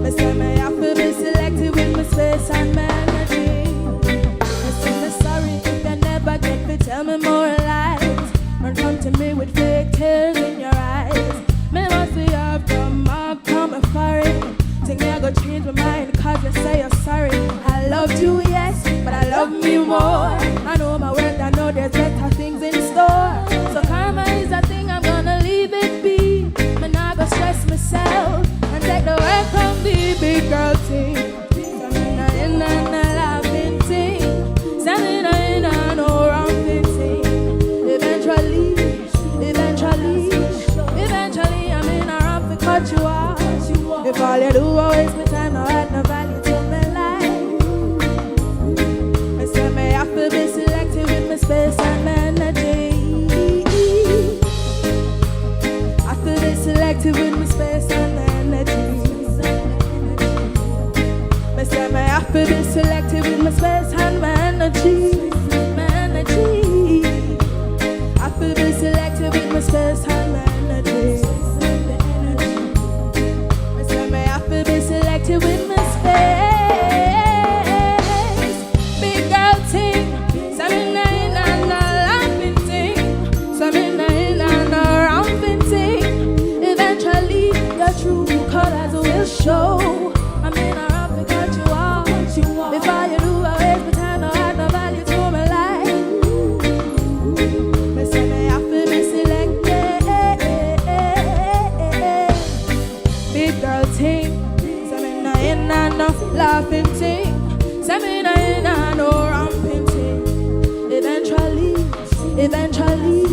Me say me have to be selective with my space and my energy. Me say me sorry if you never get me, tell me more lies. Run come to me with fake tears in your eyes. Me must be up the mark, come for it. Think me I go change my mind cause you say you're sorry. I loved you, yes, but I love me more. I know my worth, I know there's better things in store. So karma is a thing, I'm gonna leave it be. Me not go stress myself and take the work from the big girl thing. In a laughing thing, in a no romping thing. Eventually, I'm in a rump to cut you off. If all you do is waste my time, no add no value to my life. I say me have to be selective
Eventually,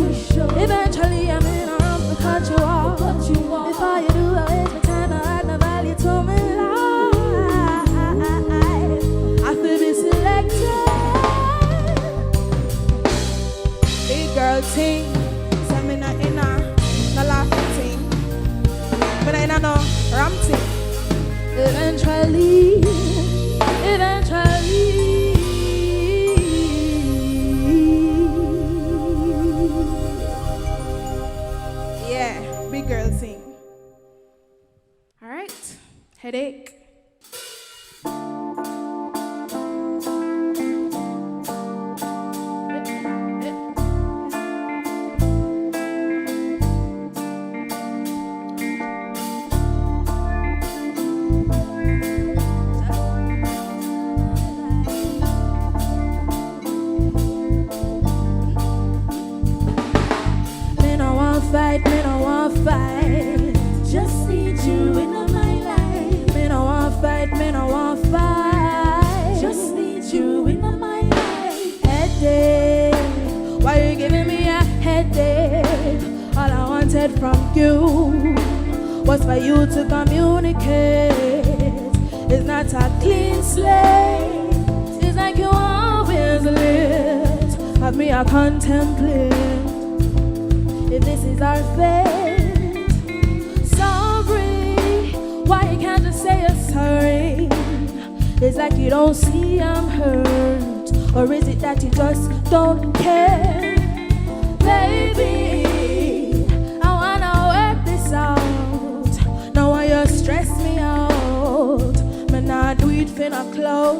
I'm in a rough to cut you off. Before you do, I waste my time, I add no value to my life. I feel be selected. Big girl ting, so me not in a no laughing ting. Me not in a no ram ting. Eventually. Yeah, big girl sing. All right, headache. Me no want fight. Just need you in my life. Me no want fight. Just need you in my life. Headache. Why you giving me a headache? All I wanted from you was for you to communicate. It's not a clean slate. It's like you always lit. Have me a contemplate. If this is our fate, sorry. Why you can't just say you're sorry? It's like you don't see I'm hurt. Or is it that you just don't care? Baby, I wanna work this out. Now why you stress me out? Me not do it for no clout.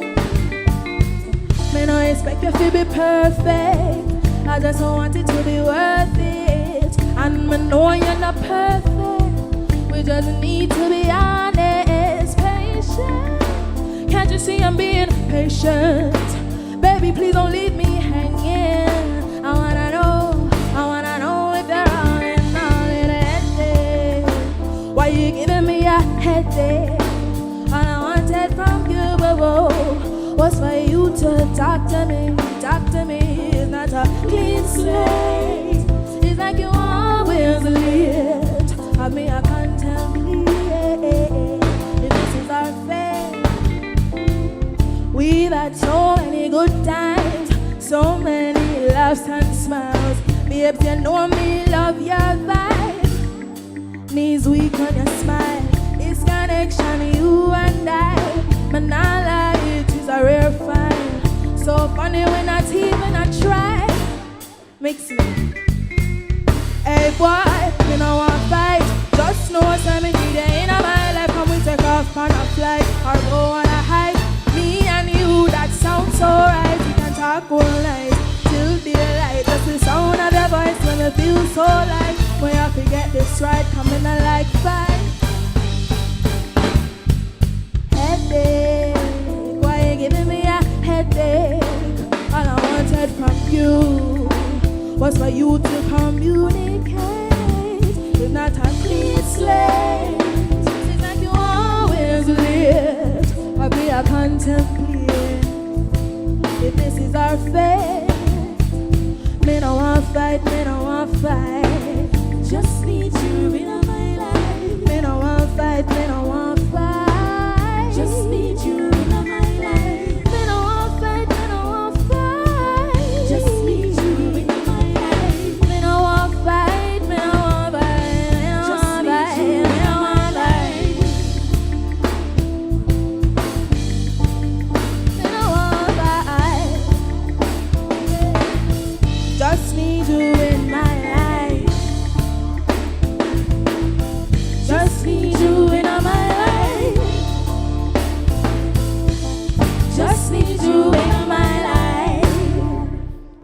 Me no expect you to be perfect. I just want it to be worth it. And me know you're not perfect. We just need to be honest, patient. Can't you see I'm being patient? Baby, please don't leave me hanging. I wanna know if you're all in a headache. Why you giving me a headache? All I wanted from you, boo, was for you to talk to me. It's not a clean slate. It's like you always lit. Have me a contemplate. If this is our fate. We've had so many good times, so many laughs and smiles. Babes, you know me love your vibe. Knees weak when you smile. This connection, you and I. Man, I like it is a rare find. So funny when not even I try. Makes me. Hey boy, me no want fight. Just know some me need you in my life. Come we take off on a flight or go on a hike. Me and you, that sounds so right. We can talk all night till daylight. Just the sound of your voice when you feel so light. When you forget this right, come in a like fight. Headache, why you giving me a headache? All I wanted from you was for you to communicate. It's not a clean slate. It's like you always lit. I'll be a contemplate. If this is our fate, me no want fight. Just need you in my life. Me no want fight. Just need you in my life. Me no want fight. Just need you in my life. Me no want fight. Just need you in my life. Just need you in my life. Just need you in my life.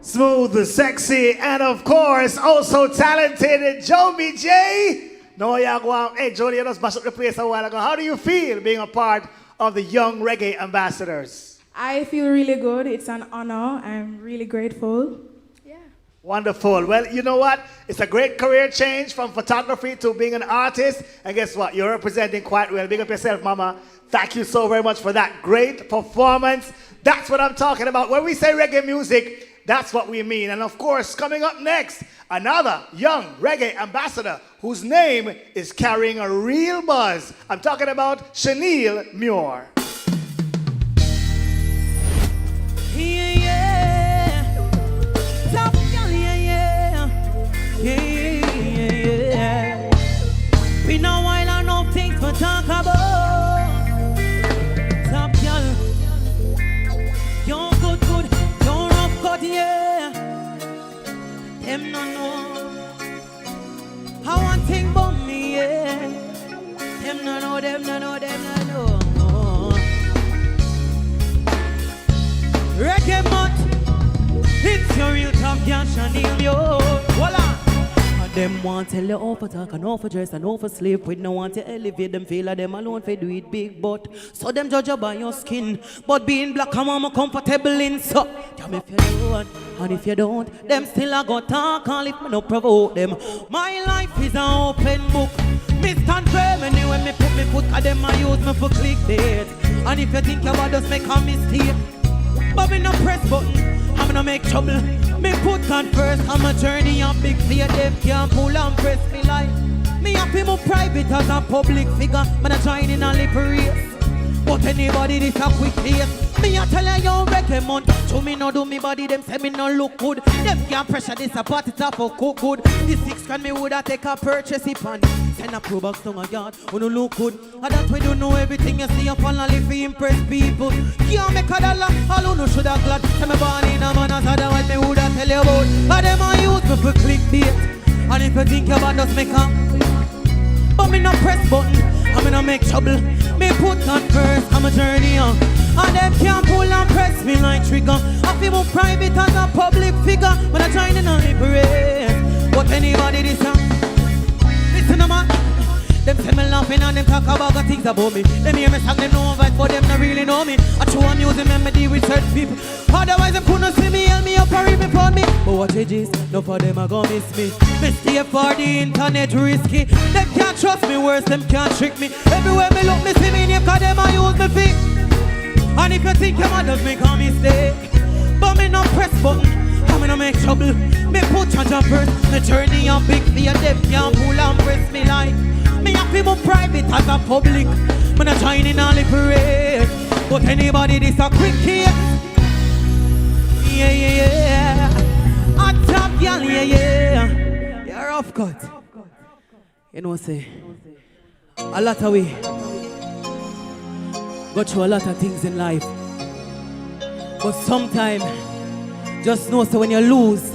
Smooth, sexy, and of course, also talented Joby J. No, yeah, go on. Hey, Jody, you just mashed up the place a while ago. How do you feel being a part of the Young Reggae Ambassadors?
I feel really good. It's an honor. I'm really grateful.
Wonderful. Well, you know what? It's a great career change from photography to being an artist. And guess what? You're representing quite well. Big up yourself, Mama. Thank you so very much for that great performance. That's what I'm talking about. When we say reggae music, That's what we mean. And of course, coming up next, another young reggae ambassador whose name is carrying a real buzz. I'm talking about Chanel Muir.
Yeah, yeah. Top girl, yeah, yeah. Yeah, yeah, yeah. Been a while and no things to talk about. Top girl. You're good, good. You're rough cut, yeah. Them no know. I want thing about me, yeah. Them no know, them no know, them no know. Reggae Month, it's your real top girl, Chanel, yo. Voila. And them want tell you off for talk and off for dress and off for sleep with no want to elevate them, feel like them alone for do it big, but so them judge you by your skin. But being black, I'm more comfortable in so. Tell me if you don't, and if you don't, them still a go talk and if me no provoke them. My life is an open book. Me stand firm anyway me put me foot, cause them I use me for clickbait. And if you think you about just make a mistake, but me no press button, I'm gonna make trouble. Me put God first, I'm a journey on big fear. Them can't pull and press me like me happy more private as a public figure. Man I join in a lip race, but anybody this a quick pace. Me a tell you yo Reggae Month, to me no do me body, them say me no look good. Them can't pressure this a party top for cook good. This 6 grand me woulda take a purchase it on. Send a pro box to a yard, who no look good. And that we don't know everything you see up on a live to impress people. Can't make a dollar, all who no shoulda glad. Say me born in a man as otherwise me woulda tell you about. And them a use me for clickbait. And if you think about just make a, but me no press button, I'm gonna make trouble. Me put on first, I'm a journey on. And them can't pull and press me like trigger. I feel more private as a public figure when I join in a liberate. But anybody this time, listen to man. Them say me laughing and them talk about the things about me. Them hear me song, them know vibes, but them not really know me. I show a music melody with certain people. Otherwise them couldn't see me, help me up or even for me. But what it is, no for them I gon' miss me. Me stay for the internet risky. Them can't trust me, worse them can't trick me. Everywhere me look, me see me name, cause them I use me feet. And if you think you might just make a mistake, but me no press button, I'm gonna make trouble. Me put charge on first, me journey on big fear. Them can't pull and press me like me happy more private as a public. Me not join in a liberate, but anybody this a quick case. Yeah, yeah, yeah. A top girl, yeah, yeah. You're rough cut. You know say, a lot of we go through a lot of things in life, but sometimes just know so when you lose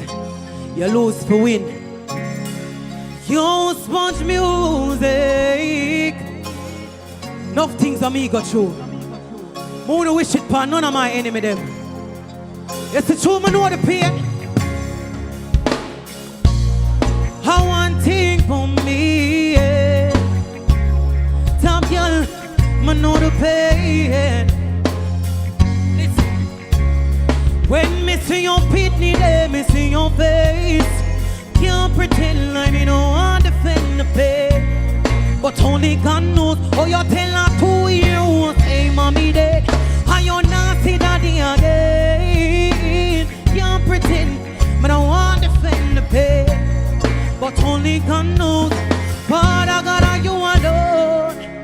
for win. You sponge music. Enough things on me go through. I wanna wish it upon none of my enemy them. It's the truth, I know the pain. I want thing for me, yeah. Top girl, I know the pain. Listen. When me see your pitney there, me see your face. Can't pretend like me no want to defend the pain. But only God knows how you tell her 2 years say mommy dead. And you not see daddy again. Can't pretend me no want to defend the pain. But only God knows. Father God, are you alone?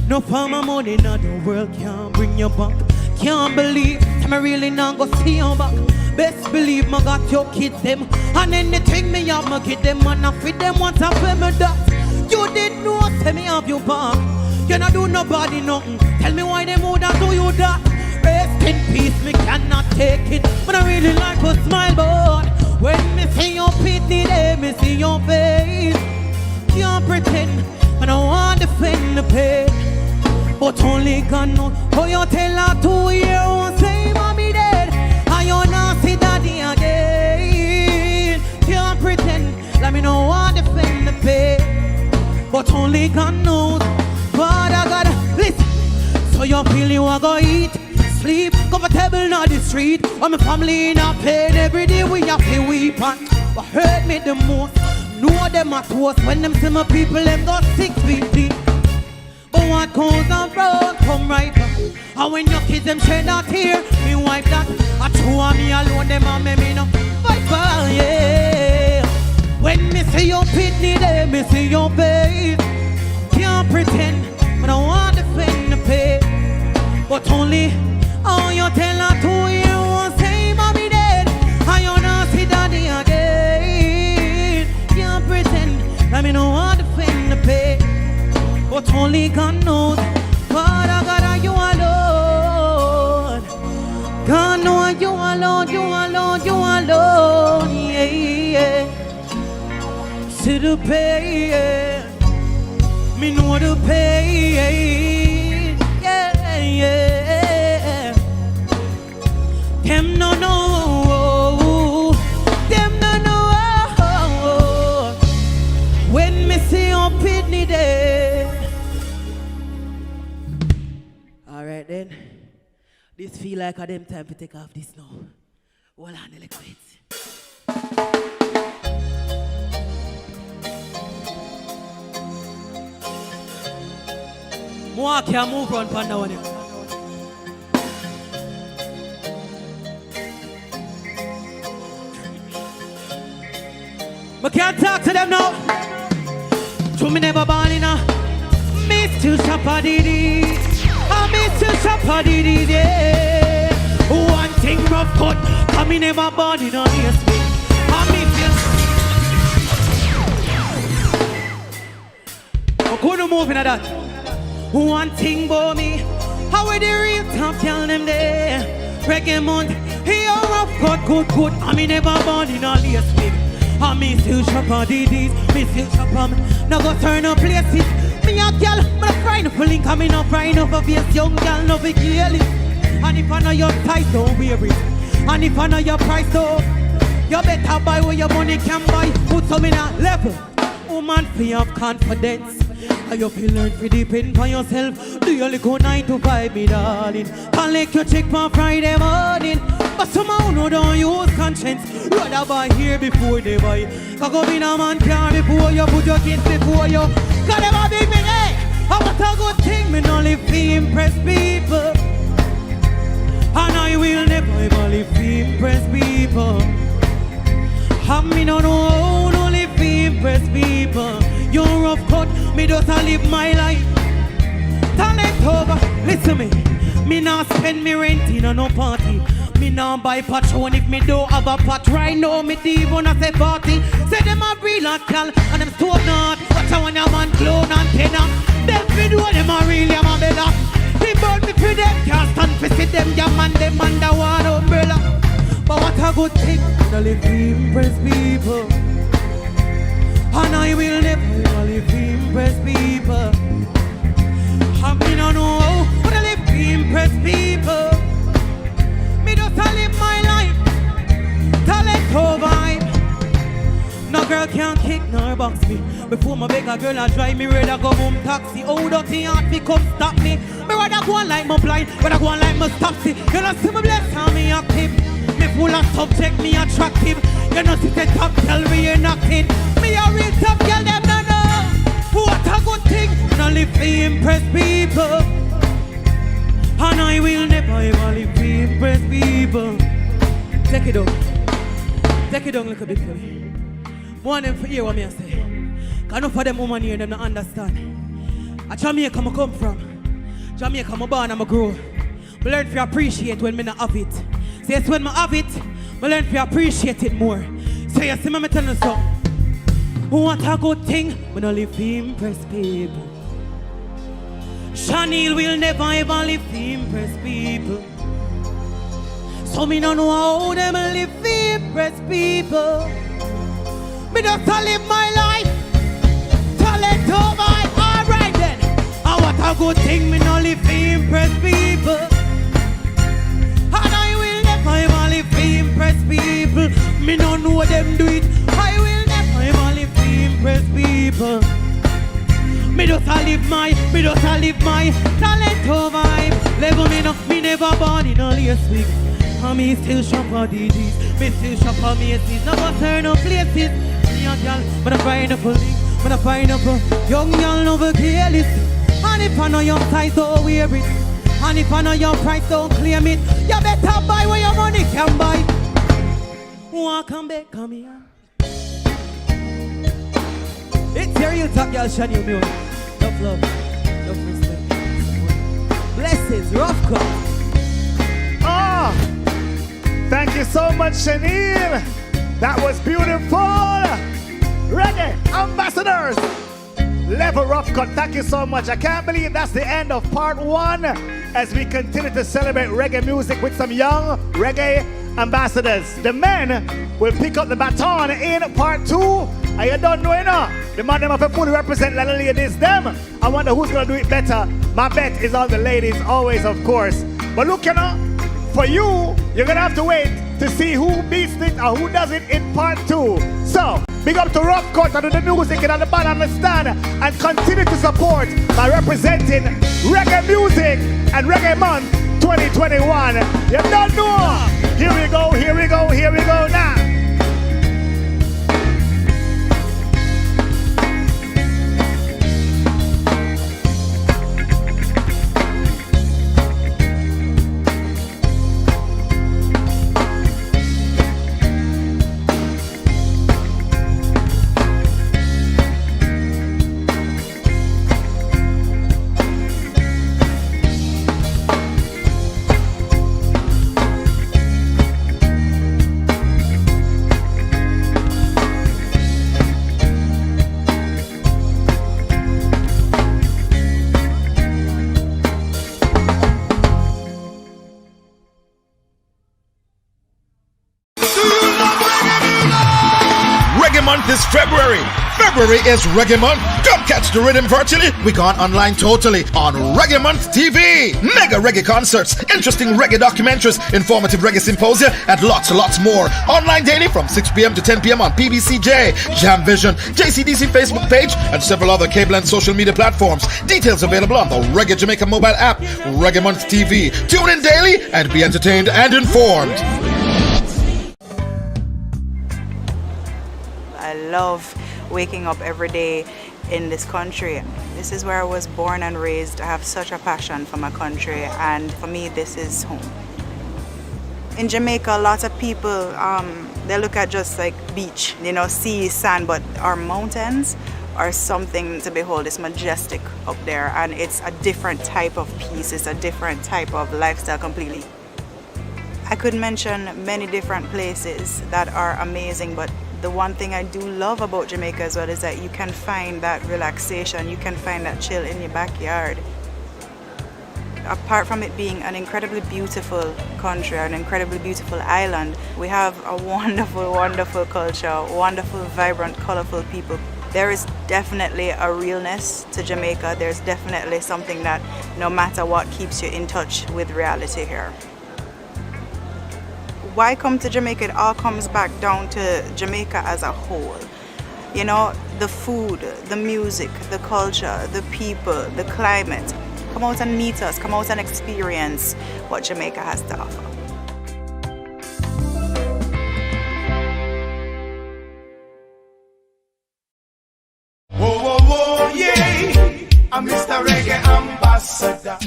No for my money, not the world can't bring you back. Can't believe I'm really not gonna see you back. Best believe me got your kids them. And anything me have me get them. And I feed them once I pay me that. You didn't know say me have you back. You not do nobody nothing. Tell me why them would do you that. Rest in peace, me cannot take it. But I really like to smile, but when me see your pity there, me see your face. Can't pretend, and I want to defend the pain. But only God knows how you tell her 2 years say mommy dead. And you not see daddy again. Can't pretend, let me know want to defend the pain. But only God knows. Father God, listen. So you feel you are gonna eat, sleep, comfortable in the street. And my family in a pain every day we have to weep. And what hurt me the most, know them at worst. When them see my people, them got 6 feet deep. But what goes on road come right back. And when your kids them shed that tear, me wipe that. I chew on me alone, them and me no fight for, yeah. When me see your pitney there, me see your face. Can't pretend, but I want to defend the pay. But only, oh, you tell her 2 years won't say mommy dead. And you not see daddy again. Can't pretend, I me no want to defend the pay. But only God knows, Father God, are you alone? God knows you alone, you alone, you alone, yeah, yeah. See the pain, me know the pain, yeah, yeah. Them no know, them no know. When me see your pitney there. Alright then, this feel like a them time to take off this now. Hold on a little bit. More can move on panda one. But can't talk to them now. To me never born in a miss to shop a diddy. I miss to shop a diddy, yeah. One thing rough cut, come me never born in a ESP. I miss you. I couldn't move in that. One thing about me, how are the real top tell them there? Reggae Month, he a rough cut, good. I me never born in a ESP. I me still shop on DDs, me still shop on me. Now go turn up places. Me a girl, but I crying up a link. I me not crying up a face, young girl, no big girl. And if I know your price, don't wear it. And if I know your price, though, you better buy what your money can buy. Put some in a level. Woman, free of confidence. And you feel learn to depend on yourself. Do you only go 9 to 5, me darling? Collect your check for Friday morning. But somehow no don't use conscience. Rather buy here before they buy. Cause go in a man car before you put your kids before you. Cause them a big me, hey! I want a good thing, me no live to impress people. And I will never ever live to impress people. And me no know how to live to impress people. You're rough cut, me just a live my life. Talent over, listen me. Me not spend me rent in a no party. Me not buy patron if me don't have a pot. Right now me deep when I say party. Say them a real and cal and them stone not. Watch out when a man clone antenna. Them me do them a real yam a bella. He burn me for them, can't stand for see them yam and them under one umbrella. But what a good thing, to live to impress people. And I will never live to impress people. I me no know how to live to impress people. Me just a live my life. Talent over. No girl can't kick nor box me. Before my beg a girl I drive me rather go home taxi. Oh dirty heart fi come stop me. Me rather go on like my blind, rather go on like my stopsy. You know see me bless how me active. Me full of subject, me attractive. You know see the top girl me inactive. Me a real top girl, them no know. What a good thing, no live to impress people. And I will never ever live to impress people. Take it down like a bit for me. Want them to hear what me I say. Cause enough of them women here, them not understand. At Jamaica I come from. Jamaica I born and I grow. I learn to appreciate when I not have it. So it's when I have it, I learn to appreciate it more. So you see me tell you something. What a good thing when I live to impress people. Chanel will never ever live to impress people. So me don't know how them live to impress people. Me just live my life. Talent over. Alright then. And what a good thing me no live to impress people. And I will never ever live to impress people. Me no know them do it. I will never ever live to impress people. Me just live my talent over. Level me no, me never born in a lace wig. And me still shop for DDs. Me still shop for Macy's. Never turn up places. Me a girl, but I find up a link. But I find up a young girl never careless. And if I know your size, don't wear it. And if I know your price, don't claim it. You better buy what your money can buy.
come back, come here. It's your real talk, girl, Shani Music. Love, love, love, respect. Blessings, rough cut.
Ah, thank you so much, Shanil. That was beautiful. Reggae ambassadors. Level rough cut. Thank you so much. I can't believe that's the end of part 1 as we continue to celebrate reggae music with some young reggae ambassadors. The men will pick up the baton in part 2. And you don't know enough. The man them have to fully represent the ladies them. I wonder who's gonna do it better. My bet is on the ladies, always, of course. But look, you know, for you, you're gonna have to wait to see who beats it or who does it in part 2. So, big up to Rough Cut and the music and the band on the stand and continue to support by representing reggae music and Reggae Month 2021. You don't know. Here we go, here we go, here we go now.
This February. February is Reggae Month. Come catch the rhythm virtually. We gone online totally on Reggae Month TV. Mega reggae concerts, interesting reggae documentaries, informative reggae symposia, and lots more. Online daily from 6 p.m. to 10 p.m. on PBCJ, Jam Vision, JCDC Facebook page, and several other cable and social media platforms. Details available on the Reggae Jamaica mobile app, Reggae Month TV. Tune in daily and be entertained and informed.
I love waking up every day in this country. This is where I was born and raised. I have such a passion for my country, and for me this is home. In Jamaica, lots of people, they look at just like beach, you know, sea, sand, but our mountains are something to behold. It's majestic up there, and it's a different type of peace. It's a different type of lifestyle completely. I could mention many different places that are amazing, but the one thing I do love about Jamaica as well is that you can find that relaxation, you can find that chill in your backyard. Apart from it being an incredibly beautiful country, an incredibly beautiful island, we have a wonderful, wonderful culture, wonderful, vibrant, colorful people. There is definitely a realness to Jamaica. There's definitely something that no matter what keeps you in touch with reality here. Why come to Jamaica? It all comes back down to Jamaica as a whole. You know, the food, the music, the culture, the people, the climate. Come out and meet us, come out and experience what Jamaica has to offer.
Whoa, whoa, whoa, yeah, I'm Mr. Reggae Ambassador.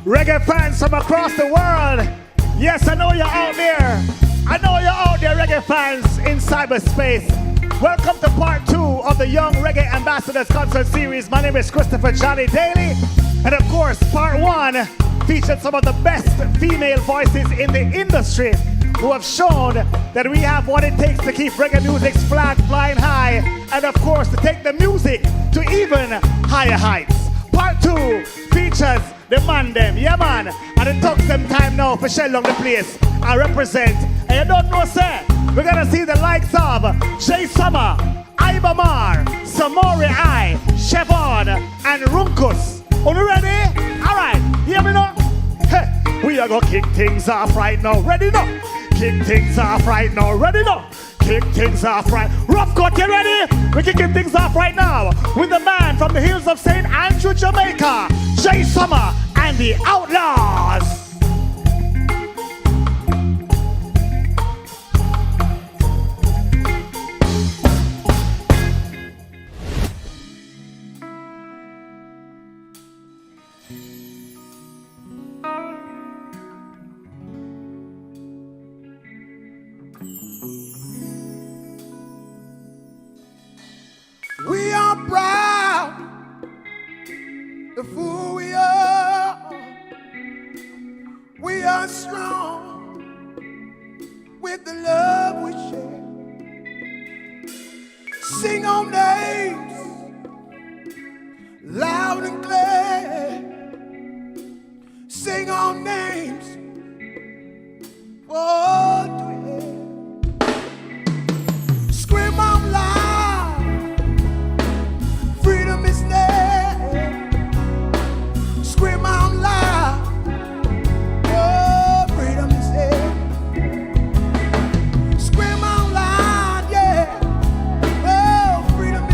Reggae fans from across the world. Yes, I know you're out there. I know you're out there, reggae fans in cyberspace. Welcome to part 2 of the Young Reggae Ambassadors Concert Series. My name is Christopher Johnny Daly. And of course, part 1 featured some of the best female voices in the industry who have shown that we have what it takes to keep reggae music's flag flying high. And of course, to take the music to even higher heights. Part 2 features the man them, yeah man, and it took them time now for shell on the place. I represent, and you don't know sir, we're gonna see the likes of Jay Summer, Iba Mar, Samori I, Chevon, and Runkus. Are you ready? Alright, hear me now? Hey, we are gonna kick things off right now. Ready now? Kick things off right now. Ready now? Kick things off right. Rough Cut, you ready? We're kicking things off right now with the man from the hills of St. Andrew, Jamaica, Jay Summer and the Outlaws.
We are proud of who we are. We are strong with the love we share. Sing our names loud and clear. Sing our names for to hear. Scream out loud. Freedom is there. Scream out loud. Oh, freedom is there. Scream out loud, yeah. Oh, freedom is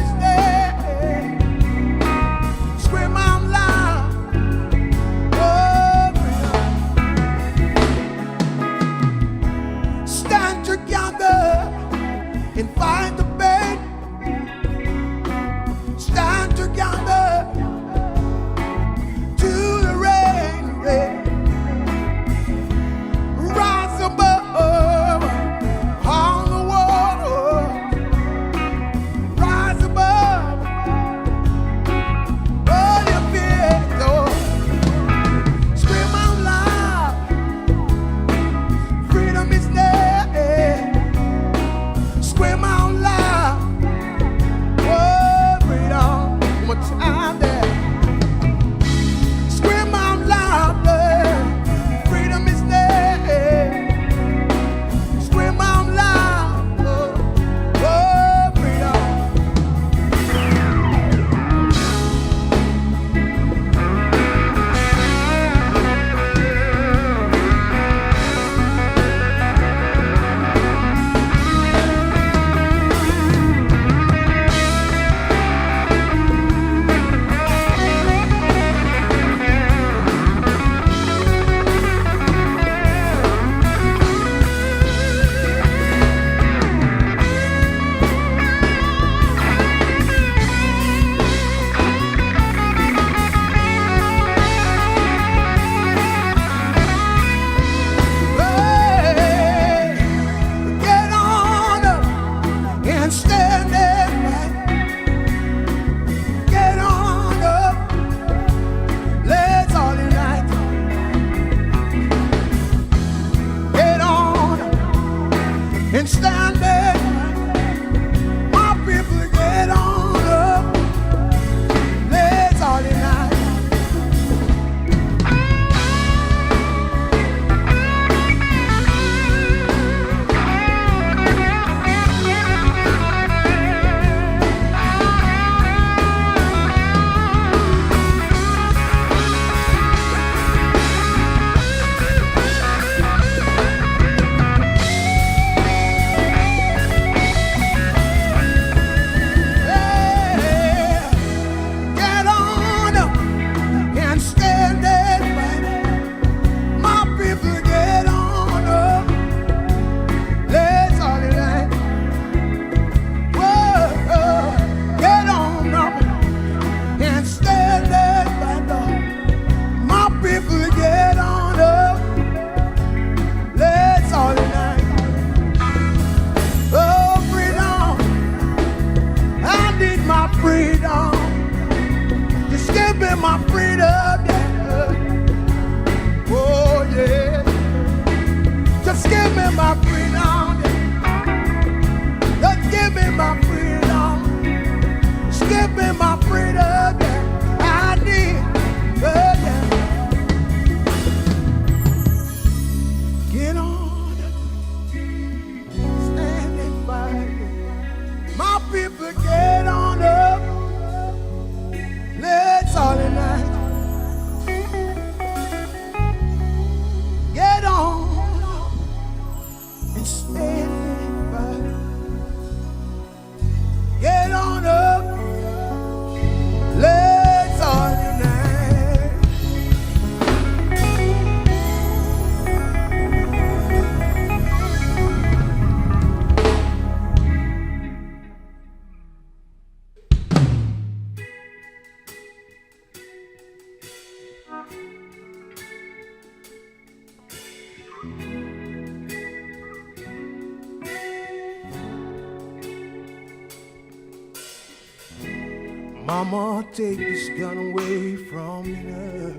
Mama, take this gun away from me now.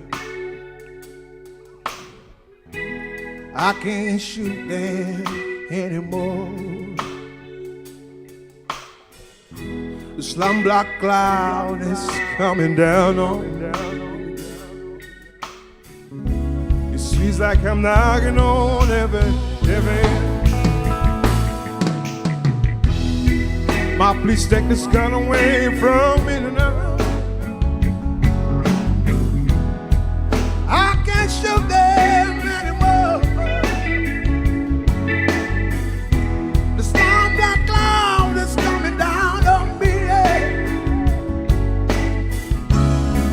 I can't shoot them anymore. The slum block cloud is coming down on me. It feels like I'm knocking on heaven. Ma, please take this gun away from me now. I can't shoot them anymore. The storm black cloud is coming down on me.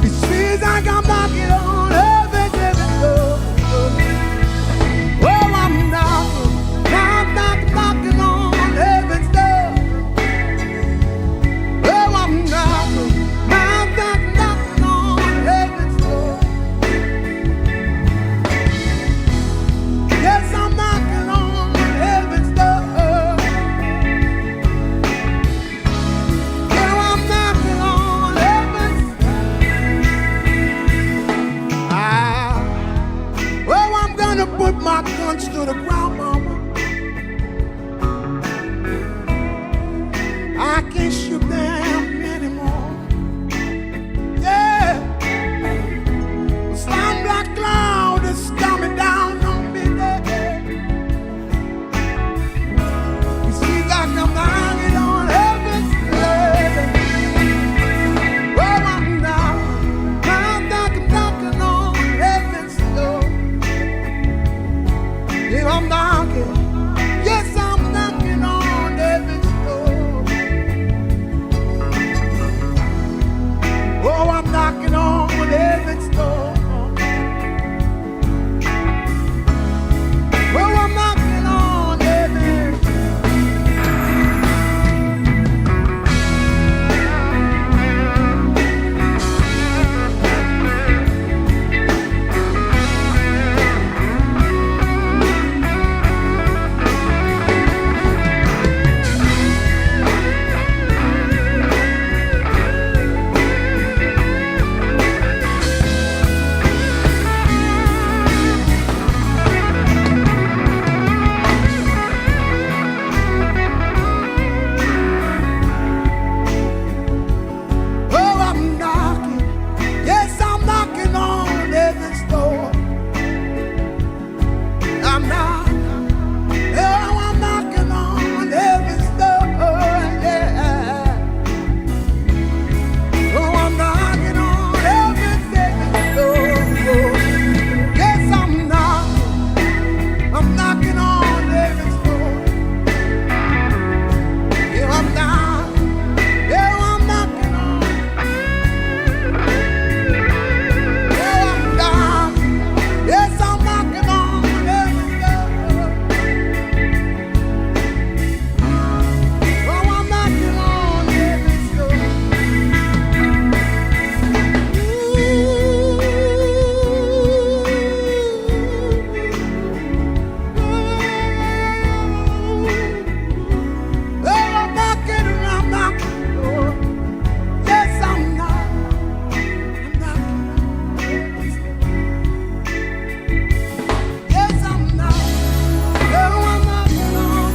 It feels like I'm knocking on heaven door. Oh, I'm knocking on heaven's door. Oh, I'm knocking on heaven's door. Yes, I'm knocking on heaven's door. Yeah, I'm knocking on heaven's door. Well, I'm gonna put my guns to the ground, mama. I can't shoot them anymore. Yeah, the slum black cloud is coming down on me. You see, like I'm knocking on heaven's door. Oh, I'm knocking on heaven's door. Yeah, I'm knocking. Yes, I'm knocking on heaven's door. Oh, I'm knocking on heaven's door. Oh, I'm knocking on heaven's door. Oh, I'm knocking. Yes, I'm knocking on heaven's door. I'm knocking. Oh, I'm knocking on heaven's door. Yeah. Oh, I'm knocking on heaven's door. Yes, I'm knocking. I'm knocking on heaven's door. Yeah, I'm knocking. Yeah, I'm knocking on. Yeah, I'm knocking. Yes, I'm knocking on heaven's door. Oh, I'm knocking on heaven's door. Oh, I'm knocking and I'm knocking. Oh, yes, I'm knocking. I'm knocking. Yes, I'm knocking. Oh, I'm knocking on.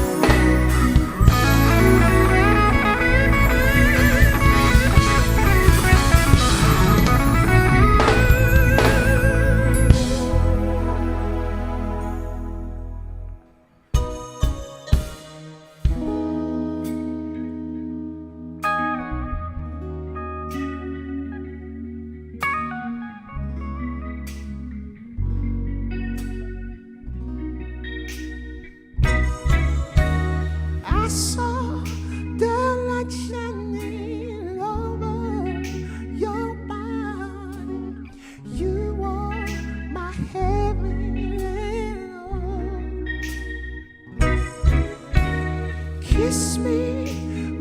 I saw the light shining over your body. You are my heaven, Lord. Kiss me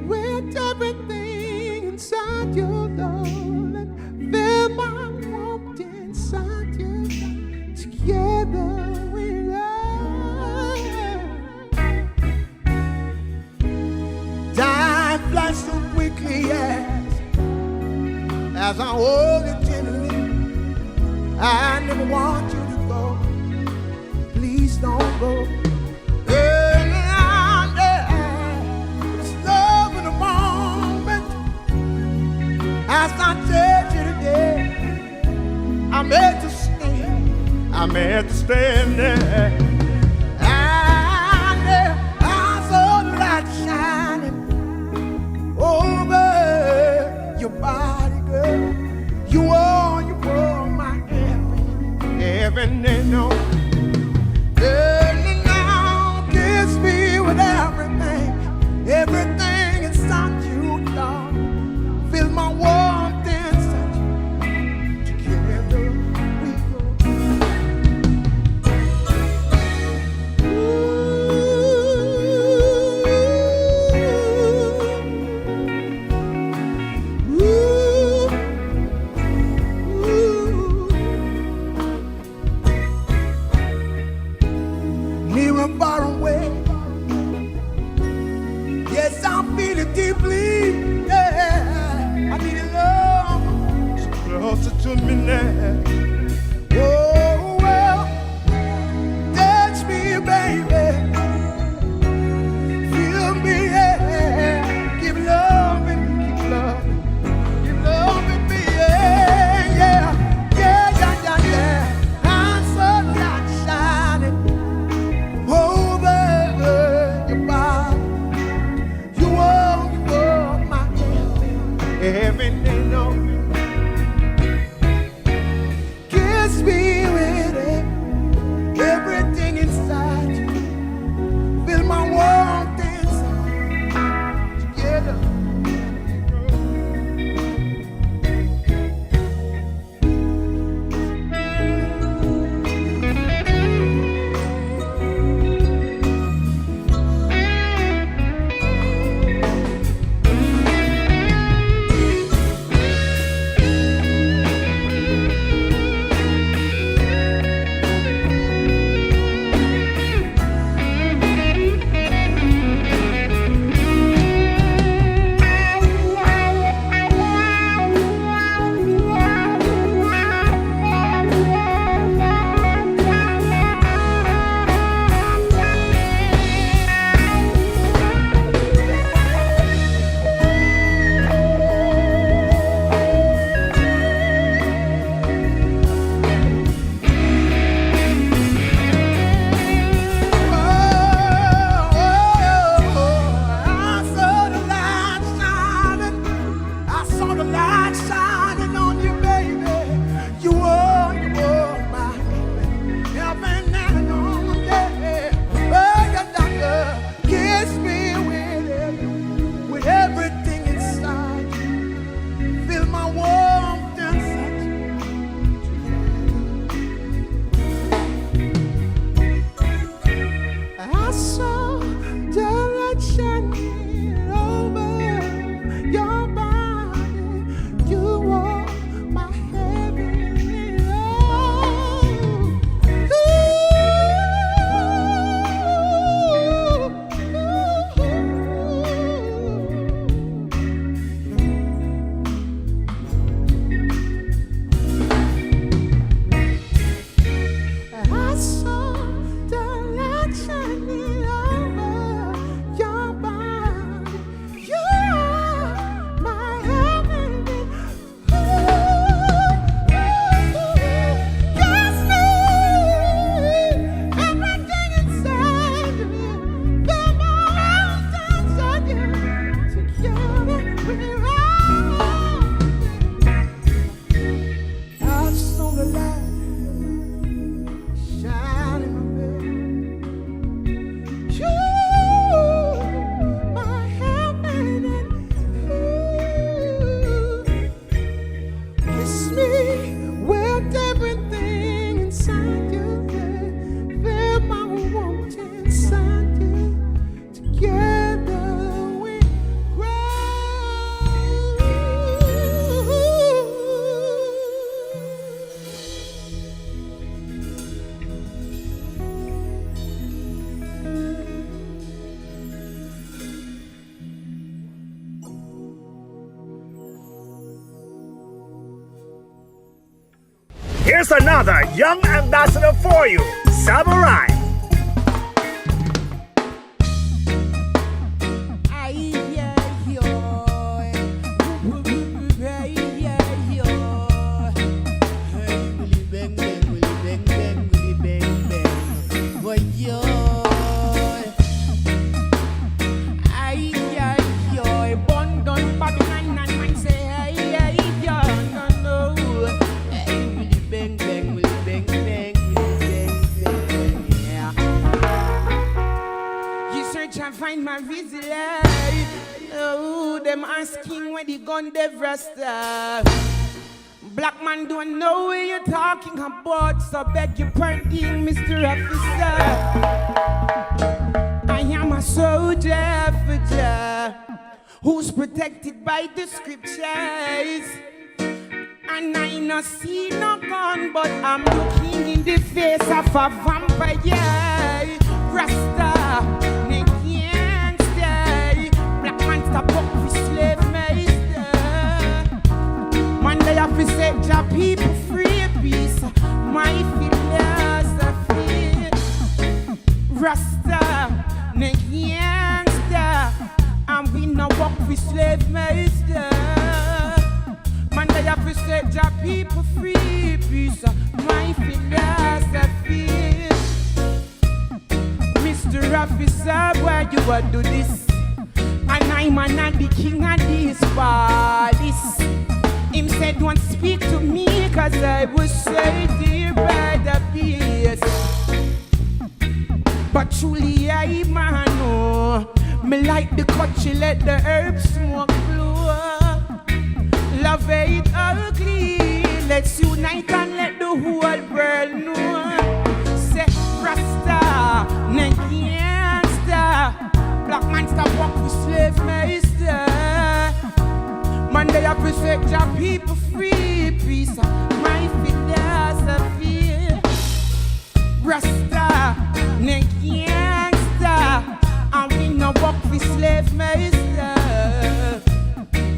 with everything inside your love and fill my warmth inside you. Together we love. Time flies so quickly as as I hold it tenderly. I never want you to go. Please don't go. It's love in the moment. As I tell you today, I'm meant to stay. I'm meant to stand there. And I saw the light shining over your body, girl. You are my heaven and all. Darling, now kiss me with everything inside you, darling. Feel my warmth inside you. Together we go. Near and far away, yes, I feel it deeply. Yeah, I need your love so closer to me now. Oh well, touch me, baby. Feel me, yeah. Keep loving me, keep loving me, yeah, yeah, yeah, yeah, yeah, yeah. I'm so light shining over your body. You are my heaven and all.
Here's another young ambassador for you, Samurai.
Find my resilience. Oh, them asking where the gun they've rested. Black man don't know what you're talking about, so beg your pardon, Mr. Officer. I am a soldier for Jah, who's protected by the scriptures. And I no see no gun, but I'm looking in the face of a vampire. Rasta. Stop up for slave master. Man, they have to set your people free. Peace, my philosophy. Rasta, ne gangster, and we no walk for slave master. Man, they have to set your people free. Peace, my philosophy. Mr. Officer, why you want do this? And I'm not the king of this palace. Him said, don't speak to me, cause I was saved by the peace. But truly I know, me like the cut, she let the herb smoke blow. Love ain't ugly, let's unite and let the whole world know. Say, Rasta, ne gangster. Black man stop walk with slave master. Man, they appreciate your people free. Peace, my philosophy. Rasta, ne gangster, and we no walk with slave master.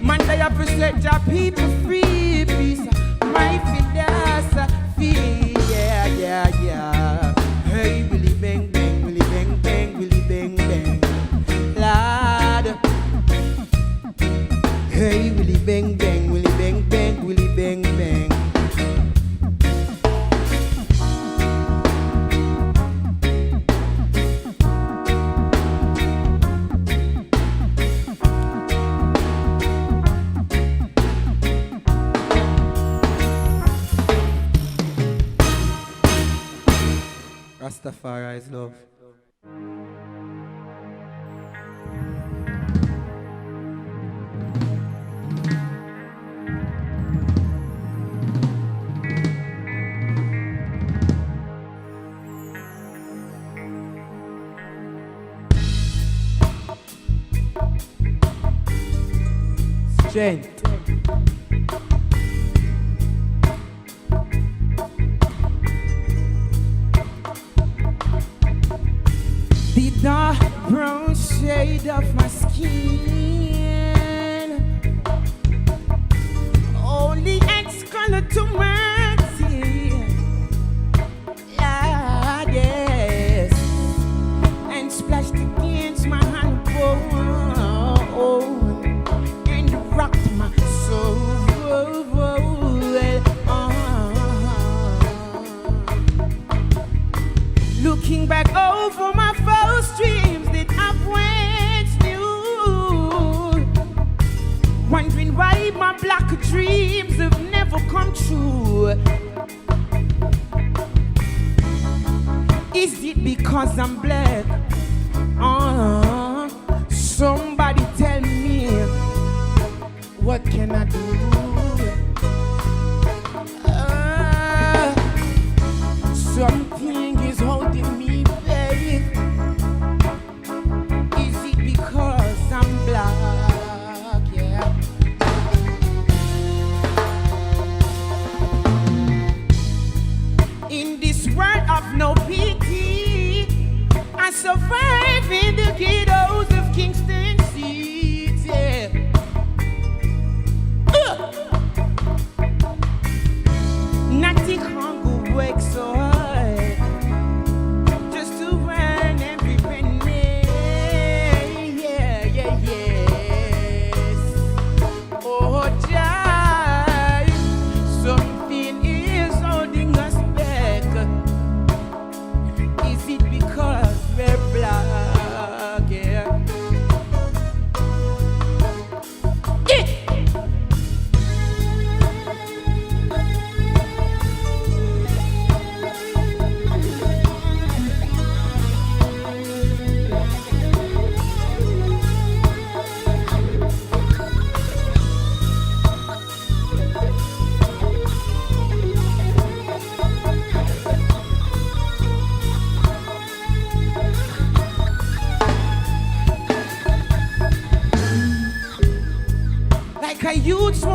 Man, they appreciate your people free. Peace, my philosophy. Yeah, yeah, yeah. Hey, Willie bang bang, Willie bang bang, Willie bang bang. Lord. Hey, Willie bang bang, Willie bang bang, Willie bang bang. Rastafari is love. Strength. The dark brown shade of my skin only adds color to my tears. Yeah, yes, and splashed against my handbone and rocked my soul. Looking back over my false dreams that I've once knew, wondering why my black dreams have never come true. Is it because I'm black? Somebody tell me, what can I do? Something is holding me back. Is it because I'm black? Yeah. In this world of no pity, I survive in the ghettos of Kingston City. Not the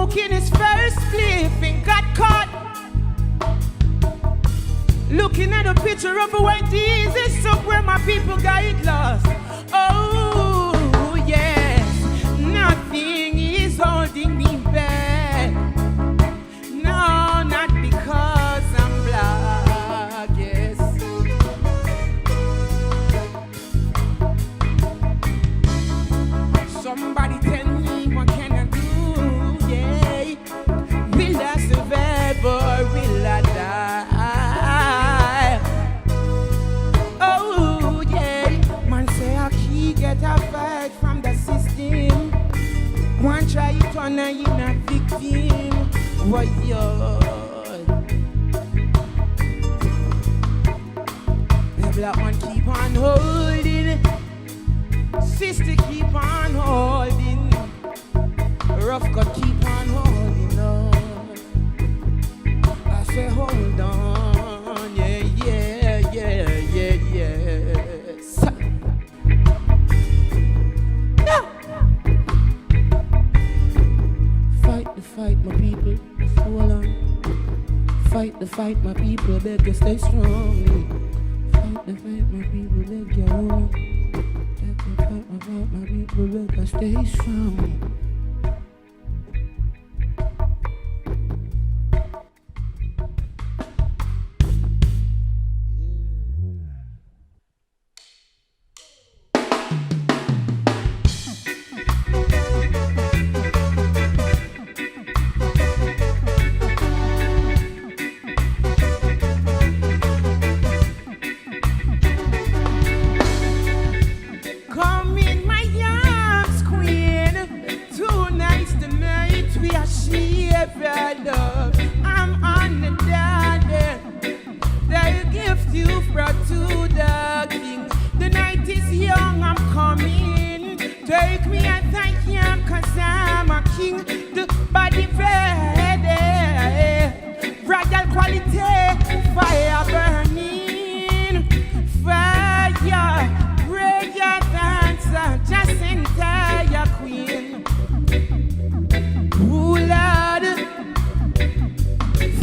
Smoking his first spliff and got caught. Looking at a picture of a white Jesus up where my people got lost. Oh, yes, nothing is holding me back. No, not because I'm black, yes. Somebody tell me what can I do, yeah. Will I survive or will I die? Oh, yeah. Man say I can't get a fight from the system. One try it on a in a victim. What yo? The black one keep on holding. Sister keep on holding. Rough cut keep on holding on. I say hold on. Yeah, yeah, yeah, yeah, yes. No. Fight the fight, my people. Hold on. Fight the fight, my people. Beg you stay strong. Fight the fight, my people. Beg you hold on. My people look, I stay strong.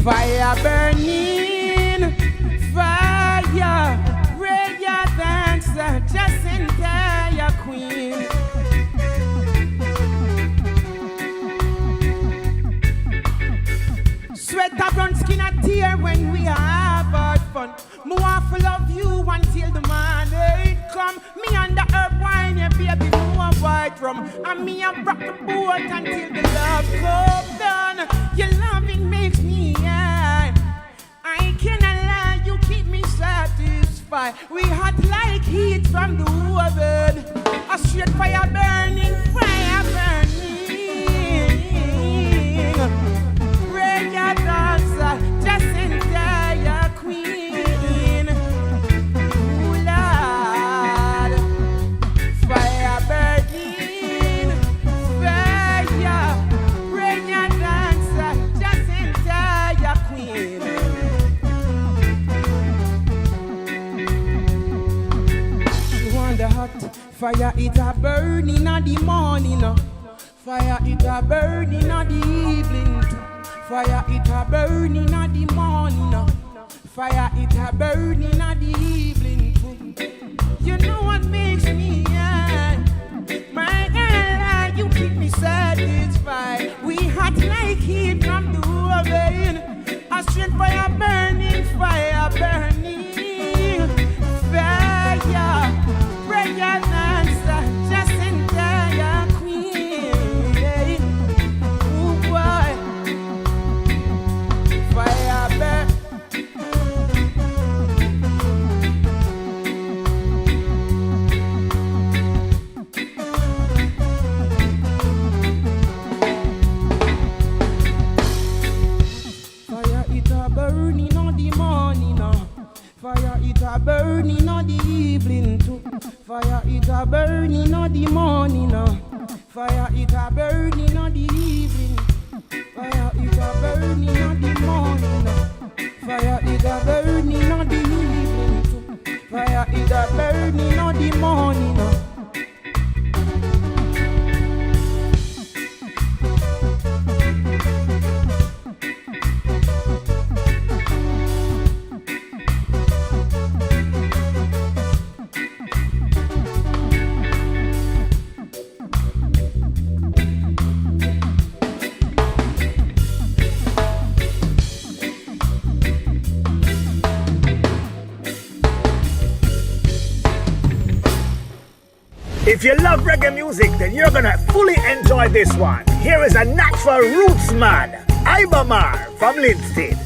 Fire burning, fire, prayer dancer, Jacinta, queen. Sweat a run, skin a tear when we have our fun. Me want to love you until the morning come. Me and the herb wine, yeah, baby, more white rum. And me and rock the boat until the love come done. Your loving makes me high. I cannot lie, you keep me satisfied. We hot like heat from the oven. A straight fire burning, fire burning. Reggae dancer, Jacinta, queen. Ooh, Lord. Fire burning, fire. Reggae dancer, Jacinta, queen. She want the hot fire, it a burning in the morning. Fire, it a burning in the evening too. Fire, it a burning in the morning. Fire, it a burning in the evening too. You know what makes me high? My girl, you keep me satisfied. We hot like heat from the oven. A straight fire burning, fire burning. Fire, prayer dancer, Jacinta, queen. Ooh, boy. Fire burn. Fire it a burning on the morning. Fire it a burning on the evening too. Fire it a burning on the morning. Fire it a burning on the evening. Fire it a burning on the morning. Fire it a burning on the evening too. Fire it a burning on the morning.
If you love reggae music, then you're gonna fully enjoy this one. Here is a natural roots man, Ibamar from Linstead.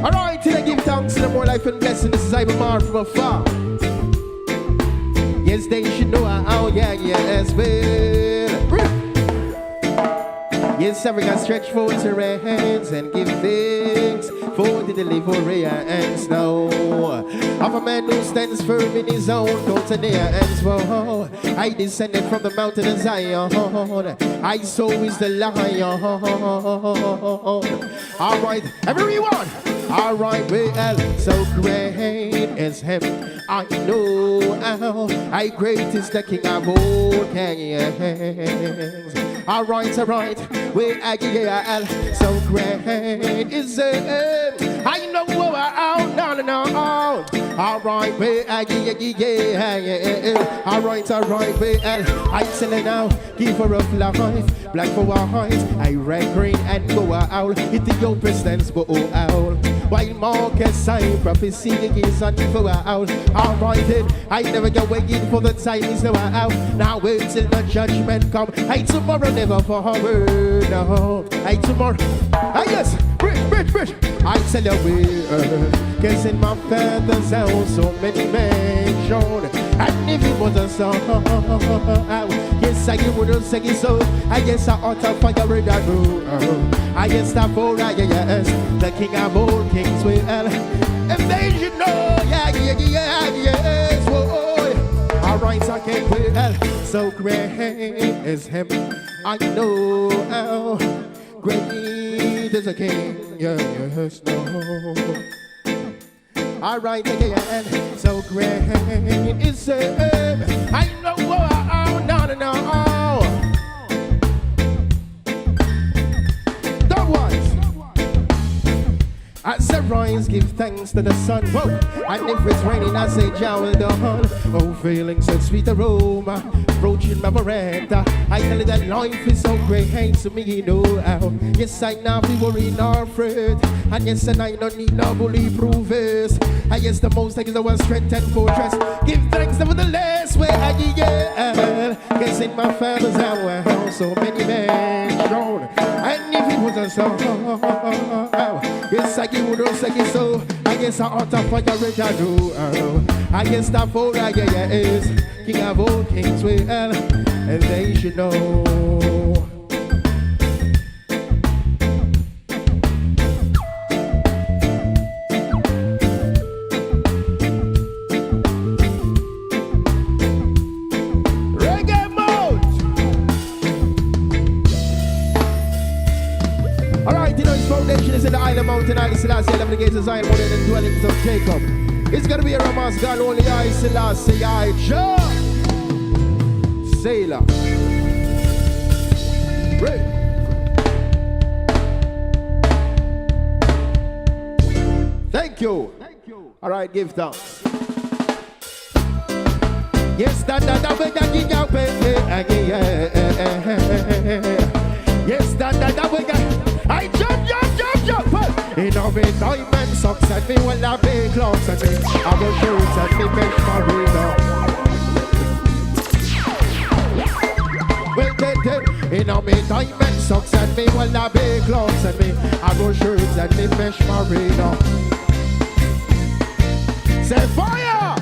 Alright, till I give thanks to the more life and blessing. This is Ibamar from afar. Yes, they should know how, yes, well. Yes, we can stretch forth your hands and give thanks for the deliverance now. Of a man who stands firm in his own countenance. Whoa, I descended from the mountain of Zion. I so is the lion. Alright, everyone. Alright, well, so great is him. I know how great is the King of all kings. Alright, well, so great is him. I know how, no. Alright, well, alright, well, I tell you now, give her of life, black for white, I red, green, and go out. Ethiopia stands for out. While Marcus sign prophecy is on for out. Alright then, I never get waiting for the time is now out. Now wait till the judgment come. I tomorrow never forward. No, I tomorrow. Yes, Bridge. I tell you where, cause in my father's house so many men shown. And if it was a song, yes, I wouldn't sing it so. I guess I ought to fire it out. I guess that for yes, the King of all kings will. And they should know, yes, whoa. Alright, I can't wait. So great is him. I know how great is a king. Yes, no. Alright, again, so great is him. I know how, no. That was. As the rise, give thanks to the sun. Whoa. And if it's raining, I say, Jowl dawn. Oh, feeling so sweet aroma, approaching my veranda. I tell you that life is so great, hey, to me, you know how. Yes, I now be worried nor afraid. And yes, and I don't need no bulletproof vest. And yes, the most thing is our strength and fortress. Give thanks nevertheless, where I get. Guess in my father's house, so many men shown. And if it was a song, yes, I give would say so. I guess I ought to fire it, I do. I guess that for I is King of all kings will, and they should know. Mountain I Selassie, 11 gates of Zion, one of the dwellings of Jacob. It's gonna be a romance, God only I Selassie, I Jah Sailor. Right. Thank you. All right, give thanks. Yes, that we got gig out, yes, that we got. I jump. In all me diamond socks and me when I big clocks and me our shoes and me make marina. Well, in all me diamond socks and me when I big clocks and me our shoes and me mesh marina. Say fire!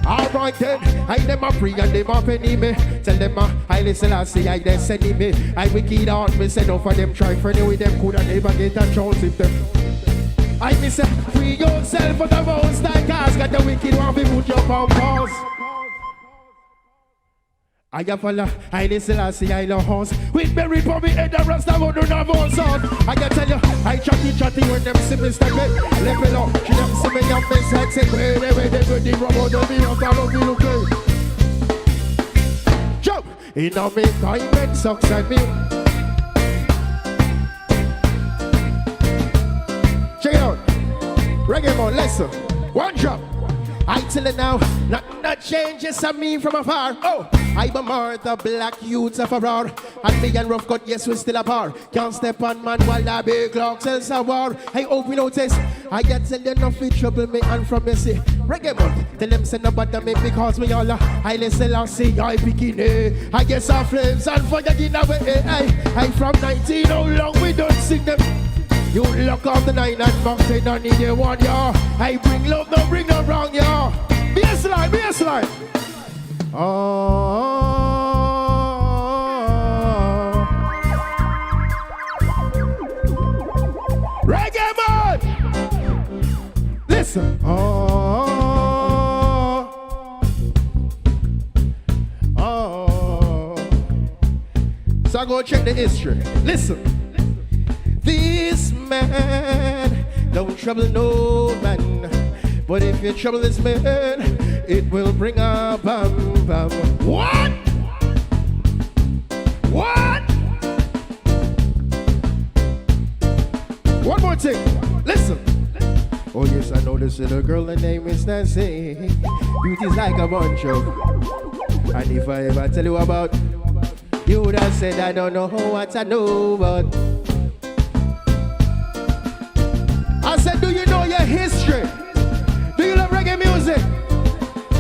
Alright then, I them a free and them a penny me. Tell them I listen and see I they send me. I wicked on me say no for them try friendly with them could and never get a chance if them. I miss say free yourself for the most like cause got the wicked one be put your on pause. I have a I listen and see I know horse. With berry for me head and rasta won't do no more sound. I can tell you, I chatty when them see me step it. Level up, she them see me and face like say where they go the rubber don't be up and don't be okay. Jump! In a me diamond socks and me. Check it out. Reggae Month, listen. One drop. I tell it now, not changes of me from afar. Oh, I'm a Martha, black youths of a roar. And me and rough cut, yes, we still apart. Can't step on man while the big clock says a war. I hope you notice, I get tell you nothing trouble me and from me see. Reggae Month. Tell them send nobody me because me all highly Selassie I bikini. I guess our flames and fire in our way. I from 19, how long we don't sing them. You lock off the 9 and box it, don't need you one, yeah. I bring love, don't bring no wrong, yeah. Baseline, baseline. Oh. Reggae Man! Listen. Oh. Oh. So I go check the history. Listen. This man don't trouble no man, but if you trouble this man, it will bring a bam bam. What? What? One more thing. Listen. Oh yes, I know this little girl. Her name is Nancy. Beauty's like a bunch of. And if I ever tell you about, you would have said I don't know what I know, but. I said, do you know your history? Do you love reggae music?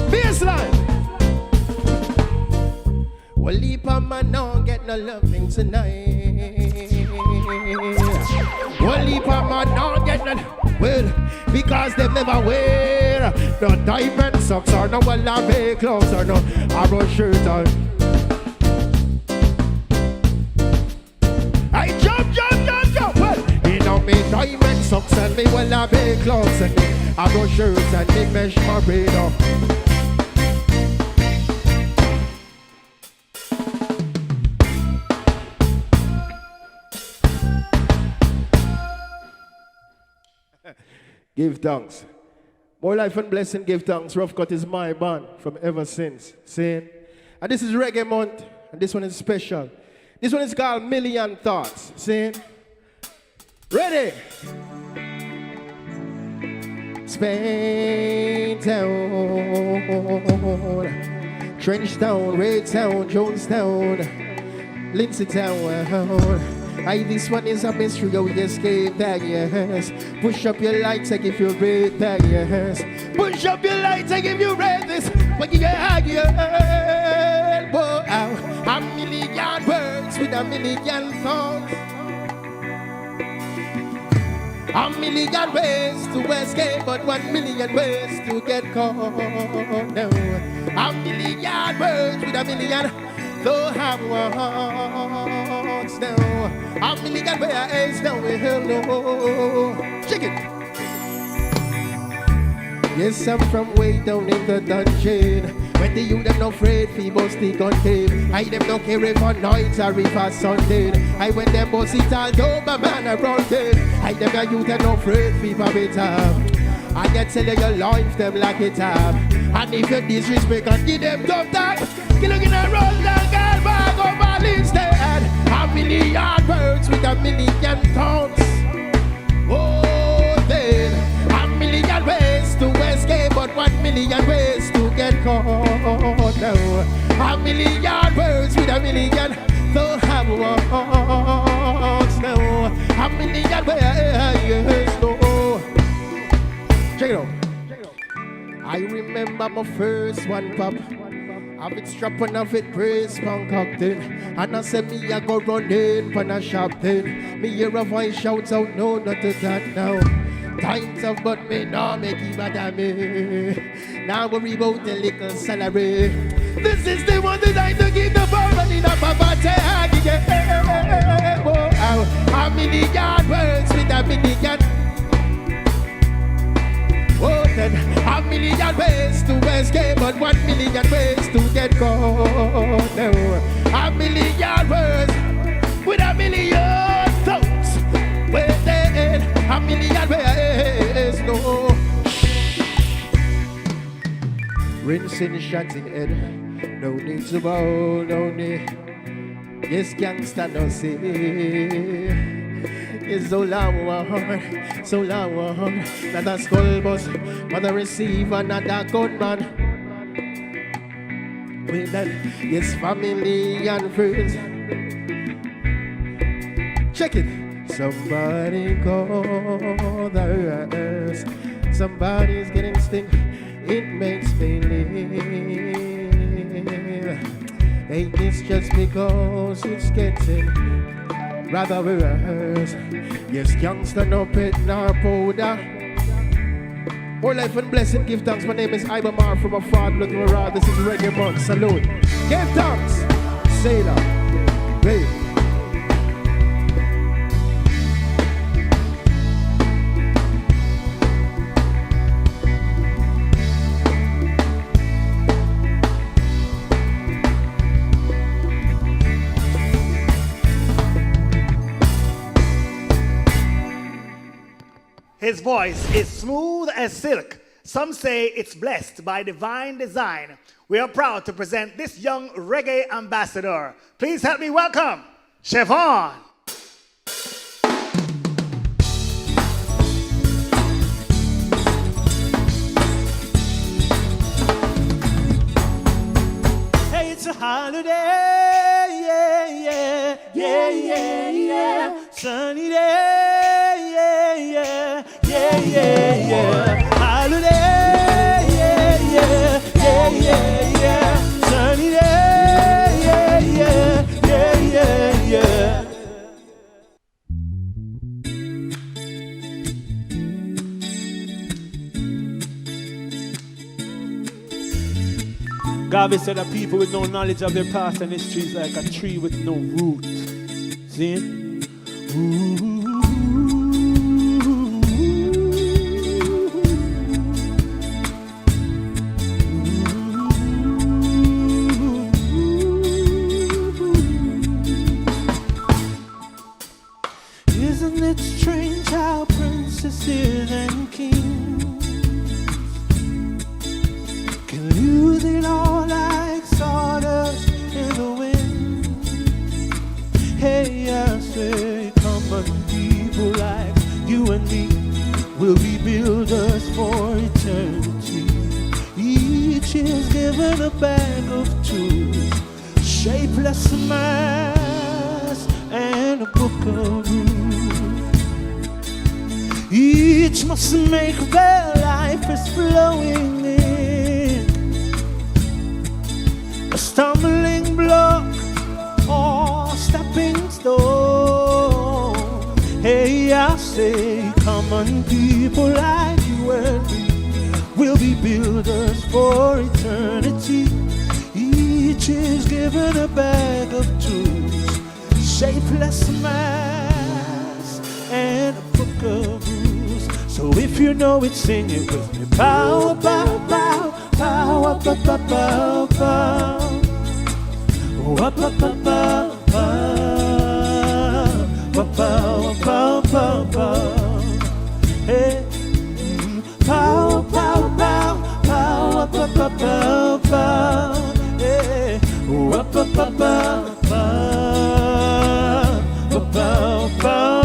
Baseline. Well, leap on man, no get no loving tonight. Well, leap on man, no get no. Well, because they never wear no diamond socks or no wallaby clothes or no arrow shirt or. I jump. Well, you know me diamond socks and me wallaby clothes and me arrow shirts and me mesh marino. Give thanks. More life and blessing, give thanks. Rough Cut is my band from ever since. See? And this is Reggae Month, and this one is special. This one is called Million Thoughts. See? Ready? Spain Town, Trench Town, Red Town, Jonestown, Lindsay Town. Aye, this one is a mystery, we escape that, yes. Push up your lights, I give you red that, yes. Push up your lights, I give you red this. When you hug your elbow out, a million words with a million thoughts. A million ways to escape, but 1 million ways to get caught. No. A million words with a million don't have words now. A million ways now we hell no. Check it. Yes, I'm from way down in the dungeon. When the youth them no afraid, people stick on tape. I them no care for nights or if a Sunday. I when them boss it all over man around it. I them a youth them no afraid, people beat up. I get tell you your life them like it up. And if you disrespect and give them tough time, you look in a roll down girl bag over instead. A million words with a million thoughts. Oh then, a million ways to escape, but 1 million ways to get caught now. A million words with a million don't have words now. A million ways no. Check it out. I remember my first one pop. I've been strapping off it brace concocted. And I said me I go running pan a shop then. Me hear a voice shouts out no not to that now. Times up but me now make it bad me. Now worry about the little salary. This is the one that I to give the bar money up a bag. A million words with a million. Oh, then a million ways to escape, but 1 million ways to get caught. No, a million words with a million thoughts. Well, then a million ways, no. Rinsing shots in head, no need to bow, no need. Yes, gangsta no see. It's so loud, not a skull bus, but a receiver, not a gunman. With that, yes, family and friends. Check it. Somebody call the earth. Somebody's getting sting. it makes me live. Ain't this just because it's getting rather worse? Yes, gangster no pet nor powder. More life and blessing, give thanks. My name is Ibamar from a far blood morale. This is Reggae Month. Salute. Give thanks. Sailor. Babe.
His voice is smooth as silk. Some say it's blessed by divine design. We are proud to present this young reggae ambassador. Please help me welcome Siobhan.
Hey, it's a holiday, yeah, yeah, yeah, yeah, yeah. Sunny day, yeah, yeah, yeah, yeah, yeah. Holiday, yeah, yeah, yeah, yeah, yeah. Sunny day, yeah, yeah, yeah, yeah, yeah. Garvey said that people with no knowledge of their past and history is like a tree with no root. See? Ooh. Isn't it strange how princesses and kings can lose it all like sawdust in the wind? Hey, I say, common people like you and me will be builders for eternity. Each is given a bag of tools, shapeless mass, and a book of rules. Each must make their life as flowing in a stumbling block or stepping stone. Hey, I say, common people like you and me will be builders for eternity. Each is given a bag of tools, shapeless mass, and a book of rules. So if you know it, sing it with me. Pow, pow, pow, pow, pow, pow, pow, pow. Pow, pow, pow, pow, pow, pow, pow, pow. Hey. Pow, pow, pow, pow, pow, pow, pow, pow. Hey. Pow, pow, pow, pow, pow, pow.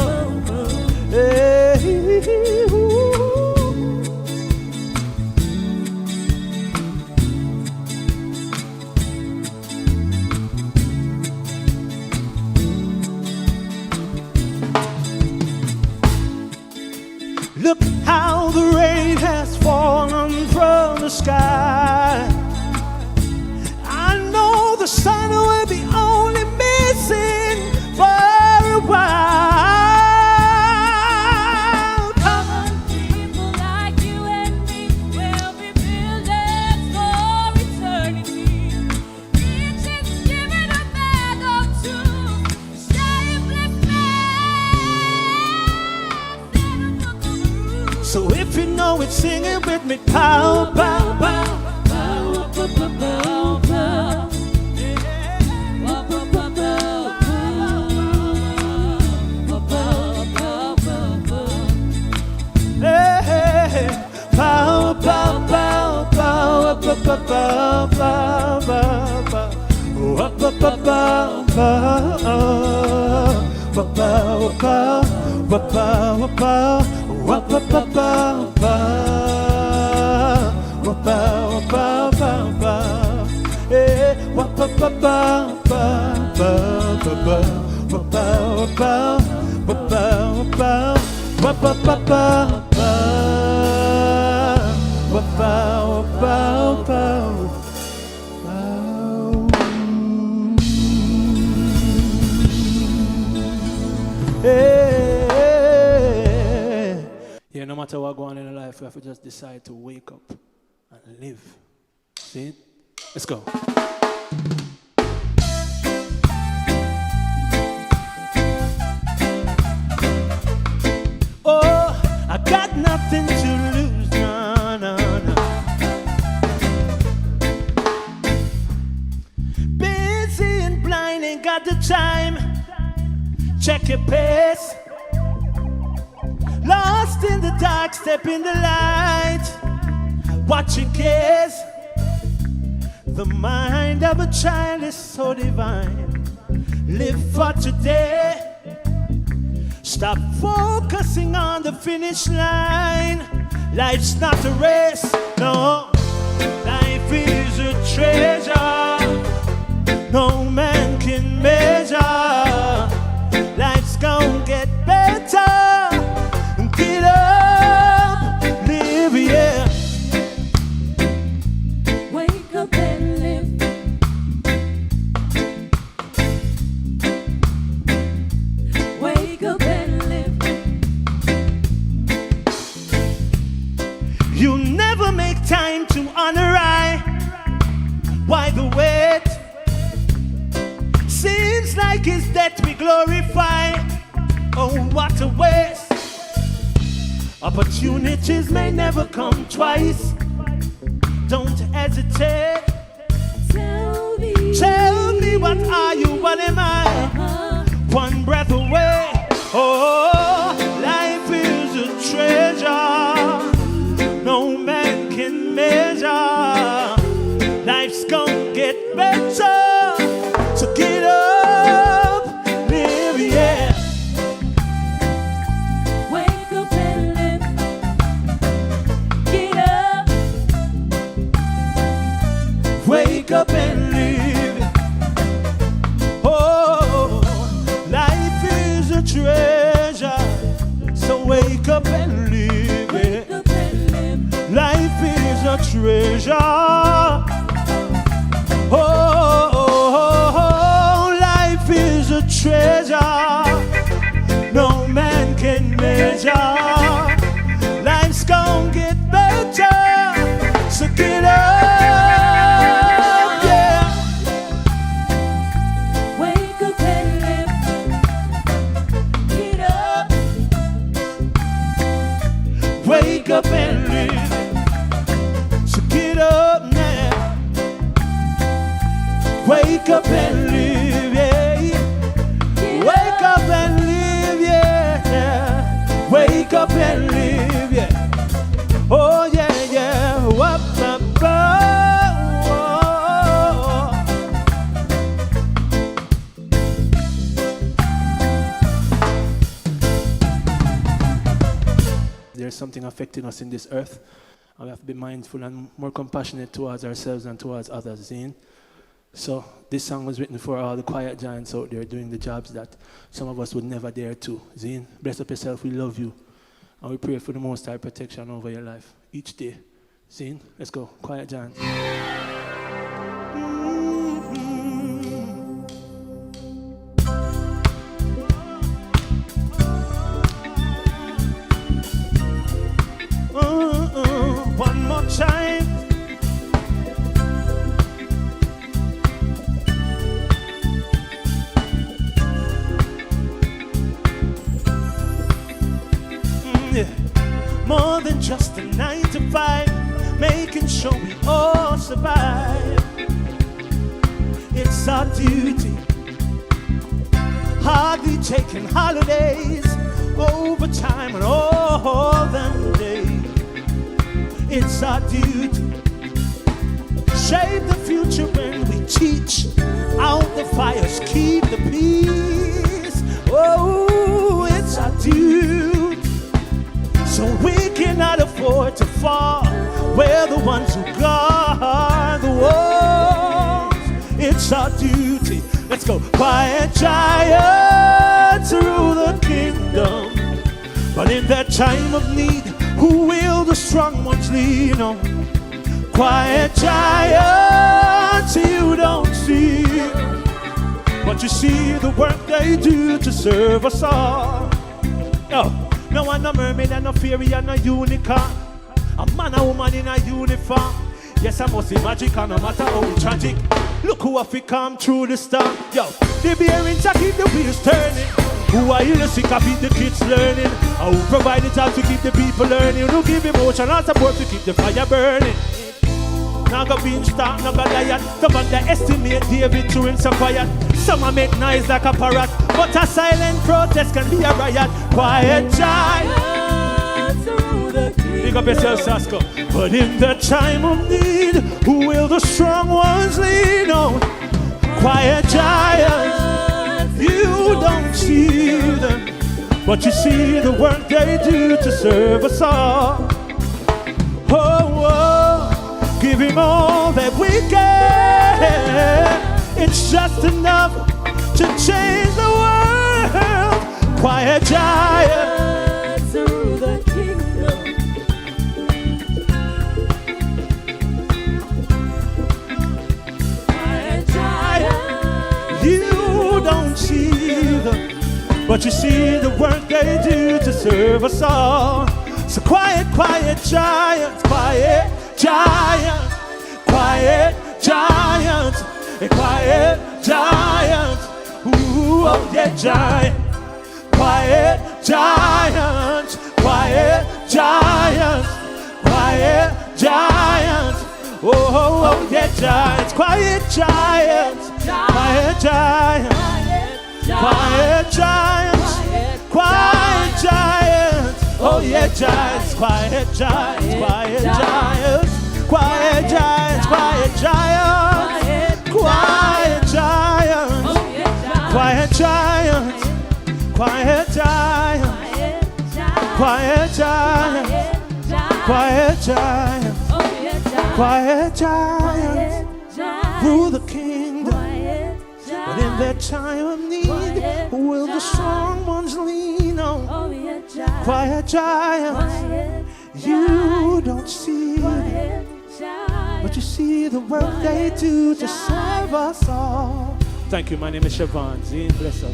Look how the rain has fallen from the sky. I know the sun will be only missing for a while.
Common people like you and me will be builders for eternity. Each is given a bag of tools, shapeless
So if you know it, sing it with me. Pow, pow, pow, pow, pow, pow, pow, pow. Pow, pow, pow, pow, pow, pow, pow, pow, bow, bow, bow. Hey. Yeah, no matter what going on in life, we have to just decide to wake up and live. See? Let's go. Oh, I got nothing to lose, no, no, no. Busy and blind, ain't got the time. Check your pace. Lost in the dark, step in the light. Watching cares. The mind of a child is so divine. Live for today. Stop focusing on the finish line. Life's not a race, no. Life is a treasure. No man can measure. Life's gonna get better. Get up, live, yeah.
Wake up and live. Wake up and live.
You never make time to honor I. Why the wait? Seems like it's death we glorify. Oh, what a waste. Opportunities may never come twice. Don't hesitate. Tell me what are you, what am I? One breath away. Oh, life is a treasure. No man can measure. Life's gonna get better. So get up, live, yeah.
Wake up and live. Get up.
Wake up and live. Oh, life is a treasure. So wake up and live.
Wake up and live.
Life is a treasure. Oh, life is a treasure. No man can measure. Life's gonna get better. So get up, yeah.
Wake up and live. Get up.
Wake up and live. So get up now. Wake up and live, yeah. Wake up and live, yeah. Wake up and live, yeah. Oh yeah, yeah. Up, up, There's something affecting us in this earth, and we have to be mindful and more compassionate towards ourselves and towards others, see? So this song was written for all the quiet giants out there doing the jobs that some of us would never dare to. Zine, bless up yourself, we love you. And we pray for the Most High protection over your life each day. Zine, let's go, quiet giants. One more time. More than just a 9 to 5, making sure we all survive. It's our duty, hardly taking holidays, overtime and all them days. It's our duty, shape the future when we teach out the fires, keep the peace. Oh, it's our duty. So we cannot afford to fall. We're the ones who guard the walls. It's our duty. Let's go. Quiet giants rule the kingdom. But in that time of need,
Who will the strong ones lean on? Quiet giants you don't see, but you see the work they do to serve us all. No one, no mermaid and no fairy and no unicorn. A man and woman in a uniform. Yes, I must be magic and no matter how we tragic. Look who have come through the storm. The bearings that keep the wheels turning. Who are you to sick of the kids learning? I will provide it all to keep the people learning. Who give emotion and support to keep the fire burning. Now go being stark, now go diet. Don't underestimate David to him so quiet. Some a make noise like a parrot, but a silent protest can be a riot. Quiet giant, big up yourself, Sasko. But in the time of need, who will the strong ones lean on? Quiet giants, you don't see them, but you see the work they do to serve us all. Give him all that we get. It's just enough to change the world. Quiet giant through the kingdom. Quiet giant, you don't see them, but you see the work they do to serve us all. So quiet, quiet giants, quiet giants, quiet giants, quiet giants. Ooh, oh yeah, giant, quiet giants, quiet giants, quiet giants. Oh yeah, giants, quiet giants, quiet giants, quiet giants, quiet giants. Oh yeah, giants, quiet giants, quiet giants, quiet giants, quiet giants, quiet giants, quiet giants, quiet giants, quiet giants, quiet giants, quiet giants, rule the kingdom. But in their time of need, will the strong ones lean on? Quiet giants, you don't see them, but you see the work they do to serve us all. Thank you. My name is Siobhan. Zine, bless up.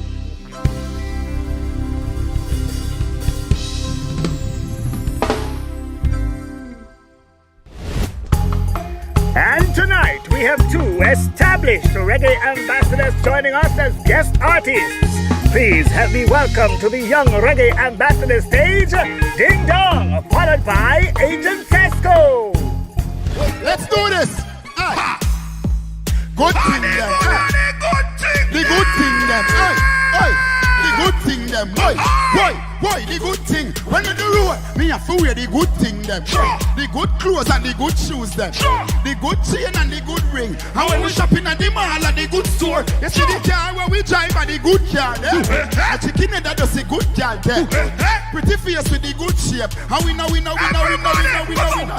And tonight we have two established reggae ambassadors joining us as guest artists. Please help me welcome to the young reggae ambassador stage, Ding Dong, followed by Agent Fesco.
Let's do this. Aye. Good thing them. The good thing them. Aye. The good thing them. Why? The good thing. When you do road, me have to wear the good thing them. The good clothes and the good shoes them. The good chain and the good ring. And when we shopping at the mall and the good store, you see the car where we drive and the good car there. A chicken head that does a good car there. Pretty face with the good shape. And we know.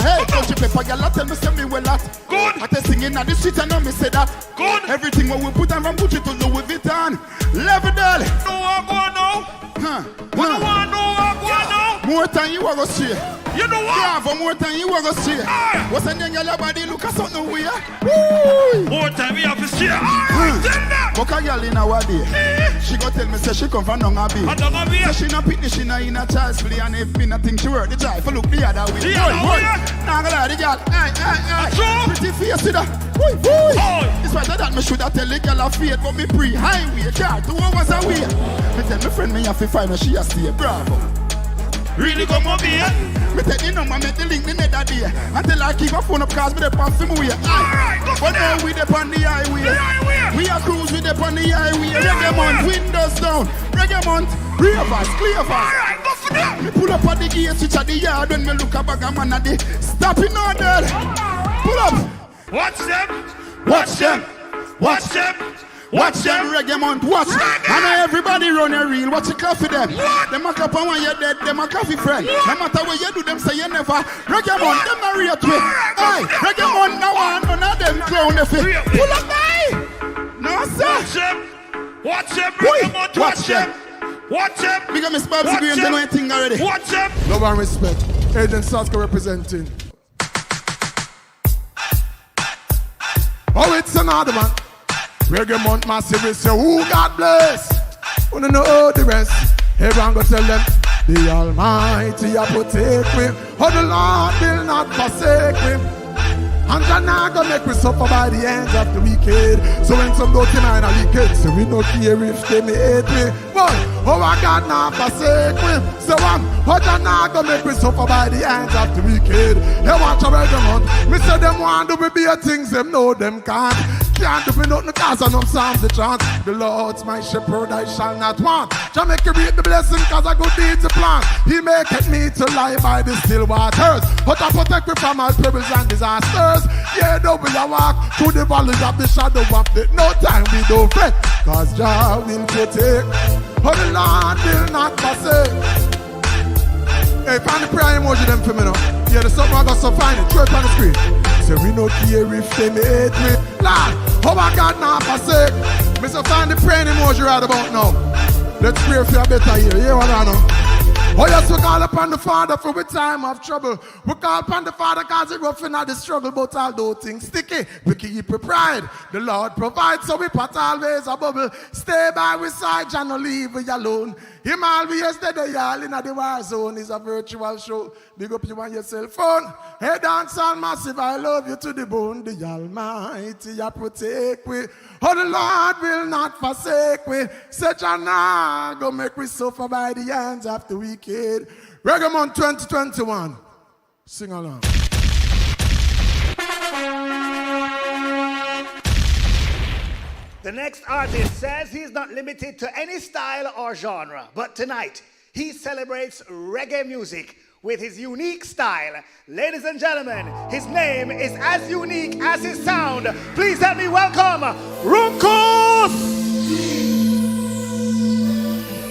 Hey, don't you pepper your lot, tell me say me well that. Good. I tell singing at the street and know me say that. Good. Everything what we put on from Gucci to Louis Vuitton. Level down. No, I'm going now. What do I know? More time you are going to see. You know what? Yeah, for more time you are going to see. What's the name of your body? Look at something weird. More time you have to see. Tell that. Book a girl in our day. She go tell me say she come from Nongabi. So she no pitney, she no in a child's play. And if me not think she work the drive, for look the other way. Now go lie the girl. Pretty face with her. It's right that me should have tell the girl a fate, but me pre-highway car 2 hours away. Me tell my friend me have to find her, she a stay. Bravo. Really come over here. Me take the number, make the link the nether day. Until I keep my phone up cause me dey pass him away. But now we dey on the highway. We are cruise with dey on the highway. Reggae month, windows down. Reggae month, real fast, clear fast. Go for that. Me pull up at the gate, switch at the yard. When me look a bag of man at the stopping order. Pull up. Watch them, reggae month, watch. And everybody run a reel, watch it clap for them. Them a clap and when you're dead, them a coffee friend. No matter what you do, them say you never. Reggae month, them not real to it. Aye, reggae month, now one, none of them clown if it. Pull up, aye. No, sir. Watch them, reggae month, watch them.
Watch up!
Big up Miss Babs Green, you know anything already.
Watch up!
Love and respect. Agent Saska representing. Oh, it's another one. Reggae Month massive is your who God bless. Wanna know the rest? Everyone go tell them the Almighty a protect me. Oh, the Lord will not forsake me. And Jah not gonna make me suffer by the hands of the wicked. So when some dirty man are wicked, so we no care if they may hate me. Boy, oh my God not forsake me. So oh Jah not gonna make me suffer by the hands of the wicked. They watch a Reggae Month. Me say them want to be a things them know them can't. Can't do me nothing cause I know psalms the chant. The Lord's my shepherd, I shall not want. Jah make you reap the blessing cause I good deeds to plant. He maketh me to lie by the still waters. But I protect me from all perils and disasters. Yeah, though we a walk through the valleys of the shadow of death. No time we don't fret, cause Jah will protect. Oh, the Lord will not forsake. Hey, find the prayer emoji them for me now. Yeah, the something I got so fine, throw it on the screen. So we no care if they may hate me. Lord, oh my God, not forsake. Me so find the praying emoji right about now. Let's pray for a better year. You what I know? Oh yes, we call upon the Father for the time of trouble. We call upon the Father cause it's rough in the struggle. But although things sticky, we keep your pride. The Lord provides, so we put always a bubble. Stay by we side and no leave we alone. Him always dead, y'all in the war zone is a virtual show. Big up you on your cell phone. Hey, Dancehall massive, I love you to the bone. The Almighty, I protect we. Oh, the Lord will not forsake we. Such a nah, go make we suffer by the hands of the wicked. Reggae Month 2021. Sing along.
The next artist says he's not limited to any style or genre, but tonight he celebrates reggae music with his unique style. Ladies and gentlemen, his name is as unique as his sound. Please help me welcome Runkus!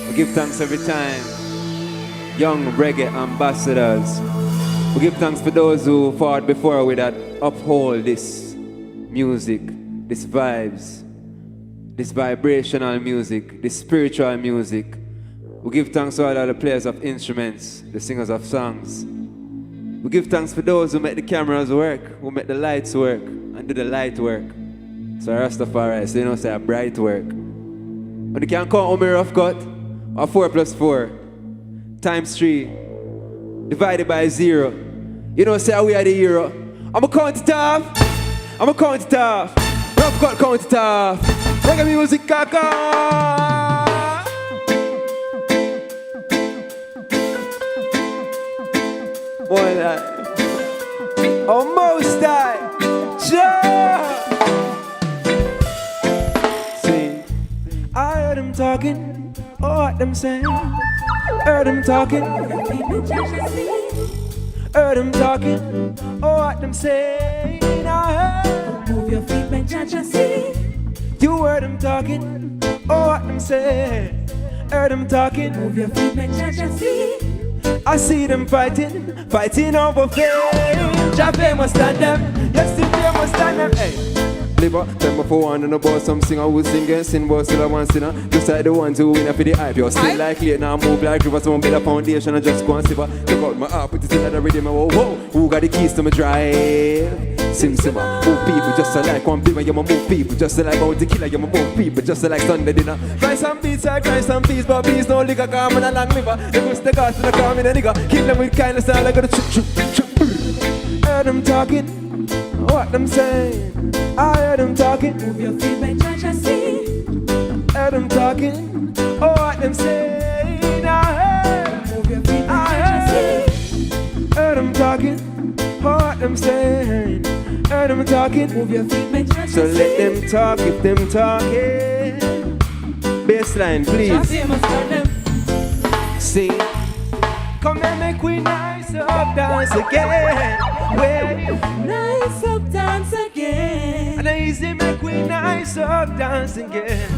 We give thanks every time. Young reggae ambassadors. We give thanks for those who fought before we that uphold this music, these vibes, this vibrational music, this spiritual music. We give thanks to all the players of instruments, the singers of songs. We give thanks for those who make the cameras work, who make the lights work, and do the light work. So Rastafari, so you know, say a bright work. But you can count on me rough cut, or 4 + 4, times 3, divided by 0. You know, say we are the hero. I'ma count it off. I'ma count it off. Rough cut, count it off. Reggae music, kaka. One life. Almost die. See, I heard them talking, oh what them saying. Heard them talking. Heard them talking, oh what them saying. I heard. Move your feet, make Jaja see. You heard them talking, oh what them saying. Heard them talking. Move your feet, make Jaja see. I see them fighting, fighting over fame. Jah famous than them, yes the famous than them. Hey. Liver, time before one and about some singer who sing and sin, but still a one sinner. Just like the ones who win for the hype. You're still like late now, move like river, someone build a foundation and just go and silver. Look out my heart, put it in the rhythm, whoa, whoa. Who got the keys to my drive? Sim simmer, move people just like one beamer, you're my move people. Just like Bounty Killer, you're my move people. Just like Sunday dinner. Cry some beats, I cry some beats, but please no liquor, come on a long river. They push the cars to the car, in a nigga. Kill them with kindness, I like a choo. Heard them talking, what them saying. I heard them talking. Move your feet, make Jaja see. Heard them talking, oh what them saying. I heard. Move your feet, make Jaja see. Heard them talking, oh what them saying. Heard them talking. Move your feet, make Jaja see. So let them talk if them talking. Bassline, please. See, come and make we nice up dance again. Well, nice up dance again. And easy make we nice up dance again.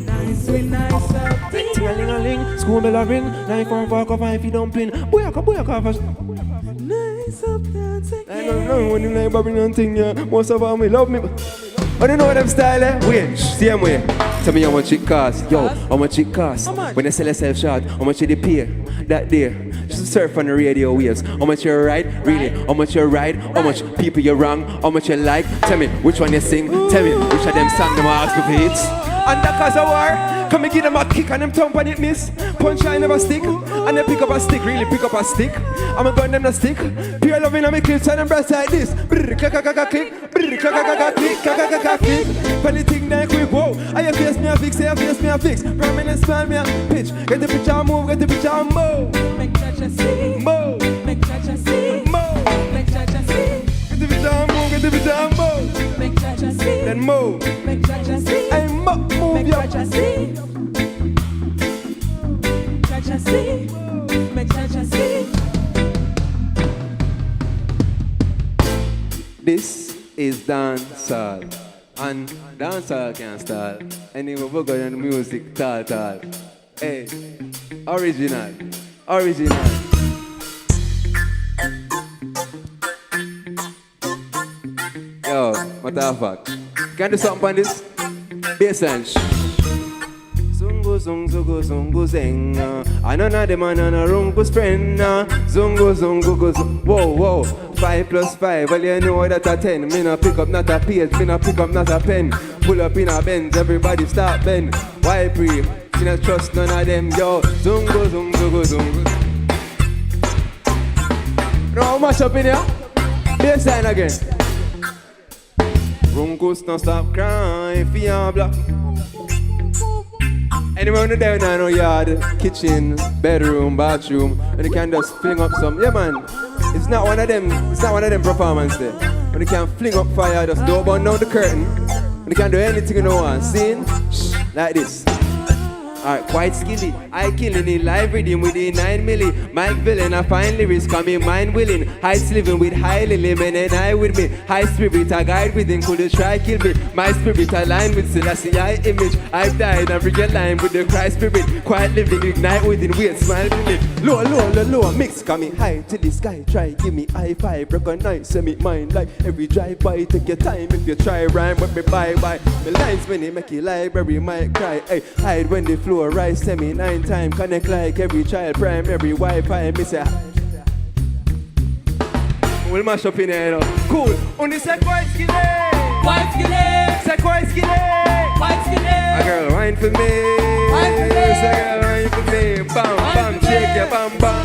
Nice we nice up dance. Ting-a-ling-a-ling, school bell a ring. 9 4 4 cover if you dumping. Boyaka first. Nice up dance again. I don't know when you like bubbling and thing, yeah. Most of all me love me. But you know them style, eh? Wait, same way. Tell me how much it costs. Yo, how much it costs? When you sell yourself short, how much did you pay? That day, just surf on the radio waves. How much you ride? Really? How much you ride? How much people you wrong? How much you like? Tell me which one you sing. Tell me which of them songs them ask for hits. And that cause of war, come and give them a kick and them thump and it miss. Punch I never stick, and they pick up a stick, really pick up a stick. I'm a gun them the stick. Pure loving on me clips and them breasts like this. Brrr, click, click, click, click, brrr, click, click, click, click, click. Funny thing that quick, whoa. I have face me a fix, I have face me a fix. Permanent smile me a pitch. Get the picture move, get the picture move. Make Chacha see, move. Make Chacha see, move. Make Chacha see. Get the picture move, get the picture move. Make Chacha see, then move. Make Chacha see, hey move, make Chacha see. Chacha see, make Chacha see. This is dancehall, and dancehall can't stall. Anyway, we're going on music, tal. Hey, original. Yo, what the fuck? Can you do something on this? Bassline. Zungu, zungu, zungu, zeng. I know not the man on a rungus friend. Zungu, zungu, zungu. Whoa. 5 plus 5, well you know that a 10. Me no pick up not a page, me no pick up not a pen. Pull up in a Benz, everybody start bend. Why pre? Me no trust none of them, yo. Zungu, zungu, zungu. No mash up in here. Bassline again. Rungus no stop crying, fiabla. Anywhere on the down in our yard, kitchen, bedroom, bathroom, and you can just fling up some. Yeah man, it's not one of them performances there. When you can fling up fire, just don't burn down the curtain. When you can do anything you don't want. Scene, like this. Alright, quite skilly. I killing it live rhythm with the 9 milli. Mike Villain, I find lyrics coming mind willing. Heights living with high limit and I with me. High spirit, I guide within, could you try kill me? My spirit aligned with Selassie I image. I've died and bring line with the Christ spirit. Quiet living, ignite within, weird smile with it. Low, mix coming high till the sky. Try, give me high five, recognize, send me mine. Like every drive by, take your time. If you try rhyme with me, bye. The lines when they make it library might cry. Hey, hide when they flow. Rise send me 9 times, connect like every child, primary Wi-Fi, miss a. We'll mash up in here, you know. Cool. On the set, quite skilly. Set quite skilly. A girl, wine for me. A girl, wine for me. Bam, shake ya, bam.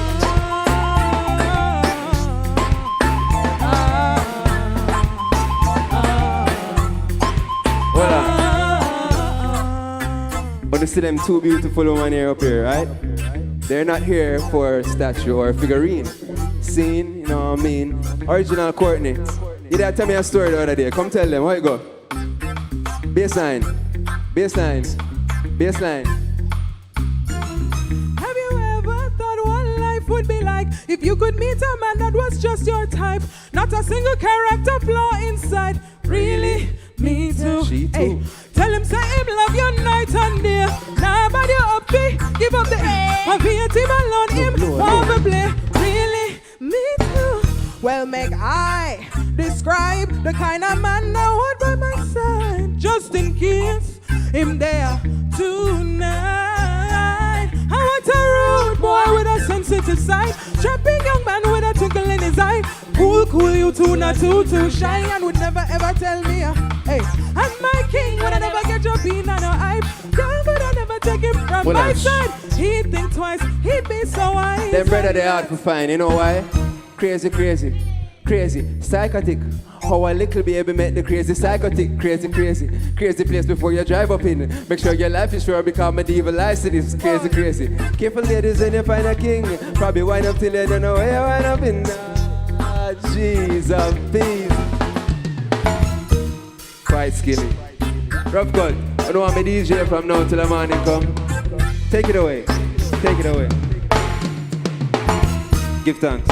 But you see them two beautiful women here up here, right? They're not here for statue or figurine. Scene, you know what I mean? Original Courtney. You did tell me a story the other day. Come tell them, how it go? Bassline.
Have you ever thought what life would be like if you could meet a man that was just your type? Not a single character flaw inside. Really? Me too.
She too.
Hey, tell him say him love you night and day. Now body up be, give up the air. Be a team alone him, probably. Really? Me too. Well, make I describe the kind of man I want by my side, just in case him there tonight. I want a rude boy with a sensitive side, strapping young man with a twinkle in his eye. Cool, you two not too shy and would never ever tell me, hey, and my king would I never get your bean on your hype. Girl, would I never take him from my side. He'd think twice, he'd be so wise.
Them brother they hard to find, you know why? Crazy, psychotic. How a little baby make the crazy psychotic. Crazy place before you drive up in. Make sure your life is sure because medieval life is crazy. Careful ladies when you find a king. Probably wind up till you don't know where you wind up in. Jesus, peace. Quite skilly. Rough cut. I know I'm a DJ from now till the morning come. Take it away. Give thanks.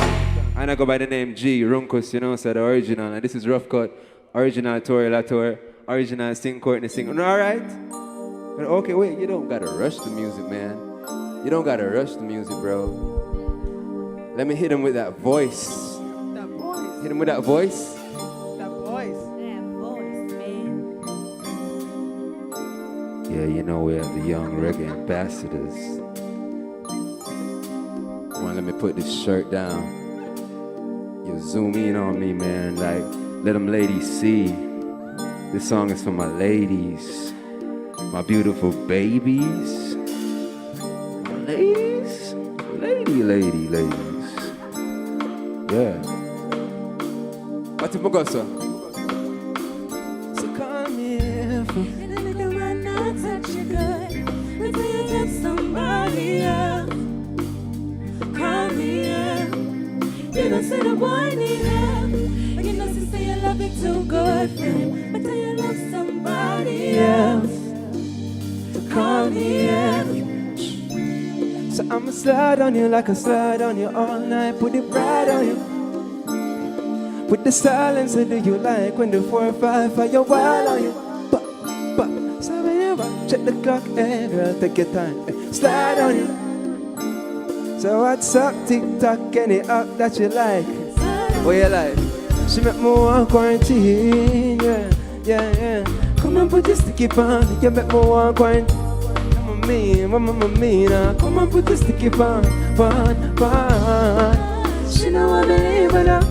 And I go by the name G, Runkus, you know, so the original. And this is Rough Cut, original Tori Latour, original Sing Courtney Sing. Alright? Okay, wait, you don't gotta rush the music, man. You don't gotta rush the music, bro. Let me hit him with that voice. Hit him with that voice.
Yeah, you know we have the young reggae ambassadors. Come on, let me put this shirt down. You zoom in on me, man, like, let them ladies see. This song is for my ladies, my beautiful babies. My ladies, ladies. Yeah. What's up, Mogosa?
So come here for touch you good until you touch somebody else. Call me up. You know, say the boy need help. And you know, say you love it too good for him. But tell you love somebody else. So call me up. So I'ma slide on you like I slide on you all night. Put it right on you. With the silence, do you like when the 4 or 5 for your wild on you? So when you rock, check the clock, hey girl, take your time, hey, slide on you. So what's up, tick-tock, any up that you like? What you like? She make me want quarantine, yeah. Come on, put your sticky pan, you make me want quarantine. Mama mean, come on, put your sticky pan. She know I believe in her.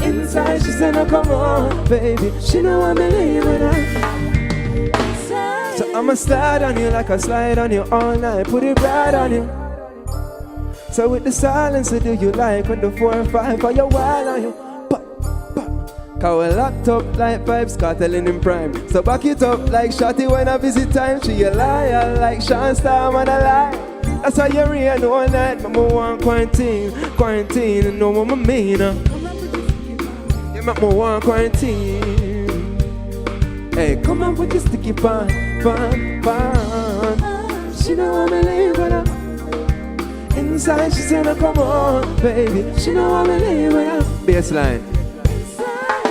Inside she said, no, come on, baby. She know I believe in her. So I'ma slide on you like I slide on you all night. Put it right on you. So with the silence, do you like when the 4 or 5 for your wild on you? Cause we locked up like Vibes Cartel in prime. So back it up like Shotty when I visit time. She a liar like Sean Star, man a lie. That's why you're here all night. Mama want quarantine, and know what I mean. You make me want quarantine. Hey, come on, put your sticky pan. She know I'm leaving her. Inside she said, no, come on, baby. She know I'm leaving her. Baseline.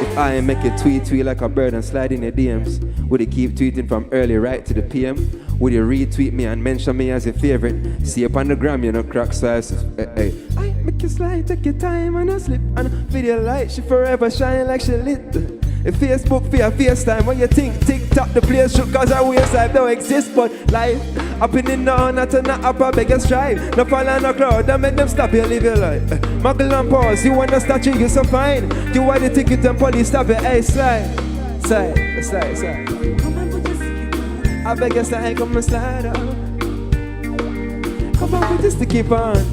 If I make you tweet like a bird and slide in your DMs, would you keep tweeting from early right to the PM? Would you retweet me and mention me as your favorite? See up on the gram, you know, crack size. Hey. I make you slide, take your time and a slip. And video light, she forever shine like she lit. If Facebook for your FaceTime, what you think? TikTok, the place shook cause our waist life don't exist. But life, up in the now, not to not up, I beg you strive. No fall on the crowd, don't make them stop you, live your life. Muggle and pause, you want a statue, you so fine. You want the ticket and police stop it, hey, slide. I beg you slide, come and slide up. Come on, put this sticky pan.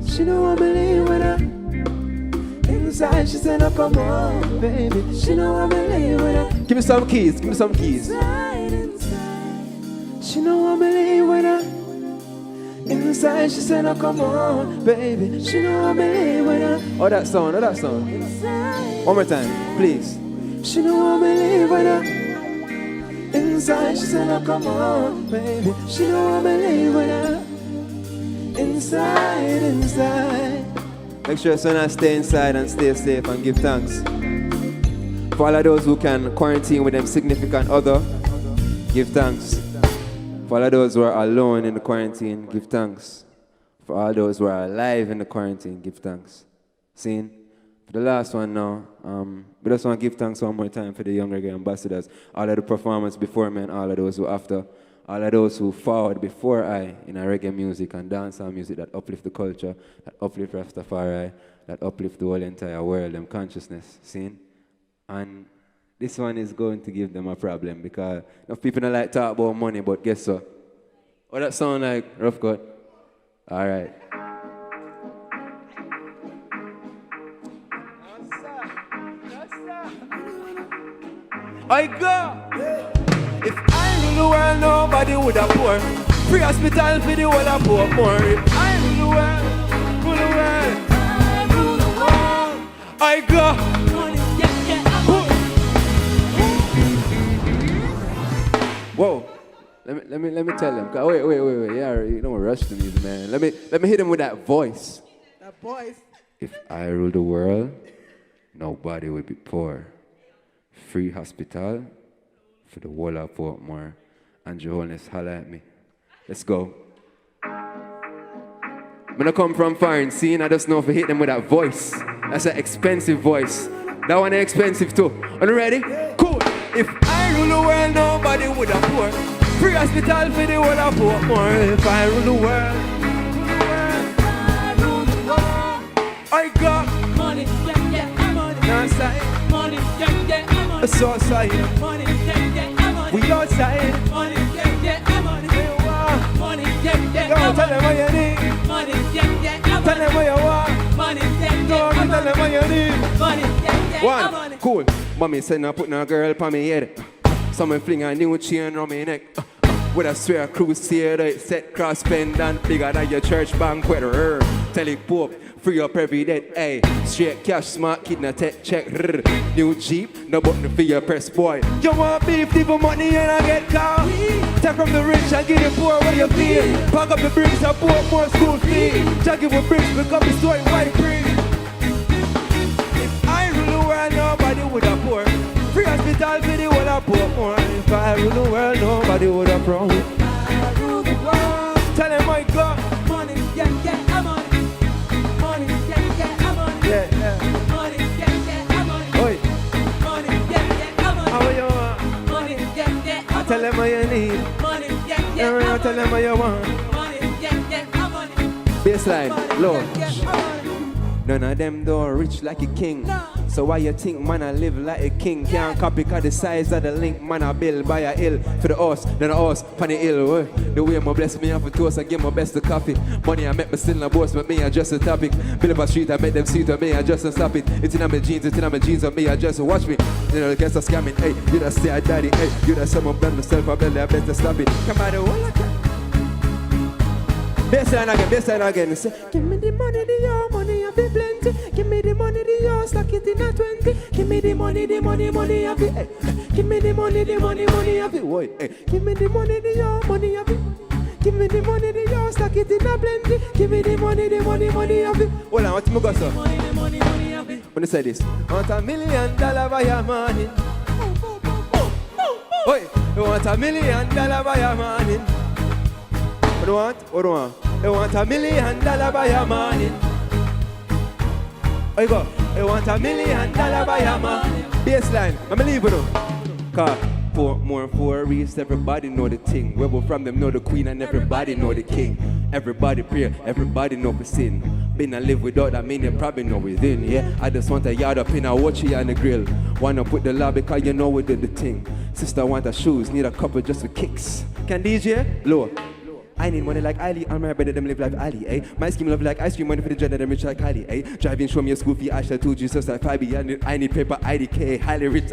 She know I believe with her. Inside, she said, no, come on, baby. She know I believe with her. Give me some keys. Inside. She know I believe with her. Inside, she said, no, come on, baby. She know I believe with her. Oh, that song. Inside. One more time, please. She know I believe with her. Inside, she said, no, come on, baby. She know I believe with her. Inside. Make sure son stay inside and stay safe and give thanks. For all of those who can quarantine with them significant other, give thanks. For all of those who are alone in the quarantine, give thanks. For all those who are alive in the quarantine, give thanks. Seen? For the last one now, we just want to give thanks one more time for the young reggae ambassadors. All of the performers before me and all of those who after. All of those who forward before I in a reggae music and dancehall music that uplift the culture, that uplift Rastafari, that uplift the whole entire world, them consciousness, seen? And this one is going to give them a problem because enough people don't like talk about money, but guess what? What that sound like, Rough Cut? All right. I go! If I rule the world, nobody would have poor. Free hospital for the whole of poor more. If I rule the world, I rule the world. I go. Whoa. Let me tell them. Wait. Yeah, you don't rush to me, man. Let me hit him with that voice.
That voice.
If I rule the world, nobody will be poor. Free hospital for the whole of Portmore. And your Holiness, holla at me. Let's go. When I come from foreign scene, I just know if I hit them with that voice. That's an expensive voice. That one is expensive too. Are you ready? Cool. If I
rule the world, nobody would have poor. Free hospital for the whole of Portmore. If I rule the world, I got
money, yeah, money.
Non-side.
Money, yeah, money.
So side.
Money, yeah, money.
We outside.
Money, yeah, money. Money, yeah,
Yo, tell them what you need.
Money, yeah,
Tell them what you want.
money, yeah,
Go and tell them what you need.
money, yeah,
One, cool. Mommy said now put a girl on me head. Someone fling a new chain on me neck. With a swear crusade, set cross pendant bigger than your church banquet. Tell it Pope, free up every day. Hey, straight cash, smart kid, na tech check. New Jeep, no button for your press boy. You want beef, give money and I get car. Take from the rich and give the poor what you feel. Pack up the bricks and put more school fee. Jack give a bricks, pick up the story white free. If I rule the world, nobody would have poor. Free hospital for the whole of Portmore. If I rule the world, nobody would have wrong.
I rule the world.
Tell them I got
money, yeah, money. Money, yeah, money.
Yeah.
Money, yeah, money.
Oi.
Money, yeah, money.
How you want?
Money, yeah,
Tell them what you need.
money, yeah,
Everyone tell them what you want.
money, yeah, money.
Baseline, low. None of them don't rich like a king. So why you think man I live like a king? Can't copy cause the size of the link. Man I build by a hill. For the horse, then the horse, pan the hill. The way my bless me off a toast, I give my best to coffee. Money I make me still a boss, but me I just a topic. Build up a street, I make them see to me, I just a stop it. It's in my jeans on me, I just watch me. You know, guess I'm scamming, hey, you that say I daddy, hey, you that someone blend myself, I better stop it. Come out the wall like that. Baseline again. Say,
give me the money, the money, I be plenty. Give me the money, the stack it in a 20. Give me the money, I be. Hey. Give me the money, I be. Wait, hey. Give me the money, the money, I be. Give me the money, the stack it in a plenty. Give me the money, I be. Hold on, what's my go, sir?
Money, I be.
When you say this, want $1 million by your morning. Wait, you want $1 million by your morning. What do you want? What do you want? You want $1 million by your morning. There you go. You want $1 million by your morning. Baseline. I'm leaving you. Car. Portmore, 4 reefs, everybody know the thing. Where we're from, them know the queen and everybody know the king. Everybody pray, everybody know the sin. Been a live without that mean, you probably know within, yeah. I just want a yard up in a watchy on the grill. Wanna put the lobby because you know we did the thing. Sister want a shoes, need a couple just for kicks. Can DJ? Low. I need money like Ali, I'm my better them live like Ali, eh? My scheme love like ice cream, money for the dread them rich like Kylie, eh? Driving, show me a school fee, I shall 2 Jesus like 5B. I need paper, IDK, highly rich.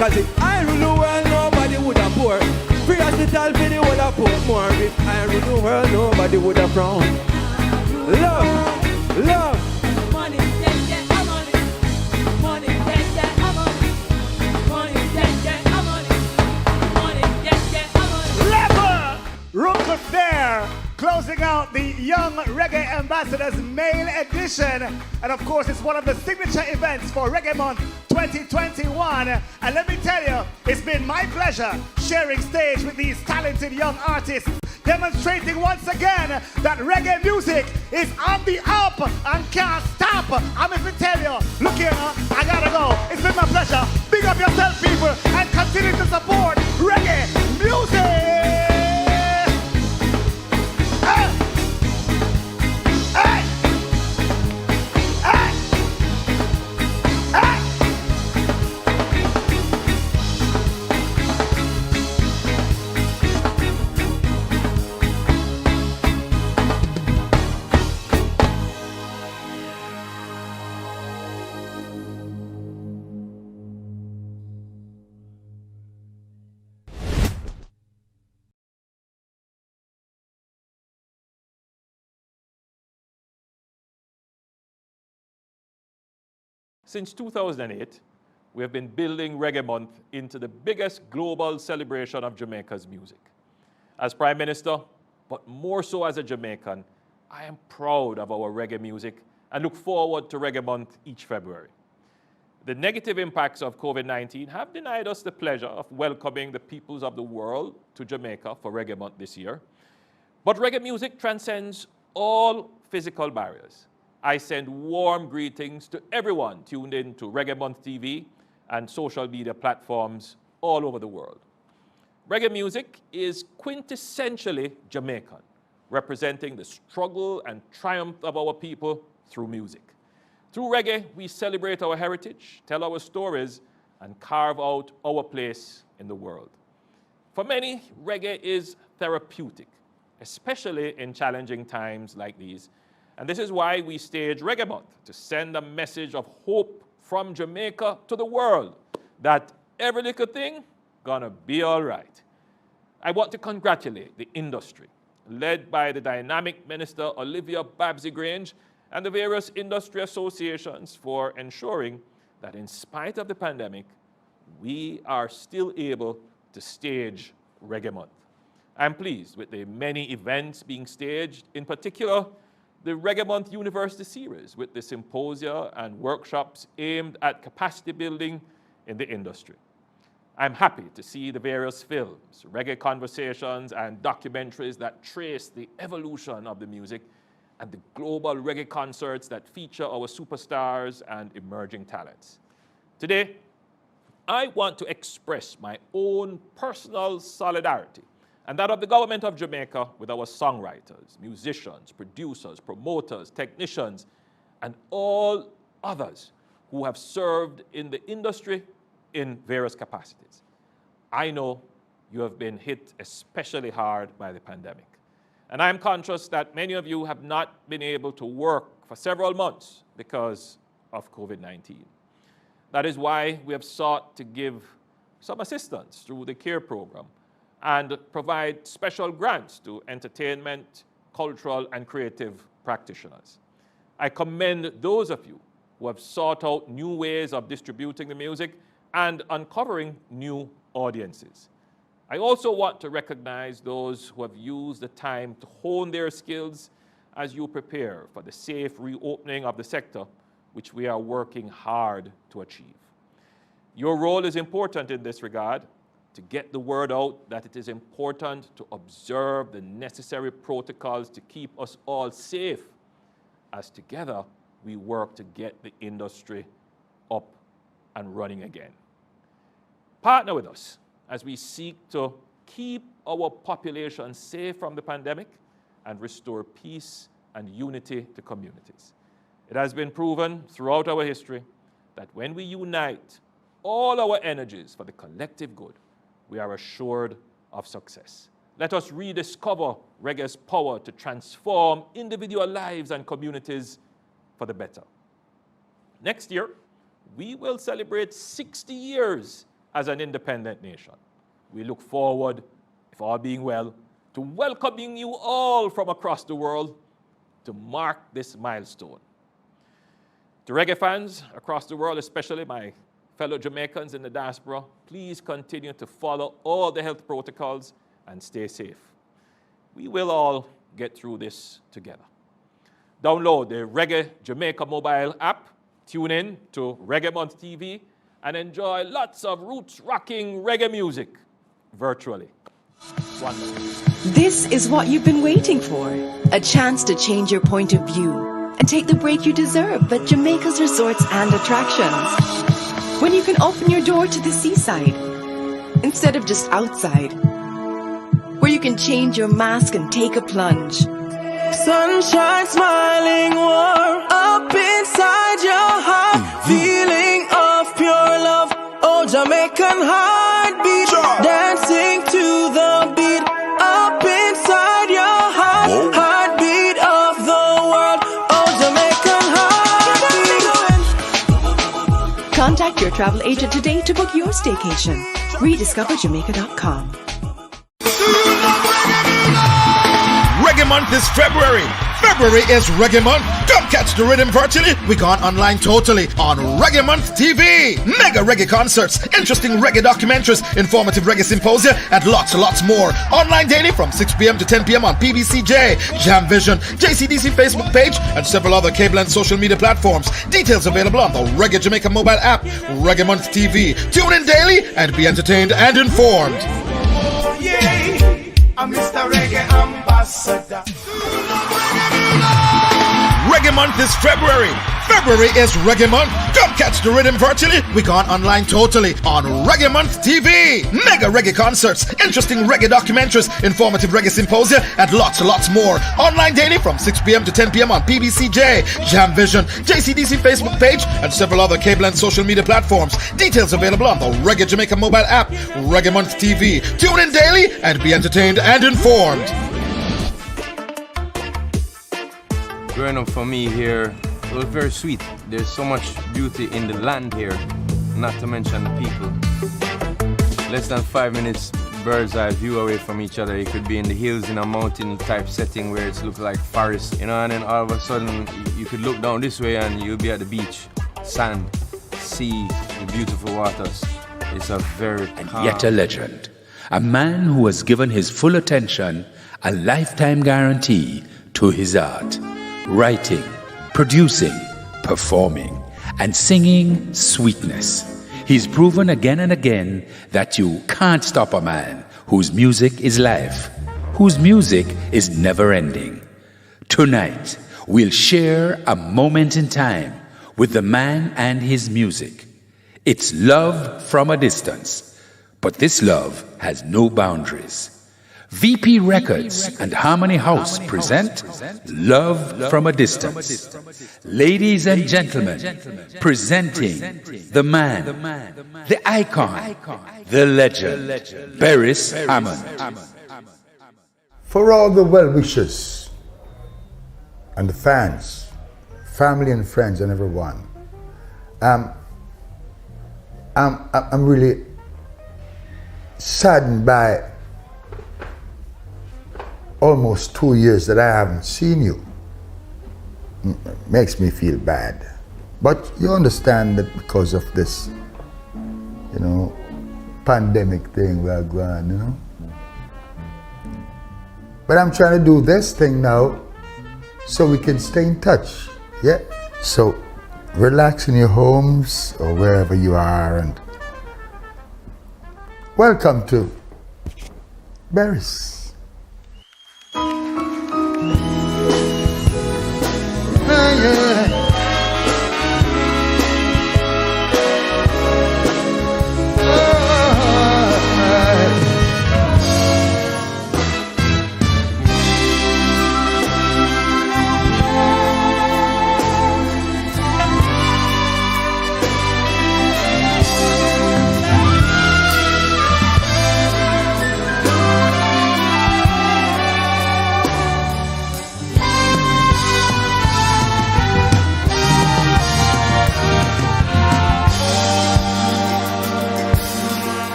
Cause if I rule the world, nobody would have poor. Free hospital for the whole of Portmore. If I rule the world, nobody would have frown. Love.
Money, yeah, money. Money, yeah, money. Money, yeah, money. Money, yeah, money.
Level! Rupert there, closing out the Young Reggae Ambassadors Male Edition. And of course, it's one of the signature events for Reggae Month 2021. And let me tell you, it's been my pleasure sharing stage with these talented young artists, demonstrating once again that reggae music is on the up and can't stop. I'm here to tell you, look here, I gotta go. It's been my pleasure. Big up yourself, people, and continue to support reggae music.
Since 2008, we have been building Reggae Month into the biggest global celebration of Jamaica's music. As Prime Minister, but more so as a Jamaican, I am proud of our reggae music and look forward to Reggae Month each February. The negative impacts of COVID-19 have denied us the pleasure of welcoming the peoples of the world to Jamaica for Reggae Month this year. But reggae music transcends all physical barriers, I send warm greetings to everyone tuned in to Reggae Month TV and social media platforms all over the world. Reggae music is quintessentially Jamaican, representing the struggle and triumph of our people through music. Through reggae, we celebrate our heritage, tell our stories, and carve out our place in the world. For many, reggae is therapeutic, especially in challenging times like these. And this is why we stage Reggae Month, to send a message of hope from Jamaica to the world, that every little thing gonna be all right. I want to congratulate the industry, led by the dynamic Minister Olivia Babsy-Grange and the various industry associations, for ensuring that in spite of the pandemic, we are still able to stage Reggae Month. I'm pleased with the many events being staged, in particular, the Reggae Month University Series, with the symposia and workshops aimed at capacity building in the industry. I'm happy to see the various films, reggae conversations, and documentaries that trace the evolution of the music, and the global reggae concerts that feature our superstars and emerging talents. Today, I want to express my own personal solidarity and that of the government of Jamaica with our songwriters, musicians, producers, promoters, technicians, and all others who have served in the industry in various capacities. I know you have been hit especially hard by the pandemic. And I'm conscious that many of you have not been able to work for several months because of COVID-19. That is why we have sought to give some assistance through the CARE program and provide special grants to entertainment, cultural, and creative practitioners. I commend those of you who have sought out new ways of distributing the music and uncovering new audiences. I also want to recognize those who have used the time to hone their skills as you prepare for the safe reopening of the sector, which we are working hard to achieve. Your role is important in this regard, to get the word out that it is important to observe the necessary protocols to keep us all safe, as together we work to get the industry up and running again. Partner with us as we seek to keep our population safe from the pandemic and restore peace and unity to communities. It has been proven throughout our history that when we unite all our energies for the collective good, we are assured of success. Let us rediscover reggae's power to transform individual lives and communities for the better. Next year, we will celebrate 60 years as an independent nation. We look forward, if all being well, to welcoming you all from across the world to mark this milestone. To reggae fans across the world, especially my fellow Jamaicans in the diaspora, please continue to follow all the health protocols and stay safe. We will all get through this together. Download the Reggae Jamaica mobile app, tune in to Reggae Month TV, and enjoy lots of roots-rocking reggae music virtually.
This is what you've been waiting for. A chance to change your point of view and take the break you deserve at Jamaica's resorts and attractions. When you can open your door to the seaside instead of just outside. Where you can change your mask and take a plunge.
Sunshine smiling warm up inside your heart. Feeling of pure love. Oh, Jamaican heartbeat. Dancing to the beat. Up inside your heart. Whoa. Heartbeat of the world. Oh, Jamaican heartbeat.
Contact your travel agent today to book your staycation. RediscoverJamaica.com.
Reggae Month is February. February is Reggae Month. Come catch the rhythm virtually. We gone online totally on Reggae Month TV. Mega reggae concerts, interesting reggae documentaries, informative reggae symposia, and lots more. Online daily from 6 p.m. to 10 p.m. on PBCJ, Jam Vision, JCDC Facebook page, and several other cable and social media platforms. Details available on the Reggae Jamaica mobile app, Reggae Month TV. Tune in daily and be entertained and informed.
I'm Mr. Reggae Ambassador.
Reggae Month is February. February is Reggae Month. Come catch the rhythm virtually. We gone online totally on Reggae Month TV. Mega reggae concerts, interesting reggae documentaries, informative reggae symposia, and lots more. Online daily from 6 p.m. to 10 p.m. on PBCJ, Jam Vision, JCDC Facebook page, and several other cable and social media platforms. Details available on the Reggae Jamaica mobile app, Reggae Month TV. Tune in daily and be entertained and informed.
Growing up for me here, it was very sweet. There's so much beauty in the land here, not to mention the people. Less than 5 minutes bird's eye view away from each other. You could be in the hills in a mountain type setting where it looks like forest, you know, and then all of a sudden you could look down this way and you'll be at the beach, sand, sea, the beautiful waters. It's a very calm.
Yet a legend, a man who has given his full attention, a lifetime guarantee to his art, writing, producing, performing, and singing sweetness. He's proven again and again that you can't stop a man whose music is life, whose music is never ending. Tonight, we'll share a moment in time with the man and his music. It's love from a distance, but this love has no boundaries. VP Records and Harmony House present Love from a Distance. Ladies and gentlemen, presenting the man, the icon, the legend, Beres Hammond.
For all the well-wishers and the fans, family and friends and everyone, I'm really saddened by almost 2 years that I haven't seen you. Makes me feel bad. But you understand that because of this, you know, pandemic thing we're going, you know. But I'm trying to do this thing now so we can stay in touch, yeah? So relax in your homes or wherever you are and welcome to Beres.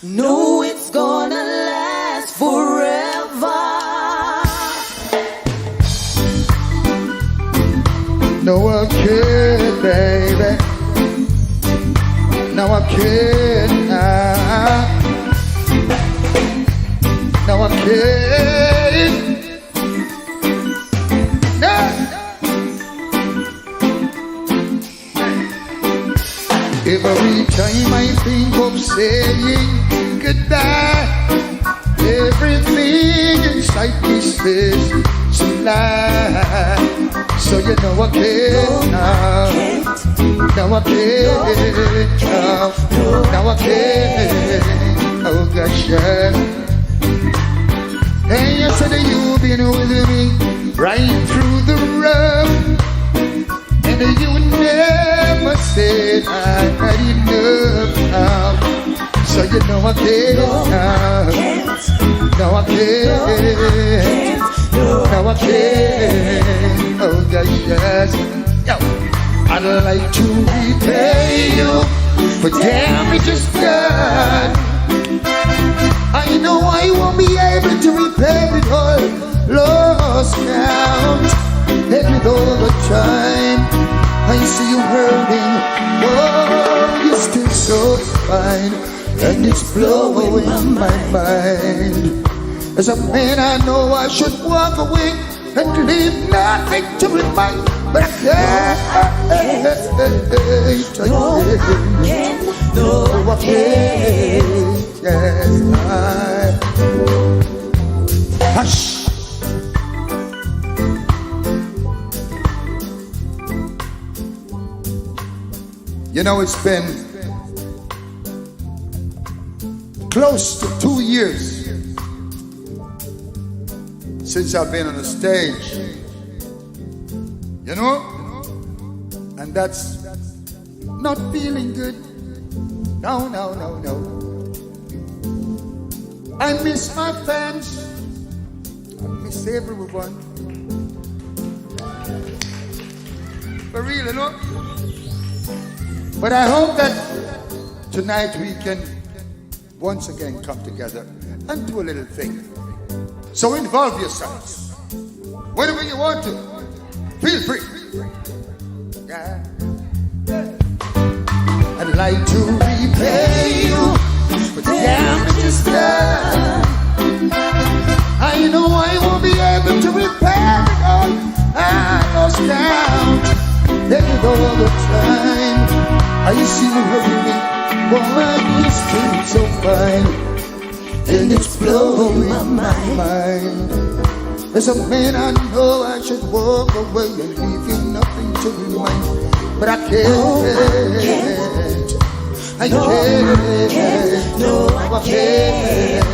know it's gonna last forever.
No, I can't, baby. No, I can't. No, I can't. No. Every time I think of saying goodbye, everything inside me says it's a lie. So you know I can't now. Now I can't. Now I can't. Oh gosh, yeah. Hey, you said that you've been with me right through the rough. And you never said I had enough now. So you know I can't. Now I can't. Now I can't. Oh yes. Yo. I'd like to repay you for damages done. I know I won't be able to repay it all. Lost count. And with all the time I see you hurting. Oh, you're still so fine, and it's blowing my mind. As a man I know I should walk away and leave nothing to remind. But I can't. No, I can't. No, I can't. Yes, hush. You know, it's been close to 2 years since I've been on the stage. You know? And that's not feeling good. No, no, no, no. I miss my fans. I miss everyone. For real, you know? But I hope that tonight we can once again come together and do a little thing. So involve yourselves. Whatever you want to. Feel free. Yeah. I'd like to repay you for the damages done. I know I won't be able to repair it all. I lost count. Then with all the time I see you hurting. Woman, you still so fine, and it's blowing my mind. As a man I know I should walk away and leave you nothing to remind. But I can't. I can't. No, I can't.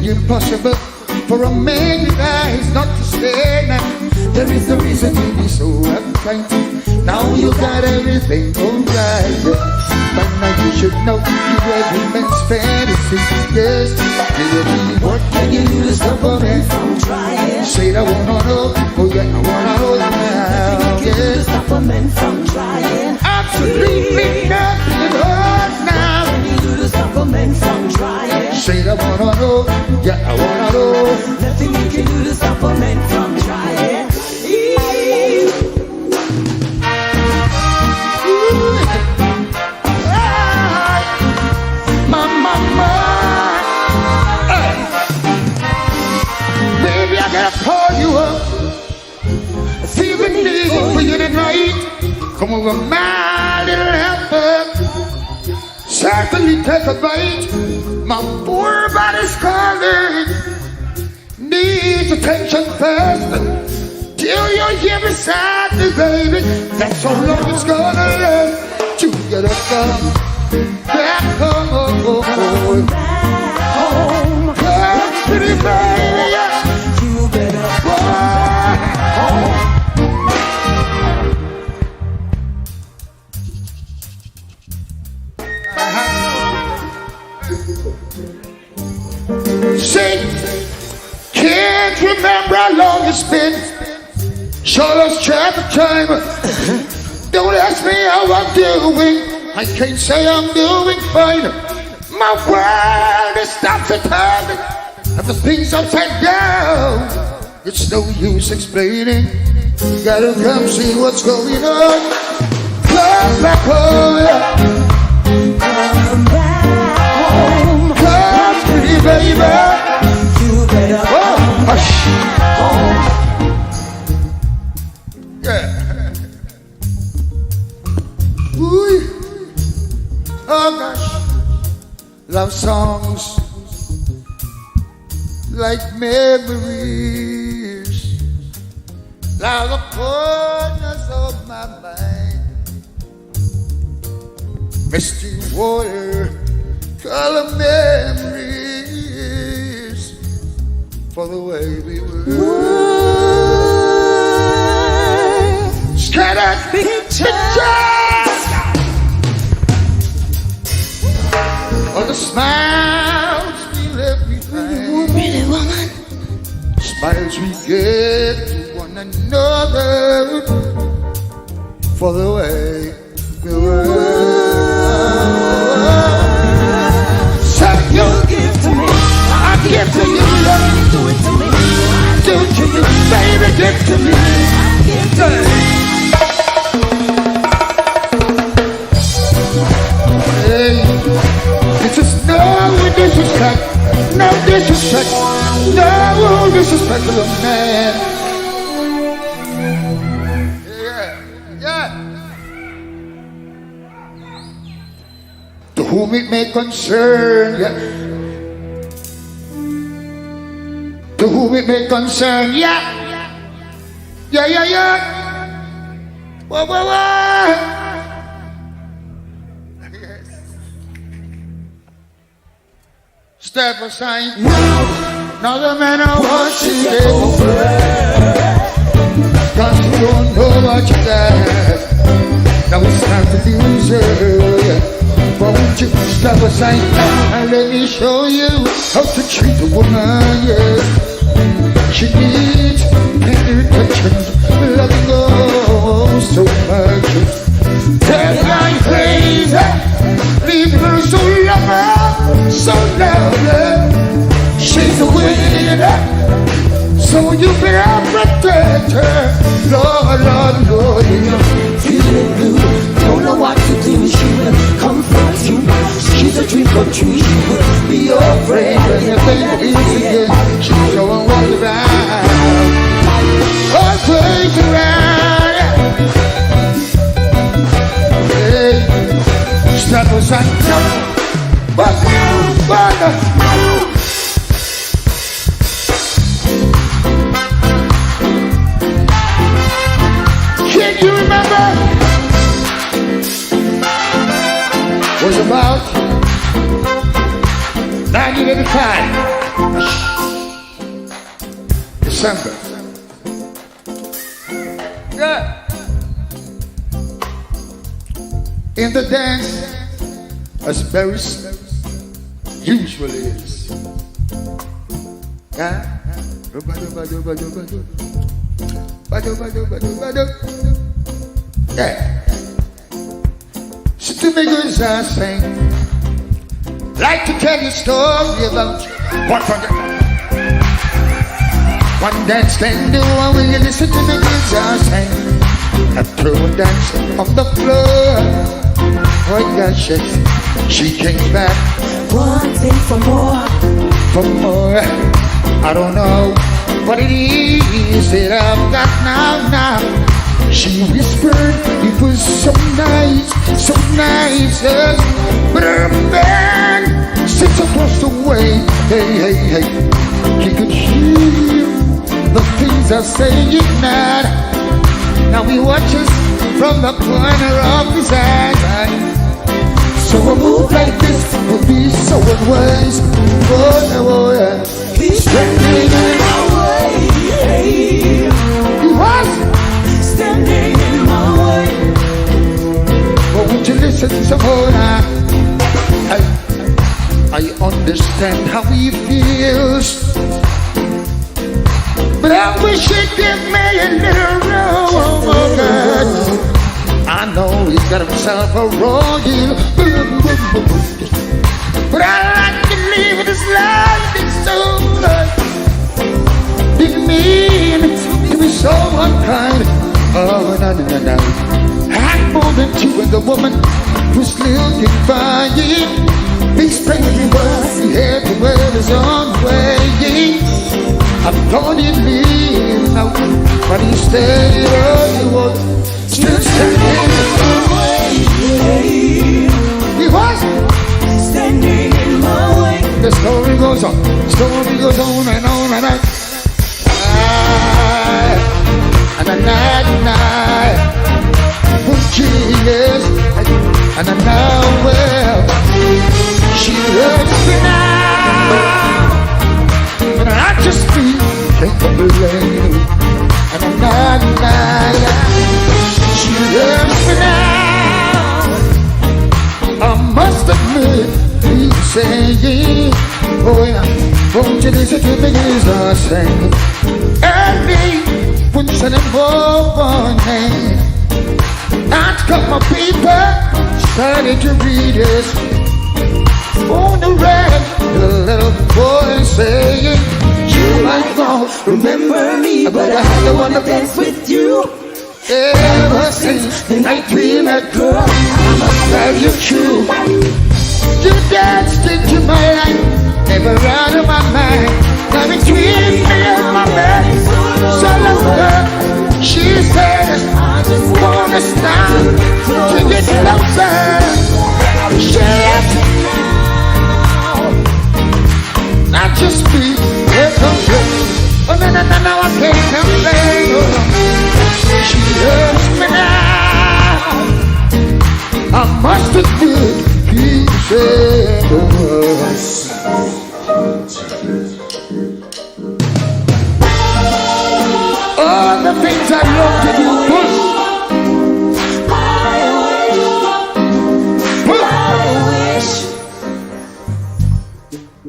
Impossible for a man with eyes not to stay now. There is no reason to be so uptight. Now you got everything alright. But now you should know you're every man's fantasy. Yes, what can you do to stop a man from trying? Say I wanna know, oh yeah, I wanna know now. Yes, stop a man from trying. Absolutely nothing at all now. What can you do to stop a man from trying? Say I wanna know, yeah, I wanna know. Nothing you can do to stop a man from trying. My mama, baby, I gotta call you up. I feel the need for you tonight. Come over, my little helper. Certainly take a bite. My poor body's calling, needs attention first. Till you're here beside me, baby. That's how long it's gonna last. To get up, back home, back home. Come, pretty baby, you better go back home. Sing. Can't remember how long it's been. Sure lost track of time. Don't ask me how I'm doing. I can't say I'm doing fine. My world is stopped to turn. Everything's upside down. It's no use explaining. You gotta come see what's going on. Come back home.
Come back home.
Come pretty baby.
You better come back home.
Yeah. Ooh. Oh gosh. Love songs like memories, like the corners of my mind. Misty water, color memories for the way we were. Scattered pictures of the smiles we left behind.
Really, woman?
Smiles we gave to one another for the way we were. So you give to me, I give to you, love.
Do it to me.
Do it to you, baby, give to me.
I give to you.
Hey, it's just no disrespect, no disrespect, no disrespect to the man. Yeah, yeah. To whom it may concern, yeah. To whom it may concern, yeah. Yeah, yeah, yeah. Whoa, whoa, whoa. Step aside. Now the man I want to take over. Cause you don't know what you got. Now it's time to lose her. Won't you step aside and let me show you how to treat a woman, yeah. She needs tender attention, loving oh so much. Tell my crazy, leave her so lovely, so lovely. She's a winner, so you better protect her. Lord, Lord, Lord, you're feeling blue, don't know what to do. She will comfort you. She's a dream come true. She will be your friend when everything is again. She's going all around, all crazy around. Hey, step aside, but can you remember? Was about 1985, December. Yeah. In the dance, as Barry usually is. Yeah. Yeah. So to make good I sing, like to tell you a story about one dance can do when you listen to the good I sing. A throw dance on the floor. Oh gosh, yes, she came back
wanting for more.
For more. I don't know what it is that I've got now. She whispered it was so nice, yes. But her man sits across the way. Hey, he could hear the things I say at night. Now he watches from the corner of his eye. So a move like this would be so unwise. Oh, yeah.
He's standing in my way.
He was
standing in my way.
But won't you listen some more now? Hey. I understand how he feels, but I wish he'd give me a little room. I know he's got himself a royal, but I like to live this life. It's so didn't mean to be so unkind. Oh, no. I'm more than two, and the woman was looking fine. He's paying what he had to wear his own way. I thought he'd leave now, but he stayed. Oh, he was still standing in my way. He was standing in my way. The story goes on and on and on. And a night, she is, and I know well, she loves me now, but I just can't complain. And a night, she loves me now. I must admit, he's saying, oh yeah, won't you listen to me as I sing? Early, when sending morning, I'd got my paper, started to read it. On the red, the little boy saying, you might not remember me, but I had the one to dance with you. Ever since the night we met, girl, I must have you true. You danced into my life, never out of my mind. Now between me and my man, so long girl, she said, I just wanna stop to get closer. She left me now, not just me, here comes you. Oh no, I can't complain. She loves me now, I must admit, he said, all the things I love to do,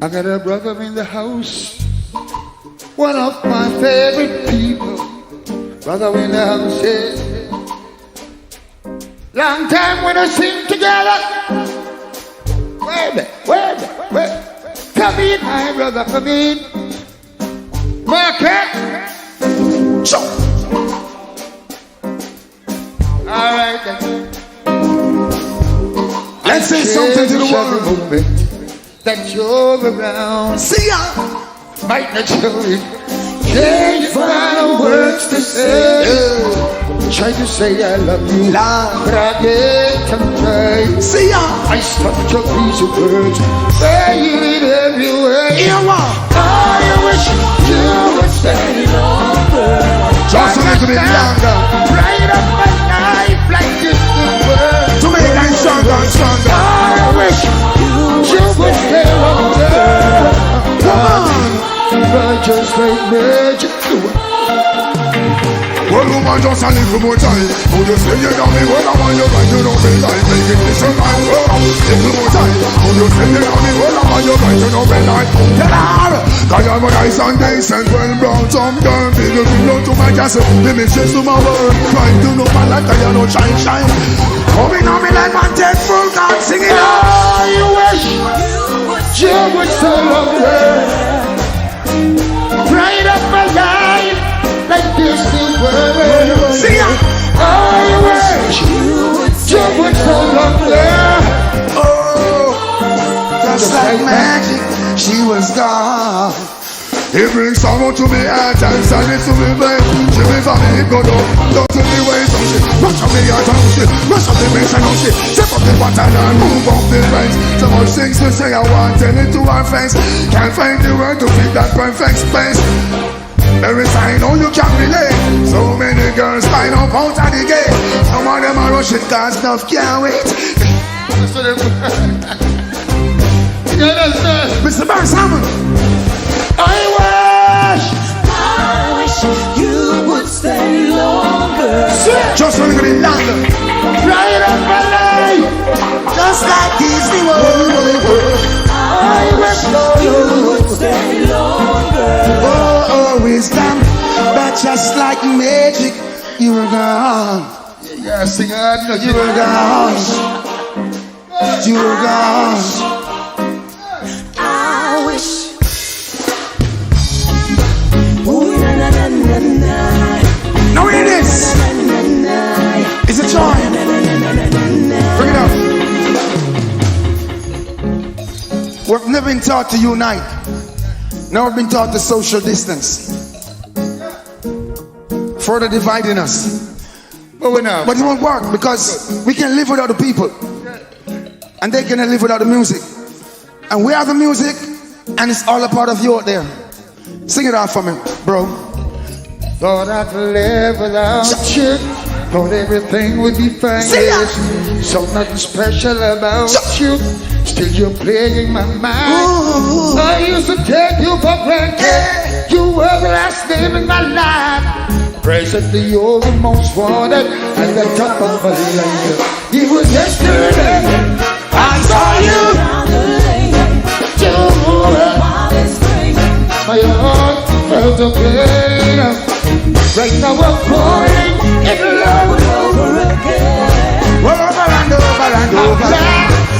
I got a brother in the house, one of my favorite people. Brother in the house, yeah. Long time when I sing together. Wait. Come in, my brother, come in. Market. So. All right then.
Let's say something to the world.
That you're around.
See ya.
Might not show it. Can't find words to say. Try to say I love you, but I can't try.
See ya.
I stuck your piece of words, saying it everywhere. I wish you would stay longer.
Just a little bit longer.
Bright up my life like this world.
To make life stronger and stronger.
I wish you would stay longer. Come on. But just like magic.
Well, woman, just a little more time. Oh, you say you love me, well, I want you right, you don't be like, make it this your mind, well, little more time. Oh, you say you love me, well, I want you right, you don't be like, tell her, cause you're my nice and decent, well brought some girl, big you belong to my castle, let me chase to my world, trying to know my life, cause you know shine. Coming on me like man, take full God, sing it out.
Oh, you wish you would so longer. Bright up my life like this new world.
See ya.
I wish you would so longer.
Oh, just like magic, she was gone. He brings someone to me at times and it's to me babe. She be for me, go down to the way some shit. Rush up the yard and shit, rush up the bench and shit. Step up the button and move up the ranks. So much things to say I want, tell it to our face. Can't find the word to fit that perfect space. Every sign, oh you can't relate. So many girls line up out of the gate. Some of them are rushing cause enough can't wait. Mr. Barsamon,
I
wish you would stay longer.
Just a little bit longer.
Right up my life,
just like Disney World.
I
you would stay longer.
Oh, wisdom, but just like magic, you were gone. Yeah, sing it. You were gone. You were gone.
I wish. Ooh, na na na na na.
Now hear this. It's a joy. Bring it up. We've never been taught to unite. Now we've been taught to social distance, further dividing us. But it won't work because we can live without the people, and they cannot live without the music. And we have the music, and it's all a part of you out there. Sing it out for me, bro.
Thought I could live without you. Thought everything would be fine. Yes. So nothing special about you. Still you're playing my mind. Ooh. I used to take you for granted. You were the last name in my life. Presently you're the most wanted at the top of my life. It was yesterday I saw you. My heart felt okay. Right now I'm falling in love over again.
Over and over and over.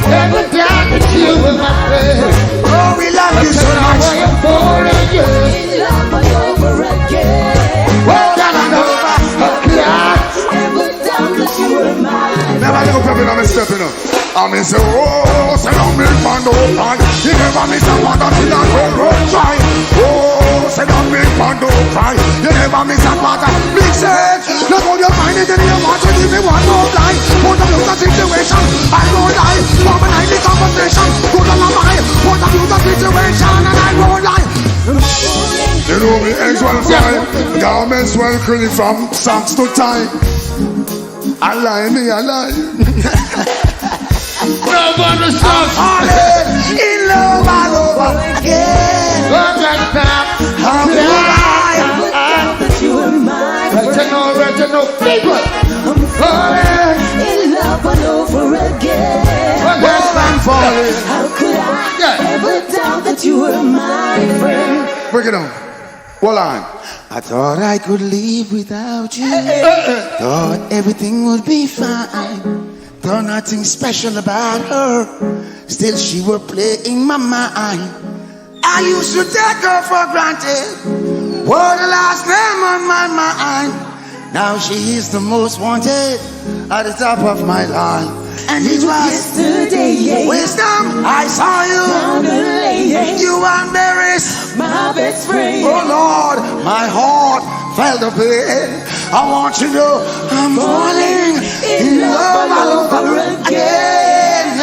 Never doubt that you were my friend.
Oh, we love you so much.
Now I'm falling
in love over again.
Over and over.
Never doubt that you were mine.
Never look up and I'm stepping up. I mean, say, oh, say, don't make fun, don't cry. You never miss a one until I don't try. Oh, say, don't make fun, don't cry. You never miss a quarter. Big sense. Look how you find it in your heart. You give me one more line. Put up the situation. I won't lie. Normalize the conversation. Put on my mind. Put up the situation. And I won't lie. You know me, eggs well fried. Garments well curly from socks to tie. I lie, me, I lie.
Love on the song.
In love all over again.
Love that time.
You were mine.
Regional people.
I'm falling in love all over again.
I'm falling.
How could I ever doubt that you were my friend?
Break it on. Hold on. I thought I could live without you. Thought everything would be fine. Thought nothing special about her. Still she were playing my mind. I used to take her for granted. What the last name on my mind. Now she is the most wanted at the top of my line. And it was
yesterday.
Wisdom, I saw you. You embarrassed
my best friend.
Oh Lord, my heart felt a bit. I want you to know I'm falling in love all over again.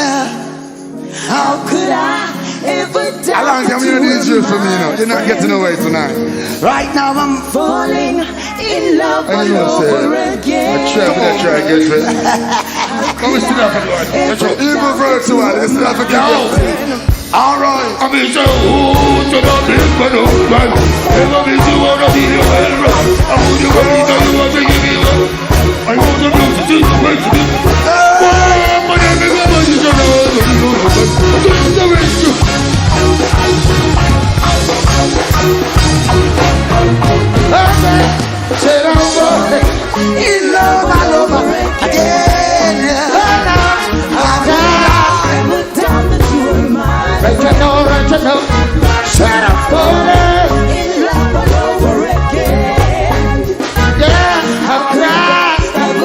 How could I ever doubt?
How long have you been doing for me now? You're not getting away tonight. Right now I'm
falling in love all over again.
I try to get it. Come and sit up and Lord. That's all.
Evil virtual, it's not for you. All right.
I mean, so who to the big man of man? Never miss you want to be the well run. I want you ready that you want to give me one. I want to blow to see the way to be. My name is Mama, you don't know what to do. Just the way to.
Said I'm falling in love all over again.
Regional.
Said I'm falling
in love all over again.
Yeah, I'm crying.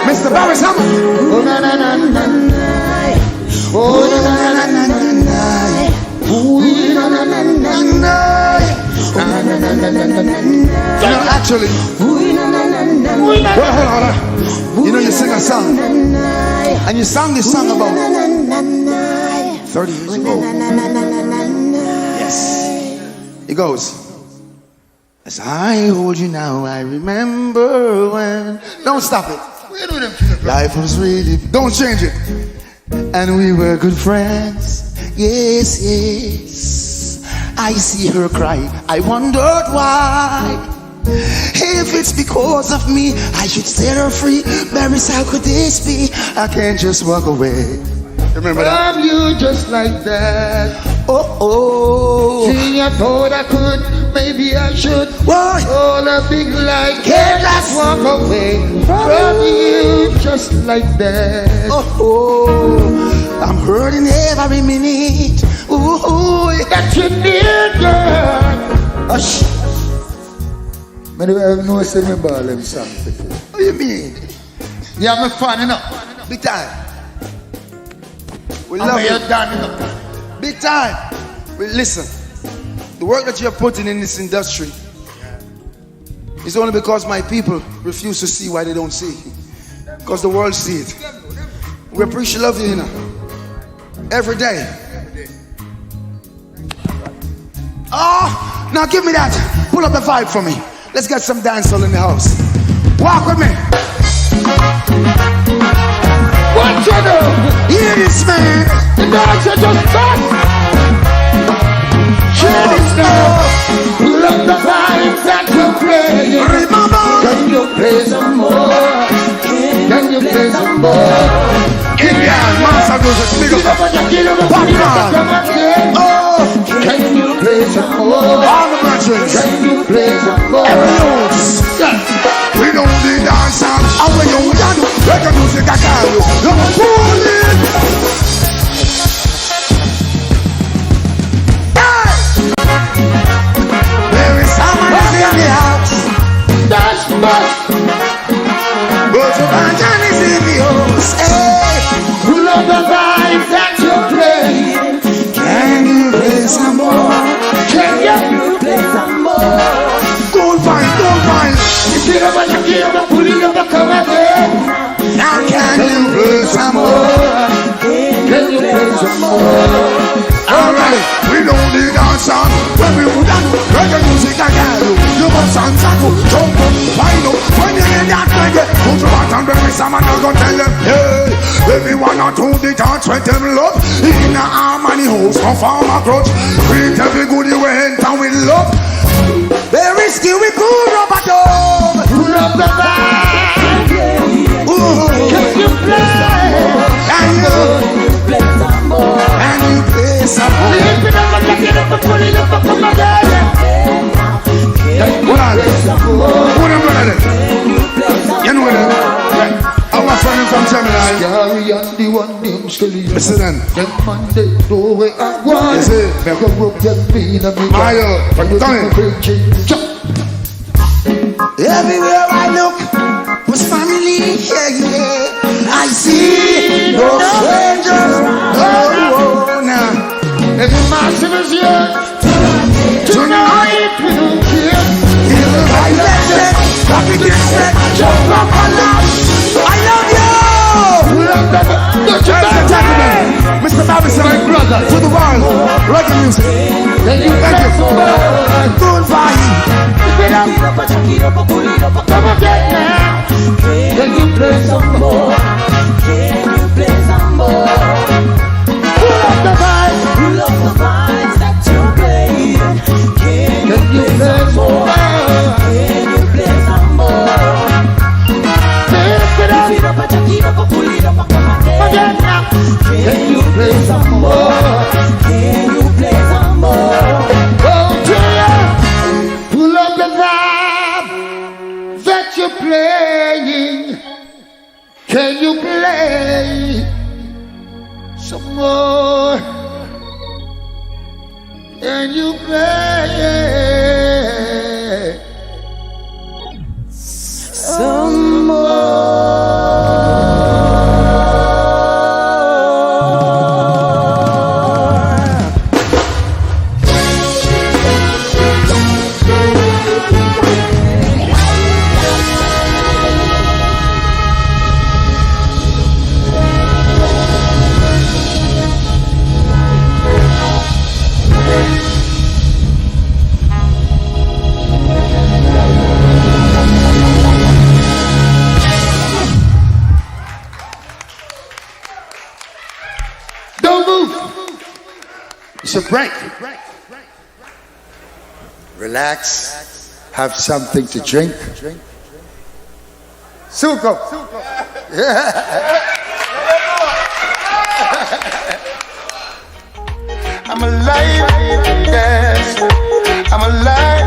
Mr. Barry Summer.
Oh na na na na na. Oh na na na na na na. Oh na na na na na.
Actually, well, hold on. You know, you sing a song, and you sang this song about 30 years ago. Yes. It goes, as I hold you now, I remember when. Don't stop it. Life was really. Don't change it. And we were good friends. Yes, yes. I see her cry. I wondered why. If it's because of me, I should set her free. Barris, how could this be? I can't just walk away. Remember that? Love you just like that. Oh. See, I thought I could, maybe I should. Why? All a big lie, can't just walk away from you just like that. Oh. I'm hurting every minute. Ooh, that you need, girl. Hush. I don't know if I ball them songs before. What do you mean? You have me fun enough. Big time. We love you. Done enough. Big time. But listen, the work that you're putting in this industry is only because my people refuse to see why they don't see. Because the world see it. We appreciate love you, you know. Every day. Oh, now give me that. Pull up the vibe for me. Let's get some dancehall in the house. Walk with me. What you do? Hear this, man. The dancer just stop. Hear this now. Pull up the vibes that you're playing. Can you play some more? Can you play some more? Indian, Master Music, big up. Popcorn. Oh, can you play some more? All the merchants. Can you play some more? We don't need dancehall. And when you done, reggae music I call you. You're fooling. Hey! There is someone in the house. That's much. But the bantan is in the house. Hey! Pull up the vibes that you're playing. Can you play some more? Can you play some more? Don't find. Get up, pull it up, come again. Now can you play some more? Can you play some more? Alright, we don't need our song. When we would have reggae music, I got you. You must stand up, jump up, wind up. When you hear that reggae, put your heart and bury some and I'm gonna tell them, hey, everyone on to the dance when them love. In a harmony house, no farm a grudge. Greet every goodie we enter with love. Very risky, we cool rubber dome. Pull up the vibe. Ooh, can you play? Can you play some more? Can you play some more? Lift it up and take it up and pull it up and come again. What are they? Who them brother? You know them? Our friend from Gemini. Carry on the one name still. Listen then. Them Monday, do we at one. Yes, sir. Make a rope, get me in a big Mario, come everywhere I look was family, yeah. I see no strangers. Oh, now every massive is here. Tonight we don't care. Feel the vibration, stop it, jump up and laugh. I love you. Mr. Babison, my brother, to the world, reggae music. Thank you. Good vibe. Come again now. Can you play some more? Can you play some more? Pull up the vibes that you're playing. Can you play some more? Can you play some more? Lift it up, pull it up, come again now. Can you play some more? Can you play some more? Oh, yeah. Pull up the vibe that you're playing. Can you play some more? Can you play some more? It's a break. Relax. Have something to drink. Suko. Yeah.
I'm alive, yes. I'm alive,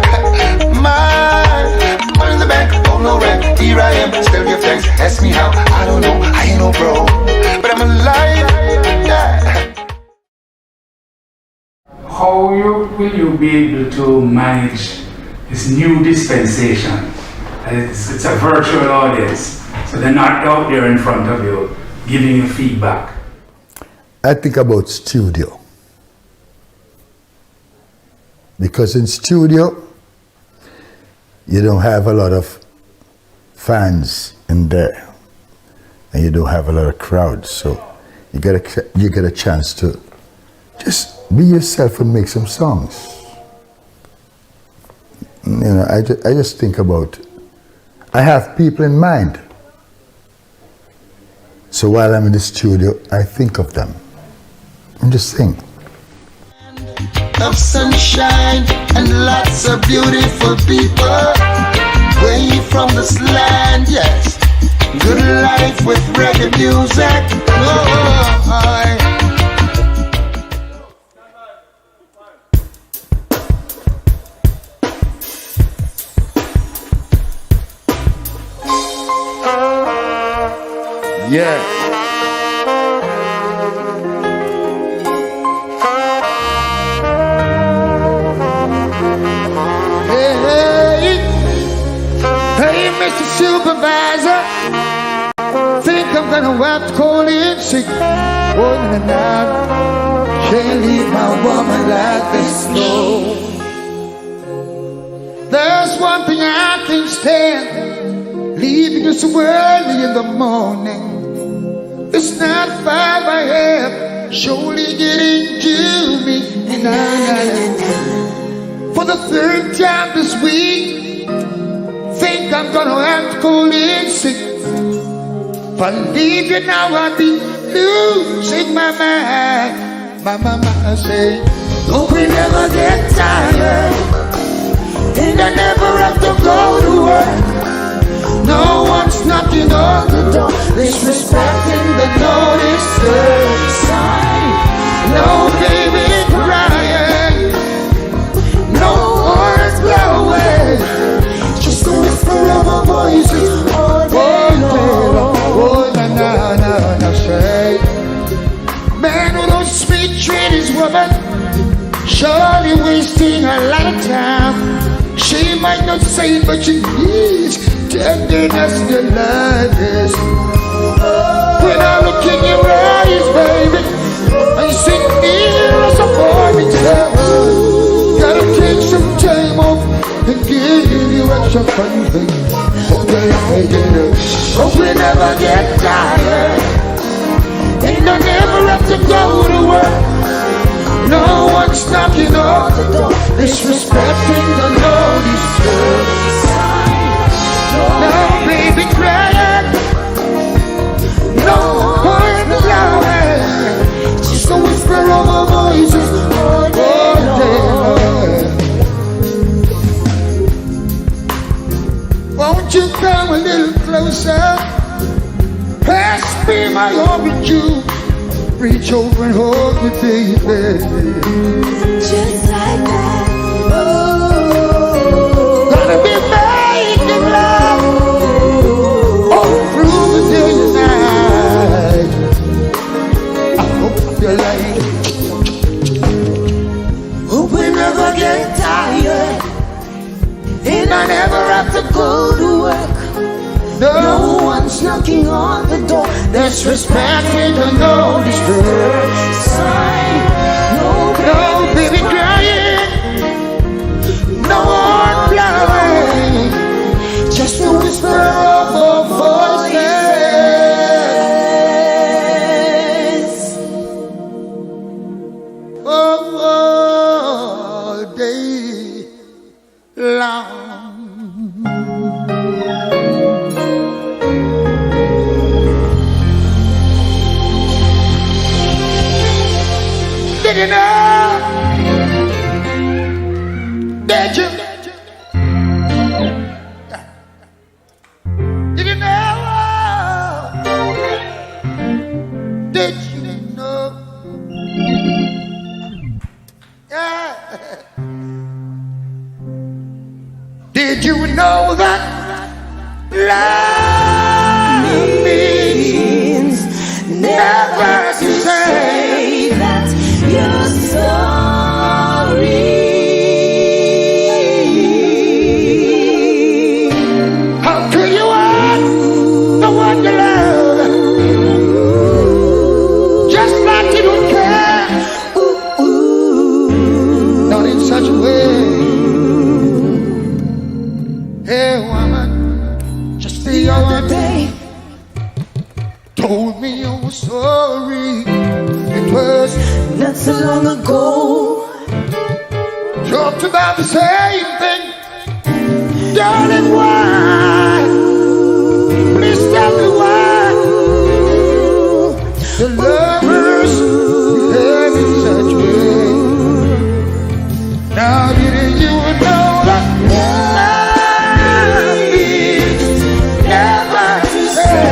money in the bank, oh no rent. Here I am, still give thanks. Ask me how, I don't know, I ain't no bro, but I'm alive, yeah.
How will you be able to manage this new dispensation? It's a virtual audience, so they're not out there in front of you giving you feedback.
I think about studio. Because in studio, you don't have a lot of fans in there, and you don't have a lot of crowds, so you get a chance to just be yourself and make some songs. You know, I just think about, I have people in mind. So while I'm in the studio, I think of them and just sing.
Of sunshine and lots of beautiful people way from this land, yes. Good life with reggae music. Oh,
yeah.
Hey, Mr. Supervisor, think I'm gonna have to call in sick. Oh, no, no, can't leave my woman like this, no. There's one thing I can't stand, leaving us early in the morning. It's not 5 a.m., surely getting to me. For the third time this week, think I'm gonna have to call in sick. Believe you now, I'll be losing my mind. My mama say, hope we never get tired, and I never have to go to work. No one's knocking on the door, disrespecting the notice sign. No baby crying, no words blowing, just the whisper of our voices all day long. Oh, na, say, man who don't speak treat his woman, surely wasting a lot of time. She might not say it, but she needs tenderness and lightness. When I look in your eyes, baby, I sit near as a boy and tell, gotta take some time off and give you extra fun things. Hope we never get tired, and I never have to go to work. No one's knocking on the door, disrespecting the no disturb sign. No baby crying, no one crying, just a whisper of our voices all day long. Won't you come a little closer? Pass me my orange juice. Reach over and hold me, baby. Just like that. Oh, gonna be making love all through the day and night. I hope you like it. Hope we never get tired, and I never have to go to work. No one's knocking on the door, disrespecting the no disturb sign. No baby crying, no one blowing, just a whisper of our voices all day long. Did you know? Did you? Did you know? Did you know? Did you know that love means never to say
that you're sorry?
How could you want the one you love just like you don't care? Not in such a way. Hey woman, just the other day told me you were sorry. It was
not so long ago.
Talked about the same thing. Darling, why? Please tell me why. The lovers behave in such way. Now didn't you know that love is never to say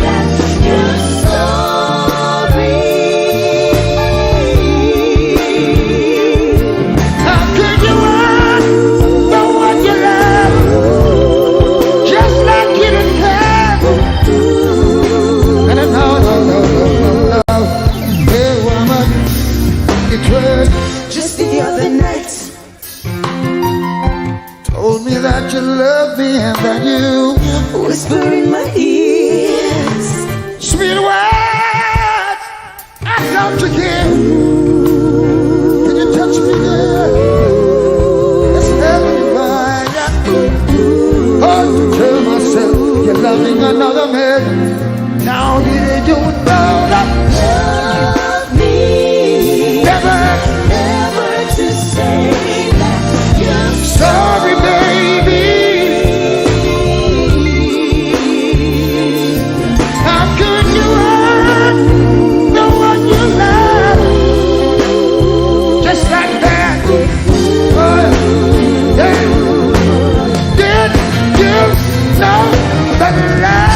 that you're sorry? How could you want the one you love just like you don't care? And no. Hey woman, it was
Just the other night,
told me that you love me and that you
whisper in my ears
sweet words I love to hear. Can you touch me there? It's heavenly wine. Oh, to tell myself you're loving another man. Now did you know that
love me
never
to say that you're
sorry, baby? How could you hurt the one you love just like that? Oh, yeah. Did you know that love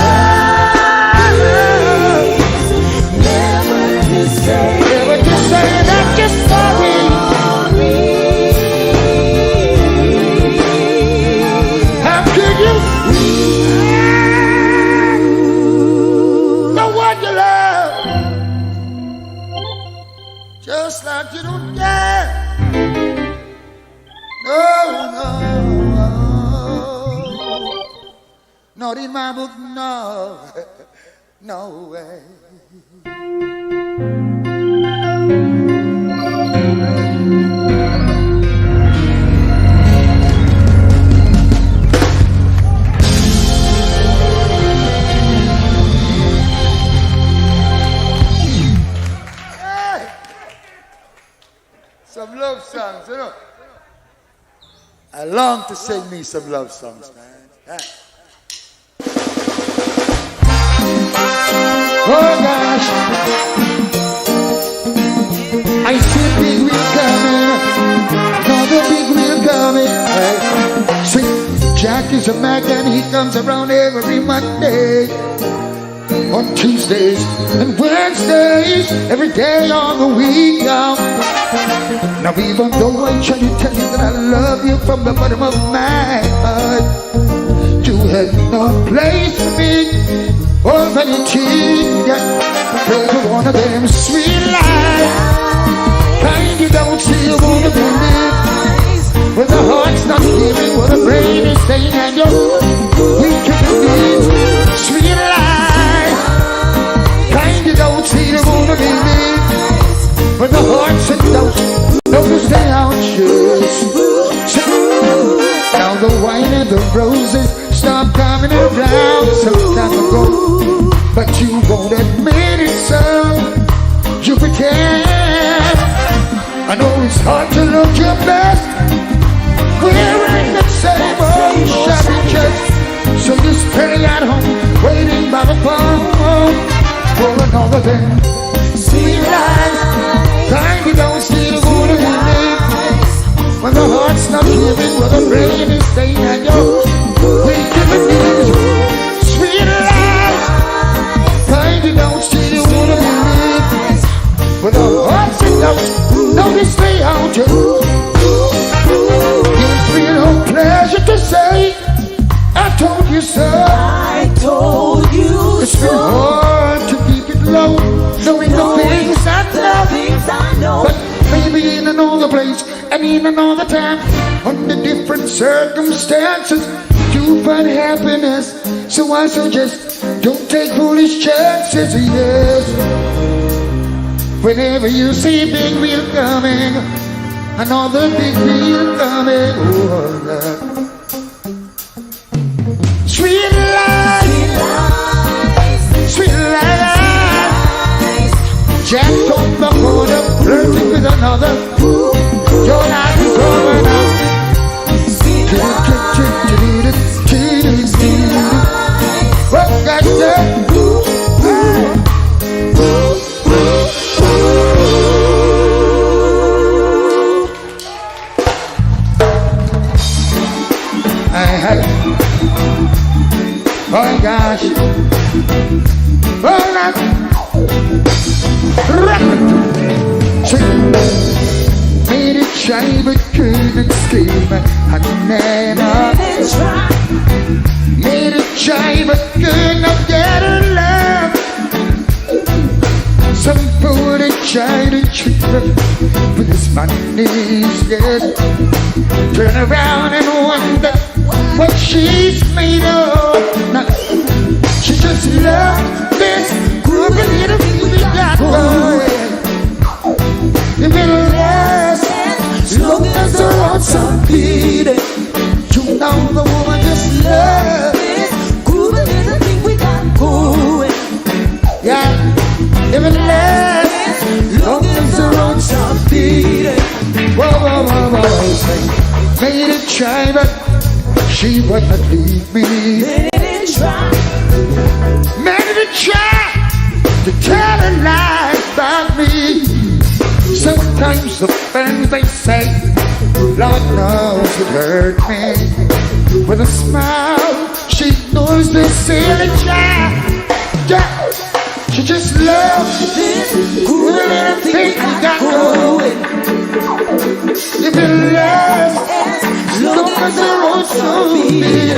never to say
that you're sorry? How could you the one you love just like you don't care? No. Not in my book, no. No way. Some love songs, you know. I long to sing me some love songs, man. Yeah. Oh gosh, I see big wheel coming, another big wheel coming. Hey. See, Jack is a Mac and he comes around every Monday, on Tuesdays and Wednesdays, every day on the week now. Now even though I try to tell you that I love you from the bottom of my heart, you have no place for me or vanity. Every one of them sweet lies, kind you don't see you wanna believe. When the heart's not giving, when the brain is staying and you're weak in the knees. Sweet lies, kind you don't see you wanna believe. When the heart's in doubt, notice they anxious. Now the wine and the roses stop coming around some time ago, but you won't admit it, so you pretend. I know it's hard to look your best wearing the same old shabby dress, so you stay at home waiting by the phone for another day. Sweet lies, kind you don't see the good in it. When the heart's not giving, when the brain is staying and you're weak in the knees. Sweet lies, kind you don't see the good in it. When the heart's in doubt, notice they out you. another place and in another time, under different circumstances, to find happiness. So I suggest, don't take foolish chances, yes. Whenever you see big wheel coming, another big wheel coming, oh Lord. Sweet life, sweet life. Jack on the corner, flirting with another. Your life is over now. What got that? Oh gosh. Oh no. Made it try but couldn't escape. I never made it try but could not get her love. Some fool that tried to trick her with his money's, yes. Turn around and wonder what she's made of. Now, she just loved this group of little things we got going. It will last as long as the roads are beating. You know the woman just loves this group of little things we got going. Yeah, it will last as long as the roads are beating. Whoa, whoa, whoa, whoa. Made it try, but she would not leave me. Made it try. Made it try to tell a lie about me. Sometimes the things they say, Lord knows it hurt me. With a smile, she knows the silly child. Yeah. She just loves this good little thing we got going. If it lasts as long as the road's so big,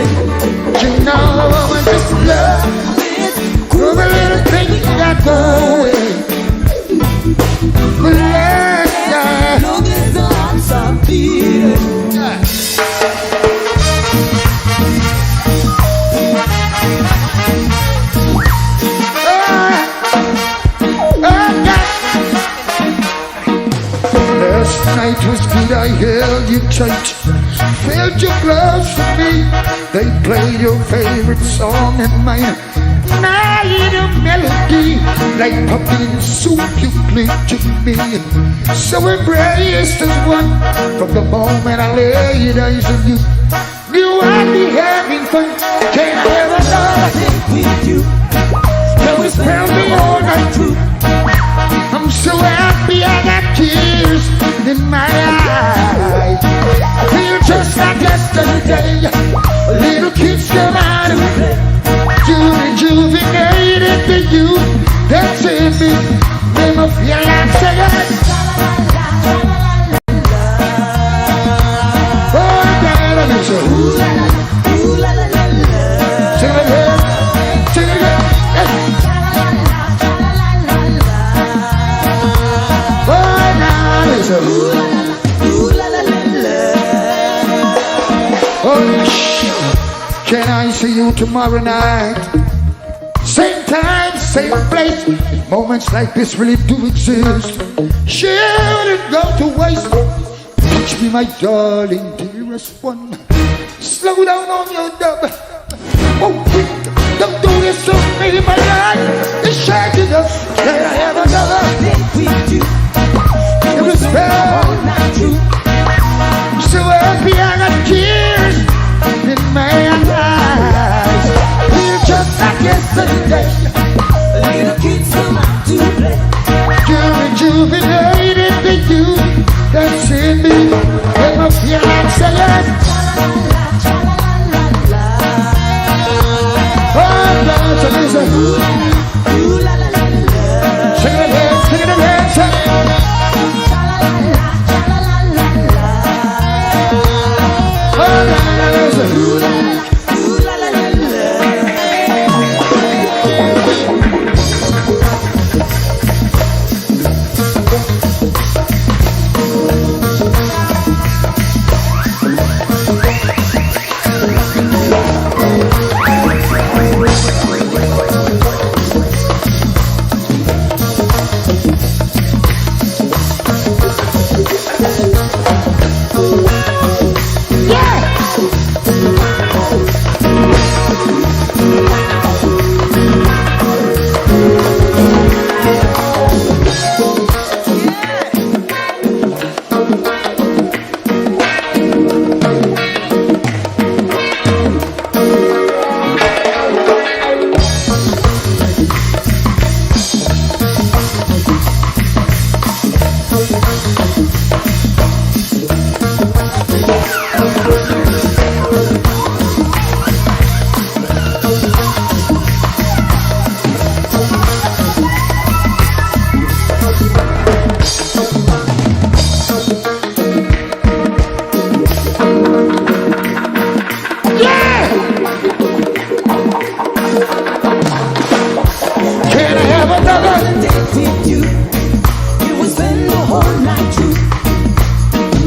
you know I just love this good little thing we got going. But last as long as the hearts are beating. Night was good, I held you tight, felt you close to me. They played your favorite song and mine. Now a melody like pumpkin soup you played to me. So embraced as one from the moment I laid eyes on you. Knew I'd be having fun. Can't ever nothing with you. There was probably all night through. I'm so happy I got tears in my eyes. Feel just like yesterday. Little kids come out and play. You rejuvenated the youth that's in me. They must feel like saying, oh, God, I'm so ooh la la, ooh la la la la. Sing it again, sing it again. Can I see you tomorrow night? Same time, same place. Moments like this really do exist. Shouldn't go to waste. Touch me, my darling, dearest one. Slow down on your dub. Oh, don't do this to me, my life is shaking up. Can I have another thing with you? It was all not true. I'm so happy I got tears in my eyes. Feel just like yesterday. Little kids come out to play. You rejuvenated the youth that's in me. They must feel like saying, oh, Lord, so listen. Ooh la la la la. Sing it again, sing it again, sing it.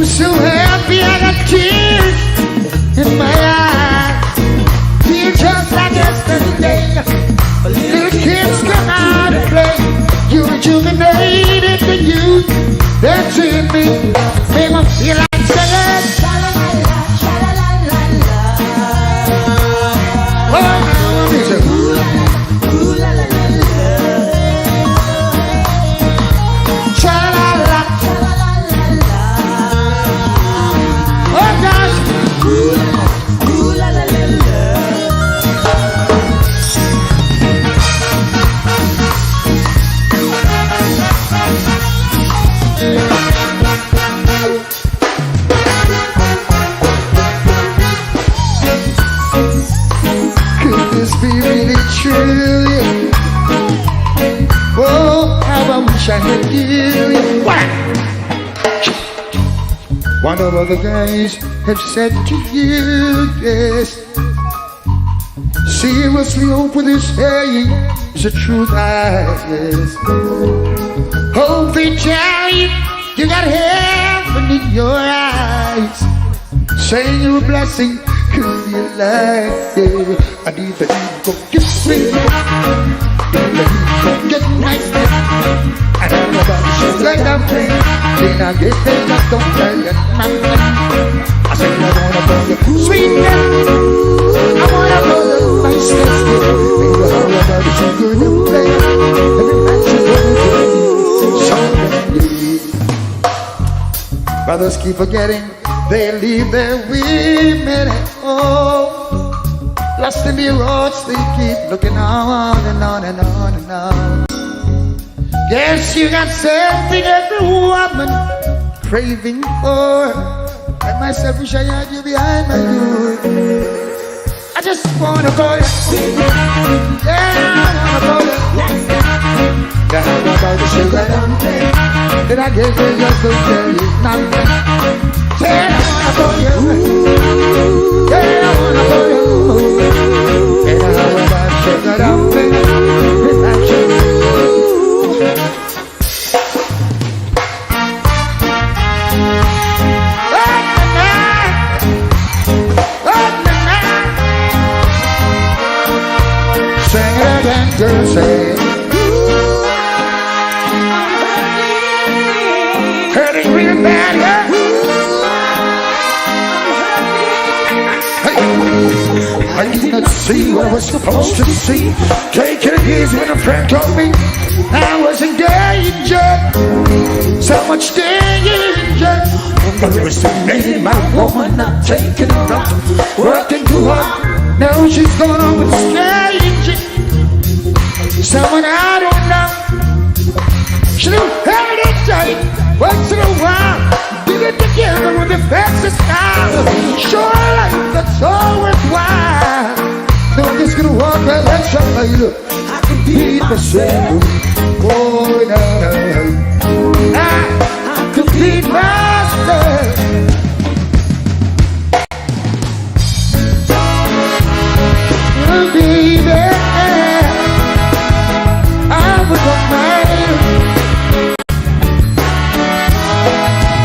I'm so happy I got tears in my eyes. Feel just like yesterday. Little kids come out and play. You rejuvenated the youth that's in me. Make me feel like singing. Oh, music. I had you. One of the guys have said to you, yes. Seriously, hope with this saying is the truth, I guess. Hope they tell you you got heaven in your eyes. Saying you're a blessing could be a lie. Yeah. I need the go get sweet. Get nice. I don't know about the shit like I'm playing. Then I get there, just don't tell you, man. I said I wanna go the sweetness. I wanna go the niceness. Maybe I don't know about the shit good you play. Every man should go to so many. Brothers keep forgetting they leave their women at home. Lost in the roads, they keep looking on and on and on and on. Guess you got something every woman craving for. And myself wish I had you behind my door. I just wanna call you. Yeah, I wanna call you. Yeah, how about the sugar dumpling? Did I get you just to tell you nothing? Yeah, I wanna call you. Yeah, I wanna call you. Yeah, how about sugar dumpling? If I should. Girl say, hurting real bad, yeah. Hey, I did not see what I was supposed to see. Take it easy when a friend told me I was in danger. So much danger. But there was a lady, my woman, not taking her up, working too hard. Now she's gone on with strangers. Someone I don't know. She don't have it inside. Once in a while, get it together with the fastest style. Sure life, that's all worthwhile. No, I'm just gonna walk right like somebody. I can beat myself. Oh, no. I can beat myself. Oh, baby.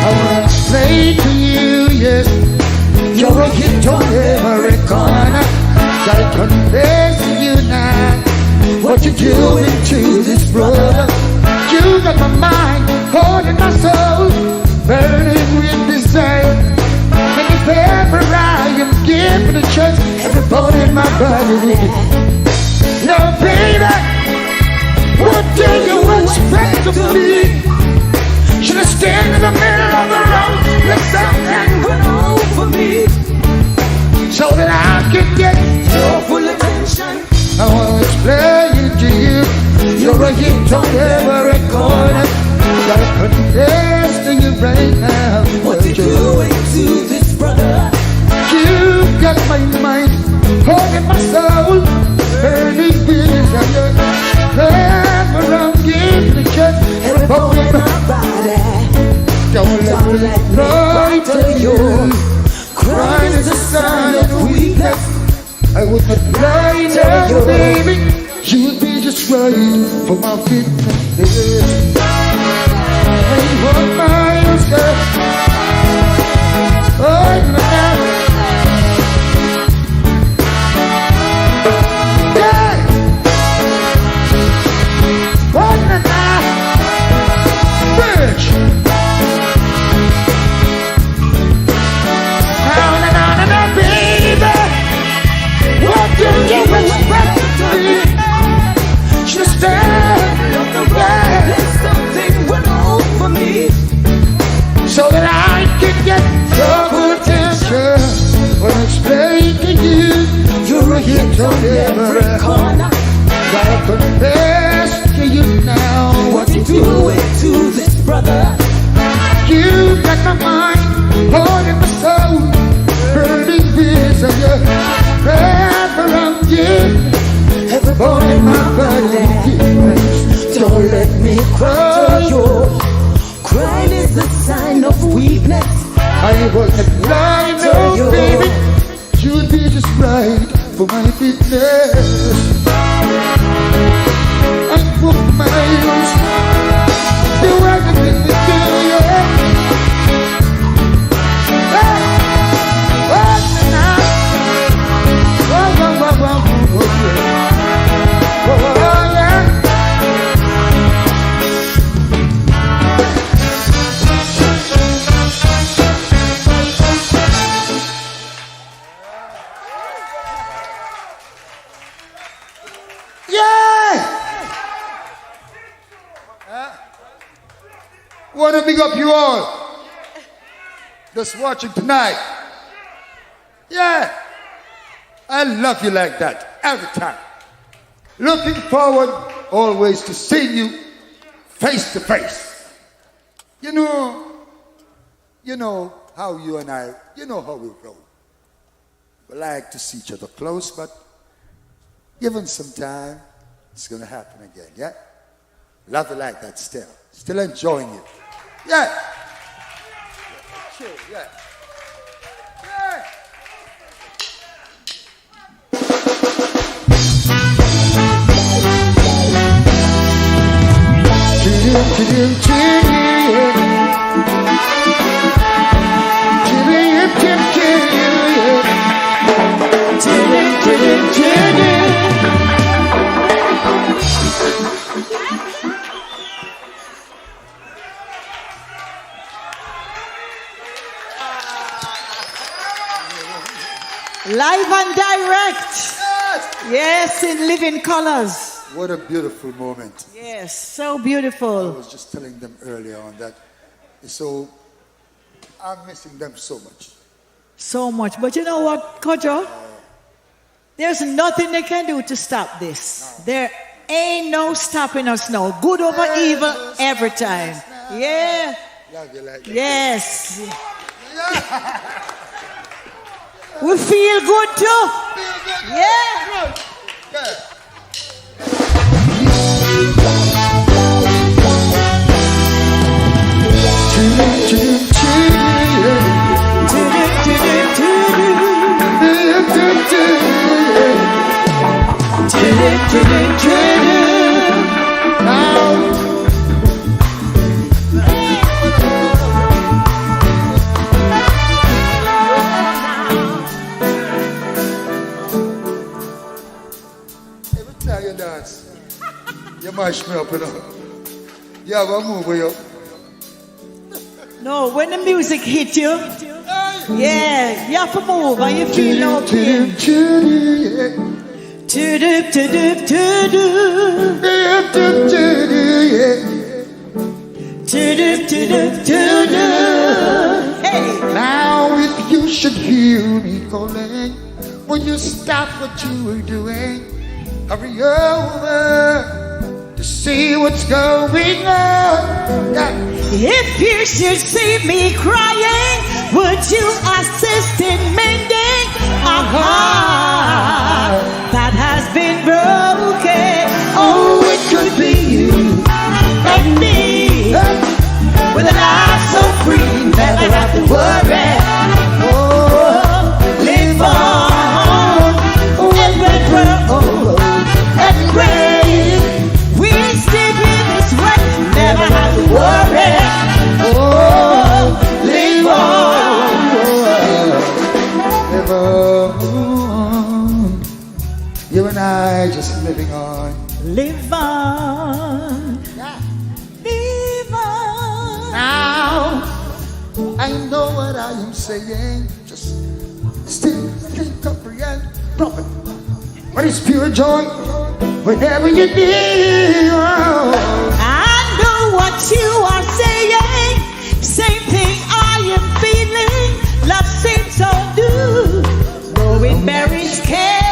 I wanna say to you, yes, you're a hit on every corner. Gotta confess to you now what you're doing to this brother. You got my mind, holding my soul, burning with desire. And if ever I am given a chance, every bone in my body will be. No, baby, what do you expect of me? Should I stand in the middle of the road, let something run over me, so that I can get your full attention? I wanna explain to you, you're a hit on every corner. Gotta confess to you right now, what you doing to this brother? You got my mind, holding my soul, burning with desire. Wrap around, give me just a bone in my body. Don't let me cry to you. Crying is a sign of weakness. I would not lie to you, baby. You would be just right for my fitness. I want my yourself. don't ever gotta confess to you now what you doing to this brother. You got my mind, heart and my soul, burning this of your breath around you. Every bone in my body, don't let me cry. Crying is the sign of weakness. I wasn't blind, no baby. You'd be just right for my fitness. I put my use. Do everything to do, yeah. Want to big up you all just watching tonight. Yeah, I love you like that every time. Looking forward always to seeing you face to face. You know how you and I, you know how we roll. We like to see each other close, but given some time, it's going to happen again, yeah? Love you like that still. Still enjoying you. Yeah. Chill, yeah. Yeah.
Live and direct. Yes, in living colors.
What a beautiful moment.
Yes, so beautiful.
I was just telling them earlier on that. So I'm missing them so much.
So much. But you know what, Kojo? There's nothing they can do to stop this. There ain't no stopping us now. Good over evil every time. Yeah. Yes. We feel good too. Yeah.
You mash me up, you know. You have a move with you.
No, when the music hit you, yeah, you have to move and you feel no pain.
Hey. Now if you should hear me calling, will you stop what you were doing? Hurry over to see what's going on.
If you should see me crying, would you assist in mending a heart that has been broken? Oh, it could be you and me, with a life so free, never have to worry. Oh, live on and grow and great. We sleep in this way, never have to worry. Oh, live
on. You and I just living on.
Live on. Live on.
Now, I know what I am saying, just still can't comprehend. Prophet, but it's pure joy whenever you need.
I know what you are saying, same thing I am feeling. Love seems so new, though it buries care.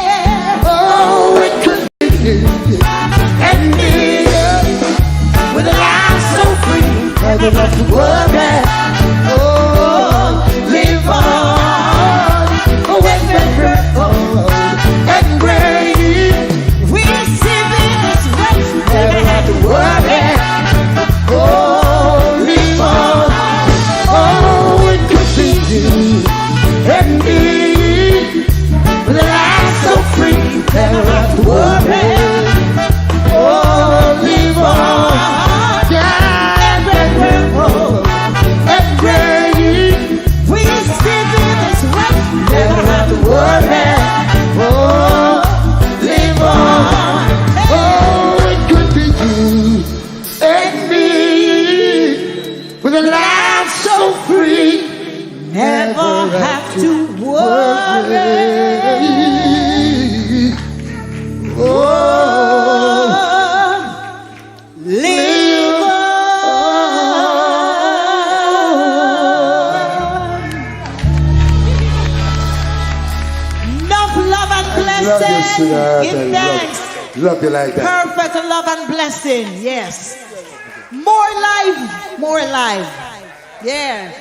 to worry. Oh, live on. Enough love and blessing. Give thanks.
Love you like that.
Perfect love and blessing. Yes. More life. More life. Yeah.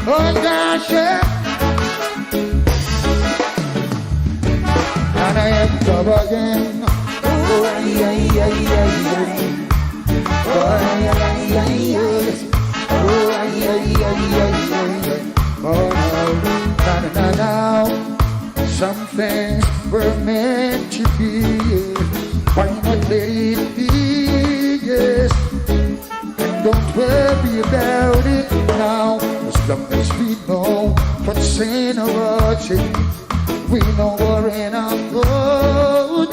Oh gosh, yeah. And I am come again. Oh, yeah, yeah, yeah, yeah. Oh, yeah, yeah, yeah. Oh, yeah, yeah, yeah, yeah. Oh, now. Some things were meant to be. Why not let it be? Yes. And don't worry about it now. As long as we know what's in our hearts, we know we're in our good.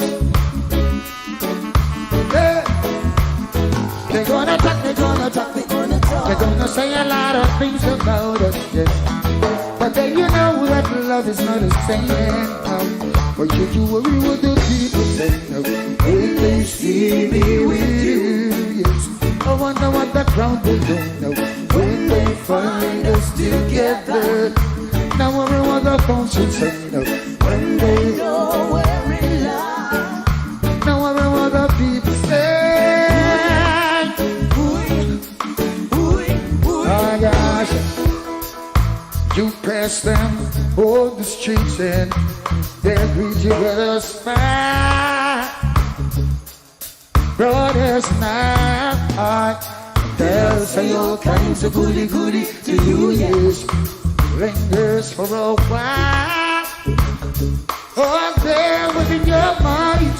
Yeah. They're gonna talk, they're gonna talk, they're gonna talk. They're gonna say a lot of things about us, yeah. But then you know that love is not a saying. But you do worry what the people say. When they see me with you, yes. I wonder what the crowd will do now. When they find us together. Now everyone the phone should say no. When they know we're in love. Now everyone the people say. Oh gosh. You pass them on the streets and they'll greet you with a smile. Brothers now, they'll say all kinds of goody to you, yes. Lingers for a while. Oh, there within your mind.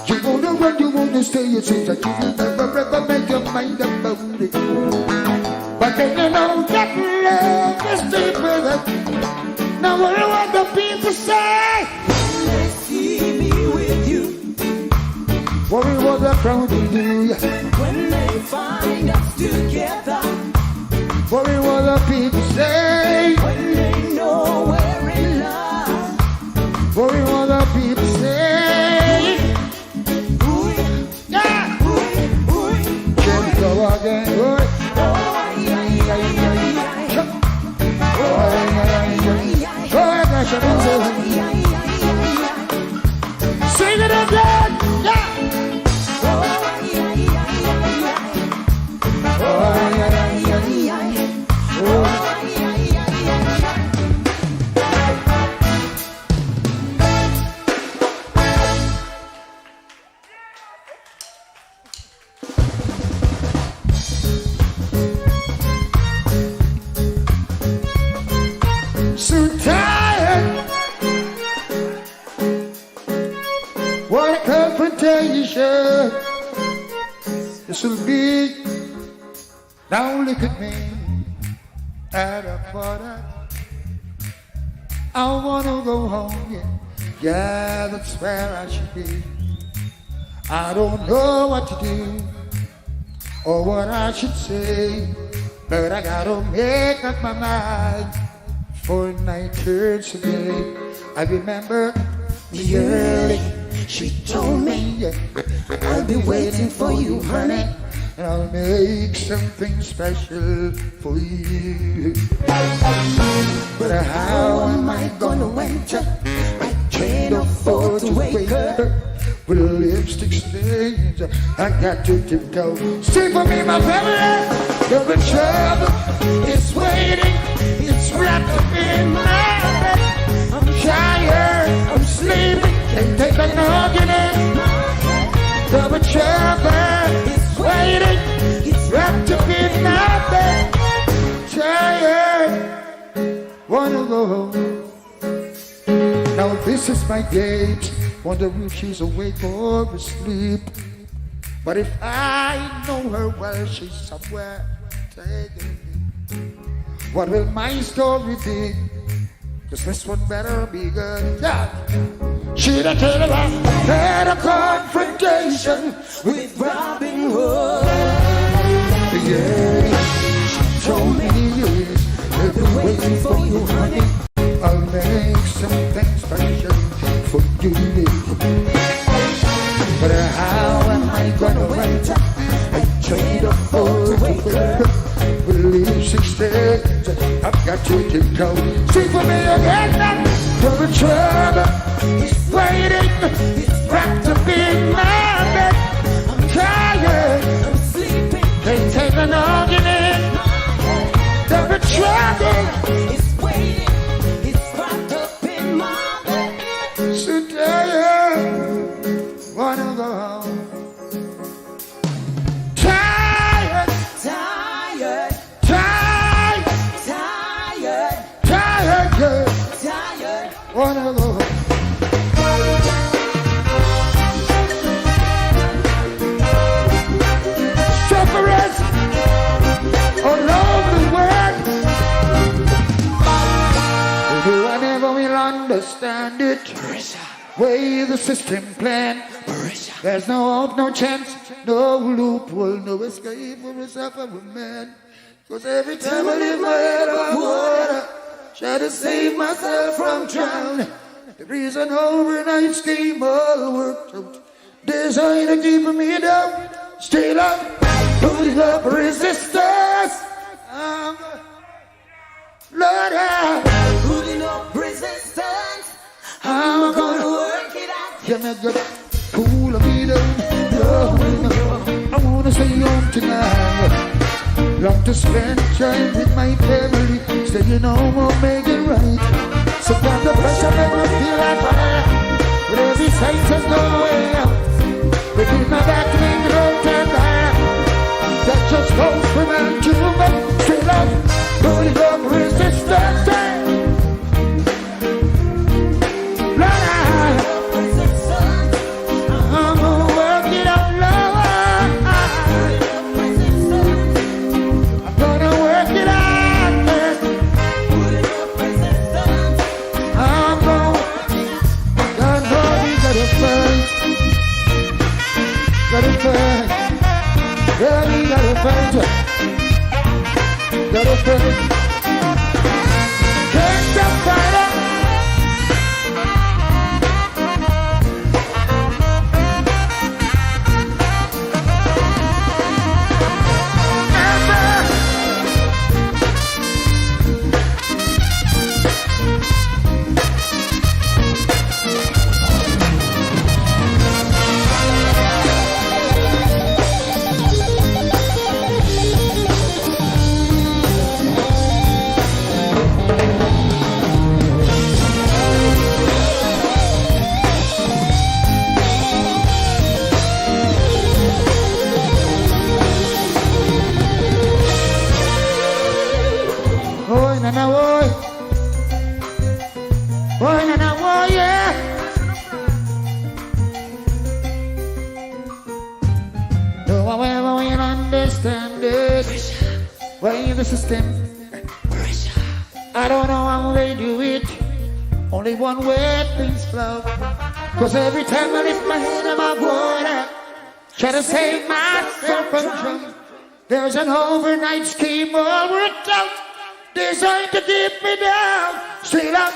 You wanna run, you wanna stay, it seems like you never ever make your mind about it. But then you know that love is deeper than. Now what do what the people say? When they see me with you. Worry what the crowd will do. When they find us together. Worry what the people say. When they know we're in love. Worry what the people say. Ooh, yeah. Ooh. Can go again. Ooh. Sing it again, yeah. So tired. What a confrontation this will be. Now look at me at a quarter. I wanna go home, yeah, that's where I should be. I don't know what to do or what I should say, but I gotta make up my mind for night turns today. I remember the early, she told me, I'll be waiting for you, honey, and I'll make something special for you. But how am I gonna enter? I can't afford to wake her with a lipstick stains. I got to tiptoe. Sing for me, my family. The trouble is waiting. It's wrapped up in my bed. I'm tired. I'm sleeping. Can't take an argument. The trouble is waiting. It's wrapped up in my bed. Tired. Wanna go home. Now this is my gate. Wonder if she's awake or asleep. But if I know her well, she's somewhere taking me. What will my story be? 'Cause this one better be good. Yeah. Should I tell her I had a confrontation with Robin Hood? Yeah, she told me that the waiting for you, honey. I'll make something special for you. But how am I gonna wait? I trade a whole world. Believe 6 days, I've got to take out. See for me again now. For the trouble is waiting. It's wrapped up in my bed. I'm tired. I'm sleeping. Can't take an argument. The trouble is waiting. It's wrapped up in my bed. So tired. Wanna go home. Tired. Tired. Tired. Tired. Tired. Tired. Tired. Wanna go home. Sufferers all over the world. I never will understand it. Way the system plan. There's no hope, no chance, no loophole, no escape for a suffering man. Cause every time I lift my head above water, try to save myself from drowning. There is an overnight scheme all worked out, designed to keep me down. Still up, putting up resistance. Lord, I'm putting up resistance. I'm gonna work it out. You're not gonna cool me down. No, I wanna stay home tonight. Love to spend time with my family. Staying home will make it right. So from the pressure make me feel like fire. But every sight says no way out. Within my back to make it all turn back. That just goes from man to man. Straight up, putting up resistance. I'm gonna work it out, Lord. I'm gonna work it out, man. I'm gonna, God, Lord, you gotta fight. Gotta fight. God, you gotta fight. Gotta fight. Can't stop fighting. System. I don't know how they do it. Only one way things flow. Cause every time I lift my head above water, try to save myself from drowning. There's an overnight scheme all worked out, designed to keep me down. Straight up,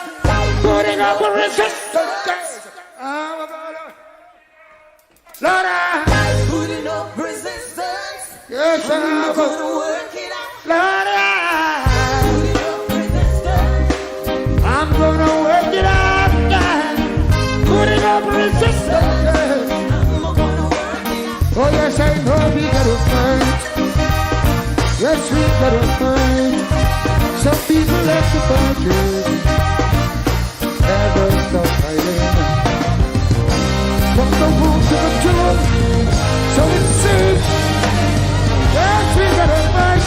putting up a resistance. Lord, I'm putting up resistance. Yes, I'm gonna work it out. Lord, I'm gonna work it out, putting up resistance. Oh yes, I know we gotta fight. Yes, we gotta fight. Some people left the budget, never stop fighting. From the root to the truth, so it seems. Yes, we gotta fight.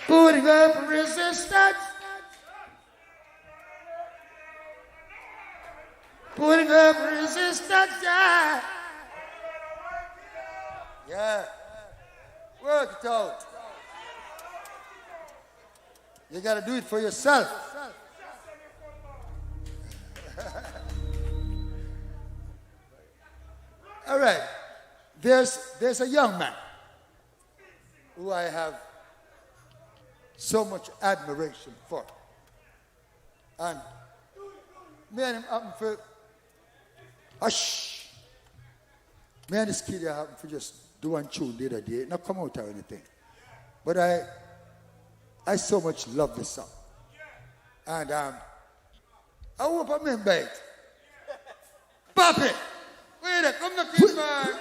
Putting up resistance. Putting up resistance. work it out. You gotta do it for yourself. All right. There's a young man who I have so much admiration for. And me and him happen for me and this kid happen for just do one tune the other day, not come out or anything. But I so much love this song. And I hope I'm in bed. Papi! Wait a come to keep man.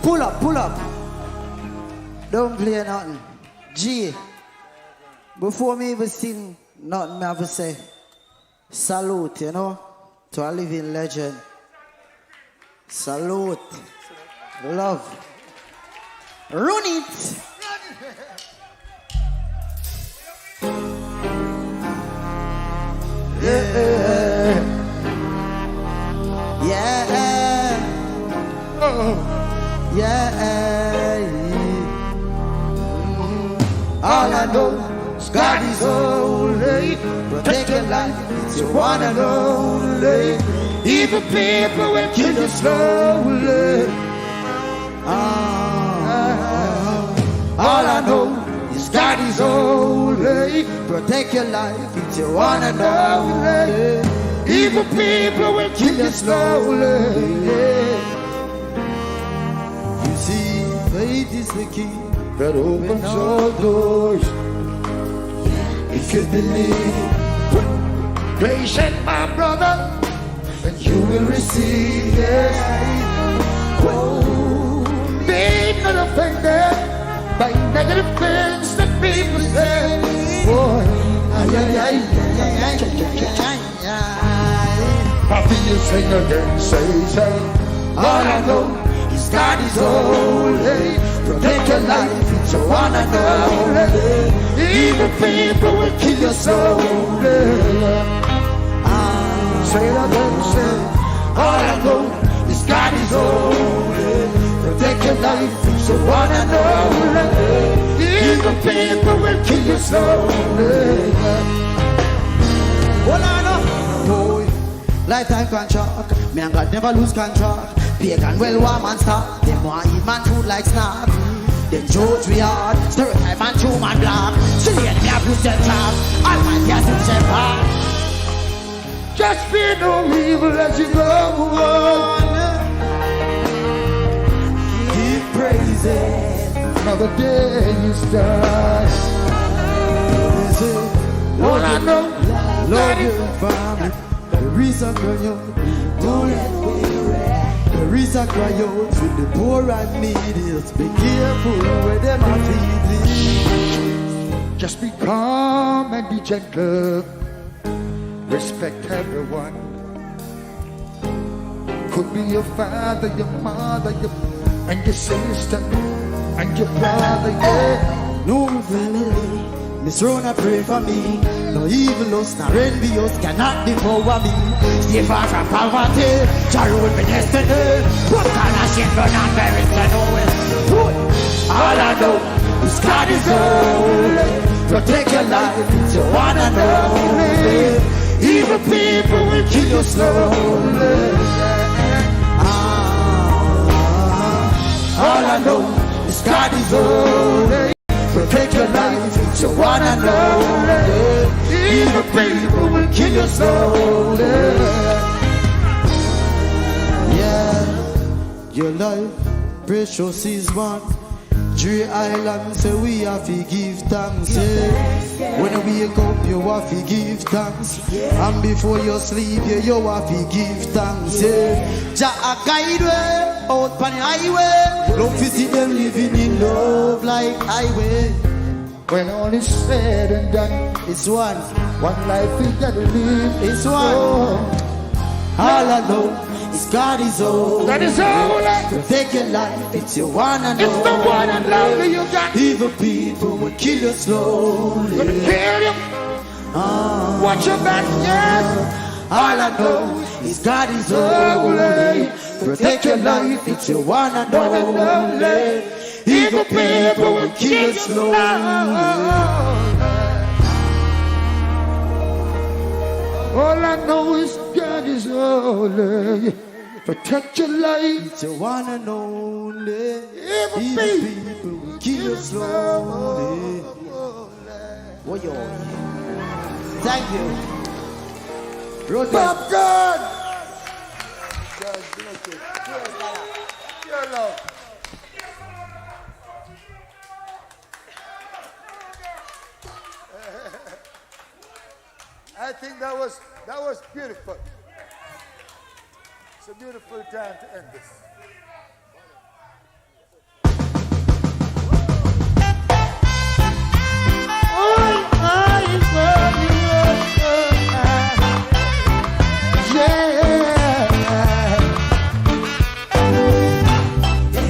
Pull up. Don't play nothing. G. Before me even sing nothing, me have to say salute, you know, to a living legend. Salute. Love. Run it. Yeah.
All I know is God is holy. Protect your life, it's your one and only. Evil people will kill you slowly. All I know is God is holy. Protect your life, it's your one and only. Evil people will kill you slowly.
You see, faith is the key
that opens all doors. If you believe, patient, my brother, and you will receive it. Oh, be not offended by negative things that people say. Boy, Papi, you sing again, say. All I know is God is holy. Protect your life, it's your one and only. Evil people will kill your soul. Say it again, say. All I know is God is holy. Protect your life, it's your one and only. Evil people will kill your soul.
Well, I know, boy, lifetime contract. Me and God never lose contract. Pagan well warm and stark. Them want eat man food like snack. Them judge we hard. Stereotype man true man black. She let me abuse their trap. Almighty has his shepherd.
Just fear no evil as you go on.
Keep praising.
Another day you start. All I know,
love your family. The reason why you don't let me rest. The reason cry out with the poor and needy. Be careful where them are feeding.
just be calm and be gentle. Respect everyone. Could be your father, your mother, and your sister, and your brother, yeah.
No family. Miss Rona pray for me. No evil lust, no envious cannot devour me. Stay far from poverty, Jah rule my destiny. What kind of shit run and bury the knowing? All I know is God is holy. Protect your life, it's your one and only.
Evil people will kill you slowly.
All I know is God is holy.
Protect your life, it's your one and only. Evil people will kill you slowly.
Yeah, your life precious is one. Dre Island say we have to give thanks, yeah. When you wake up you have to give thanks, and before you sleep you have to give thanks, yeah. Jah a guide way out on the highway. Love to see them living in love like highway.
When all is said and done,
it's one
life we gotta live.
It's one. All I know is God is holy.
God is holy.
Protect your life, it's your one and
it's
only.
the one and only you got.
Evil people will kill you slowly.
Gonna kill you. Watch your back, yes.
All I know His God is holy. Protect your life, it's your one and only. Evil people will kill you slowly.
All I know is God is holy. Protect your life,
it's your one and only. Evil people will kill you slowly. What you on? Thank you.
Bob God. Your love. I think that was beautiful. It's a beautiful time to end this.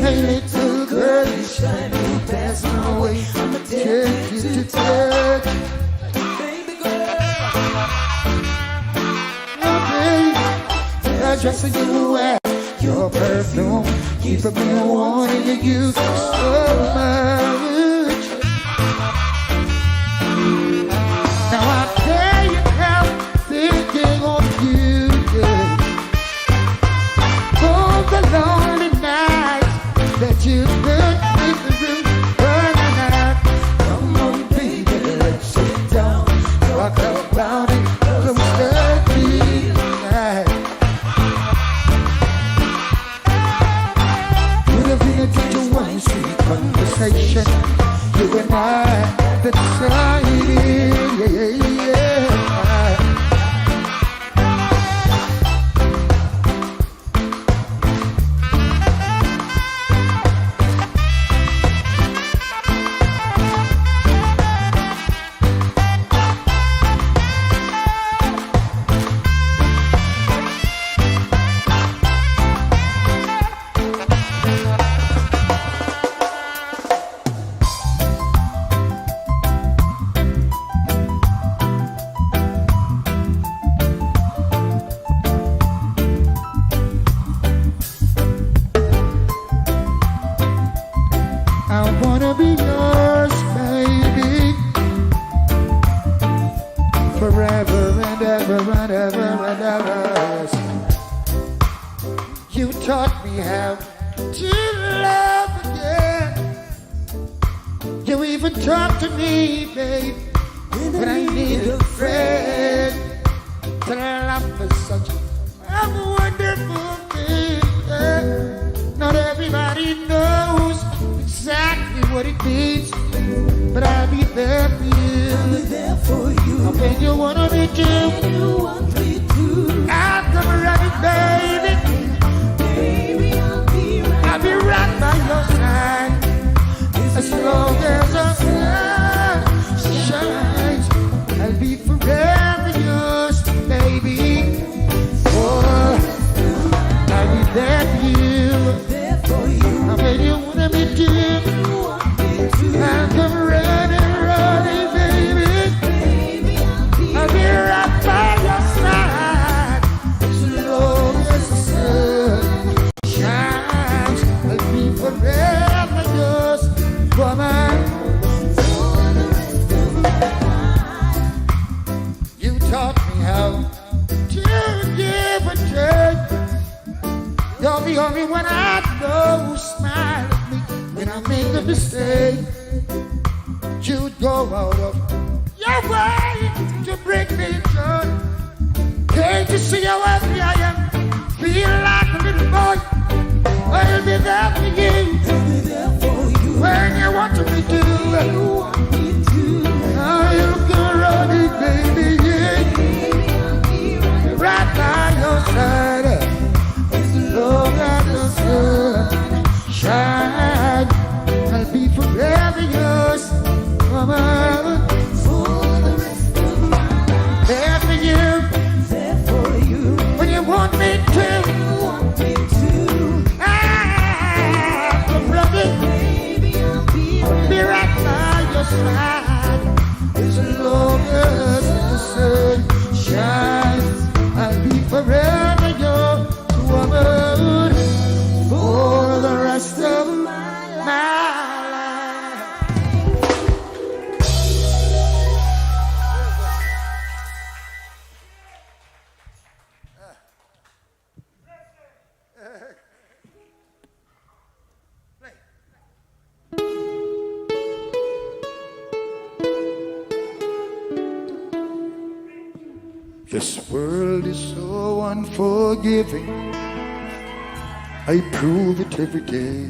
Hey, little girl, you shining past my way. I'ma take you to church. Baby girl, oh baby, that dress that you wear, your perfume, keep me wanting you so much. Now I tell you how I'm thinking of you, yeah. Oh, the lonely nights that you spent in the room burning out. Come on, baby, let's sit down, talk about it, closer tonight. Would have been such a one sweet conversation, you and I decided, yeah. I wanna be yours, baby, forever and ever and ever and ever. You taught me how to love again. You even talked to me, babe, when I need a friend. To love is such a wonderful thing. Not everybody knows exactly what it means, but I'll be there for you. I'll be there for you. When you wanna be too, I'll come running, baby. Baby, I'll be right by your side. As long as the sun shines, I'll be forever yours, baby. Oh, I'll be there for you. When you wanna be too, I'll come running, baby. I'll be right by your side. As long as the sun shines, I'll be forever yours, woman. You taught me how to give and take. You're the only one I know who smile at me when I make a mistake. You'd go out of your way to bring me joy. Can't you see how happy I am? Feel like a little boy. I'll be there for you. When you want to be too. I'll go running, baby, yeah. Right by your side. Long as the sun shines, I'll be forever yours, mama. For the rest of my life, there for you, there for you. When you want me to, I'm running, baby, I'll be right by your This world is so unforgiving. I prove it every day.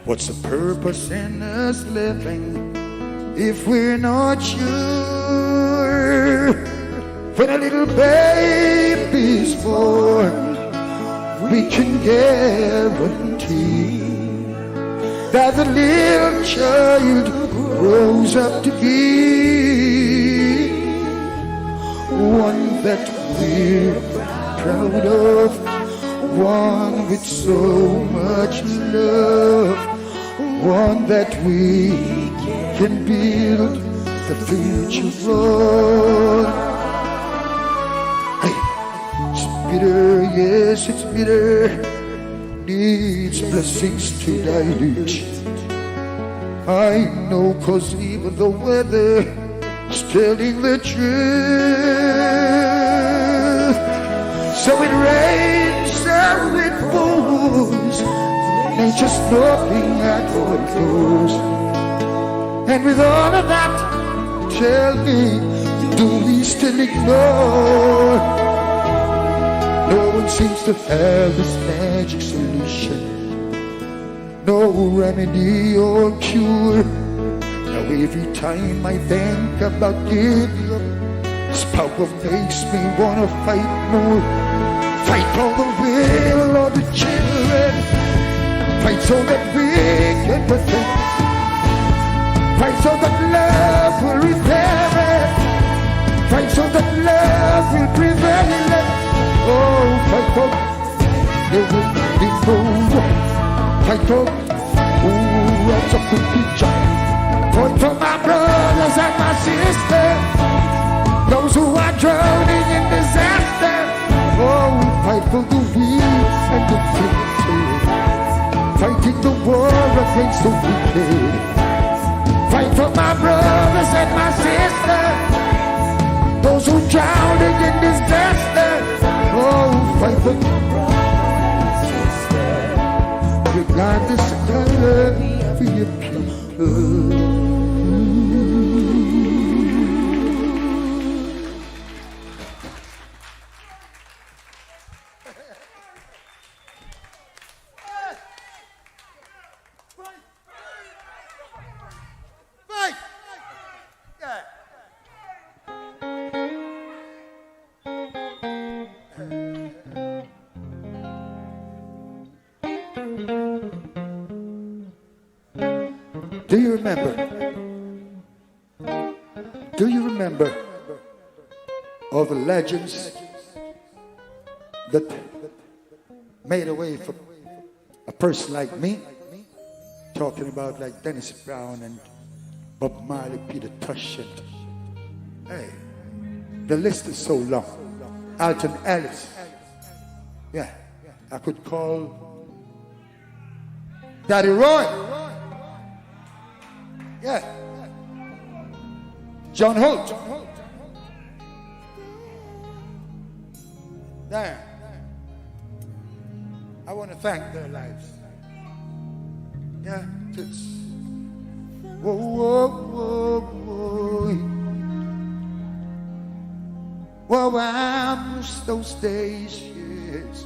What's the purpose in us living if we're not sure? When a little baby's born, we can guarantee that the little child grows up to be one that we're proud of, one with so much love, one that we can build the future on. It's bitter, yes, it's bitter, needs blessings to dilute. I know, 'cause even the weather is telling the truth. So it rains, so it pours, nature's knocking at our doors. And with all of that, tell me, do we still ignore? No one seems to have this magic solution, no remedy or cure. Now every time I think about giving up, this power makes me wanna fight more. Fight for the will of the children, fight so that we can protect, fight so that love will repair it, fight so that love will prevail. Oh, fight for there will be no war. Fight for what's up with each other. Fight for my brothers and my sisters, those who are drowning in disaster. Oh, fight for the weak and the afflicted, fighting the war against the wicked. Fight for my brothers and my sisters, those who are drowning in disaster. Oh, fight for my brothers and sisters, regardless of color, for your people. Do you remember? Do you remember all the legends that made a way for a person like me? Talking about like Dennis Brown and Bob Marley, Peter Tosh, and hey, the list is so long. Alton Ellis. Yeah, I could call Daddy Roy. Yeah. John Holt. There. I want to thank their lives. Yeah, it's whoa, whoa, whoa, whoa. Whoa, I miss those days, yes.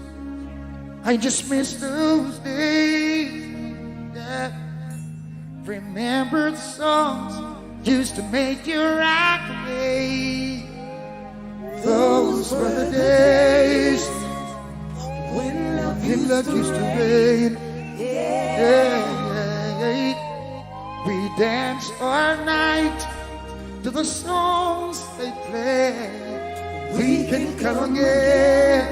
I just miss those days. Yeah. Remember the songs used to make you rock away. Those were the days when love used to reign. Yeah, yeah, yeah. We danced all night to the songs they played. We can come again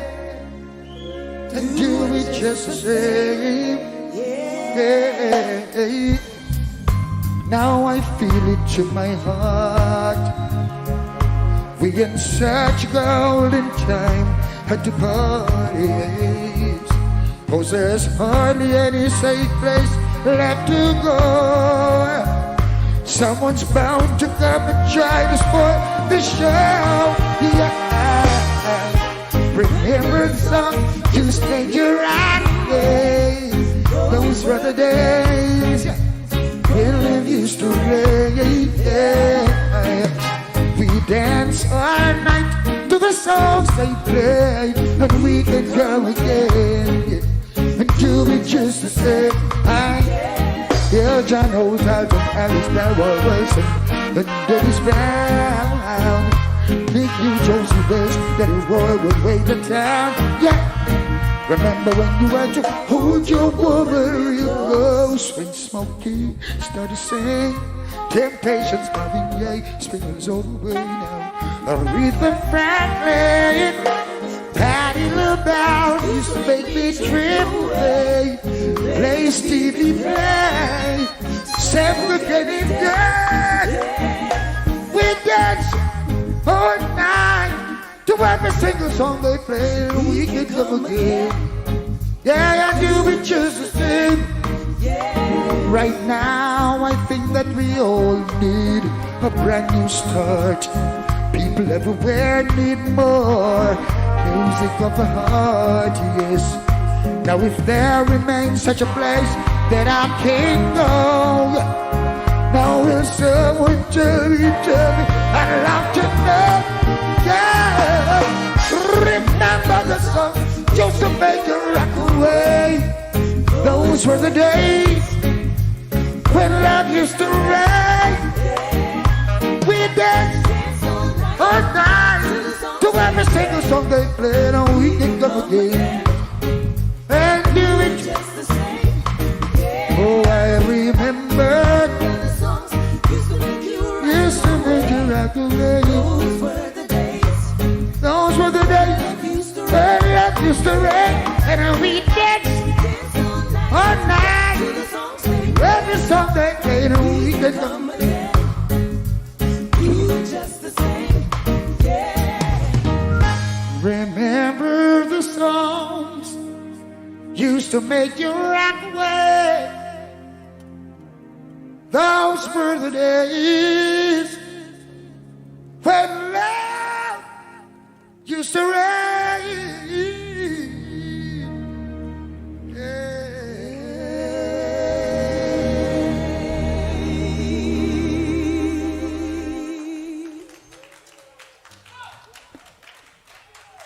and do it just the same. Yeah. Now I feel it to my heart. We in such golden time at the parties, 'cause there's hardly any safe place left to go. Someone's bound to come and try to spoil the show. Yeah. Remember the song you stayed your right days. Those were the days. When love used to rain, yeah. We danced all night to the songs they play, and we can go again, and you'll be just the same. Yeah, John Holt, Alice Barrow Wilson, and Dennis Brown. Think you chose the best that a Roy would wait the town. Yeah, remember when you had to hold your woman real close when Smokey started singing Temptations, Marvin Gaye, spins all the way now. Aretha Franklin, Patti LaBelle used to make me tremble. Play Stevie Play, segregated girl. We dance all night to every single song they play, and we can come again. Yeah, I do it just the same. Right now, I think that we all need a brand new start. People everywhere need more music of the heart, yes. Now if there remains such a place that I can go, now will someone tell me, I'd love to know, yeah. Remember the song used to make you rock away. Those were the days when love used to rain. We danced all night to every single song they played, and we can come again and do it just the same. Oh, I remember the songs used to make you rock away. Those were the days. Those were the days when love used to rain, and we danced all night. Every song they played, and we can come again. You just the same, yeah. Remember the songs used to make you rock away. Those were the days when love used to rain.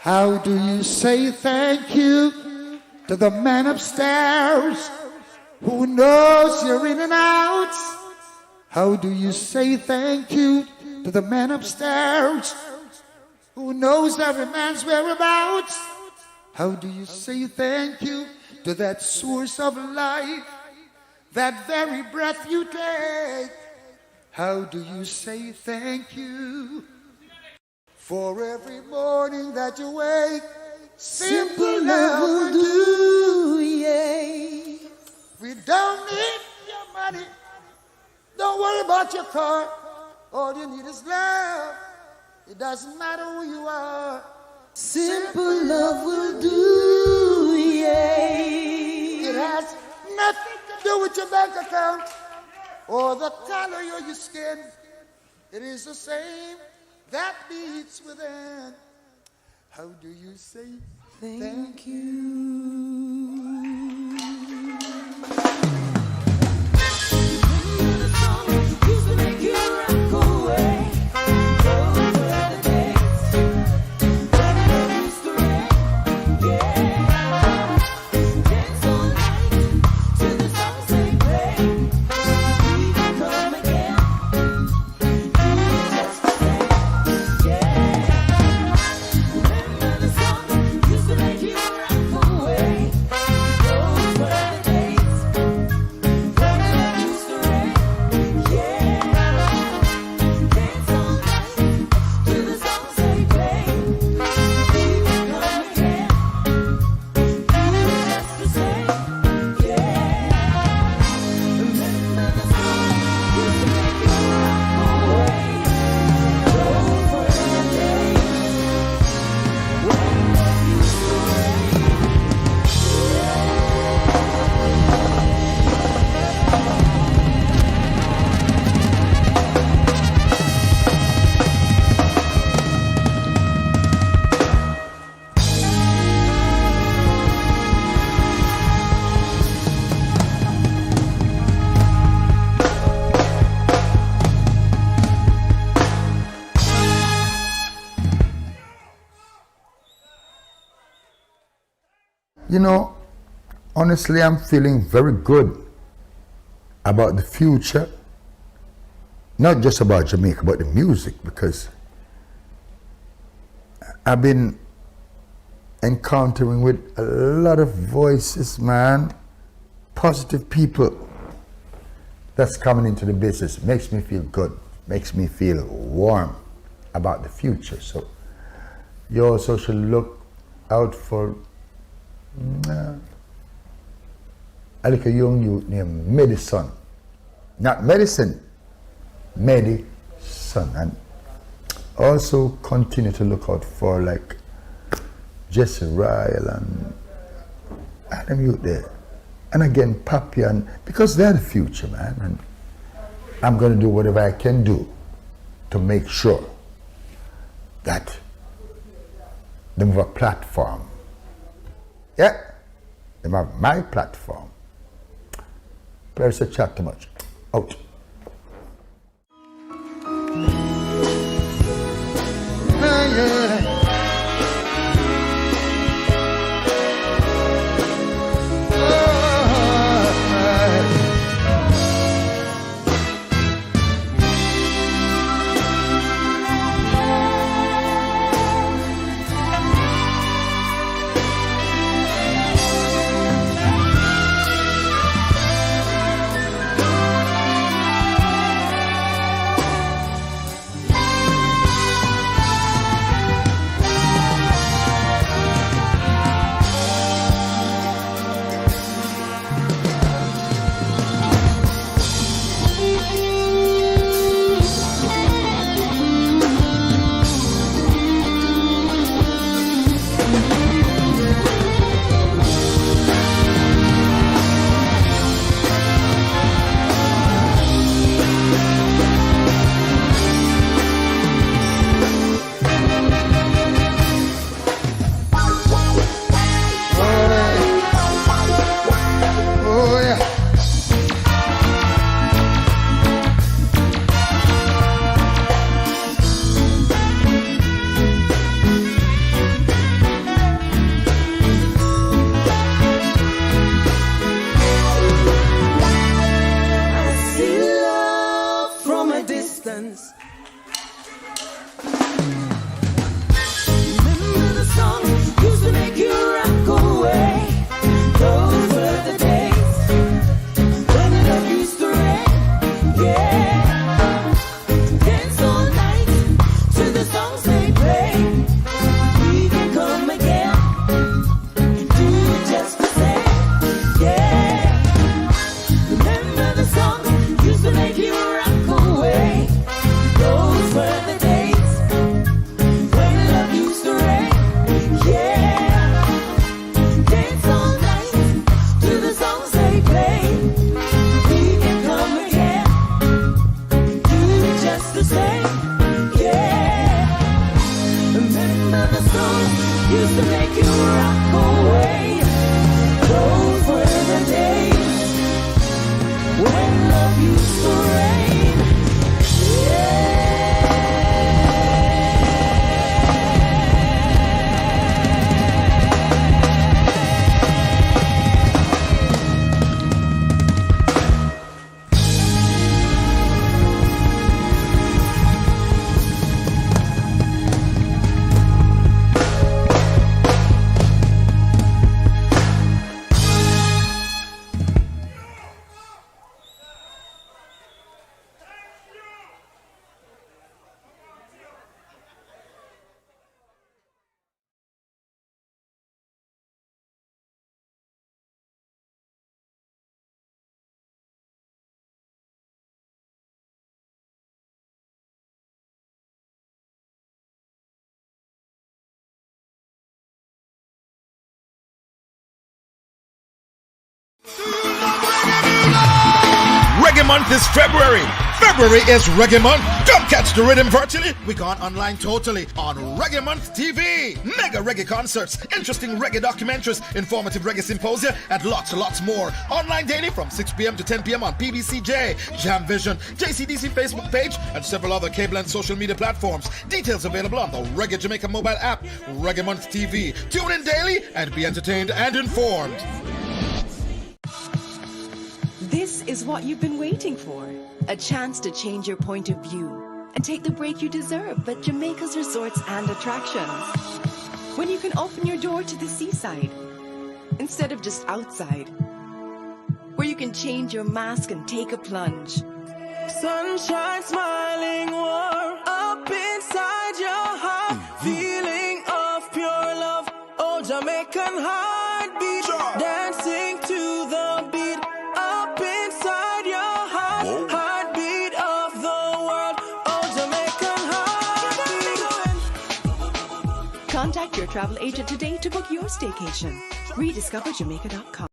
How do you say thank you to the man upstairs who knows you're in and out? How do you say thank you to the man upstairs who knows every man's whereabouts? How do you say thank you to that source of life, that very breath you take? How do you say thank you for every morning that you wake? Simple love will do, yeah. We don't need your money, don't worry about your car. All you need is love. It doesn't matter who you are. Simple love will do, yeah. It has nothing to do with your bank account or the color of your skin. It is the same that beats within. How do you say thank you?
you know, honestly, I'm feeling very good about the future. Not just about Jamaica, but the music, because I've been encountering with a lot of voices, man. Positive people that's coming into the business. Makes me feel good, makes me feel warm about the future. So you also should look out for a little young youth named Medicine. Not medicine, Medicine. And also continue to look out for like Jesse Ryle and them youth there. And again, Papi, and because they're the future, man. And I'm going to do whatever I can do to make sure that they have a platform. Yeah, they have my platform. There's a chat too much. Out.
Reggae Month is February. February is Reggae Month. Come catch the rhythm virtually. We gone online totally on Reggae Month TV. Mega reggae concerts, interesting reggae documentaries, informative reggae symposia, and lots more. Online daily from 6 p.m. to 10 p.m. on PBCJ, Jam Vision, JCDC Facebook page, and several other cable and social media platforms. Details available on the Reggae Jamaica mobile app, Reggae Month TV. Tune in daily and be entertained and informed.
This is what you've been waiting for. A chance to change your point of view and take the break you deserve at Jamaica's resorts and attractions. When you can open your door to the seaside instead of just outside. Where you can change your mask and take a plunge.
Sunshine smiling warm up inside your heart. Feeling of pure love. Oh, Jamaican heartbeat. Dancing to the beat up inside your heart.
Whoa.
Heartbeat of the world. Oh, Jamaican heartbeat.
Contact your travel agent today to book your staycation. RediscoverJamaica.com.